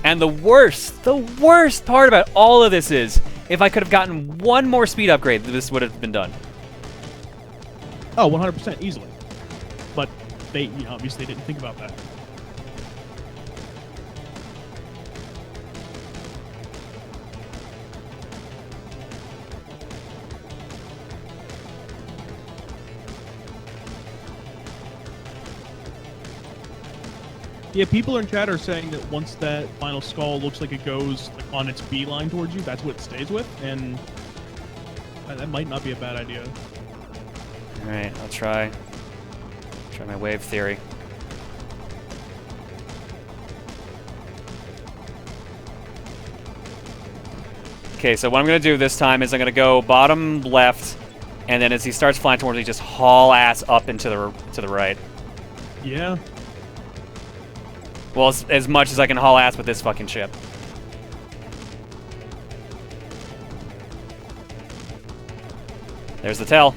And the worst part about all of this is, if I could have gotten one more speed upgrade, this would have been done. Oh, 100% easily. But they obviously didn't think about that. Yeah, people in chat are saying that once that final skull looks like it goes on its beeline towards you, that's what it stays with, and that might not be a bad idea. All right, I'll try my wave theory. Okay, so what I'm gonna do this time is I'm gonna go bottom left, and then as he starts flying towards me, just haul ass up into the right. Yeah. Well, as much as I can haul ass with this fucking ship. There's the tell.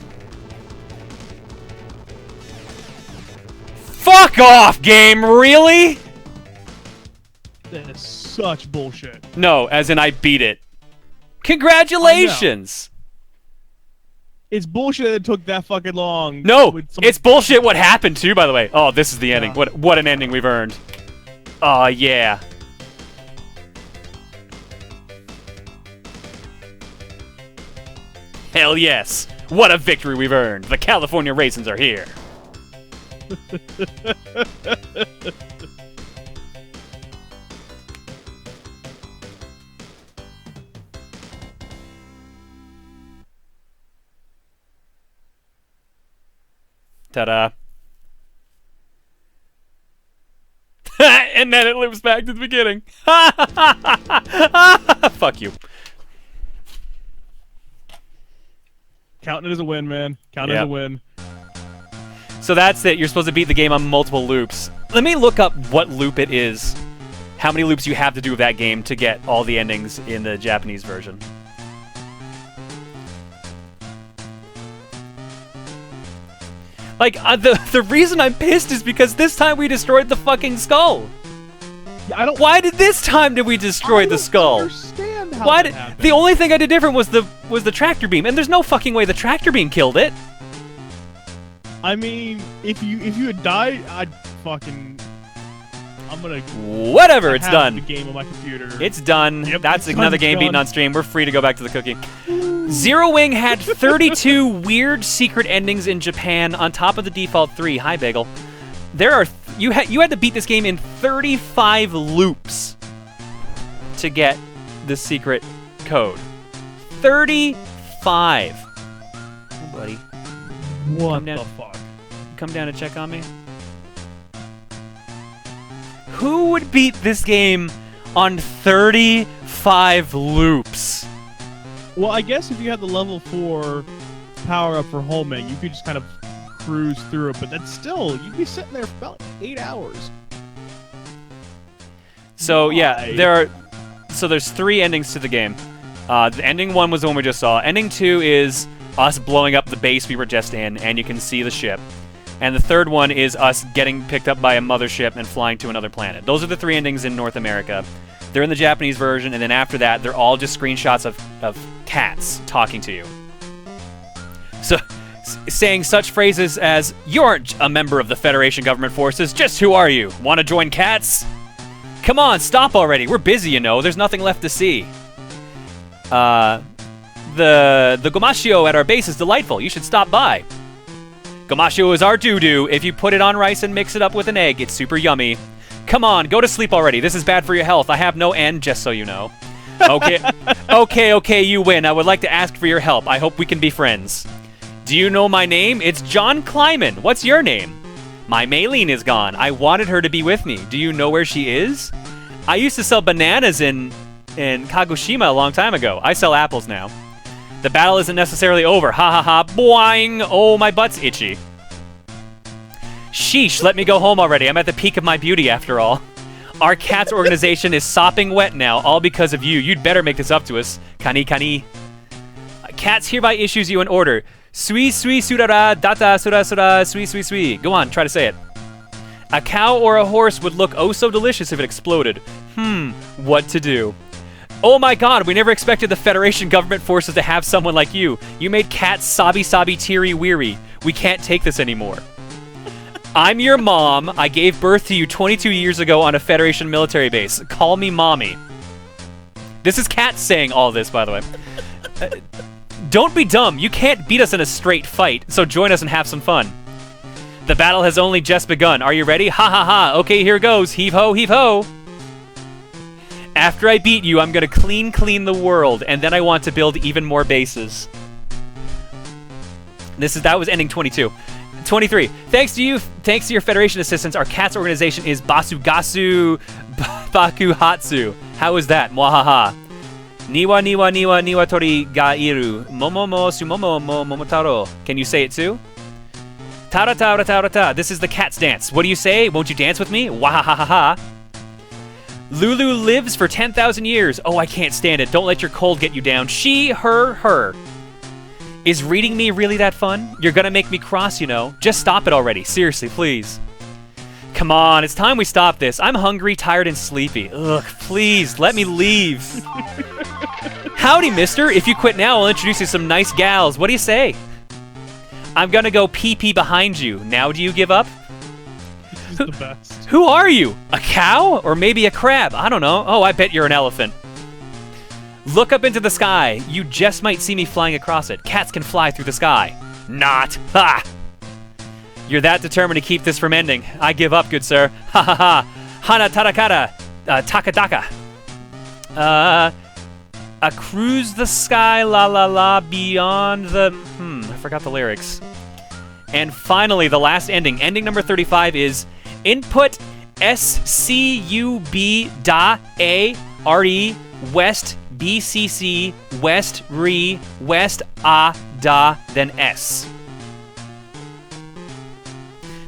Fuck off, game! Really? That is such bullshit. No, as in I beat it. Congratulations! It's bullshit that it took that fucking long. No, with some- it's bullshit what happened too, by the way. Oh, this is the ending. Yeah. What an ending we've earned. Oh, yeah. Hell yes. What a victory we've earned. The California Raisins are here. Ta-da. And then it loops back to the beginning. Fuck you. Counting it as a win, man. Count it as a win. So that's it. You're supposed to beat the game on multiple loops. Let me look up what loop it is. How many loops you have to do with that game to get all the endings in the Japanese version. Like, the reason I'm pissed is because this time we destroyed the fucking skull. I don't. Why did this time did we destroy the skull? Understand how Why that did happened. the only thing I did different was the tractor beam, and there's no fucking way the tractor beam killed it. I mean, if you had died, I'd fucking. I'm gonna. Whatever, it's have done. The game on my computer. It's done. Yep, That's it's another done, game it's beaten done. on stream. We're free to go back to the cookie. Zero Wing had 32 weird secret endings in Japan on top of the default 3. Hi, Bagel. There are you had to beat this game in 35 loops to get the secret code. 35. Oh, buddy. What Come down. the fuck? Come down and check on me. Who would beat this game on 35 loops? Well, I guess if you had the level 4 power up for homing, you could just kind of cruise through it, but that's still, you'd be sitting there for about 8 hours. So yeah, Why? there's 3 endings to the game. The ending 1 was the one we just saw. Ending 2 is us blowing up the base we were just in, and you can see the ship. And the third one is us getting picked up by a mothership and flying to another planet. Those are the 3 endings in North America. They're in the Japanese version, and then after that, they're all just screenshots of cats talking to you. So, saying such phrases as, "You aren't a member of the Federation government forces, just who are you? Want to join cats? Come on, stop already, we're busy, you know, there's nothing left to see. The gomashio at our base is delightful, you should stop by. Gomashio is our doo-doo. If you put it on rice and mix it up with an egg, it's super yummy. Come on, go to sleep already. This is bad for your health. I have no end, just so you know. Okay, okay, you win. I would like to ask for your help. I hope we can be friends. Do you know my name? It's John Kleiman. What's your name? My Maylene is gone. I wanted her to be with me. Do you know where she is? I used to sell bananas in Kagoshima a long time ago. I sell apples now. The battle isn't necessarily over. Ha ha ha. Boing. Oh, my butt's itchy. Sheesh, let me go home already. I'm at the peak of my beauty after all. Our cat's organization is sopping wet now, all because of you. You'd better make this up to us. Kani kani. Cats hereby issues you an order. Sui sui surara data sura sura sui sui sui. Go on, try to say it. A cow or a horse would look oh so delicious if it exploded. What to do? Oh my god, we never expected the Federation government forces to have someone like you. You made cats sabi sabi teary weary. We can't take this anymore. I'm your mom. I gave birth to you 22 years ago on a Federation military base. Call me mommy. This is Cat saying all this, by the way. Don't be dumb. You can't beat us in a straight fight, so join us and have some fun. The battle has only just begun. Are you ready? Ha ha ha. Okay, here goes. Heave ho, heave ho. After I beat you, I'm gonna clean the world, and then I want to build even more bases. That was ending 22. 23. Thanks to your Federation assistance, our cat's organization is Basugasu Bakuhatsu. How is that? Mwahaha. Niwa niwa niwa niwa tori ga iru. Momomo sumomo mo momotaro. Can you say it too? Tara tara tara ta. This is the cat's dance. What do you say? Won't you dance with me? Wahahaha. Lulu lives for 10,000 years. Oh, I can't stand it. Don't let your cold get you down. She, her. Is reading me really that fun? You're gonna make me cross, you know. Just stop it already. Seriously, please. Come on, it's time we stop this. I'm hungry, tired, and sleepy. Ugh, please, let me leave. Howdy, mister. If you quit now, I'll introduce you to some nice gals. What do you say? I'm gonna go pee-pee behind you. Now do you give up? This is the best. Who are you? A cow? Or maybe a crab? I don't know. Oh, I bet you're an elephant. Look up into the sky. You just might see me flying across it. Cats can fly through the sky. Not. Ha! You're that determined to keep this from ending. I give up, good sir. Ha ha ha. Hana tarakara. Takadaka. A cruise the sky, la la la, beyond the... I forgot the lyrics. And finally, the last ending. Ending number 35 is input SCUB da A RE West BCC West Re West A da then S.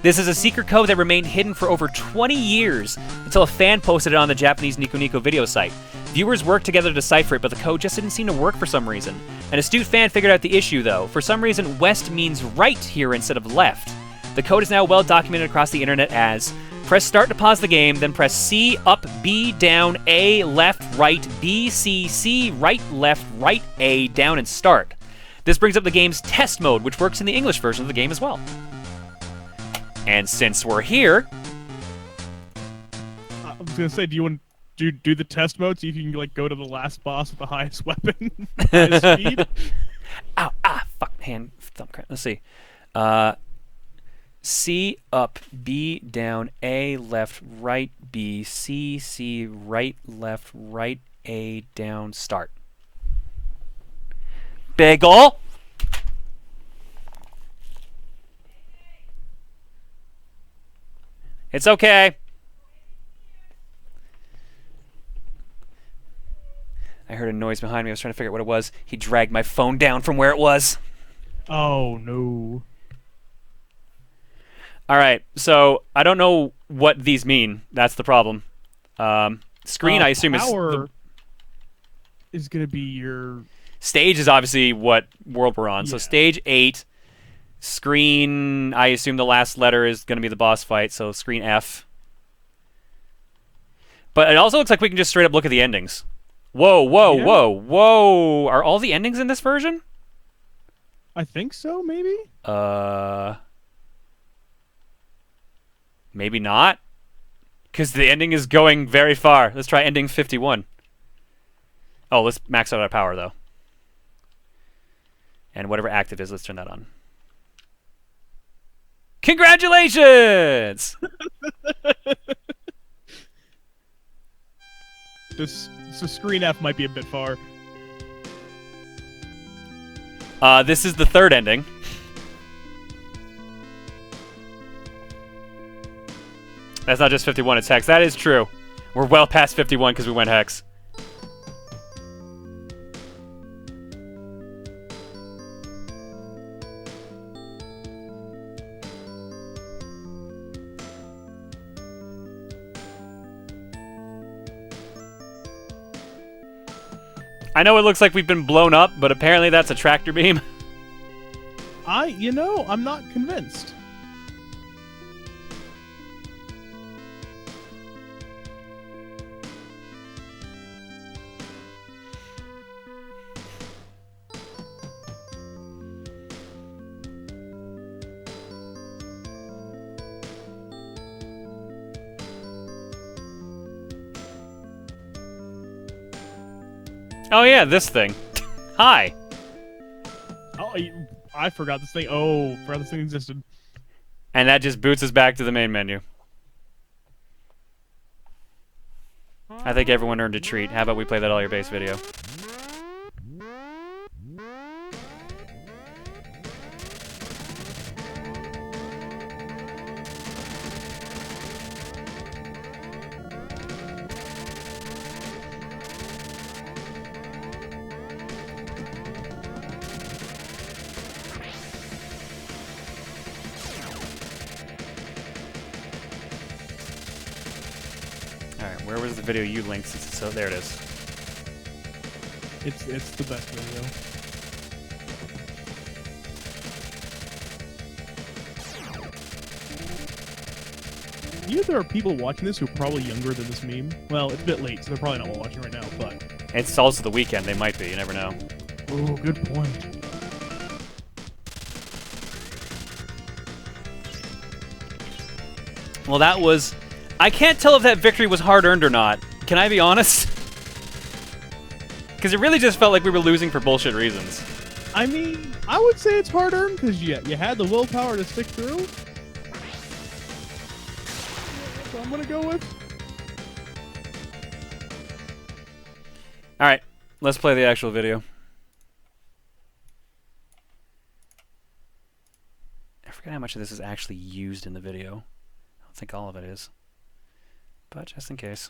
This is a secret code that remained hidden for over 20 years until a fan posted it on the Japanese Nico Nico video site. Viewers worked together to decipher it, but the code just didn't seem to work for some reason. An astute fan figured out the issue, though. For some reason, west means right here instead of left. The code is now well documented across the internet as press start to pause the game, then press C, up, B, down, A, left, right, B, C, C, right, left, right, A, down, and start. This brings up the game's test mode, which works in the English version of the game as well. And since we're here... I was going to say, do you want to do the test mode so you can like go to the last boss with the highest weapon? Highest speed? Ow, fuck, hand, thumb cramp. Let's see. C, up, B, down, A, left, right, B, C, C, right, left, right, A, down, start. Bagel! It's okay. I heard a noise behind me. I was trying to figure out what it was. He dragged my phone down from where it was. Oh, no. All right, so I don't know what these mean. That's the problem. Screen, I assume, is going to be your... Stage is obviously what world we're on. Yeah. So stage 8. Screen, I assume the last letter is going to be the boss fight, so screen F. But it also looks like we can just straight up look at the endings. Whoa, whoa, yeah. Whoa, whoa. Are all the endings in this version? I think so, maybe? Maybe not. Because the ending is going very far. Let's try ending 51. Oh, let's max out our power, though. And whatever active is, let's turn that on. Congratulations! So screen F might be a bit far. This is the third ending. That's not just 51, it's hex. That is true. We're well past 51 because we went hex. I know it looks like we've been blown up, but apparently that's a tractor beam. I'm not convinced. Oh yeah, this thing. Hi. Oh, I forgot this thing. Oh, forgot this thing existed. And that just boots us back to the main menu. I think everyone earned a treat. How about we play that all your base video? Where was the video you linked? So there it is. It's the best video. There are people watching this who are probably younger than this meme. Well, it's a bit late, so they're probably not watching right now, but... It's also the weekend. They might be. You never know. Oh, good point. Well, that was... I can't tell if that victory was hard-earned or not. Can I be honest? Because it really just felt like we were losing for bullshit reasons. I mean, I would say it's hard-earned because you had the willpower to stick through. I'm gonna go with. All right, let's play the actual video. I forget how much of this is actually used in the video. I don't think all of it is, but just in case.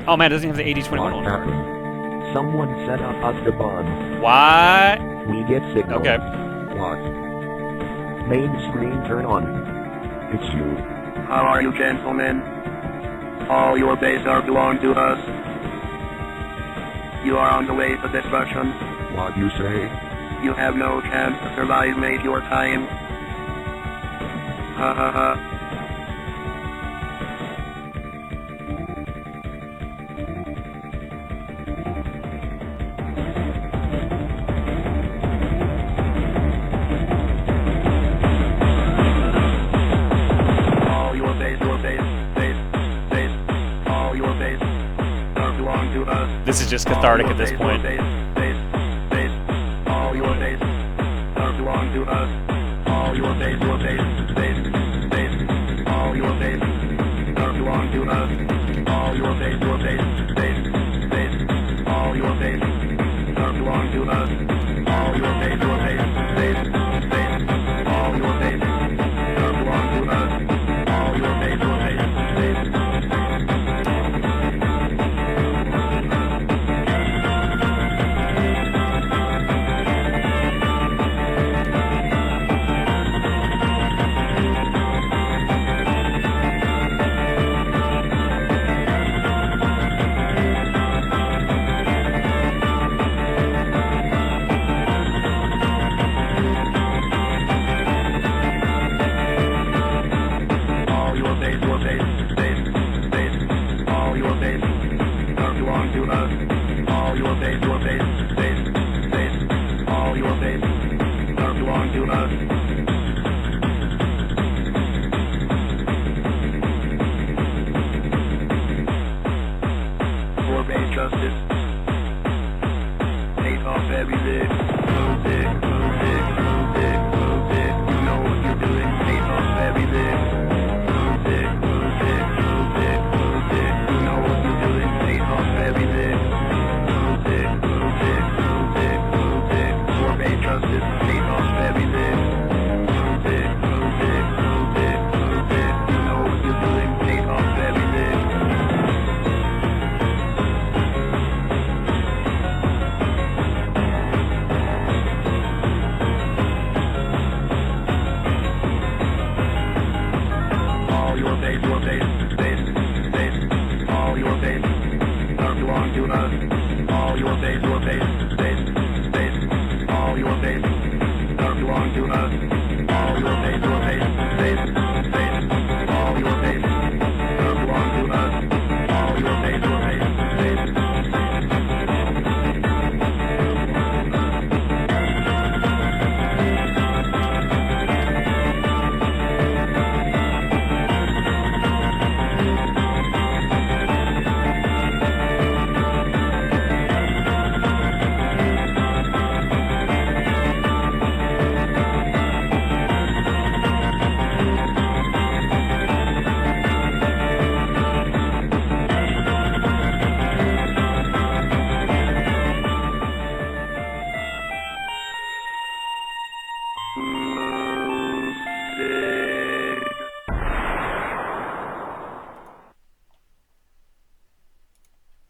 Oh man, it doesn't have the 8021 What on. happened? Someone set up us the bomb. What? We get signal. Okay. What? Main screen turn on. It's you. How are you, gentlemen? All your base are belong to us. You are on the way to destruction. What you say? You have no chance to survive, mate, your time. Ha ha ha. This is just cathartic at this point. All your base belong to us. All your base belong to us. All your base belong to us. All your base belong to us. All your base belong to us. All your base belong to us. All your base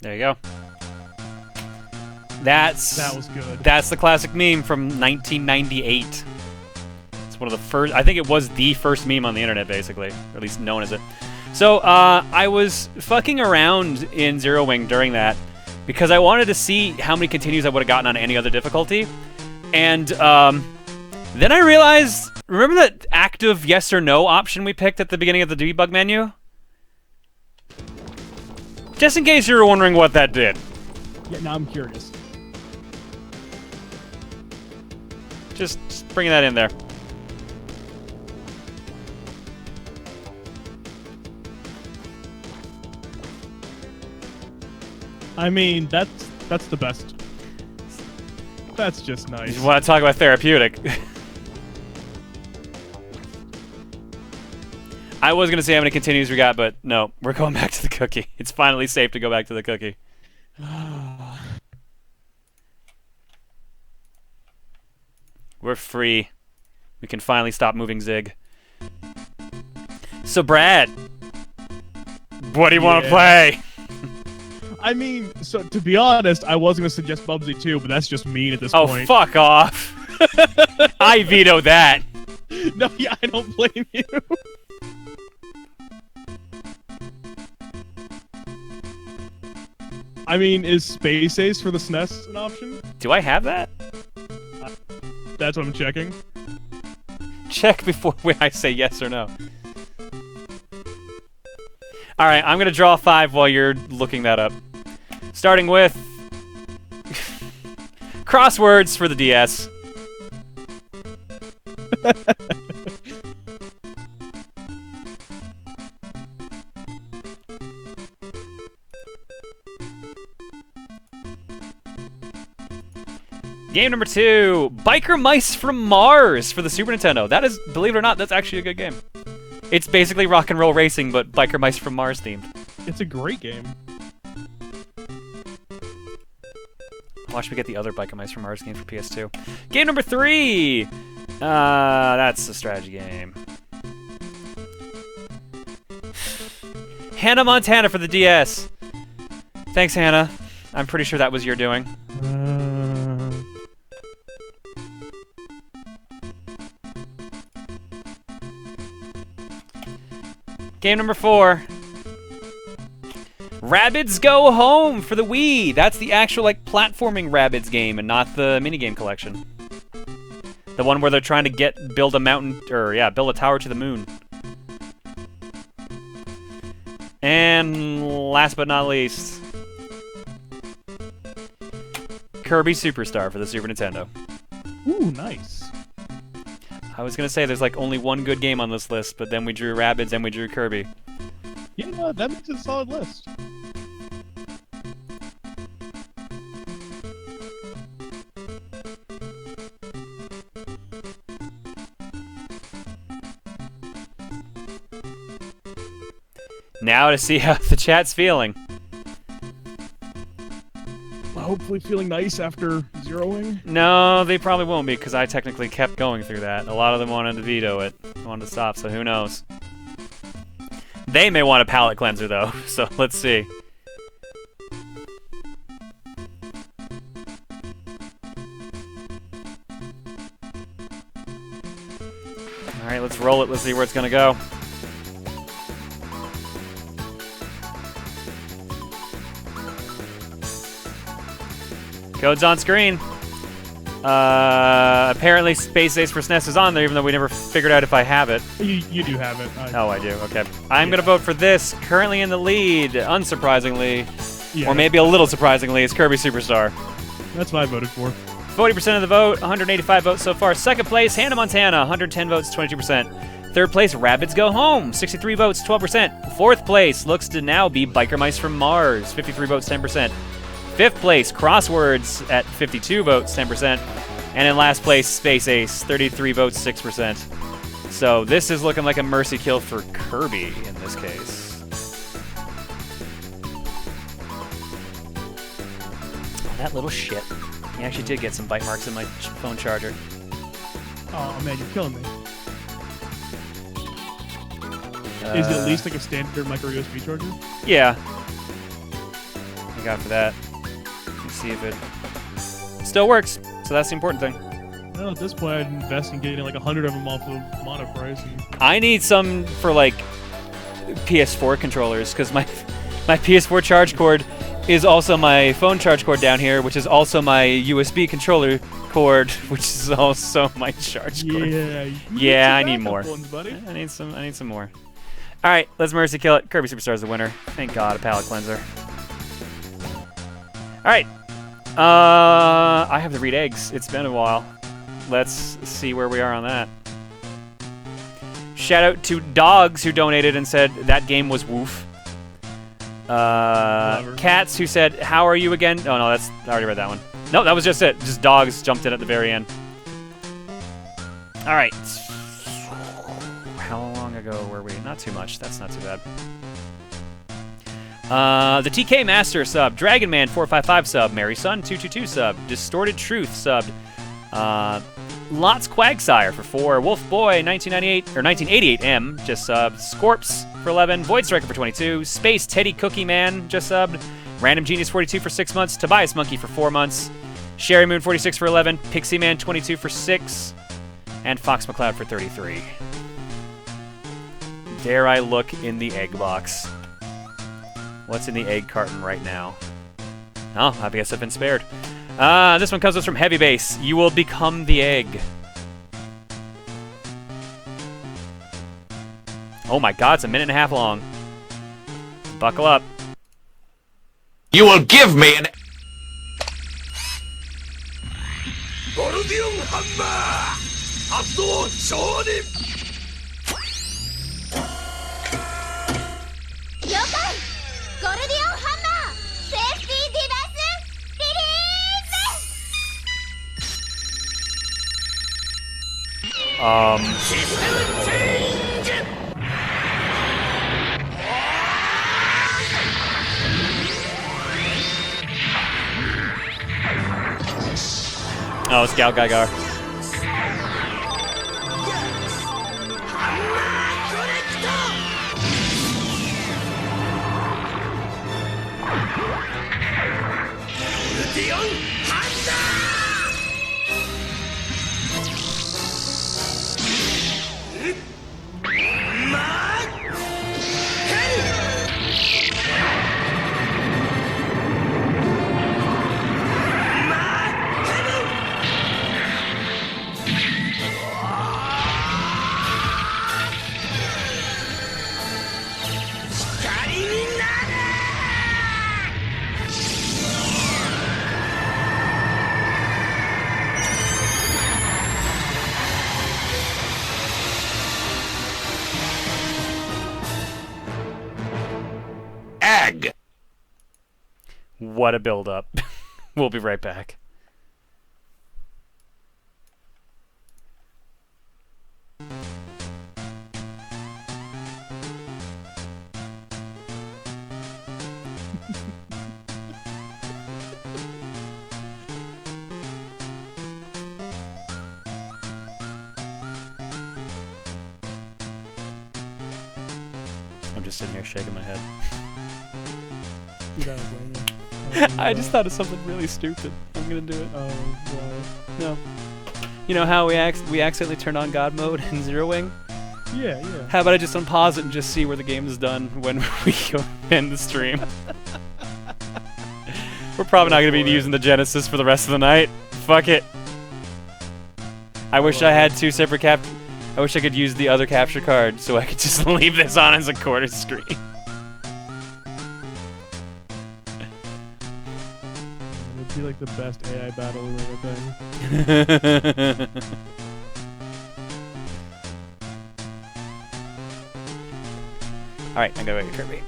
There you go. That was good. That's the classic meme from 1998. It's one of the first. I think it was the first meme on the internet, basically, or at least known as it. So I was fucking around in Zero Wing during that because I wanted to see how many continues I would have gotten on any other difficulty, and then I realized. Remember that active yes or no option we picked at the beginning of the debug menu? Just in case you were wondering what that did. Yeah, now I'm curious. Just bringing that in there. I mean, that's the best. That's just nice. You want to talk about therapeutic? I was gonna say how many continues we got, but no, we're going back to the cookie. It's finally safe to go back to the cookie. We're free. We can finally stop moving Zig. So Brad, what do you want to play? I mean, so to be honest, I was going to suggest Bubsy too, but that's just mean at this Oh, point. fuck off. I veto that. No, yeah, I don't blame you. I mean, is Space Ace for the SNES an option? Do I have that? That's what I'm checking. Check before I say yes or no. Alright, I'm going to draw 5 while you're looking that up. Starting with... crosswords for the DS. Game number 2, Biker Mice from Mars for the Super Nintendo. That is, believe it or not, that's actually a good game. It's basically rock and roll racing, but Biker Mice from Mars themed. It's a great game. Watch me get the other Biker Mice from Mars game for PS2. Game number 3! That's a strategy game. Hannah Montana for the DS. Thanks, Hannah. I'm pretty sure that was your doing. Game number 4. Rabbids Go Home for the Wii. That's the actual, like, platforming Rabbids game and not the minigame collection. The one where they're trying to build a mountain, or yeah, build a tower to the moon. And last but not least, Kirby Superstar for the Super Nintendo. Ooh, nice. I was gonna say there's like only one good game on this list, but then we drew Rabbids and we drew Kirby. Yeah, that makes it a solid list. Now to see how the chat's feeling. Hopefully feeling nice after zeroing. No, they probably won't be, because I technically kept going through that. A lot of them wanted to veto it, wanted to stop, so who knows. They may want a palate cleanser, though, so let's see. Alright, let's roll it, let's see where it's gonna go. Code's on screen. Apparently Space Ace for SNES is on there, even though we never figured out if I have it. You do have it. Oh, I do. Okay. I'm going to vote for this. Currently in the lead, unsurprisingly, or maybe a little surprisingly, is Kirby Superstar. That's what I voted for. 40% of the vote, 185 votes so far. Second place, Hannah Montana, 110 votes, 22%. Third place, Rabbids Go Home, 63 votes, 12%. Fourth place looks to now be Biker Mice from Mars, 53 votes, 10%. Fifth place, Crosswords at 52 votes, 10%. And in last place, Space Ace, 33 votes, 6%. So this is looking like a mercy kill for Kirby in this case. Oh, that little shit. He actually did get some bite marks in my phone charger. Oh man, you're killing me. Is it at least like a standard micro USB charger? Yeah. Thank God for that. Let's see if it still works. So that's the important thing. Well, at this point, I'd invest in getting like 100 of them off of mono price. I need some for like PS4 controllers because my PS4 charge cord is also my phone charge cord down here, which is also my USB controller cord, which is also my charge cord. Yeah, I need more. Ones, buddy. I need some more. All right, let's mercy kill it. Kirby Superstar is the winner. Thank God, a palate cleanser. All right. I have to read eggs. It's been a while. Let's see where we are on that. Shout out to Dogs who donated and said that game was woof. Cats who said, how are you again? Oh, no, I already read that one. No, that was just it. Just Dogs jumped in at the very end. All right. How long ago were we? Not too much. That's not too bad. The TK Master sub, Dragon Man 455 sub, Mary Sun 222 sub, Distorted Truth subbed, Lots Quagsire for 4, Wolf Boy 1998 or 1988 M just subbed, Scorps for 11, Void Striker for 22, Space Teddy Cookie Man just subbed, Random Genius 42 for 6 months, Tobias Monkey for 4 months, Sherry Moon 46 for 11, Pixie Man 22 for 6, and Fox McCloud for 33. Dare I look in the egg box? What's in the egg carton right now? Oh, I guess I've been spared. This one comes to us from Heavy Base. You will become the egg. Oh my god, it's a minute and a half long. Buckle up. You will give me an... Oh, it's Gal Gaigar. Egg! What a build-up. We'll be right back. I'm just sitting here shaking my head. You gotta blame me. I just thought of something really stupid. I'm gonna do it. Oh, why? No. You know how we accidentally turned on God mode in Zero Wing? Yeah, yeah. How about I just unpause it and just see where the game is done when we go end the stream? We're probably not gonna be using the Genesis for the rest of the night. Fuck it. I wish I had 2 separate I wish I could use the other capture card so I could just leave this on as a quarter screen. It'd be like the best AI battle we've ever done. Alright, I'm gonna wait for Kirby.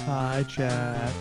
Hi, chat.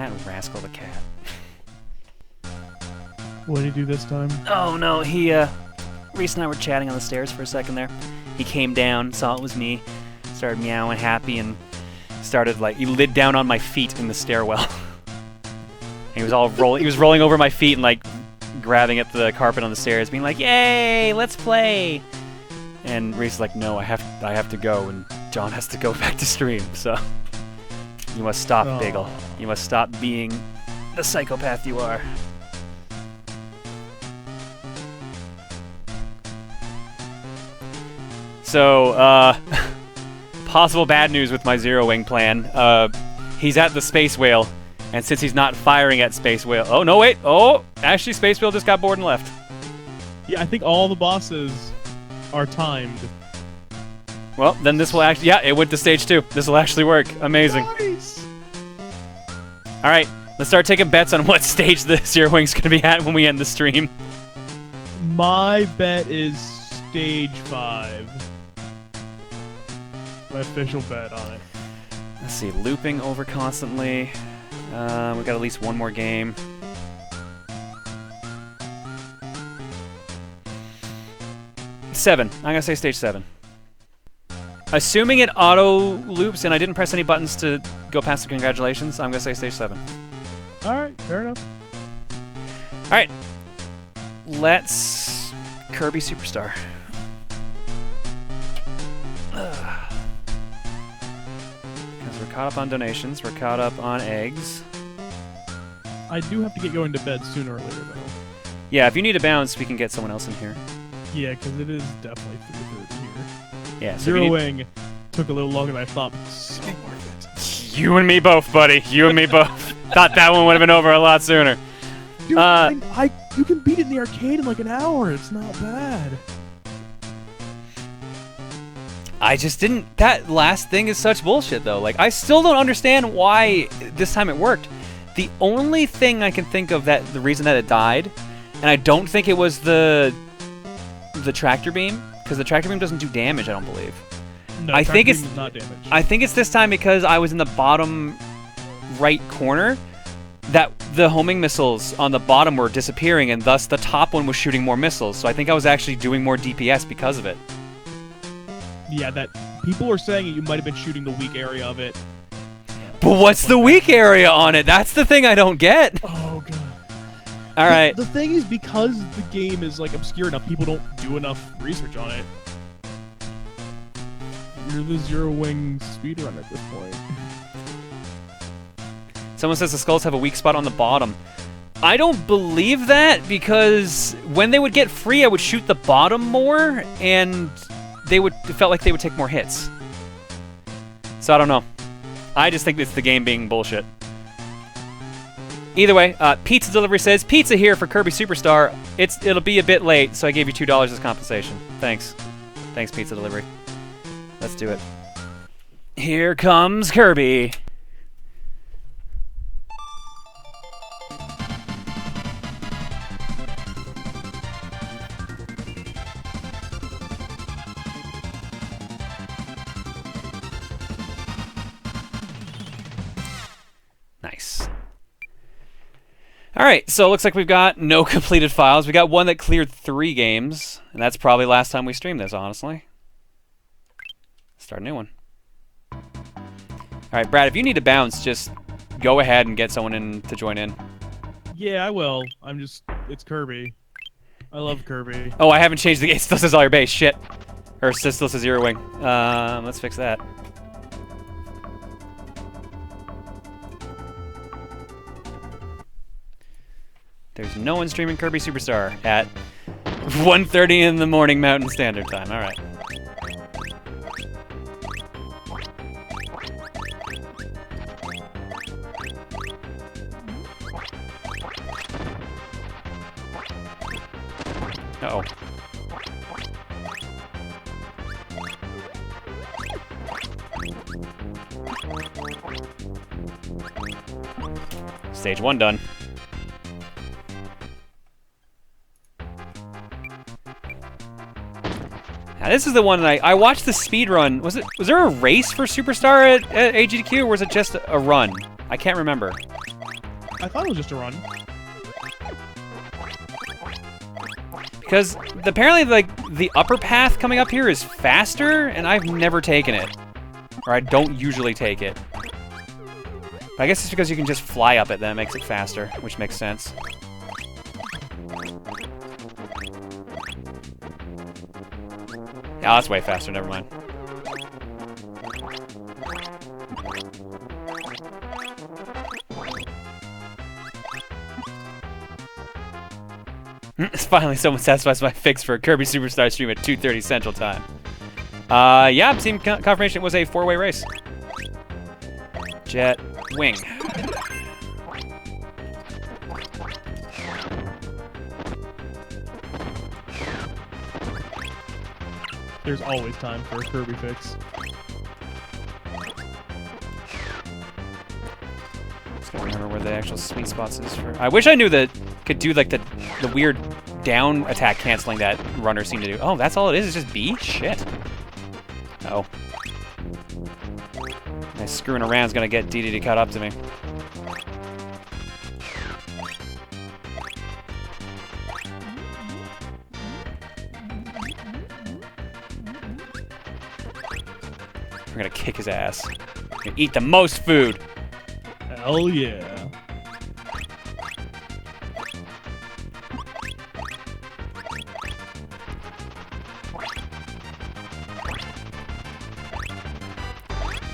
That rascal the cat. What did he do this time? Oh no, Reese and I were chatting on the stairs for a second there. He came down, saw it was me, started meowing happy, and started he lit down on my feet in the stairwell. He was rolling over my feet and grabbing at the carpet on the stairs, being like, "Yay, let's play!" And Reese is like, "No, I have to go, and John has to go back to stream. So you must stop, Bagel. You must stop being the psychopath you are." So, possible bad news with my Zero Wing plan. He's at the Space Whale, and since he's not firing at Space Whale... Oh, no, wait! Oh! Actually, Space Whale just got bored and left. Yeah, I think all the bosses are timed. Well, then this will actually... Yeah, it went to stage 2. This will actually work. Amazing. Nice! Alright, let's start taking bets on what stage the Zero Wing's going to be at when we end the stream. My bet is stage 5. My official bet on it. Let's see, looping over constantly. We got at least one more game. Seven. I'm gonna say stage 7. Assuming it auto loops and I didn't press any buttons to go past the congratulations, I'm gonna say stage 7. Alright, fair enough. Alright. Let's Kirby Superstar. Because we're caught up on donations, we're caught up on eggs. I do have to get going to bed sooner or later, though. Yeah, if you need a bounce, we can get someone else in here. Yeah, because it is definitely 3:30 here. Yeah, so Zero Wing took a little longer than I thought, but so worth it. You and me both, buddy. You and me both. Thought that one would have been over a lot sooner. Dude, you can beat it in the arcade in like an hour. It's not bad. I just didn't... That last thing is such bullshit, though. I still don't understand why this time it worked. The only thing I can think of that the reason that it died, and I don't think it was the tractor beam, because the tractor beam doesn't do damage, I don't believe. No, I think it's not damage. I think it's this time because I was in the bottom right corner that the homing missiles on the bottom were disappearing, and thus the top one was shooting more missiles. So I think I was actually doing more DPS because of it. Yeah, that people are saying you might have been shooting the weak area of it. But what's the weak area on it? That's the thing I don't get. Oh god. All right. The thing is, because the game is obscure enough, people don't do enough research on it. You're the Zero Wing speedrun at this point. Someone says the skulls have a weak spot on the bottom. I don't believe that, because when they would get free, I would shoot the bottom more, and it felt like they would take more hits. So I don't know. I just think it's the game being bullshit. Either way, Pizza Delivery says, "Pizza here for Kirby Superstar. It'll be a bit late, so I gave you $2 as compensation." Thanks. Thanks, Pizza Delivery. Let's do it. Here comes Kirby. Nice. Alright, so it looks like we've got no completed files. We got one that cleared 3 games, and that's probably last time we streamed this, honestly. Start a new one. Alright, Brad, if you need to bounce, just go ahead and get someone in to join in. Yeah, I will. It's Kirby. I love Kirby. Oh, I haven't changed it still says all your base. Shit. Or it still says Zero Wing. Let's fix that. There's no one streaming Kirby Superstar at 1:30 in the morning Mountain Standard Time. All right. Uh-oh. Stage 1 done. Now this is the one that I watched the speed run. Was there a race for Superstar at AGDQ, or was it just a run? I can't remember. I thought it was just a run. Because apparently, like, the upper path coming up here is faster, and I've never taken it. Or I don't usually take it. But I guess it's because you can just fly up it, then it makes it faster, which makes sense. Yeah, that's way faster, never mind. Finally, someone satisfies my fix for a Kirby Superstar stream at 2:30 Central Time. Yeah, I'm seeing confirmation it was a 4-way race. Jet wing. There's always time for a Kirby fix. Just gotta remember where the actual sweet spots is for. I wish I knew that could do like the weird down attack canceling that runners seem to do. Oh, that's all it is? It's just B? Shit. Oh. Nice screwing around is gonna get DD to cut up to me. We're gonna kick his ass. We're gonna eat the most food. Hell yeah.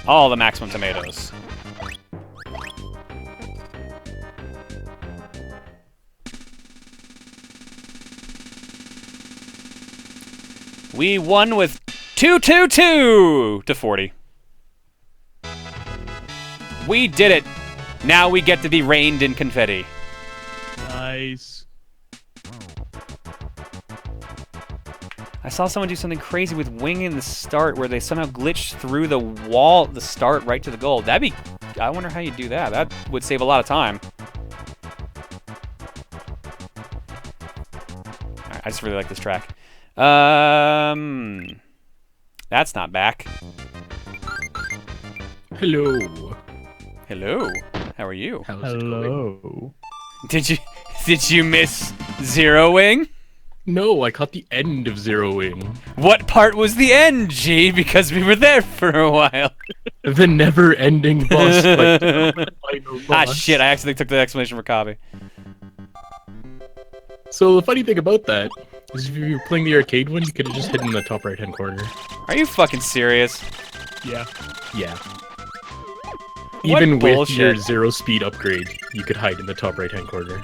All the maximum tomatoes. We won with 222 to 40. We did it. Now we get to be rained in confetti. Nice. I saw someone do something crazy with wing in the start where they somehow glitched through the wall at the start right to the goal. That'd be... I wonder how you do that. That would save a lot of time. Alright, I just really like this track. That's not back. Hello. Hello. How are you? Hello. Did you miss Zero Wing? No, I caught the end of Zero Wing. What part was the end, G? Because we were there for a while. The never-ending boss fight. Final Ah, boss. shit, I accidentally took the exclamation for copy. So the funny thing about that is if you were playing the arcade one, you could have just hidden in the top right-hand corner. Are you fucking serious? Yeah. Yeah. What Even with bullshit. your zero speed upgrade, you could hide in the top right-hand corner.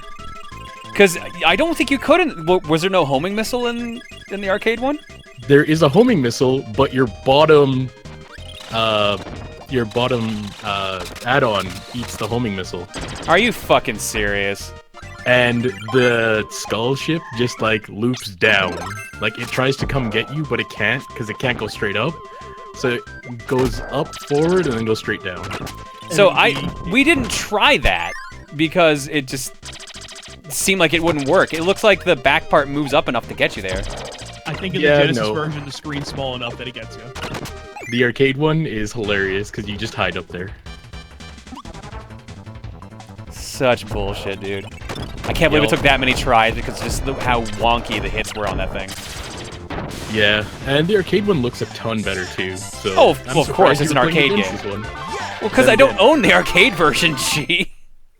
Because I don't think you couldn't. Was there no homing missile in the arcade one? There is a homing missile, but your bottom add-on eats the homing missile. Are you fucking serious? And the skull ship just like loops down. Like it tries to come get you, but it can't because it can't go straight up. So it goes up, forward, and then goes straight down. So we didn't try that because it just seemed like it wouldn't work. It looks like the back part moves up enough to get you there. I think in the Genesis version, the screen's small enough that it gets you. The arcade one is hilarious because you just hide up there. Such bullshit, dude. I can't believe it took that many tries because just how wonky the hits were on that thing. Yeah, and the arcade one looks a ton better too. So well, of course, it's an arcade game. Well, because I don't own the arcade version, G.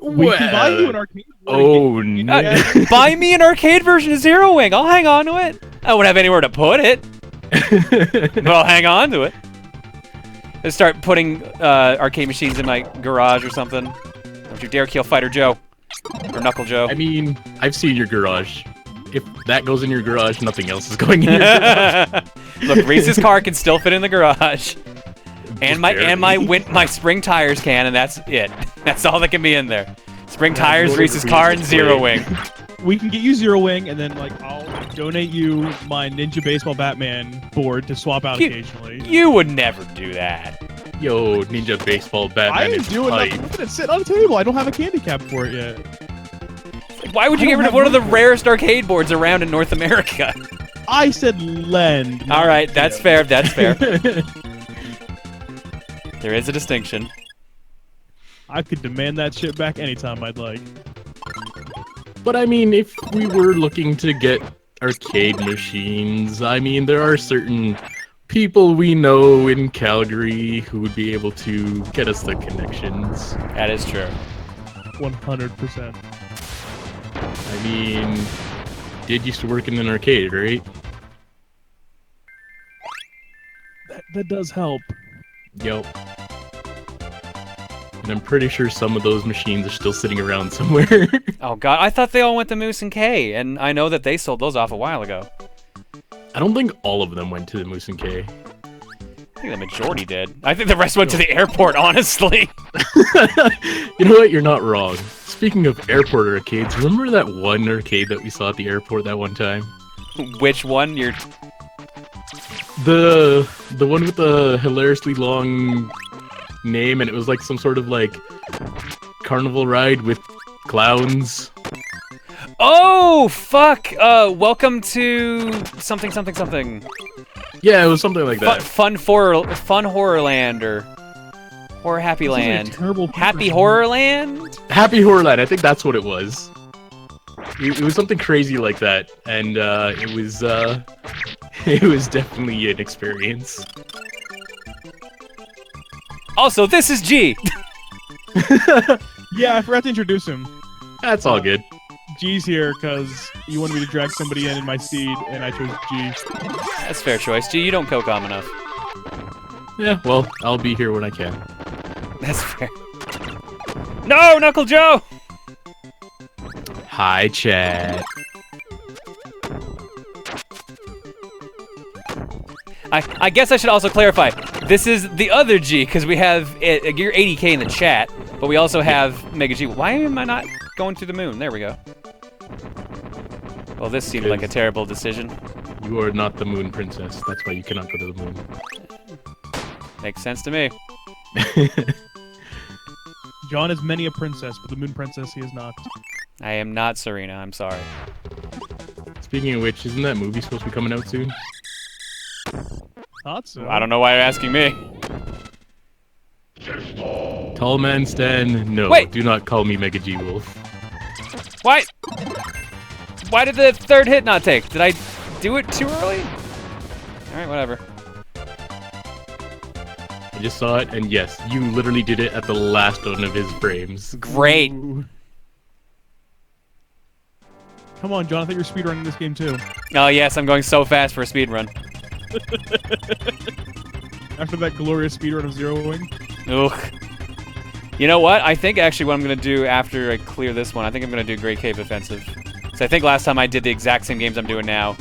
We can buy you an arcade version. Oh, no. Buy me an arcade version of Zero Wing. I'll hang on to it. I won't have anywhere to put it. But I'll hang on to it. Let's start putting arcade machines in my garage or something. Don't you dare kill Fighter Joe. Or Knuckle Joe. I mean, I've seen your garage. If that goes in your garage, nothing else is going in your garage. Look, Reese's car can still fit in the garage. And my spring tires can, and that's it. That's all that can be in there. Spring tires, Reese's car, and Zero Wing. We can get you Zero Wing, and then like I'll donate you my Ninja Baseball Batman board to swap out occasionally. You would never do that. Yo, Ninja Baseball Batman I am is doing hype. that. Look at it sit on the table. I don't have a candy cap for it yet. Why would you get rid of one of the rarest arcade boards around in North America? I said lend. All right, that's fair. That's fair. There is a distinction. I could demand that shit back anytime I'd like. But I mean, if we were looking to get arcade machines, I mean, there are certain people we know in Calgary who would be able to get us the connections. That is true. 100%. I mean, Did used to work in an arcade, right? That does help. Yep. And I'm pretty sure some of those machines are still sitting around somewhere. Oh god, I thought they all went to Moose and K, and I know that they sold those off a while ago. I don't think all of them went to the Moose and K. I think the majority did. I think the rest went to the airport, honestly. You know what? You're not wrong. Speaking of airport arcades, remember that one arcade that we saw at the airport that one time? Which one? The one with the hilariously long name, and it was like some sort of like carnival ride with clowns. Oh, fuck! Welcome to something, something, something. Yeah, it was something like that. Fun Horrorland, or Horror Happy Land. Happy Horrorland? Happy Horrorland, I think that's what it was. It was something crazy like that, and it was definitely an experience. Also, this is G! Yeah, I forgot to introduce him. That's all good. G's here because you wanted me to drag somebody in my seed, and I chose G. That's a fair choice. G, you don't co-comm enough. Yeah, well, I'll be here when I can. That's fair. No, Knuckle Joe! Hi, chat. I guess I should also clarify. This is the other G, because we have you're 80k in the chat, but we also have Mega G. Why am I not going to the moon? There we go. Well, this seemed like a terrible decision. You are not the moon princess. That's why you cannot go to the moon. Makes sense to me. John is many a princess, but the moon princess he is not. I am not Serena, I'm sorry. Speaking of which, isn't that movie supposed to be coming out soon? Thought so. I don't know why you're asking me. Tall man Stan, no. Wait. Do not call me Mega G Wolf. Why? Why did the third hit not take? Did I do it too early? Alright, whatever. I just saw it, and yes, you literally did it at the last one of his frames. Great. Ooh. Come on, John, I think you're speedrunning this game too. Oh yes, I'm going so fast for a speed run. After that glorious speedrun of Zero Wing. Ugh. You know what? I think actually what I'm going to do after I clear this one, I think I'm going to do Great Cave Offensive. So I think last time I did the exact same games I'm doing now.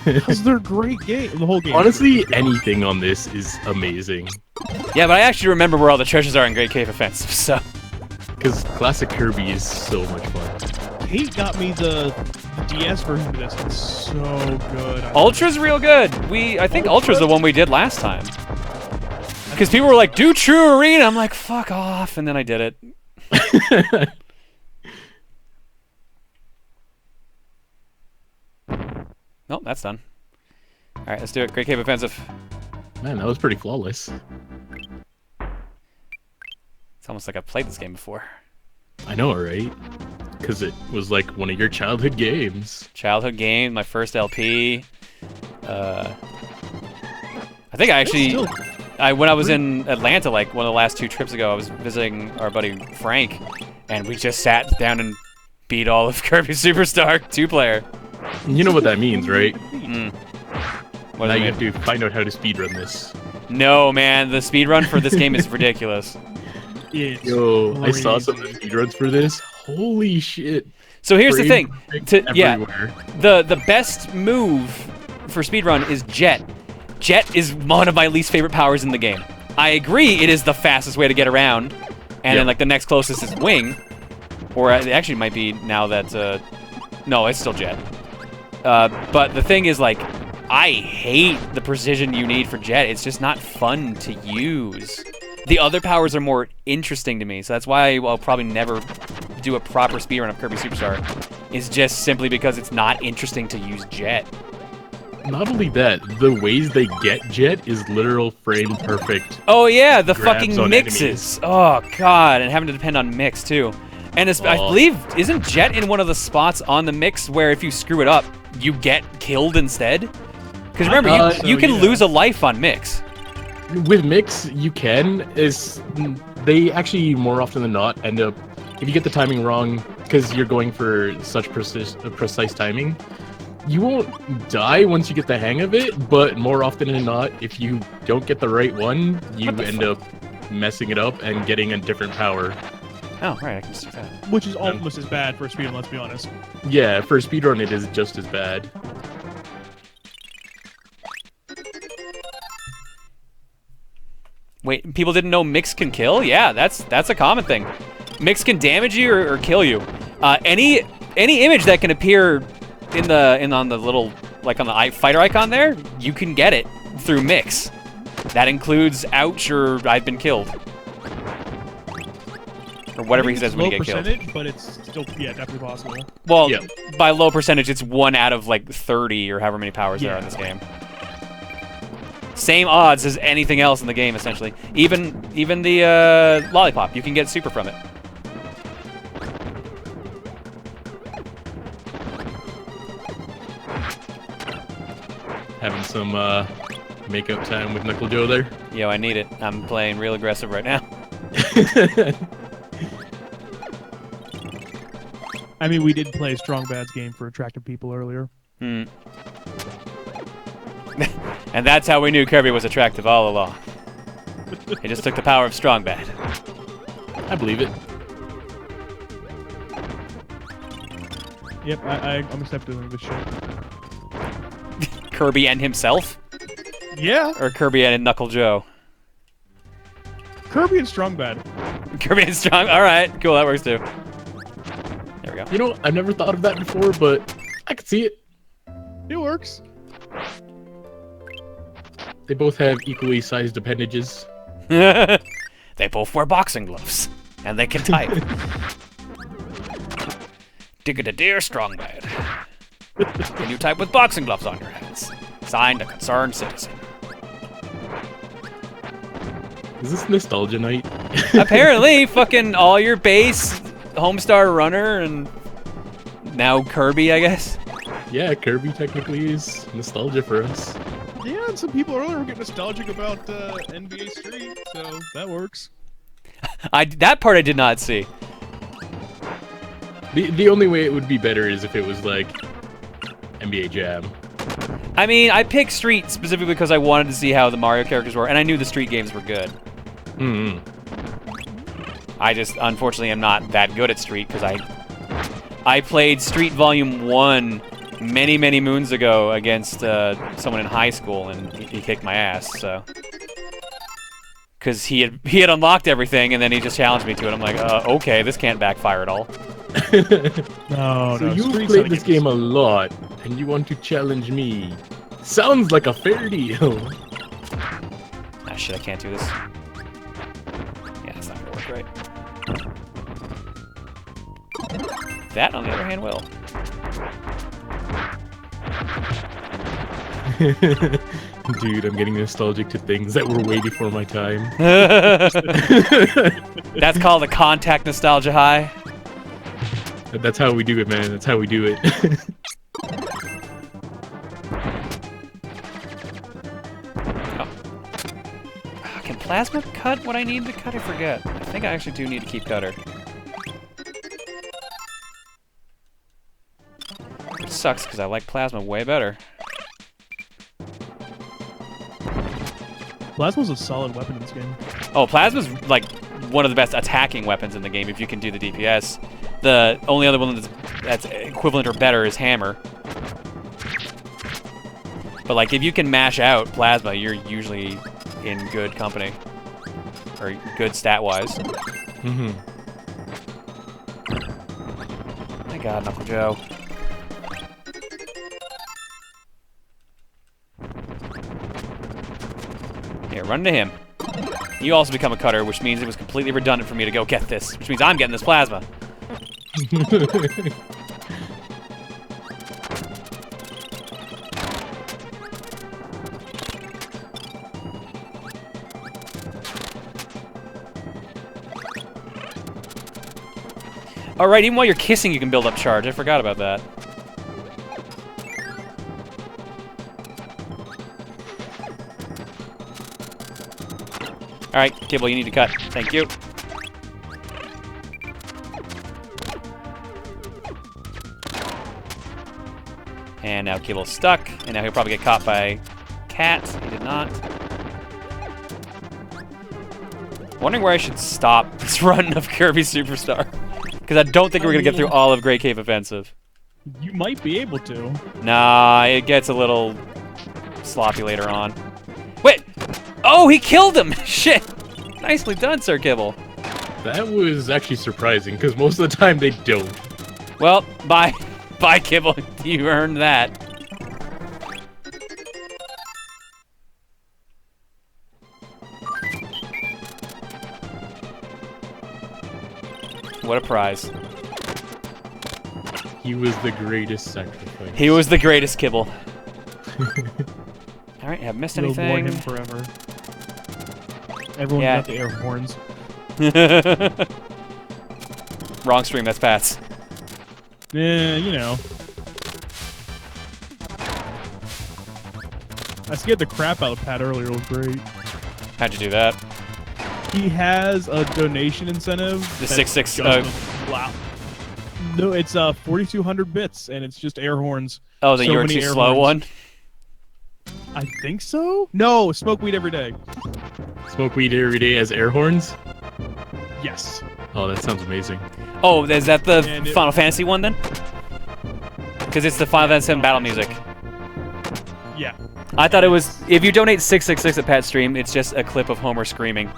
Because they're great game. The whole game. Honestly, anything on this is amazing. Yeah, but I actually remember where all the treasures are in Great Cave Offensive, so... Because classic Kirby is so much fun. Kate got me the DS version of this. It's so good. Ultra's real good. I think Ultra's the one we did last time. Because people were like, do True Arena. I'm like, fuck off. And then I did it. Nope, that's done. Alright, let's do it. Great Cave Offensive. Man, that was pretty flawless. It's almost like I've played this game before. I know, right? Because it was like one of your childhood games. Childhood game, my first LP. I think I actually... when I was in Atlanta, like one of the last 2 trips ago, I was visiting our buddy Frank, and we just sat down and beat all of Kirby Superstar 2-player. You know what that means, right? Mm. Now you have to find out how to speedrun this. No, man, the speedrun for this game is ridiculous. Yo, I saw some speedruns for this. Holy shit. So here's the thing. Yeah, everywhere. the best move for speedrun is Jet. Jet is one of my least favorite powers in the game. I agree it is the fastest way to get around, and then like the next closest is Wing, or it actually might be now that no, it's still Jet. But the thing is, like, I hate the precision you need for Jet. It's just not fun to use. The other powers are more interesting to me, so that's why I'll probably never do a proper speedrun of Kirby Superstar. Is just simply because it's not interesting to use Jet. not only that, the ways they get Jet is literal frame perfect. Oh yeah, the grabs fucking on mixes. Oh god, and having to depend on mix too. And I believe, isn't Jet in one of the spots on the mix where if you screw it up, you get killed instead? Because remember, you can lose a life on mix. With mix, you can. They actually more often than not end up, if you get the timing wrong, because you're going for such precise timing, you won't die once you get the hang of it. But more often than not, if you don't get the right one, you end up messing it up and getting a different power. Oh, right, I can see that. Which is almost as bad for a speedrun, let's be honest. Yeah, for a speedrun it is just as bad. Wait, people didn't know mix can kill? Yeah, that's a common thing. Mix can damage you or kill you. Any image that can appear on the little, like on the fighter icon there, you can get it through mix. That includes ouch or I've been killed. Or whatever he says when you get killed. But it's still, yeah, definitely possible. Well, by low percentage, it's 1 out of like 30 or however many powers there are in this game. Same odds as anything else in the game, essentially. Even the lollipop, you can get super from it. Having some makeup time with Knuckle Joe there. Yo, I need it. I'm playing real aggressive right now. I mean, we did play Strong Bad's game for attractive people earlier. And that's how we knew Kirby was attractive all along. He just took the power of Strong Bad. I believe it. Yep, I'm accepting of this shit. Kirby and himself? Yeah. Or Kirby and Knuckle Joe? Kirby and Strong Bad. Kirby and Strong. All right, cool. That works too. There we go. You know, I've never thought of that before, but I could see it. It works. They both have equally sized appendages. They both wear boxing gloves, and they can type. Dig-a-da-dear Strong Bad. Can you type with boxing gloves on your hands? Signed, a concerned citizen. Is this nostalgia night? Apparently, fucking all your base, Homestar Runner, and now Kirby, I guess. Yeah, Kirby technically is nostalgia for us. Yeah, and some people earlier were getting nostalgic about NBA Street, so that works. That part I did not see. The only way it would be better is if it was like NBA Jam. I mean, I picked Street specifically because I wanted to see how the Mario characters were, and I knew the Street games were good. I just, unfortunately, am not that good at Street, because I played Street Volume 1 many, many moons ago against someone in high school, and he kicked my ass, so... Because he had unlocked everything, and then he just challenged me to it. I'm like, okay, this can't backfire at all. No, so you've played this game a lot, and you want to challenge me. Sounds like a fair deal. Ah, shit, I can't do this. Yeah, it's not gonna work right. That, on the other hand, will. Dude, I'm getting nostalgic to things that were way before my time. That's called a contact nostalgia high. That's how we do it, man. That's how we do it. Can Plasma cut what I need to cut? I forget. I think I actually do need to keep Cutter. Which sucks, because I like Plasma way better. Plasma's a solid weapon in this game. Oh, Plasma's like one of the best attacking weapons in the game if you can do the DPS. The only other one that's equivalent or better is Hammer. But like if you can mash out Plasma, you're usually in good company. Or good stat-wise. My god, Knuckle Joe. Here, run into him. You also become a cutter, which means it was completely redundant for me to go get this, which means I'm getting this Plasma. All right, even while you're kissing, you can build up charge. I forgot about that. All right, Kibble, you need to cut. Thank you. And now Kibble's stuck, and now he'll probably get caught by Cat. He did not. Wondering where I should stop this run of Kirby Superstar. Because I don't think we're going to get through all of Great Cave Offensive. You might be able to. Nah, it gets a little sloppy later on. Wait! Oh, he killed him! Shit! Nicely done, Sir Kibble. That was actually surprising, because most of the time they don't. Well, bye. Bye, Kibble. You earned that. What a prize. He was the greatest sacrifice. He was the greatest, Kibble. Alright, have missed We'll anything? mourn him forever. Everyone Yeah. got the air horns. Wrong stream, that's Pat's. Yeah, you know. I scared the crap out of Pat earlier. It was great. How'd you do that? He has a donation incentive. The that's 6 just wow. No, it's 4,200 bits, and it's just air horns. Oh, the So you're many too air slow horns. one? I think so. No, smoke weed every day. Smoke weed every day as air horns? Yes. Oh, that sounds amazing. Oh, is that the And it- Final Fantasy one then? Because it's the Final Fantasy VII battle music. Yeah. I thought it was, if you donate 666 at Pat's stream, it's just a clip of Homer screaming.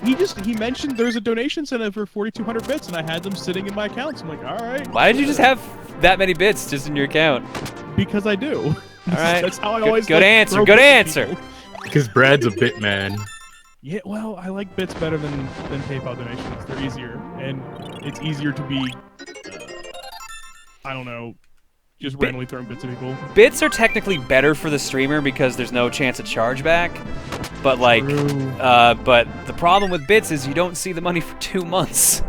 He mentioned there's a donation incentive for 4,200 bits, and I had them sitting in my account. So I'm like, all right. Why did you just have that many bits just in your account? Because I do. All right. That's how I Good- always good like, answer, throw good bits at answer. people. Because Brad's a bit man. Yeah, well, I like bits better than PayPal donations. They're easier, and it's easier to be, I don't know, just randomly throwing bits at people. Bits are technically better for the streamer because there's no chance of chargeback. But like, True. but the problem with bits is you don't see the money for 2 months.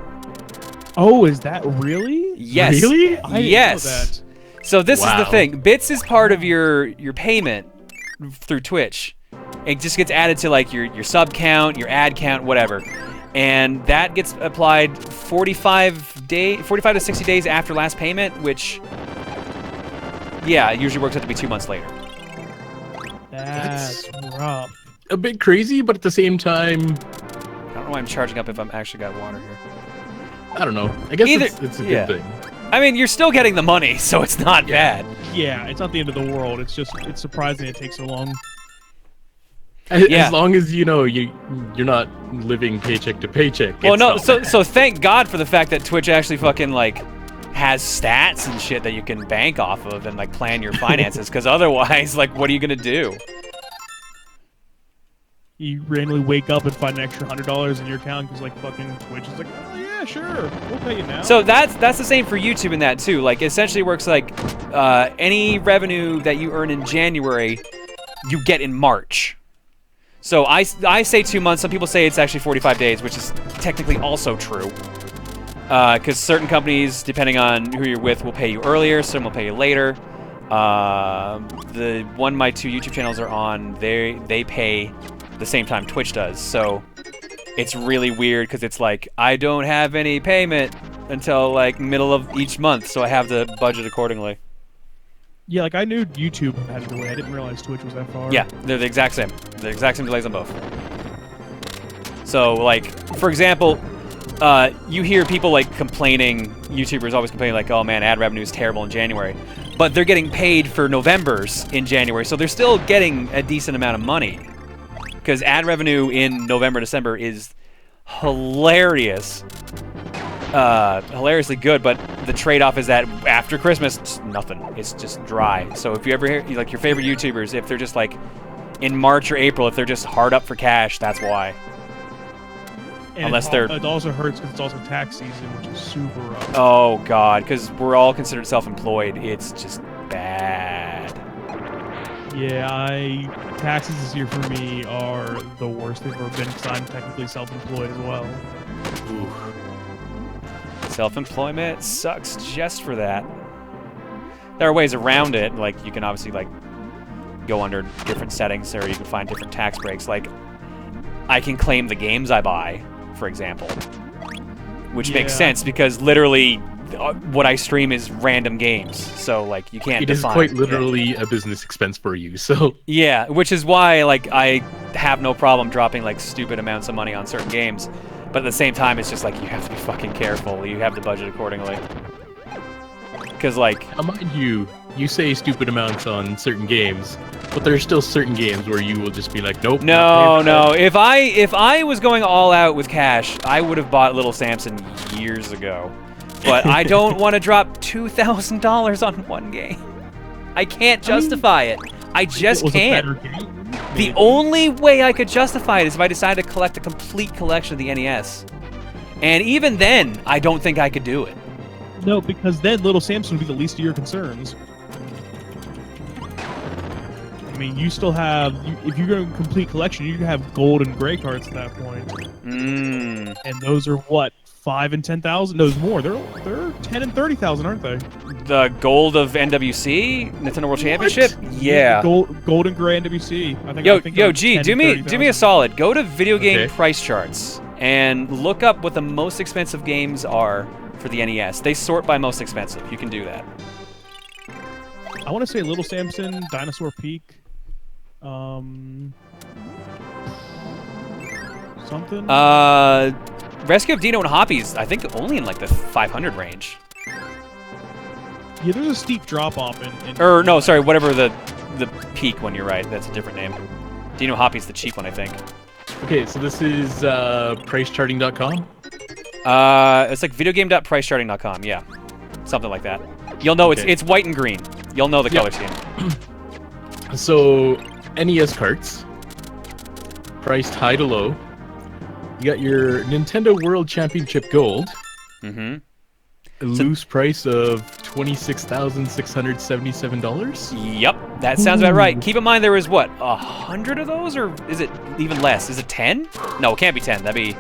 Oh, is that really? Yes. Really? I didn't yes. know that. So this is the Wow. thing. Bits is part of your payment through Twitch. It just gets added to like your sub count, your ad count, whatever. And that gets applied 45 to 60 days after last payment, which yeah, it usually works out to be 2 months later. That's rough. A bit crazy, but at the same time, I don't know why I'm charging up if I'm actually got water here. I don't know. I guess Either- it's a yeah. good thing. I mean, you're still getting the money, so it's not bad. Yeah, it's not the end of the world. It's just, it's surprising it takes so long. Yeah. As long as you know you're not living paycheck to paycheck. Well, it's no, not so bad. so thank God for the fact that Twitch actually fucking like has stats and shit that you can bank off of and like plan your finances, because otherwise, like, what are you gonna do? You randomly wake up and find an extra $100 in your account because like fucking Twitch is like, oh yeah, sure, we'll pay you now. So that's the same for YouTube in that too. Like, essentially works like any revenue that you earn in January, you get in March. So I say 2 months. Some people say it's actually 45 days, which is technically also true. Because certain companies, depending on who you're with, will pay you earlier. Some will pay you later. The one my 2 YouTube channels are on, they pay the same time Twitch does. So it's really weird because it's like I don't have any payment until like middle of each month, so I have to budget accordingly. yeah, like I knew YouTube had a delay. I didn't realize Twitch was that far. Yeah, they're the exact same. The exact same delays on both. So, like, for example, you hear people, like, complaining, YouTubers always complaining, like, oh, man, ad revenue is terrible in January. But they're getting paid for November's in January, so they're still getting a decent amount of money. Because ad revenue in November, December is hilarious. Hilariously good, but the trade-off is that after Christmas, it's nothing. It's just dry. So if you ever hear, like, your favorite YouTubers, if they're just, like, in March or April, if they're just hard up for cash, that's why. And Unless they're... It also hurts because it's also tax season, which is super rough. Oh, God, because we're all considered self-employed. It's just bad. Yeah, taxes this year for me are the worst they've ever been because I'm technically self-employed as well. Self-employment sucks just for that. There are ways around it, like you can obviously like go under different settings, or you can find different tax breaks. Like I can claim the games I buy, for example, which makes sense because literally what I stream is random games. So like you can't. It is quite literally a business expense for you. So yeah, which is why like I have no problem dropping like stupid amounts of money on certain games, but at the same time it's just like you have to be fucking careful. You have to budget accordingly. Because like, mind you, you say stupid amounts on certain games, but there's still certain games where you will just be like, nope. No. If I was going all out with cash, I would have bought Little Samson years ago. But I don't want to drop $2,000 on one game. I can't justify it. I just can't. The only way I could justify it is if I decided to collect a complete collection of the NES. And even then, I don't think I could do it. No, because then Little Samson would be the least of your concerns. I mean, you still have, if you're going to complete collection, you can have gold and gray cards at that point. And those are what, 5 and 10,000? No, more. They're 10 and 30,000, aren't they? The gold of NWC, Nintendo World Championship. Yeah. Gold and gray NWC. I think Yo, G, do me a solid. Go to video game price charts and look up what the most expensive games are for the NES. They sort by most expensive. You can do that. I want to say Little Samson, Dinosaur Peak, something. Rescue of Dino and Hoppy's, I think, only in like the 500 range. Yeah, there's a steep drop off in Or no, sorry, whatever the peak one. You're right. That's a different name. Dino Hoppy's the cheap one, I think. Okay, so this is pricecharting.com. It's like videogame.pricecharting.com. Yeah, something like that. You'll know it's white and green. You'll know the color scheme. So NES carts, priced high to low. You got your Nintendo World Championship Gold. A loose price of $26,677. Yep, that sounds about right. Keep in mind there was what, 100 of those, or is it even less? Is it 10? No, it can't be 10. That'd be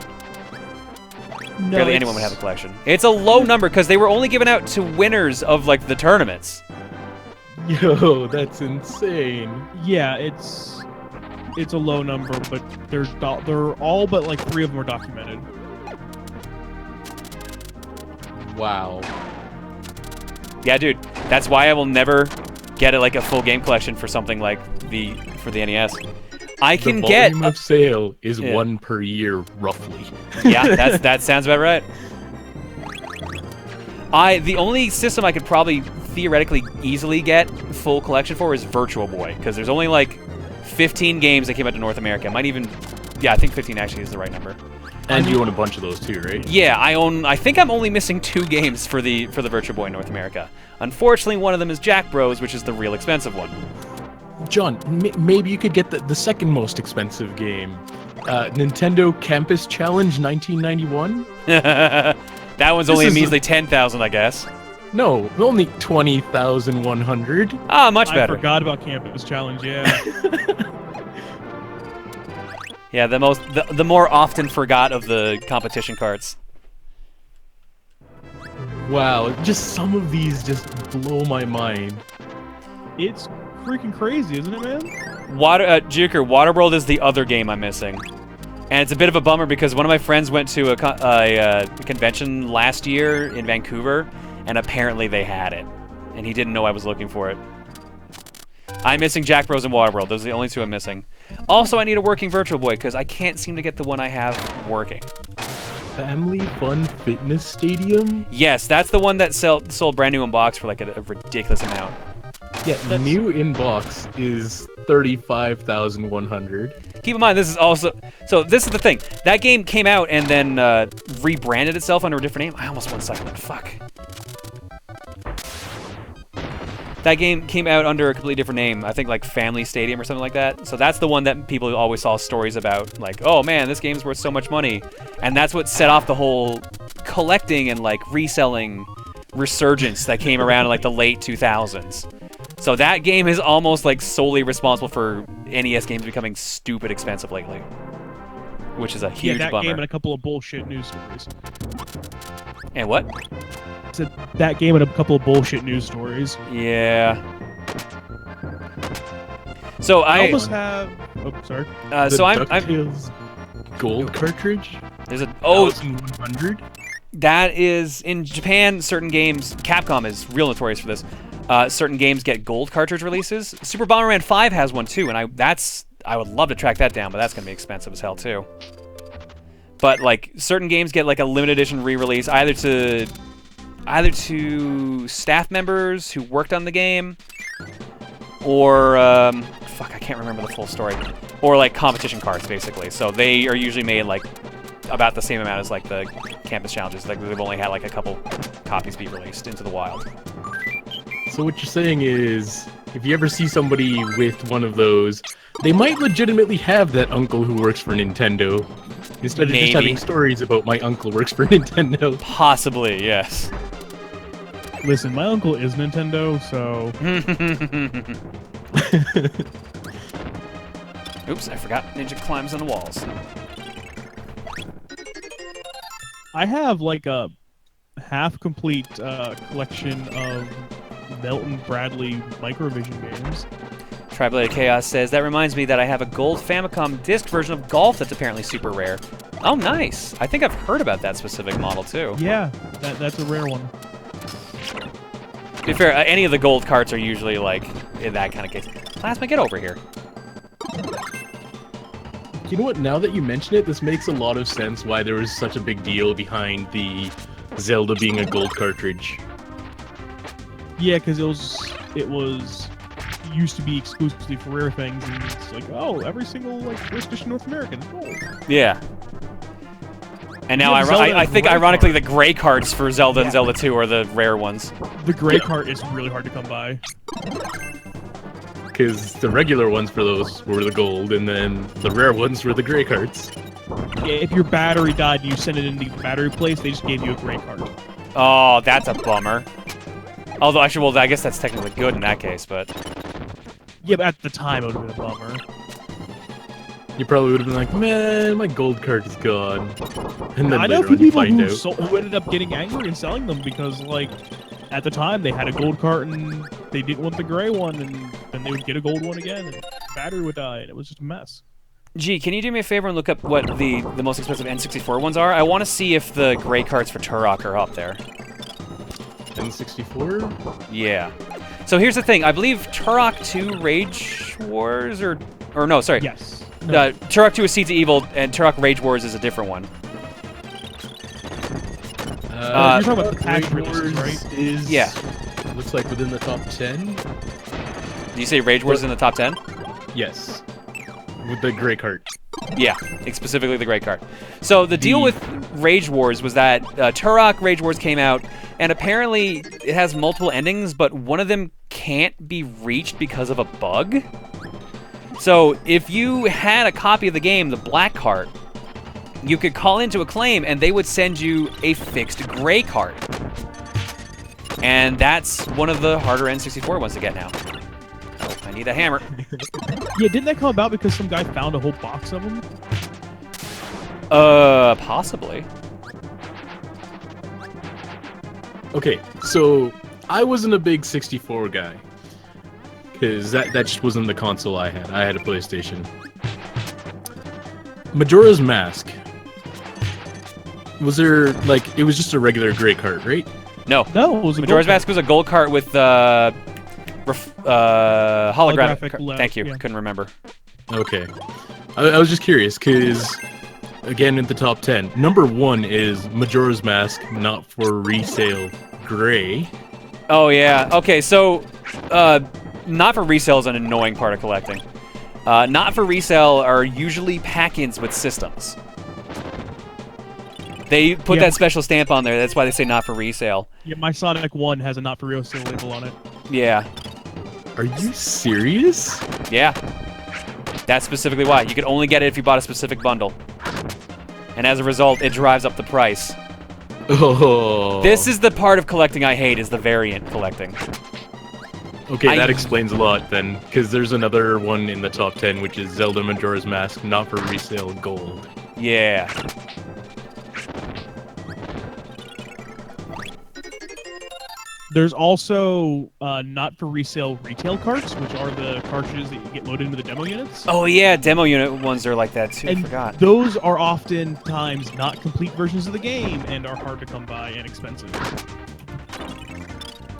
barely anyone would have a collection. It's a low number because they were only given out to winners of like the tournaments. Yo, that's insane. Yeah, it's a low number, but they're all but like 3 of them are documented. Wow. Yeah, dude, that's why I will never get like a full game collection for something like for the NES. I can get the volume of sale is 1 per year, roughly. Yeah, that sounds about right. The only system I could probably theoretically easily get full collection for is Virtual Boy, because there's only like 15 games that came out to North America. I think 15 actually is the right number. And you own a bunch of those too, right? Yeah, I think I'm only missing 2 games for the Virtual Boy in North America. Unfortunately, one of them is Jack Bros, which is the real expensive one. John, maybe you could get the second most expensive game. Nintendo Campus Challenge 1991? That one's only a measly 10,000, I guess. No, only 20,100. Ah, much better. I forgot about Campus Challenge, yeah. Yeah, the more often forgot of the competition carts. Wow, just some of these just blow my mind. It's freaking crazy, isn't it, man? Juker, Waterworld is the other game I'm missing. And it's a bit of a bummer because one of my friends went to a convention last year in Vancouver, and apparently they had it. And he didn't know I was looking for it. I'm missing Jack Bros and Waterworld. Those are the only 2 I'm missing. Also, I need a working Virtual Boy because I can't seem to get the one I have working. Family Fun Fitness Stadium? Yes, that's the one that sold brand new in box for like a ridiculous amount. Yeah, the new in box is 35,100. Keep in mind, this is also... So, this is the thing. That game came out and then rebranded itself under a different name. I almost won second. Fuck. That game came out under a completely different name. I think like Family Stadium or something like that. So that's the one that people always saw stories about. Like, oh man, this game's worth so much money. And that's what set off the whole collecting and like reselling resurgence that came around in like the late 2000s. So that game is almost like solely responsible for NES games becoming stupid expensive lately. Which is a huge bummer. Game and a couple of bullshit news stories. And what? Said that game and a couple of bullshit news stories. Yeah. So I I almost have. Oh, sorry. so I'm DuckTales gold cartridge. there's a 1,100. that is in Japan. Certain games, Capcom is real notorious for this. Certain games get gold cartridge releases. Super Bomberman 5 has one too, and I would love to track that down, but that's gonna be expensive as hell too. But like certain games get like a limited edition re-release either to staff members who worked on the game, or fuck, I can't remember the full story, or like competition cards basically. So they are usually made like about the same amount as like the campus challenges. Like they've only had like a couple copies be released into the wild. So what you're saying is, if you ever see somebody with one of those, they might legitimately have that uncle who works for Nintendo, instead of just having stories about my uncle works for Nintendo. Possibly, yes. Listen, my uncle is Nintendo, so. Oops, I forgot Ninja climbs on the walls. I have like a half-complete collection of Milton Bradley Microvision games. Tri-Blade Chaos says, that reminds me that I have a gold Famicom disc version of Golf that's apparently super rare. Oh, nice. I think I've heard about that specific model, too. Yeah, that's a rare one. To be fair, any of the gold carts are usually, like, in that kind of case. Plasma, get over here. You know what, now that you mention it, this makes a lot of sense why there was such a big deal behind the Zelda being a gold cartridge. Yeah, because it was used to be exclusively for rare things, and it's like, oh, every single like first edition North American is gold. Yeah. And now, Yeah, I think ironically the gray carts for Zelda and Zelda 2 are the rare ones. The gray cart is really hard to come by. Because the regular ones for those were the gold, and then the rare ones were the gray carts. Yeah, if your battery died and you sent it into the battery place, they just gave you a gray cart. Oh, that's a bummer. Although, actually, well, I guess that's technically good in that case, but... Yeah, but at the time, it would have been a bummer. You probably would have been like, man, my gold cart is gone. And then I know later on you people find who ended up getting angry and selling them because, like, at the time, they had a gold cart and they didn't want the gray one, and then they would get a gold one again, and the battery would die, and it was just a mess. Gee, can you do me a favor and look up what the most expensive N64 ones are? I want to see if the gray carts for Turok are up there. N64? Yeah. So here's the thing. I believe Turok 2 Rage Wars, or no, sorry. Yes. No. Turok 2 is Seeds of Evil, and Turok Rage Wars is a different one. You're talking about the patch Rage releases, Wars right? is, Yeah. looks like within the top 10? Do you say Rage Wars is in the top 10? Yes. With the gray cart. Yeah, specifically the gray cart. So the deal with Rage Wars was that Turok Rage Wars came out, and apparently it has multiple endings, but one of them can't be reached because of a bug. So if you had a copy of the game, the black cart, you could call into a claim, and they would send you a fixed gray cart. And that's one of the harder N64 ones to get now. Oh, I need a hammer. Yeah, didn't that come about because some guy found a whole box of them? Possibly. Okay, so I wasn't a big 64 guy. Because that just wasn't the console I had. I had a PlayStation. Majora's Mask. Was there, like, it was just a regular gray cart, right? No. No, it was a Majora's gold Mask was a gold cart with holographic. left, Thank you. yeah. Couldn't remember. Okay. I was just curious, because, again, in the top 10, number 1 is Majora's Mask, not for resale, gray. Oh, yeah. Okay, so, not for resale is an annoying part of collecting. Not for resale are usually pack-ins with systems. They put that special stamp on there. That's why they say not for resale. Yeah, my Sonic 1 has a not for resale label on it. Yeah. Are you serious? Yeah. That's specifically why. You could only get it if you bought a specific bundle. And as a result, it drives up the price. Oh. This is the part of collecting I hate, is the variant collecting. Okay, that explains a lot then, because there's another one in the top 10, which is Zelda Majora's Mask, not for resale, gold. Yeah. There's also not for resale retail carts, which are the cartridges that you get loaded into the demo units. Oh yeah, demo unit ones are like that too. And I forgot. those are oftentimes not complete versions of the game and are hard to come by and expensive.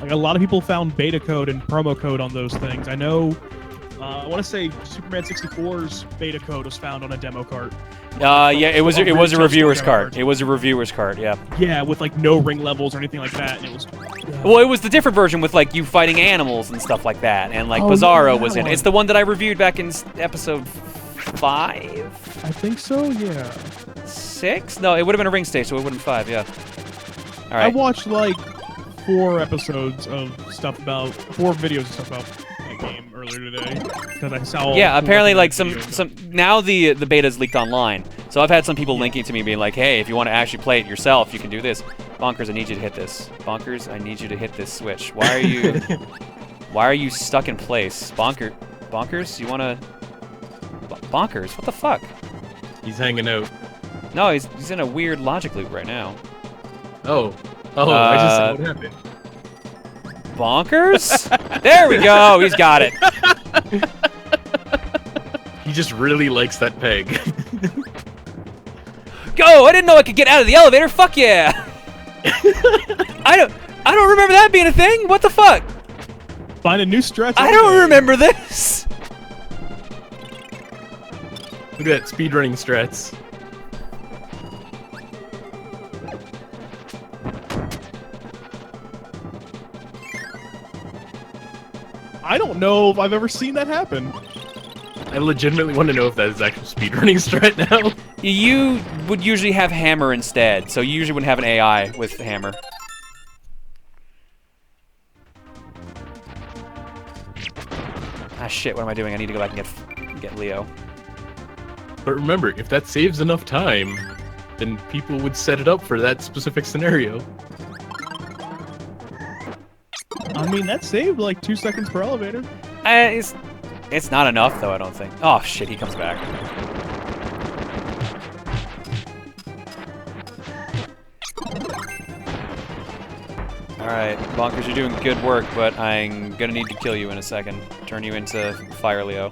Like a lot of people found beta code and promo code on those things. I know. I want to say Superman 64's beta code was found on a demo cart. Yeah, it was a reviewer's cart. It was a reviewer's cart. Yeah. Yeah, with like no ring levels or anything like that. And it was. Well, it was the different version with like you fighting animals and stuff like that, and like Oh, Bizarro yeah, was in it. one. It's the one that I reviewed back in episode 5, I think so. Yeah. 6. No, it would have been a ring stage, so it would have been 5. Yeah. All I right. watched like 4 episodes of stuff about 4 videos of stuff about that game earlier today because I saw. Yeah, apparently like some videos. now the beta's leaked online. So I've had some people linking to me being like, "Hey, if you want to actually play it yourself, you can do this." Bonkers, I need you to hit this. Bonkers, I need you to hit this switch. Why are you stuck in place? Bonkers, you want to Bonkers, what the fuck? He's hanging out. No, he's in a weird logic loop right now. Oh, I just said what happened. Bonkers? There we go. He's got it. He just really likes that peg. Go! I didn't know I could get out of the elevator. Fuck yeah! I don't remember that being a thing. What the fuck? Find a new stretch. I don't remember this. Look at that speedrunning strats. I don't know if I've ever seen that happen. I legitimately want to know if that is actual speedrunning strat now. You would usually have hammer instead, so you usually wouldn't have an AI with hammer. Ah shit, what am I doing? I need to go back and get Leo. But remember, if that saves enough time, then people would set it up for that specific scenario. I mean, that saved like 2 seconds per elevator. It's not enough though, I don't think. Oh shit, he comes back. Alright, Bonkers, you're doing good work, but I'm gonna need to kill you in a second. Turn you into Fire Leo.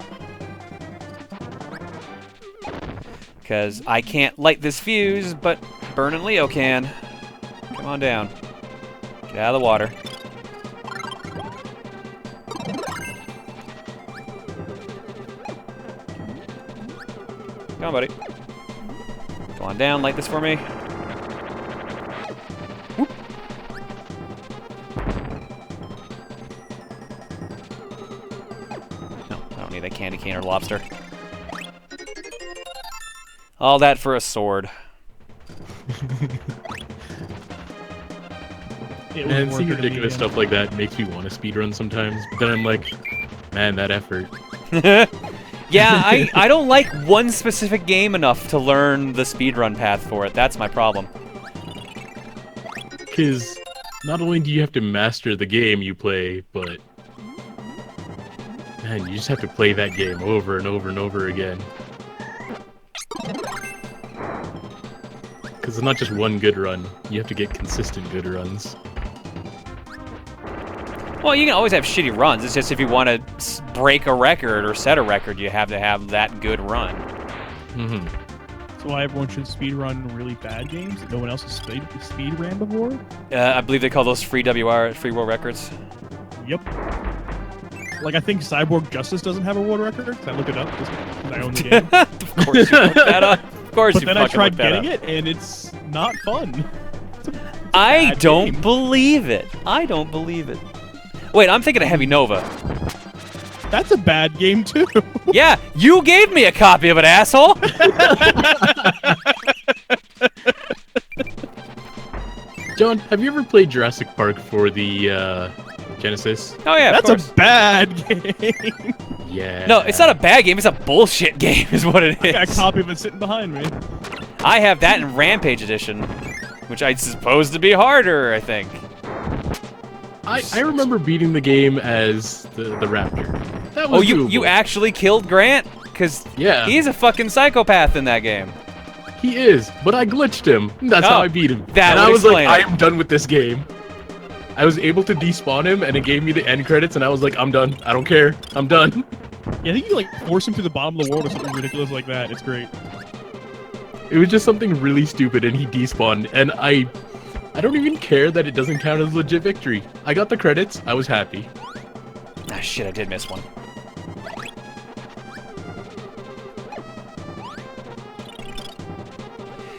Because I can't light this fuse, but Burnin' Leo can. Come on down. Get out of the water. Come on, buddy. Go on down, light this for me. Whoop. No, I don't need that candy cane or lobster. All that for a sword. And seeing ridiculous stuff like that makes me want to speedrun sometimes, but then I'm like, man, that effort. Yeah, I don't like one specific game enough to learn the speedrun path for it. That's my problem. Because not only do you have to master the game you play, but man, you just have to play that game over and over and over again. Because it's not just one good run, you have to get consistent good runs. Well, you can always have shitty runs. It's just if you want to break a record or set a record, you have to have that good run. Mm-hmm. So why everyone should speedrun really bad games that no one else has speed ran before? I believe they call those free world records. Yep. Like, I think Cyborg Justice doesn't have a world record, because I looked it up because I own the game. Of course you looked that up. Of course you But then I fucking tried looked that getting up. it, and it's not fun. I bad don't game. believe it. I don't believe it. Wait, I'm thinking of Heavy Nova. That's a bad game, too. Yeah, you gave me a copy of it, asshole! John, have you ever played Jurassic Park for the Genesis? Oh yeah, That's of course. a bad game. Yeah. No, it's not a bad game, it's a bullshit game is what it I got a is. copy of it sitting behind me. I have that in Rampage Edition, which I suppose to be harder, I think. I remember beating the game as the Raptor. That was Oh, you doable. actually killed Grant? Because Yeah. he's a fucking psychopath in that game. He is, but I glitched him. That's how Oh, I beat him. that and would I was like, explain I it. am done with this game. I was able to despawn him, and it gave me the end credits, and I was like, I'm done. I don't care. I'm done. Yeah, I think you like force him to the bottom of the world or something ridiculous like that. It's great. It was just something really stupid, and he despawned, and I don't even care that it doesn't count as legit victory. I got the credits. I was happy. Ah, shit, I did miss one.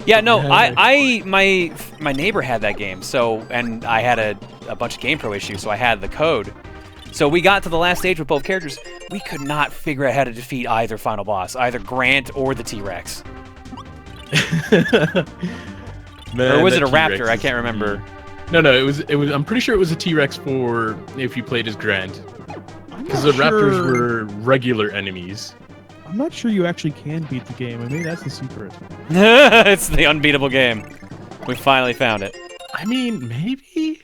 Yeah, no, my neighbor had that game, so, and I had a bunch of GamePro issues, so I had the code. So we got to the last stage with both characters. We could not figure out how to defeat either final boss, either Grant or the T-Rex. Man, or was it a T-Rex raptor? I can't remember. No, it was. I'm pretty sure it was a T-Rex for if you played as Grant, because the raptors were regular enemies. I'm not sure you actually can beat the game. I mean, that's the secret. It's the unbeatable game. We finally found it. I mean, maybe.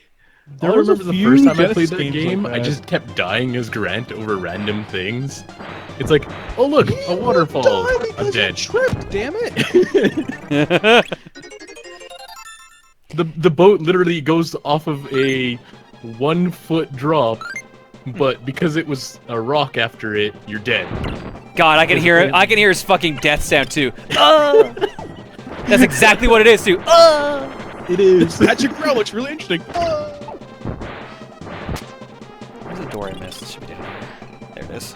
There I was remember a the few first time I Genesis played that games game, like I that. just kept dying as Grant over random things. It's like, oh look, a waterfall. I'm dead. Tripped, damn it! The boat literally goes off of a 1 foot drop, but because it was a rock after it, you're dead. God, I can hear it. I can hear his fucking death sound too. That's exactly what it is too. It is. Magic Crow looks really interesting. Where's the door I missed? It should be down here. There it is.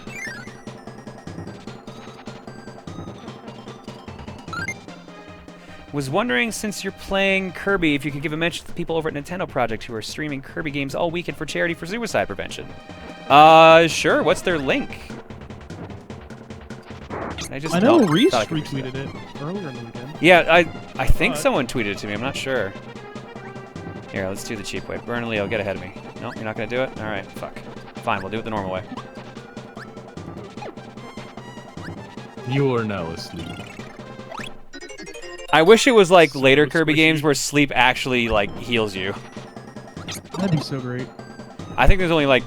Was wondering, since you're playing Kirby, if you could give a mention to the people over at Nintendo Project who are streaming Kirby games all weekend for charity for suicide prevention. Sure. What's their link? I know Reese retweeted it earlier in the weekend. Yeah, I think someone tweeted it to me. I'm not sure. Here, let's do the cheap way. Bernalillo, get ahead of me. No, you're not gonna do it? Alright, fuck. Fine, we'll do it the normal way. You are now asleep. I wish it was like later Kirby games where sleep actually like heals you. That'd be so great. I think there's only like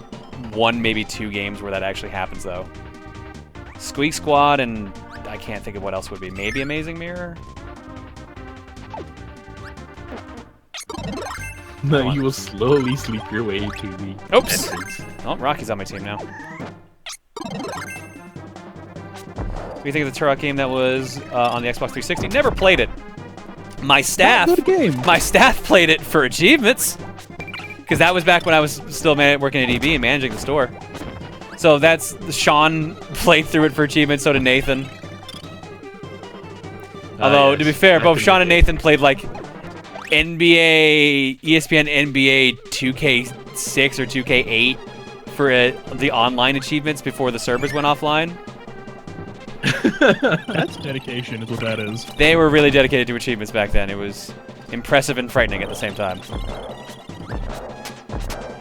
1, maybe 2 games where that actually happens though. Squeak Squad and I can't think of what else would be. Maybe Amazing Mirror? No, you will slowly sleep your way to the entrance. Oh, Rocky's on my team now. What do you think of the Turok game that was on the Xbox 360? Never played it. My staff played it for achievements. Because that was back when I was still working at EB and managing the store. So that's Sean played through it for achievements, so did Nathan. Although, to be fair, both Sean and Nathan played like ESPN NBA 2K6 or 2K8 for the online achievements before the servers went offline. That's dedication, is what that is. They were really dedicated to achievements back then. It was impressive and frightening at the same time.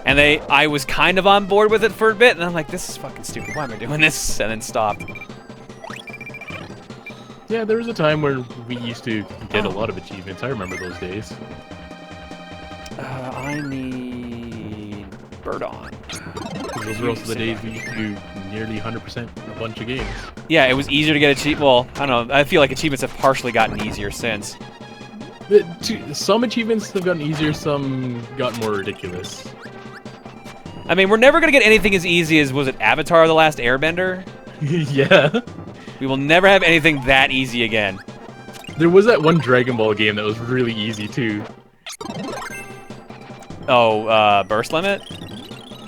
And I was kind of on board with it for a bit, and I'm like, this is fucking stupid. Why am I doing this? And then stopped. Yeah, there was a time where we used to get a lot of achievements. I remember those days. I need Bird On. Those were also the days we used to do nearly 100% a bunch of games. Yeah, it was easier to get well, I don't know. I feel like achievements have partially gotten easier since. Some achievements have gotten easier, some got more ridiculous. I mean, we're never going to get anything as easy as, was it Avatar: The Last Airbender? Yeah. We will never have anything that easy again. There was that one Dragon Ball game that was really easy, too. Oh, Burst Limit?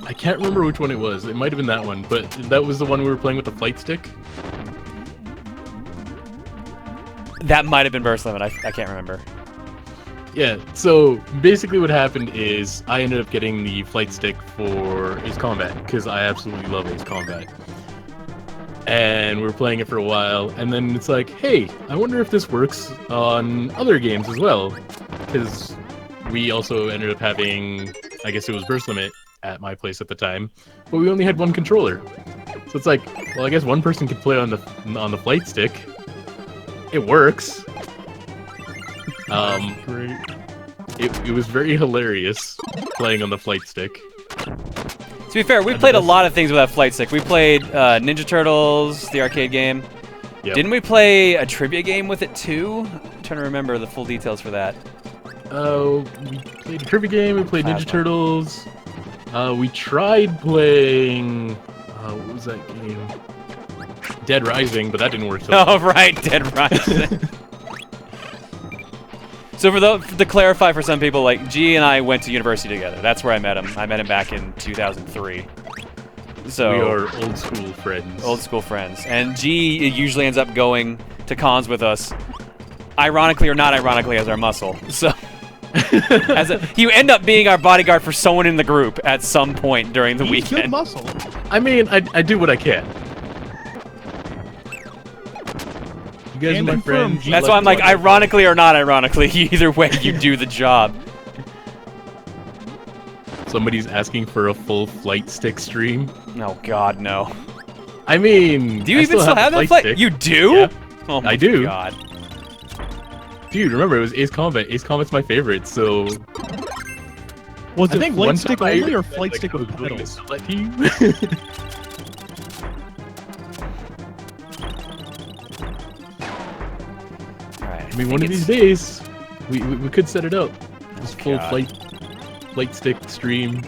I can't remember which one it was. It might have been that one, but that was the one we were playing with the flight stick. That might have been Burst Limit. I can't remember. Yeah, so basically what happened is I ended up getting the flight stick for Ace Combat, because I absolutely love Ace Combat. And we were playing it for a while, and then it's like, hey, I wonder if this works on other games as well. Because we also ended up having, I guess it was Burst Limit at my place at the time, but we only had one controller. So it's like, well, I guess one person could play on the flight stick. It works. Great. It was very hilarious playing on the flight stick. To be fair, we played a lot of things with that flight stick. We played Ninja Turtles, the arcade game. Yep. Didn't we play a trivia game with it too? I'm trying to remember the full details for that. We played a Kirby game. We played Ninja Plasma. Turtles. We tried playing. What was that game? Dead Rising, but that didn't work. So Oh, right, Dead Rising. So to clarify for some people, like, G and I went to university together. That's where I met him. I met him back in 2003. So we are old school friends. Old school friends. And G usually ends up going to cons with us, ironically or not ironically, as our muscle. So you end up being our bodyguard for someone in the group at some point during the He's good weekend. muscle. I mean, I do what I can. You guys And are my confirmed, friends. G. That's why I'm like, ironically or not ironically, either way you do the job. Somebody's asking for a full flight stick stream. Oh God, no. I mean, Do you I even still have that flight? stick. You do? Yeah. Oh my I do. God. Dude, remember, it was Ace Combat. Ace Combat's my favorite, so... Was I it think flight one stick time I only or even flight said, stick like, with I was willing to pedals? sell that to you. Alright. I mean, one of these days, we could set it up. This full God. flight stick stream.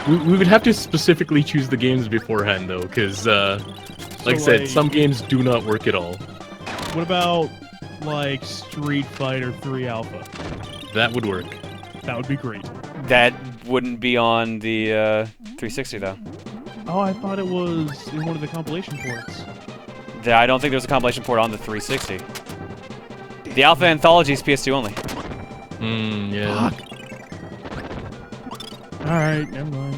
We would have to specifically choose the games beforehand, though, because, like I said, like- some games do not work at all. What about like Street Fighter 3 Alpha? That would work. That would be great. That wouldn't be on the 360 though. Oh, I thought it was in one of the compilation ports. I don't think there's a compilation port on the 360. The Alpha Anthology is PS2 only. Yeah. Alright, never mind.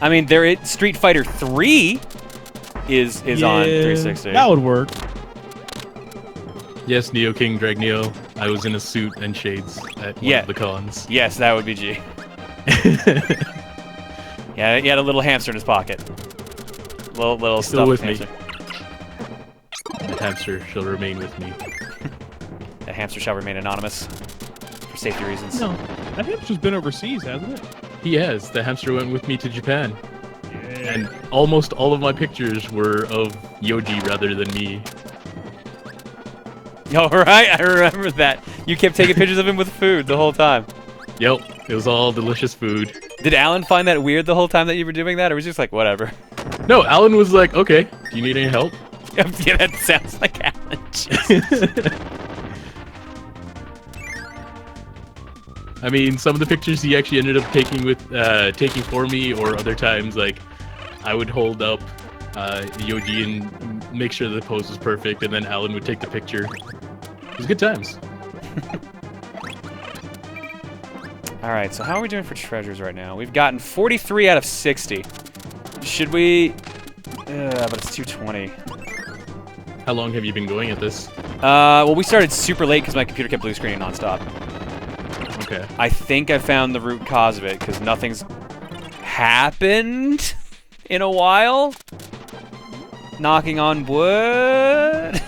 I mean, Street Fighter 3 is on 360. That would work. Yes, Neo King, Drag Neo. I was in a suit and shades at one of the cons. Yes, that would be G. Yeah, he had a little hamster in his pocket. Little Still stuffed with hamster. me. That hamster shall remain with me. That hamster shall remain anonymous for safety reasons. No, that hamster's been overseas, hasn't it? He has. The hamster went with me to Japan. Yeah. And almost all of my pictures were of Yoji rather than me. Oh, right, I remember that. You kept taking pictures of him with food the whole time. Yep, it was all delicious food. Did Alan find that weird the whole time that you were doing that, or was he just like, whatever? No, Alan was like, okay, do you need any help? Yeah, that sounds like Alan. Jesus. I mean, some of the pictures he actually ended up taking for me, or other times, like, I would hold up Yoji and make sure the pose was perfect, and then Alan would take the picture. It was good times. Alright, so how are we doing for treasures right now? We've gotten 43 out of 60. Should we... but it's 220. How long have you been going at this? Well, we started super late because my computer kept blue screening nonstop. Okay. I think I found the root cause of it, because nothing's happened in a while. Knocking on wood.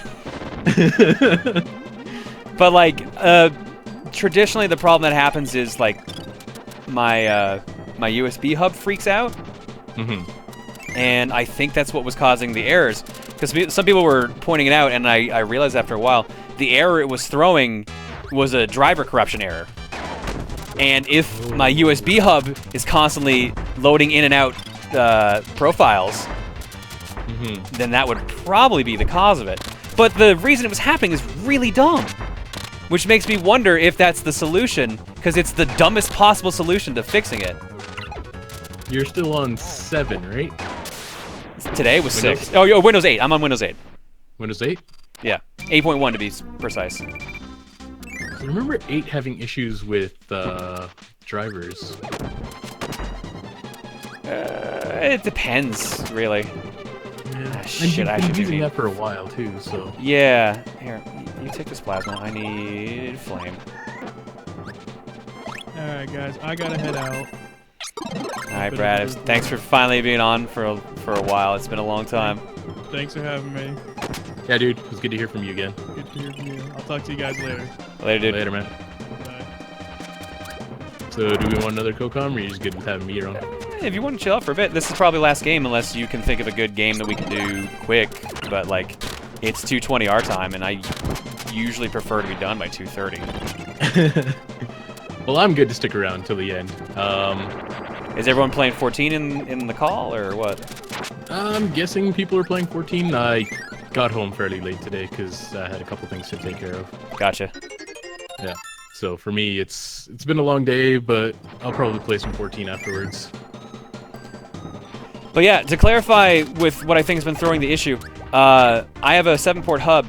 But, like, traditionally the problem that happens is, like, my USB hub freaks out. And I think that's what was causing the errors. Because some people were pointing it out, and I realized after a while, the error it was throwing was a driver corruption error. And if my USB hub is constantly loading in and out profiles, then that would probably be the cause of it. But the reason it was happening is really dumb. Which makes me wonder if that's the solution, because it's the dumbest possible solution to fixing it. You're still on 7, right? Today was Windows? 6. Oh, Windows 8. I'm on Windows 8. Windows 8? Yeah. 8.1 to be precise. I remember 8 having issues with drivers. It depends, really. Yeah. Shit, I I've should been be using mean. that for a while too, so. Yeah. Here, you take this plasma. I need flame. Alright, guys, I gotta head out. Alright, Brad. Thanks for finally being on for a while. It's been a long time. Thanks for having me. Yeah, dude. It was good to hear from you again. Good to hear from you. I'll talk to you guys later. Later, dude. Later, man. Bye. So, do we want another co-comm, or are you just good with having me around? If you want to chill out for a bit, this is probably last game unless you can think of a good game that we can do quick. But, like, it's 2:20 our time, and I usually prefer to be done by 2:30. Well, I'm good to stick around till the end. Is everyone playing 14 in the call, or what? I'm guessing people are playing 14. I got home fairly late today because I had a couple things to take care of. Gotcha. Yeah. So for me, it's been a long day, but I'll probably play some 14 afterwards. But yeah, to clarify with what I think has been throwing the issue, I have a 7-port hub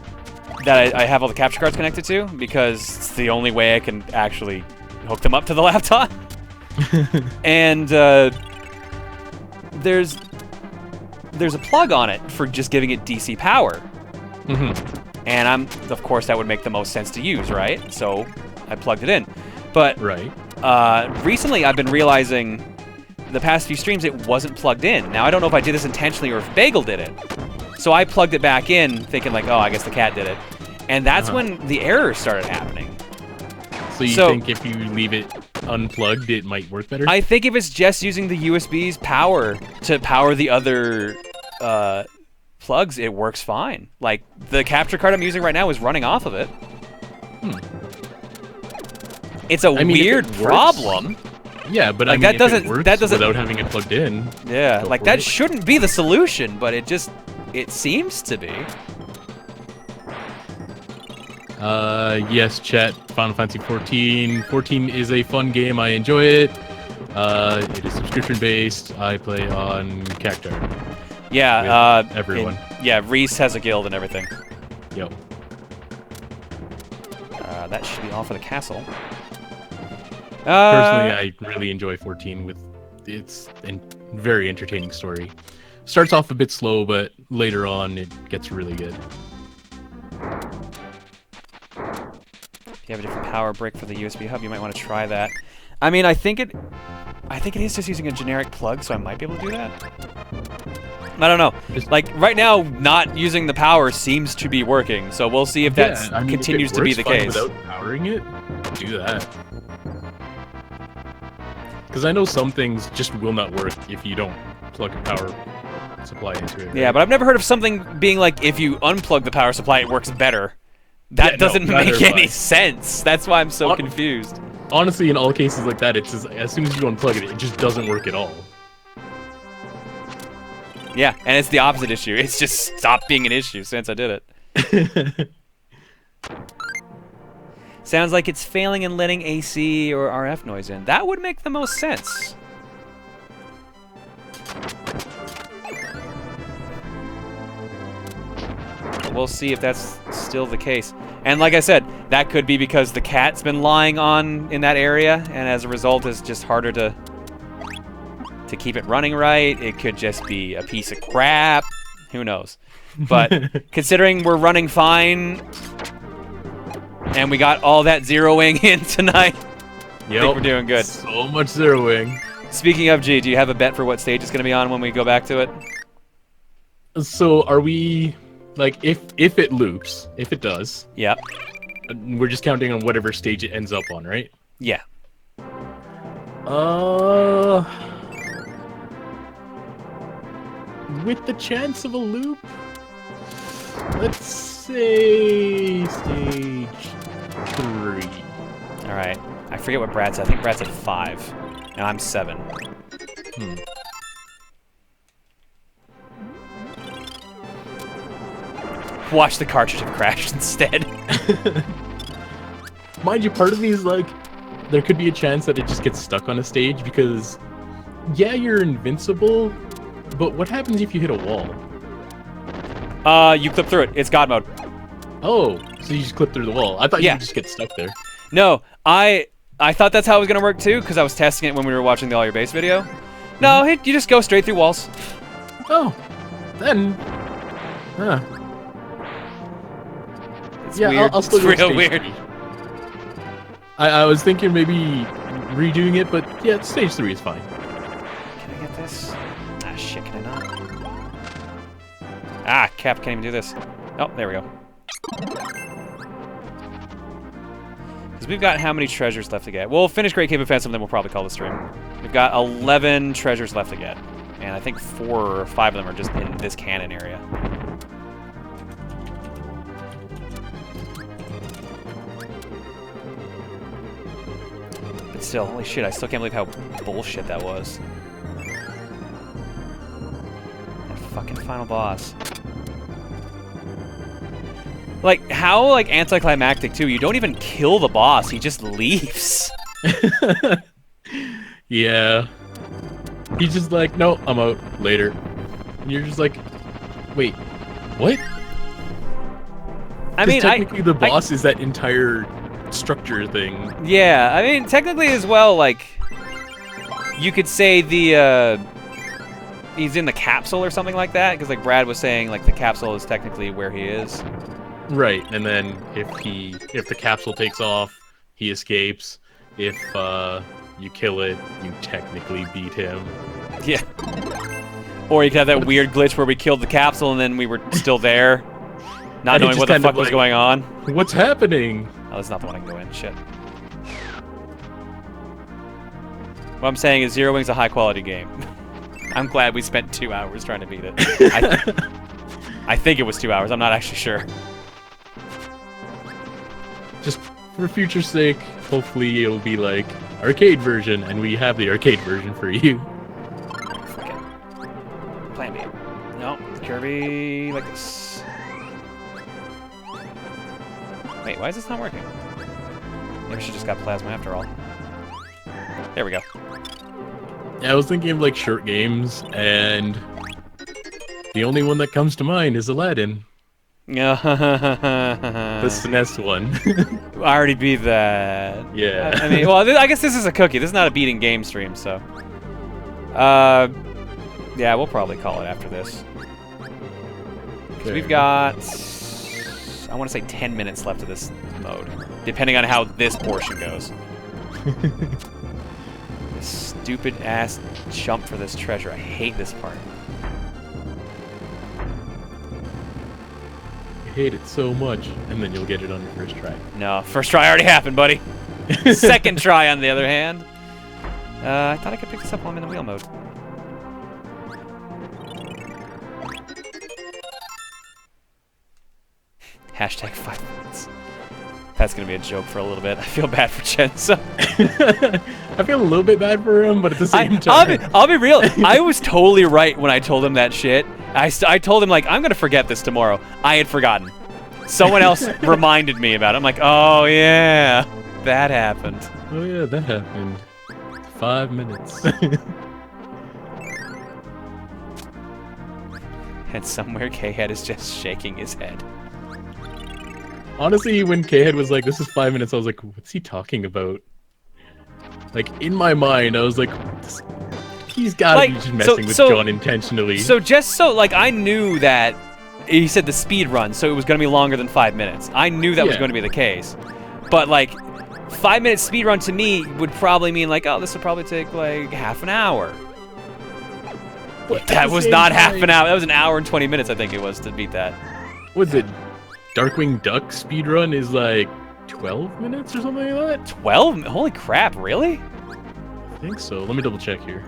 that I have all the capture cards connected to because it's the only way I can actually hook them up to the laptop. And there's a plug on it for just giving it DC power. And of course that would make the most sense to use, right? So I plugged it in. But recently I've been realizing the past few streams it wasn't plugged in. Now I don't know if I did this intentionally or if Bagel did it. So I plugged it back in thinking like, oh, I guess the cat did it. And that's when the errors started happening. So you think if you leave it unplugged, it might work better? I think if it's just using the USB's power to power the other plugs, it works fine. Like, the capture card I'm using right now is running off of it. It's a weird problem. Yeah, but like, I mean, that if it doesn't works without having it plugged in. Yeah, like that shouldn't be the solution, but it seems to be. Yes, chat. Final Fantasy 14. 14 is a fun game. I enjoy it. It is subscription based. I play on Cactar. Yeah, everyone. Yeah, Reese has a guild and everything. Yep. That should be all for the castle. Personally, I really enjoy 14 with its very entertaining story. Starts off a bit slow, but later on it gets really good. If you have a different power brick for the USB hub, you might want to try that. I mean, I think it is just using a generic plug, so I might be able to do that. I don't know. Like, right now, not using the power seems to be working, so we'll see if that continues to be the case. Without powering it, do that. Because I know some things just will not work if you don't plug a power supply into it. Right? Yeah, but I've never heard of something being like, if you unplug the power supply, it works better. That doesn't make any sense. That's why I'm so confused. Honestly, in all cases like that, it's just, as soon as you unplug it, it just doesn't work at all. Yeah, and it's the opposite issue. It's just stopped being an issue since I did it. Sounds like it's failing in letting AC or RF noise in. That would make the most sense. We'll see if that's still the case. And like I said, that could be because the cat's been lying on in that area, and as a result, it's just harder to keep it running right. It could just be a piece of crap. Who knows? But considering we're running fine, and we got all that zeroing in tonight, I think we're doing good. So much zeroing. Speaking of, G, do you have a bet for what stage it's going to be on when we go back to it? So are we... Like, if it loops, if it does... Yeah. We're just counting on whatever stage it ends up on, right? Yeah. With the chance of a loop... Let's say... Stage 3. Alright. I forget what Brad's at. I think Brad's at 5. And I'm 7. Watch the cartridge have crashed instead. Mind you, part of me is like, there could be a chance that it just gets stuck on a stage because, yeah, you're invincible, but what happens if you hit a wall? You clip through it. It's God mode. Oh, so you just clip through the wall. I thought you would just get stuck there. No, I thought that's how it was going to work too, because I was testing it when we were watching the All Your Base video. No, you just go straight through walls. Oh, then... Huh. It's weird. I'll still it's real weird. I was thinking maybe redoing it, but yeah, stage 3 is fine. Can I get this? Ah, shit, can I not? Ah, Cap can't even do this. Oh, there we go. Because we've got how many treasures left to get? We'll finish Great Cave Offensive, and then we'll probably call the stream. We've got 11 treasures left to get. And I think 4 or 5 of them are just in this cannon area. Still, holy shit, I still can't believe how bullshit that was. That fucking final boss. Like, how, like, anticlimactic, too. You don't even kill the boss, he just leaves. Yeah. He's just like, no, I'm out. Later. And you're just like, wait, what? I mean, technically the boss is that entire structure thing. Yeah, I mean, technically as well, like, you could say the, he's in the capsule or something like that, because, like, Brad was saying, like, the capsule is technically where he is. Right, and then if the capsule takes off, he escapes. If you kill it, you technically beat him. Yeah. Or you could have that weird glitch where we killed the capsule and then we were still there, not knowing what the fuck was going on. What's happening? Oh, that's not the one I can go in. Shit. What I'm saying is Zero Wing's a high-quality game. I'm glad we spent 2 hours trying to beat it. I think it was 2 hours. I'm not actually sure. Just for future's sake, hopefully it'll be like arcade version, and we have the arcade version for you. Fuck it. Plan B. No, Kirby like this. Wait, why is this not working? Maybe she just got plasma after all. There we go. Yeah, I was thinking of like short games, and the only one that comes to mind is Aladdin. Yeah. The SNES one. I already beat that. Yeah. I mean, well, I guess this is a cookie. This is not a beating game stream, so. Yeah, we'll probably call it after this. So we've got, I want to say 10 minutes left of this mode, depending on how this portion goes. This stupid ass jump for this treasure. I hate this part. I hate it so much, and then you'll get it on your first try. No, first try already happened, buddy. Second try, on the other hand. I thought I could pick this up while I'm in the wheel mode. Hashtag 5 minutes. That's gonna be a joke for a little bit. I feel bad for Chenzo. I feel a little bit bad for him, but at the same time... I'll be real. I was totally right when I told him that shit. I told him, like, I'm gonna forget this tomorrow. I had forgotten. Someone else reminded me about it. I'm like, oh yeah, that happened. Oh yeah, that happened. 5 minutes. And somewhere K-Head is just shaking his head. Honestly, when K-Head was like, this is 5 minutes, I was like, what's he talking about? Like, in my mind, I was like, he's gotta be just messing with John intentionally. So just so, like, I knew that, he said the speed run, so it was gonna be longer than 5 minutes. I knew that was going to be the case. But, like, 5 minute speed run to me would probably mean, like, oh, this would probably take, like, half an hour. But that was not half an hour. That was an hour and 20 minutes, I think it was, to beat that. Was it Darkwing Duck speedrun is like 12 minutes or something like that? 12? Holy crap, really? I think so. Let me double check here.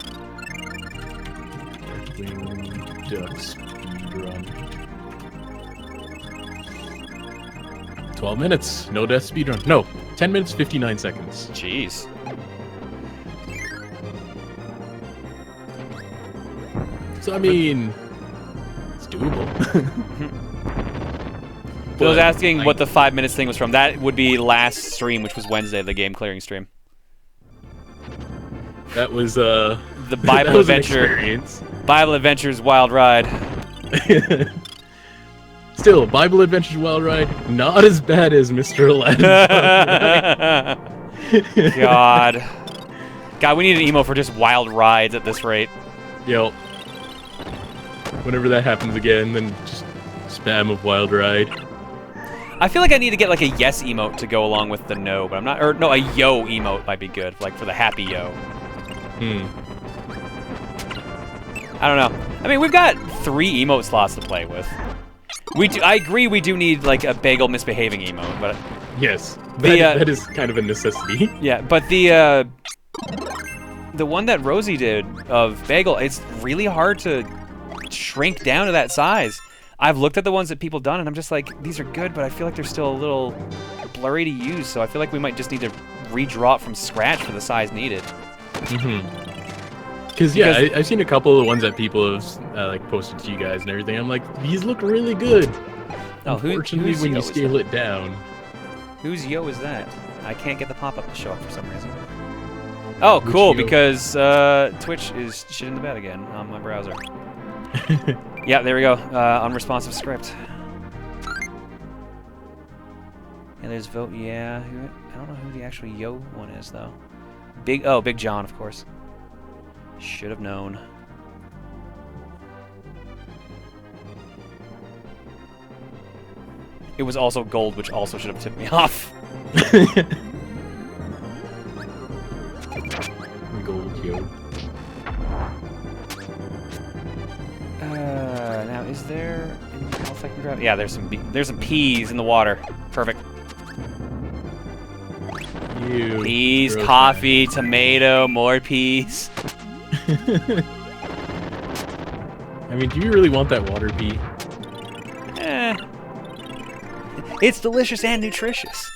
Darkwing Duck speedrun. 12 minutes. No death speedrun. No. 10 minutes, 59 seconds. Jeez. So, I mean, it's doable. I was asking what the 5 minutes thing was from. That would be last stream, which was Wednesday, the game clearing stream. That was the Bible Adventure. Bible Adventures Wild Ride. Still, Bible Adventures Wild Ride, not as bad as Mr. Aladdin. God, we need an emo for just wild rides at this rate. Yo. Whenever that happens again, then just spam of Wild Ride. I feel like I need to get like a yes emote to go along with the no, but I'm not. Or no, a yo emote might be good, like for the happy yo. I don't know. I mean, we've got 3 emote slots to play with. I agree. We do need like a bagel misbehaving emote, but yes, that is kind of a necessity. Yeah, but the one that Rosie did of bagel, it's really hard to shrink down to that size. I've looked at the ones that people done, and I'm just like, these are good, but I feel like they're still a little blurry to use, so I feel like we might just need to redraw it from scratch for the size needed. Because yeah, I've seen a couple of the ones that people have like posted to you guys and everything. I'm like, these look really good. Oh, Unfortunately, when you scale it down. Whose yo is that? I can't get the pop-up to show up for some reason. Oh, cool, because Twitch is shit in the bed again on my browser. Yeah, there we go. Unresponsive script. And there's vote, yeah. I don't know who the actual yo one is, though. Big John, of course. Should have known. It was also gold, which also should have tipped me off. Gold, yo. Now, is there anything else I can grab? Yeah, there's some peas in the water. Perfect. Ew, Peas, gross, coffee, tomato, more peas. I mean, do you really want that water pea? Eh. It's delicious and nutritious.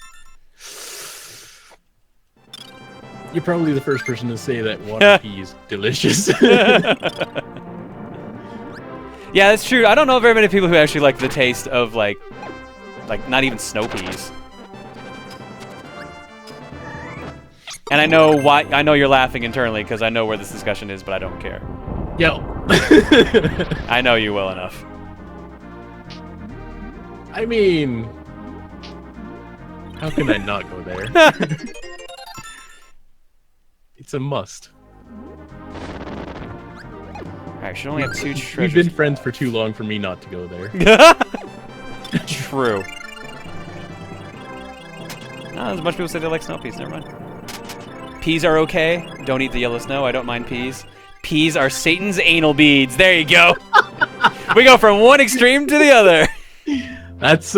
You're probably the first person to say that water pea is delicious. Yeah, that's true. I don't know very many people who actually like the taste of like not even snow peas. And I know why. I know you're laughing internally because I know where this discussion is, but I don't care. Yo. I know you well enough. I mean, how can I not go there? It's a must. Alright, should only have 2 treasures. We've been friends for too long for me not to go there. True. No, there's a bunch of people say they like snow peas. Never mind. Peas are okay. Don't eat the yellow snow. I don't mind peas. Peas are Satan's anal beads. There you go. We go from one extreme to the other. That's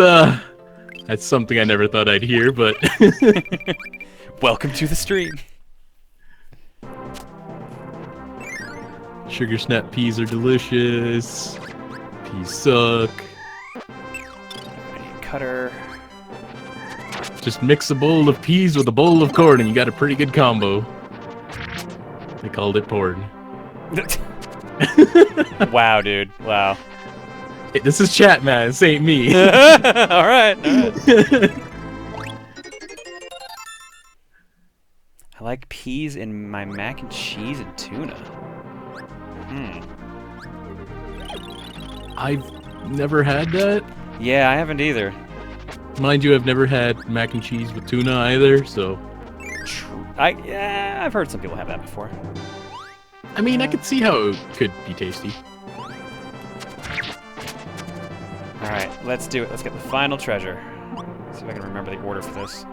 something I never thought I'd hear, but welcome to the stream. Sugar snap peas are delicious. Peas suck. Cutter. Just mix a bowl of peas with a bowl of corn and you got a pretty good combo. They called it porn. Wow, dude. Wow. Hey, this is chat, man. This ain't me. All right. I like peas in my mac and cheese and tuna. I've never had that. Yeah, I haven't either. Mind you, I've never had mac and cheese with tuna either, so... I've heard some people have that before. I mean, I could see how it could be tasty. Alright, let's do it. Let's get the final treasure. See if I can remember the order for this.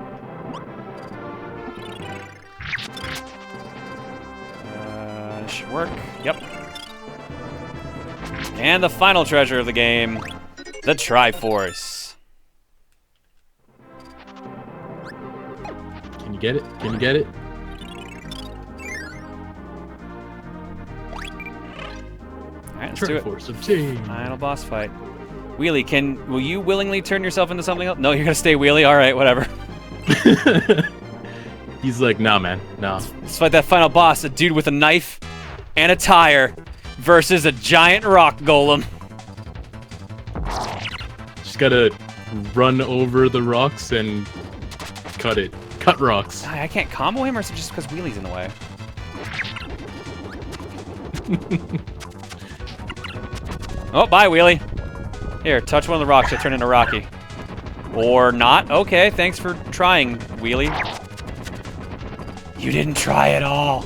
This should work. Yep. And the final treasure of the game, the Triforce. Can you get it? Can you get it? Alright, let's do it. Triforce obtained. Final boss fight. Wheelie, will you willingly turn yourself into something else? No, you're gonna stay Wheelie? Alright, whatever. He's like, nah, man, nah. Let's fight that final boss, a dude with a knife and a tire versus a giant rock golem. Just gotta run over the rocks and cut it. Cut rocks. I can't combo him, or is it just because Wheelie's in the way? Oh, bye, Wheelie. Here, touch one of the rocks, you'll turn into Rocky. Or not. Okay, thanks for trying, Wheelie. You didn't try at all.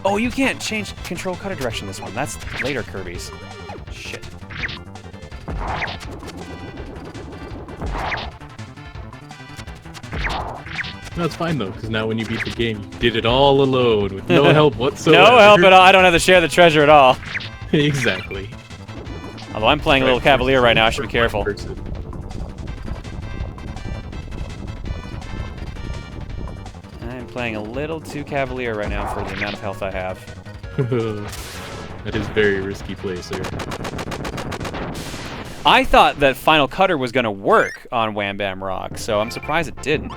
Oh, you can't change control cutter direction this one. That's later Kirby's. Shit. That's fine though, because now when you beat the game, you did it all alone with no help whatsoever. No help at all. I don't have to share the treasure at all. Exactly. Although I'm playing a little Cavalier right now, I should be careful. I'm playing a little too Cavalier right now for the amount of health I have. That is very risky play, sir. I thought that Final Cutter was gonna work on Wham Bam Rock, so I'm surprised it didn't.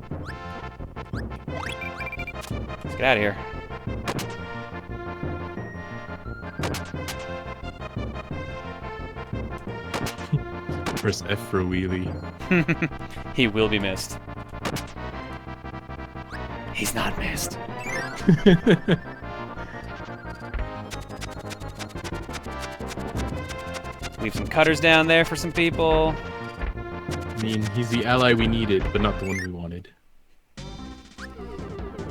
Let's get out of here. Press F for a wheelie. He will be missed. He's not missed. Leave some cutters down there for some people. I mean, he's the ally we needed, but not the one we wanted.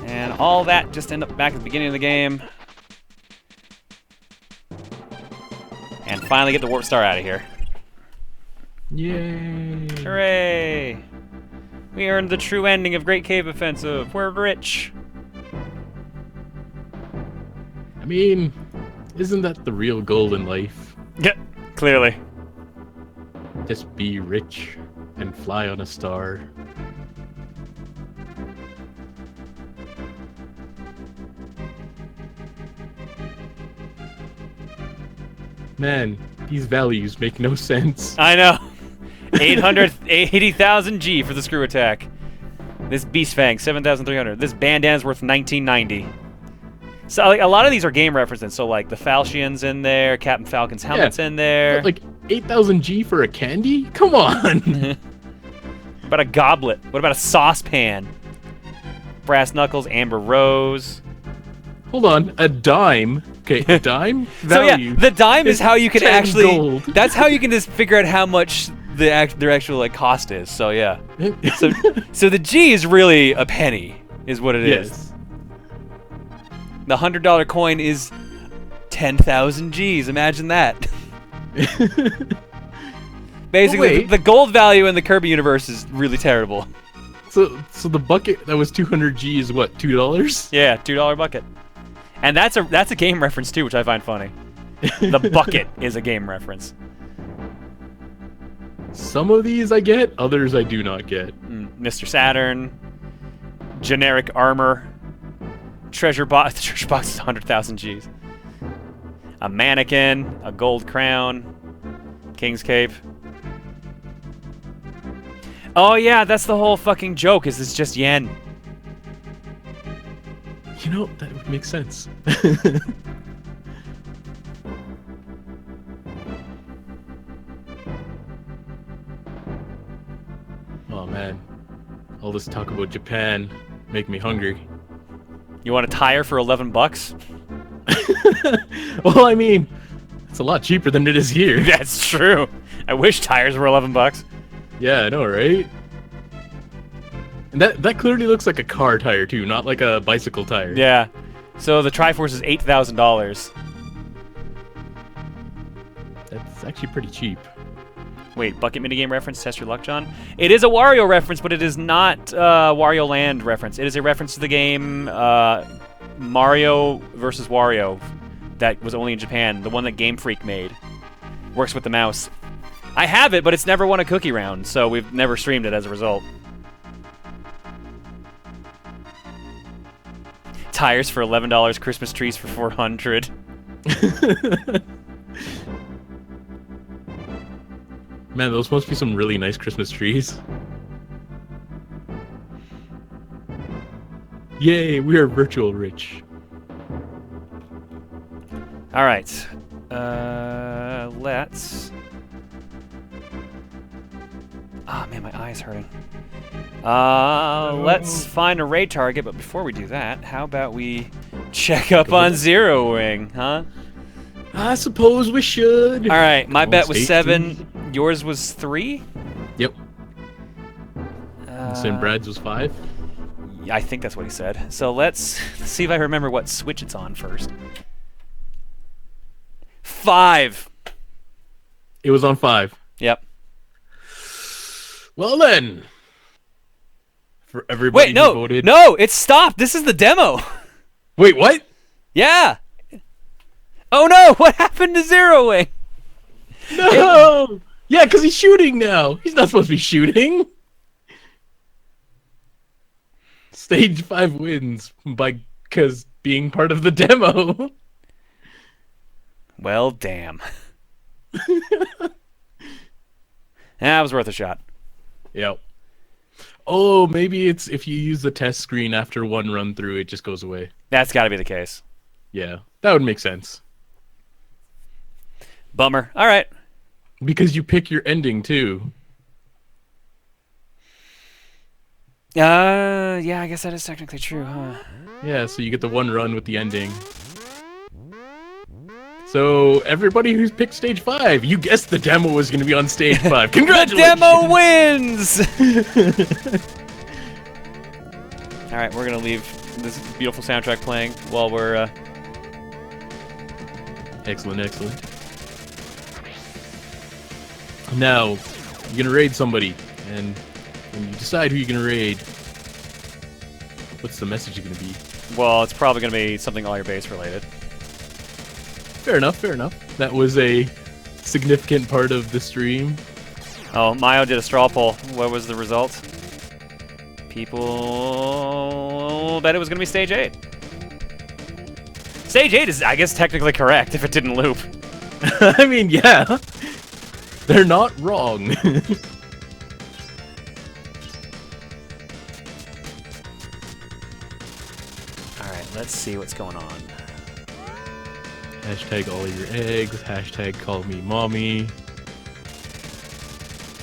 And all that just end up back at the beginning of the game. And finally get the Warp Star out of here. Yay! Hooray! We earned the true ending of Great Cave Offensive. We're rich. I mean, isn't that the real goal in life? Yeah, clearly. Just be rich and fly on a star. Man, these values make no sense. I know. 880,000 G for the screw attack. This Beast Fang, 7,300. This bandana's worth 1990. So like a lot of these are game references. So like the Falchions in there, Captain Falcon's helmet's in there. Like 8,000 G for a candy? Come on. What about a goblet? What about a saucepan? Brass knuckles, amber rose. Hold on, a dime. Okay, a dime value. So yeah, the dime is how you can 10 actually. gold. That's how you can just figure out how much their actual like cost is. So yeah. So the G is really a penny, is what it is. Yes. The $100 coin is 10,000 G's. Imagine that. Basically, the gold value in the Kirby universe is really terrible. So the bucket that was 200 G is what, $2? Yeah, $2 bucket. And that's a game reference too, which I find funny. The bucket is a game reference. Some of these I get, others I do not get. Mr. Saturn, generic armor, treasure box. The treasure box is 100,000 G's. A mannequin, a gold crown, King's Cape. Oh yeah, that's the whole fucking joke. Is it's just yen? You know, that would make sense. Oh man, all this talk about Japan make me hungry. You want a tire for 11 bucks? Well, I mean, it's a lot cheaper than it is here. That's true. I wish tires were 11 bucks. Yeah, I know, right? And that clearly looks like a car tire too, not like a bicycle tire. Yeah. So the Triforce is $8,000. That's actually pretty cheap. Wait, bucket minigame reference, test your luck, John? It is a Wario reference, but it is not Wario Land reference. It is a reference to the game Mario vs. Wario that was only in Japan, the one that Game Freak made. Works with the mouse. I have it, but it's never won a cookie round, so we've never streamed it as a result. Tires for $11, Christmas trees for $400. Man, those must be some really nice Christmas trees. Yay, we are virtual rich. All right. Let's... Ah, man, my eye's hurting. Let's find a raid target, but before we do that, how about we check up on Zero Wing, huh? I suppose we should. All right, my bet was 7. 3. Yours was 3? Yep. And Brad's was 5? I think that's what he said. So let's see if I remember what switch it's on first. 5. It was on 5. Yep. Well then. For everybody Wait, no, who voted. no, it stopped. This is the demo. Wait, what? Yeah. Oh no, what happened to Zero Wing? No! Yeah, because he's shooting now. He's not supposed to be shooting. Stage 5 wins because being part of the demo. Well, damn. That was worth a shot. Yep. Oh, maybe it's if you use the test screen after one run through, it just goes away. That's got to be the case. Yeah, that would make sense. Bummer. All right. Because you pick your ending too. Yeah, I guess that is technically true, huh? Yeah, so you get the one run with the ending. So everybody who's picked stage 5, you guessed the demo was going to be on stage 5. Congratulations! The demo wins! All right, we're going to leave this beautiful soundtrack playing while we're... Excellent, excellent. Now, you're going to raid somebody, and when you decide who you're going to raid, what's the message going to be? Well, it's probably going to be something all your base related. Fair enough, fair enough. That was a significant part of the stream. Oh, Mayo did a straw poll. What was the result? People bet it was going to be stage 8. Stage 8 is, I guess, technically correct if it didn't loop. I mean, yeah. They're not wrong. Alright, let's see what's going on. Hashtag all your eggs. Hashtag call me mommy.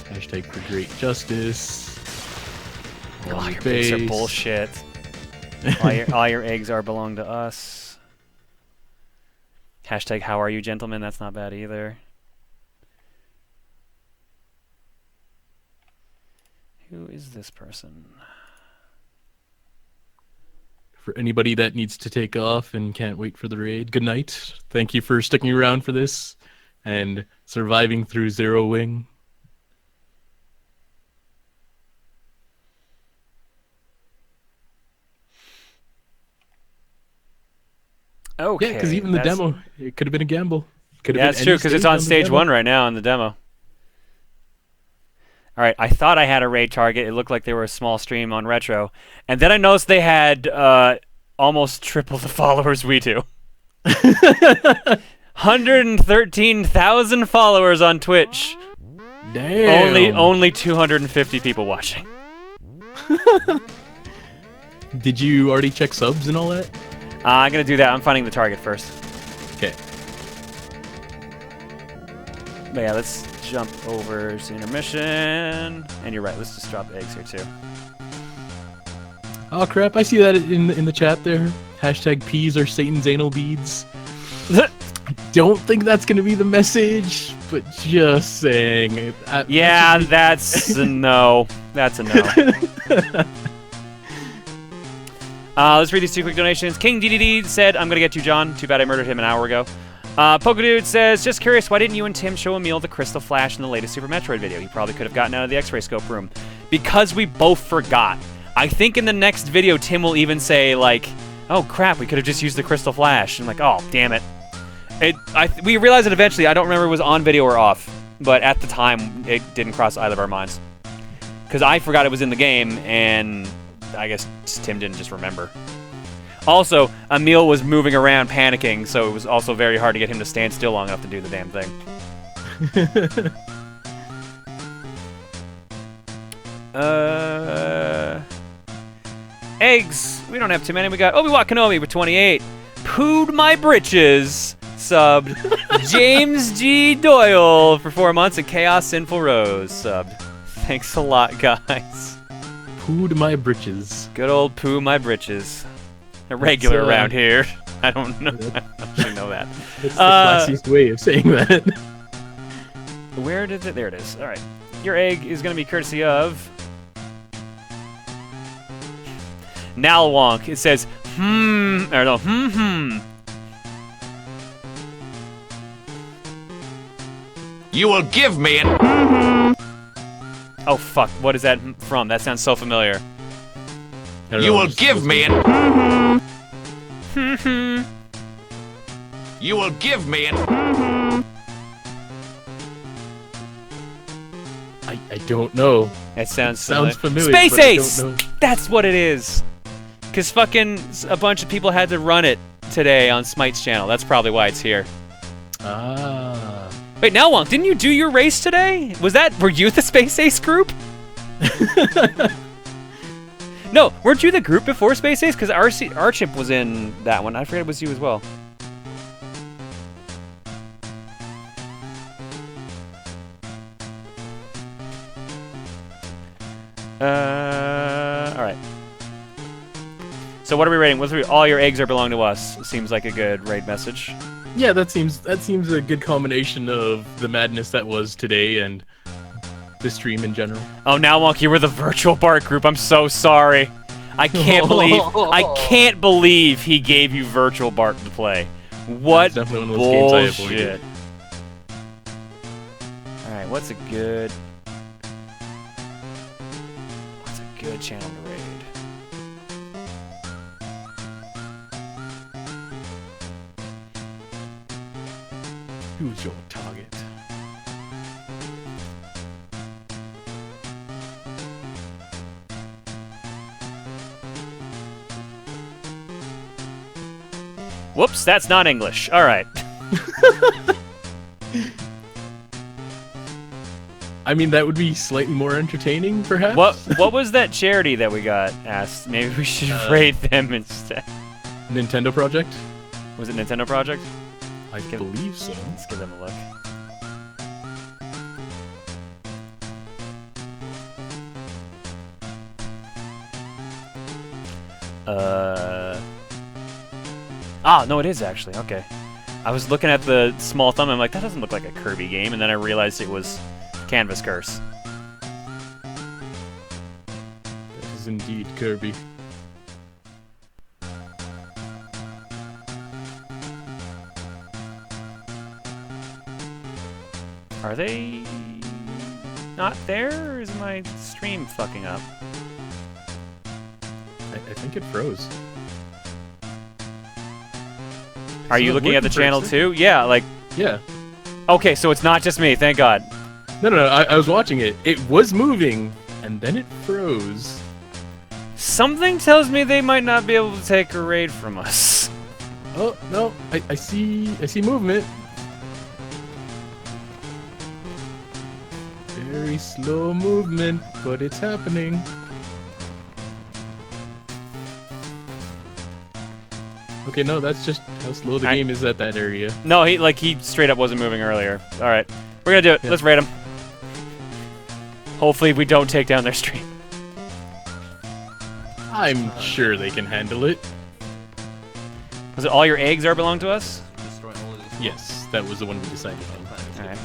Hashtag for great justice. All your eggs are bullshit. all your eggs are belong to us. Hashtag how are you, gentlemen? That's not bad either. Who is this person? For anybody that needs to take off and can't wait for the raid, good night. Thank you for sticking around for this and surviving through Zero Wing. Okay. Yeah, because even the demo, it could have been a gamble. Yeah, that's true, because it's on stage 1 right now in the demo. All right, I thought I had a raid target. It looked like they were a small stream on Retro. And then I noticed they had almost triple the followers we do. 113,000 followers on Twitch. Damn. Only 250 people watching. Did you already check subs and all that? I'm going to do that. I'm finding the target first. Okay. But yeah, let's jump over to intermission. And you're right, let's just drop eggs here too. Oh crap, I see that in the chat there. Hashtag peas are Satan's anal beads. I don't think that's going to be the message, but just saying. Yeah, that's a no. That's a no. Let's read these 2 quick donations. King DDD said, I'm going to get you, John. Too bad I murdered him an hour ago. Pokedude says, just curious, why didn't you and Tim show Emil the Crystal Flash in the latest Super Metroid video? He probably could have gotten out of the X-ray scope room. Because we both forgot. I think in the next video, Tim will even say, like, oh crap, we could have just used the Crystal Flash. And I'm like, oh, damn it. We realized it eventually. I don't remember if it was on video or off. But at the time, it didn't cross either of our minds. Because I forgot it was in the game, and I guess Tim didn't just remember. Also, Emil was moving around panicking, so it was also very hard to get him to stand still long enough to do the damn thing. Eggs! We don't have too many. We got Obi-Wan Kenobi with 28. Pooed My Britches subbed. James G. Doyle for 4 months, and Chaos Sinful Rose subbed. Thanks a lot, guys. Pooed My Britches. Good old Poo My Britches. A regular around here. I don't know. I don't actually know that. It's the classiest way of saying that. Where did it? There it is. All right. Your egg is going to be courtesy of Nalwonk. It says, or no, You will give me an Oh, fuck. What is that from? That sounds so familiar. You will give me an You will give me an I don't know. That sounds familiar. Space but Ace! I don't know. That's what it is. Because fucking a bunch of people had to run it today on Smite's channel. That's probably why it's here. Ah. Wait, now Wonk, didn't you do your race today? Were you the Space Ace group? No, weren't you the group before Space Ace? Because Archip was in that one. I forget it was you as well. Alright. So what are we rating? All your eggs are belong to us. Seems like a good raid message. Yeah, that seems a good combination of the madness that was today and the stream in general. Oh, now Wonk, you were the virtual Bart group. I'm so sorry. I can't believe he gave you virtual Bart to play. What definitely one of those games I bullshit. avoided. Alright, what's a good channel to raid? Who's your target? Whoops, that's not English. Alright. I mean, that would be slightly more entertaining, perhaps? What was that charity that we got asked? Maybe we should raid them instead. Nintendo Project? Was it Nintendo Project? I believe so. Let's give them a look. Ah, no, it is actually. Okay. I was looking at the small thumb. I'm like, that doesn't look like a Kirby game. And then I realized it was Canvas Curse. That is indeed Kirby. Are they not there, or is my stream fucking up? I think it froze. Are you looking at the channel too? Yeah, like... Yeah. Okay, so it's not just me, thank God. No, I was watching it. It was moving, and then it froze. Something tells me they might not be able to take a raid from us. Oh, no, I see movement. Very slow movement, but it's happening. Okay, no, that's just how slow the game is at that area. No, he straight up wasn't moving earlier. All right, we're gonna do it. Yeah. Let's raid him. Hopefully, we don't take down their stream. I'm sure they can handle it. Was it all your eggs are belong to us? Yes, that was the one we decided on. All right.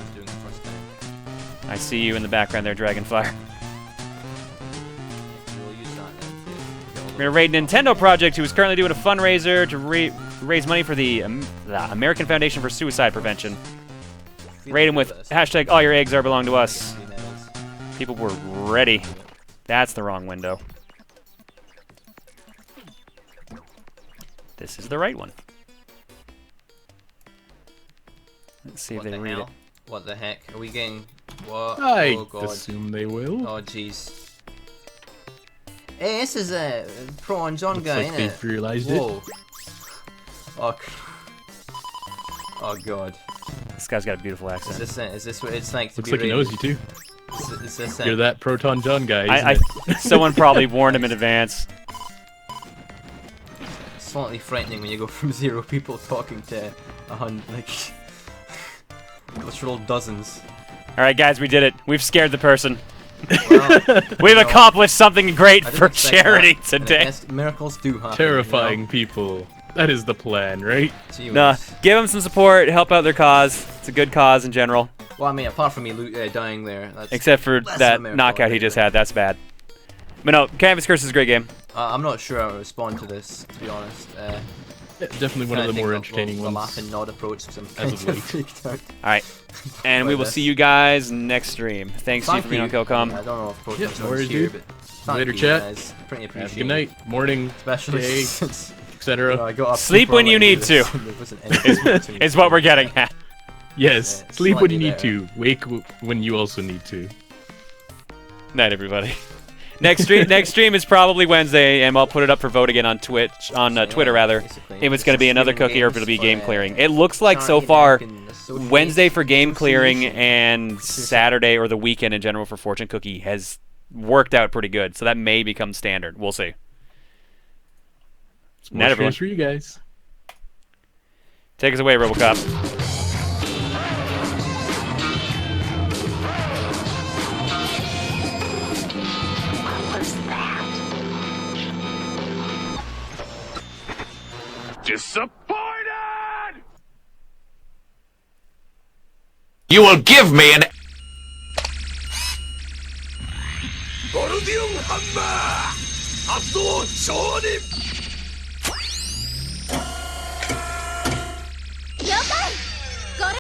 I see you in the background there, Dragonfire. We're gonna raid Nintendo Project, who is currently doing a fundraiser to raise money for the American Foundation for Suicide Prevention. Raid him with hashtag all your eggs are belong to us. People were ready. That's the wrong window. This is the right one. Let's see if they read it. What the heck? Are we getting... What? I oh god. assume they will. Oh jeez. Hey, this is a ProtonJon guy, like they've realized Whoa. it. Oh. Oh god. This guy's got a beautiful accent. Is this what it's like to Looks be like he knows you too. Is this You're that ProtonJon guy. Someone probably warned him in advance. Slightly frightening when you go from 0 people talking to 100, like literal dozens. All right, guys, we did it. We've scared the person. Well, We've accomplished something great for charity today. Miracles do happen. Terrifying people. That is the plan, right? Nah, give them some support, help out their cause. It's a good cause in general. Well, I mean, apart from me dying there. Except for that knockout he just had, that's bad. But no, Canvas Curse is a great game. I'm not sure I'll respond to this, to be honest. Definitely one of the more entertaining ones. The laugh and nod approach, because I'm as of late. freaked out. Alright, and we will see you guys next stream. Thanks to you for being on co-comm. I don't know if ProtonJon's here, but later, chat. Guys. Pretty appreciated. Have a good night, morning, especially day, etc. Sleep when you need to. Is what we're getting at. Yes, Yeah, sleep when you slightly need to. Wake when you also need to. Night, everybody. Next stream is probably Wednesday, and I'll put it up for vote again on Twitch, on Twitter rather. If it's going to be another cookie or if it'll be game clearing. It looks like so far Wednesday for game clearing and Saturday or the weekend in general for fortune cookie has worked out pretty good. So that may become standard. We'll see. More streams for you guys. Take us away, RoboCop. Disappointed! You will give me an... Gordion Hammer! 発動承認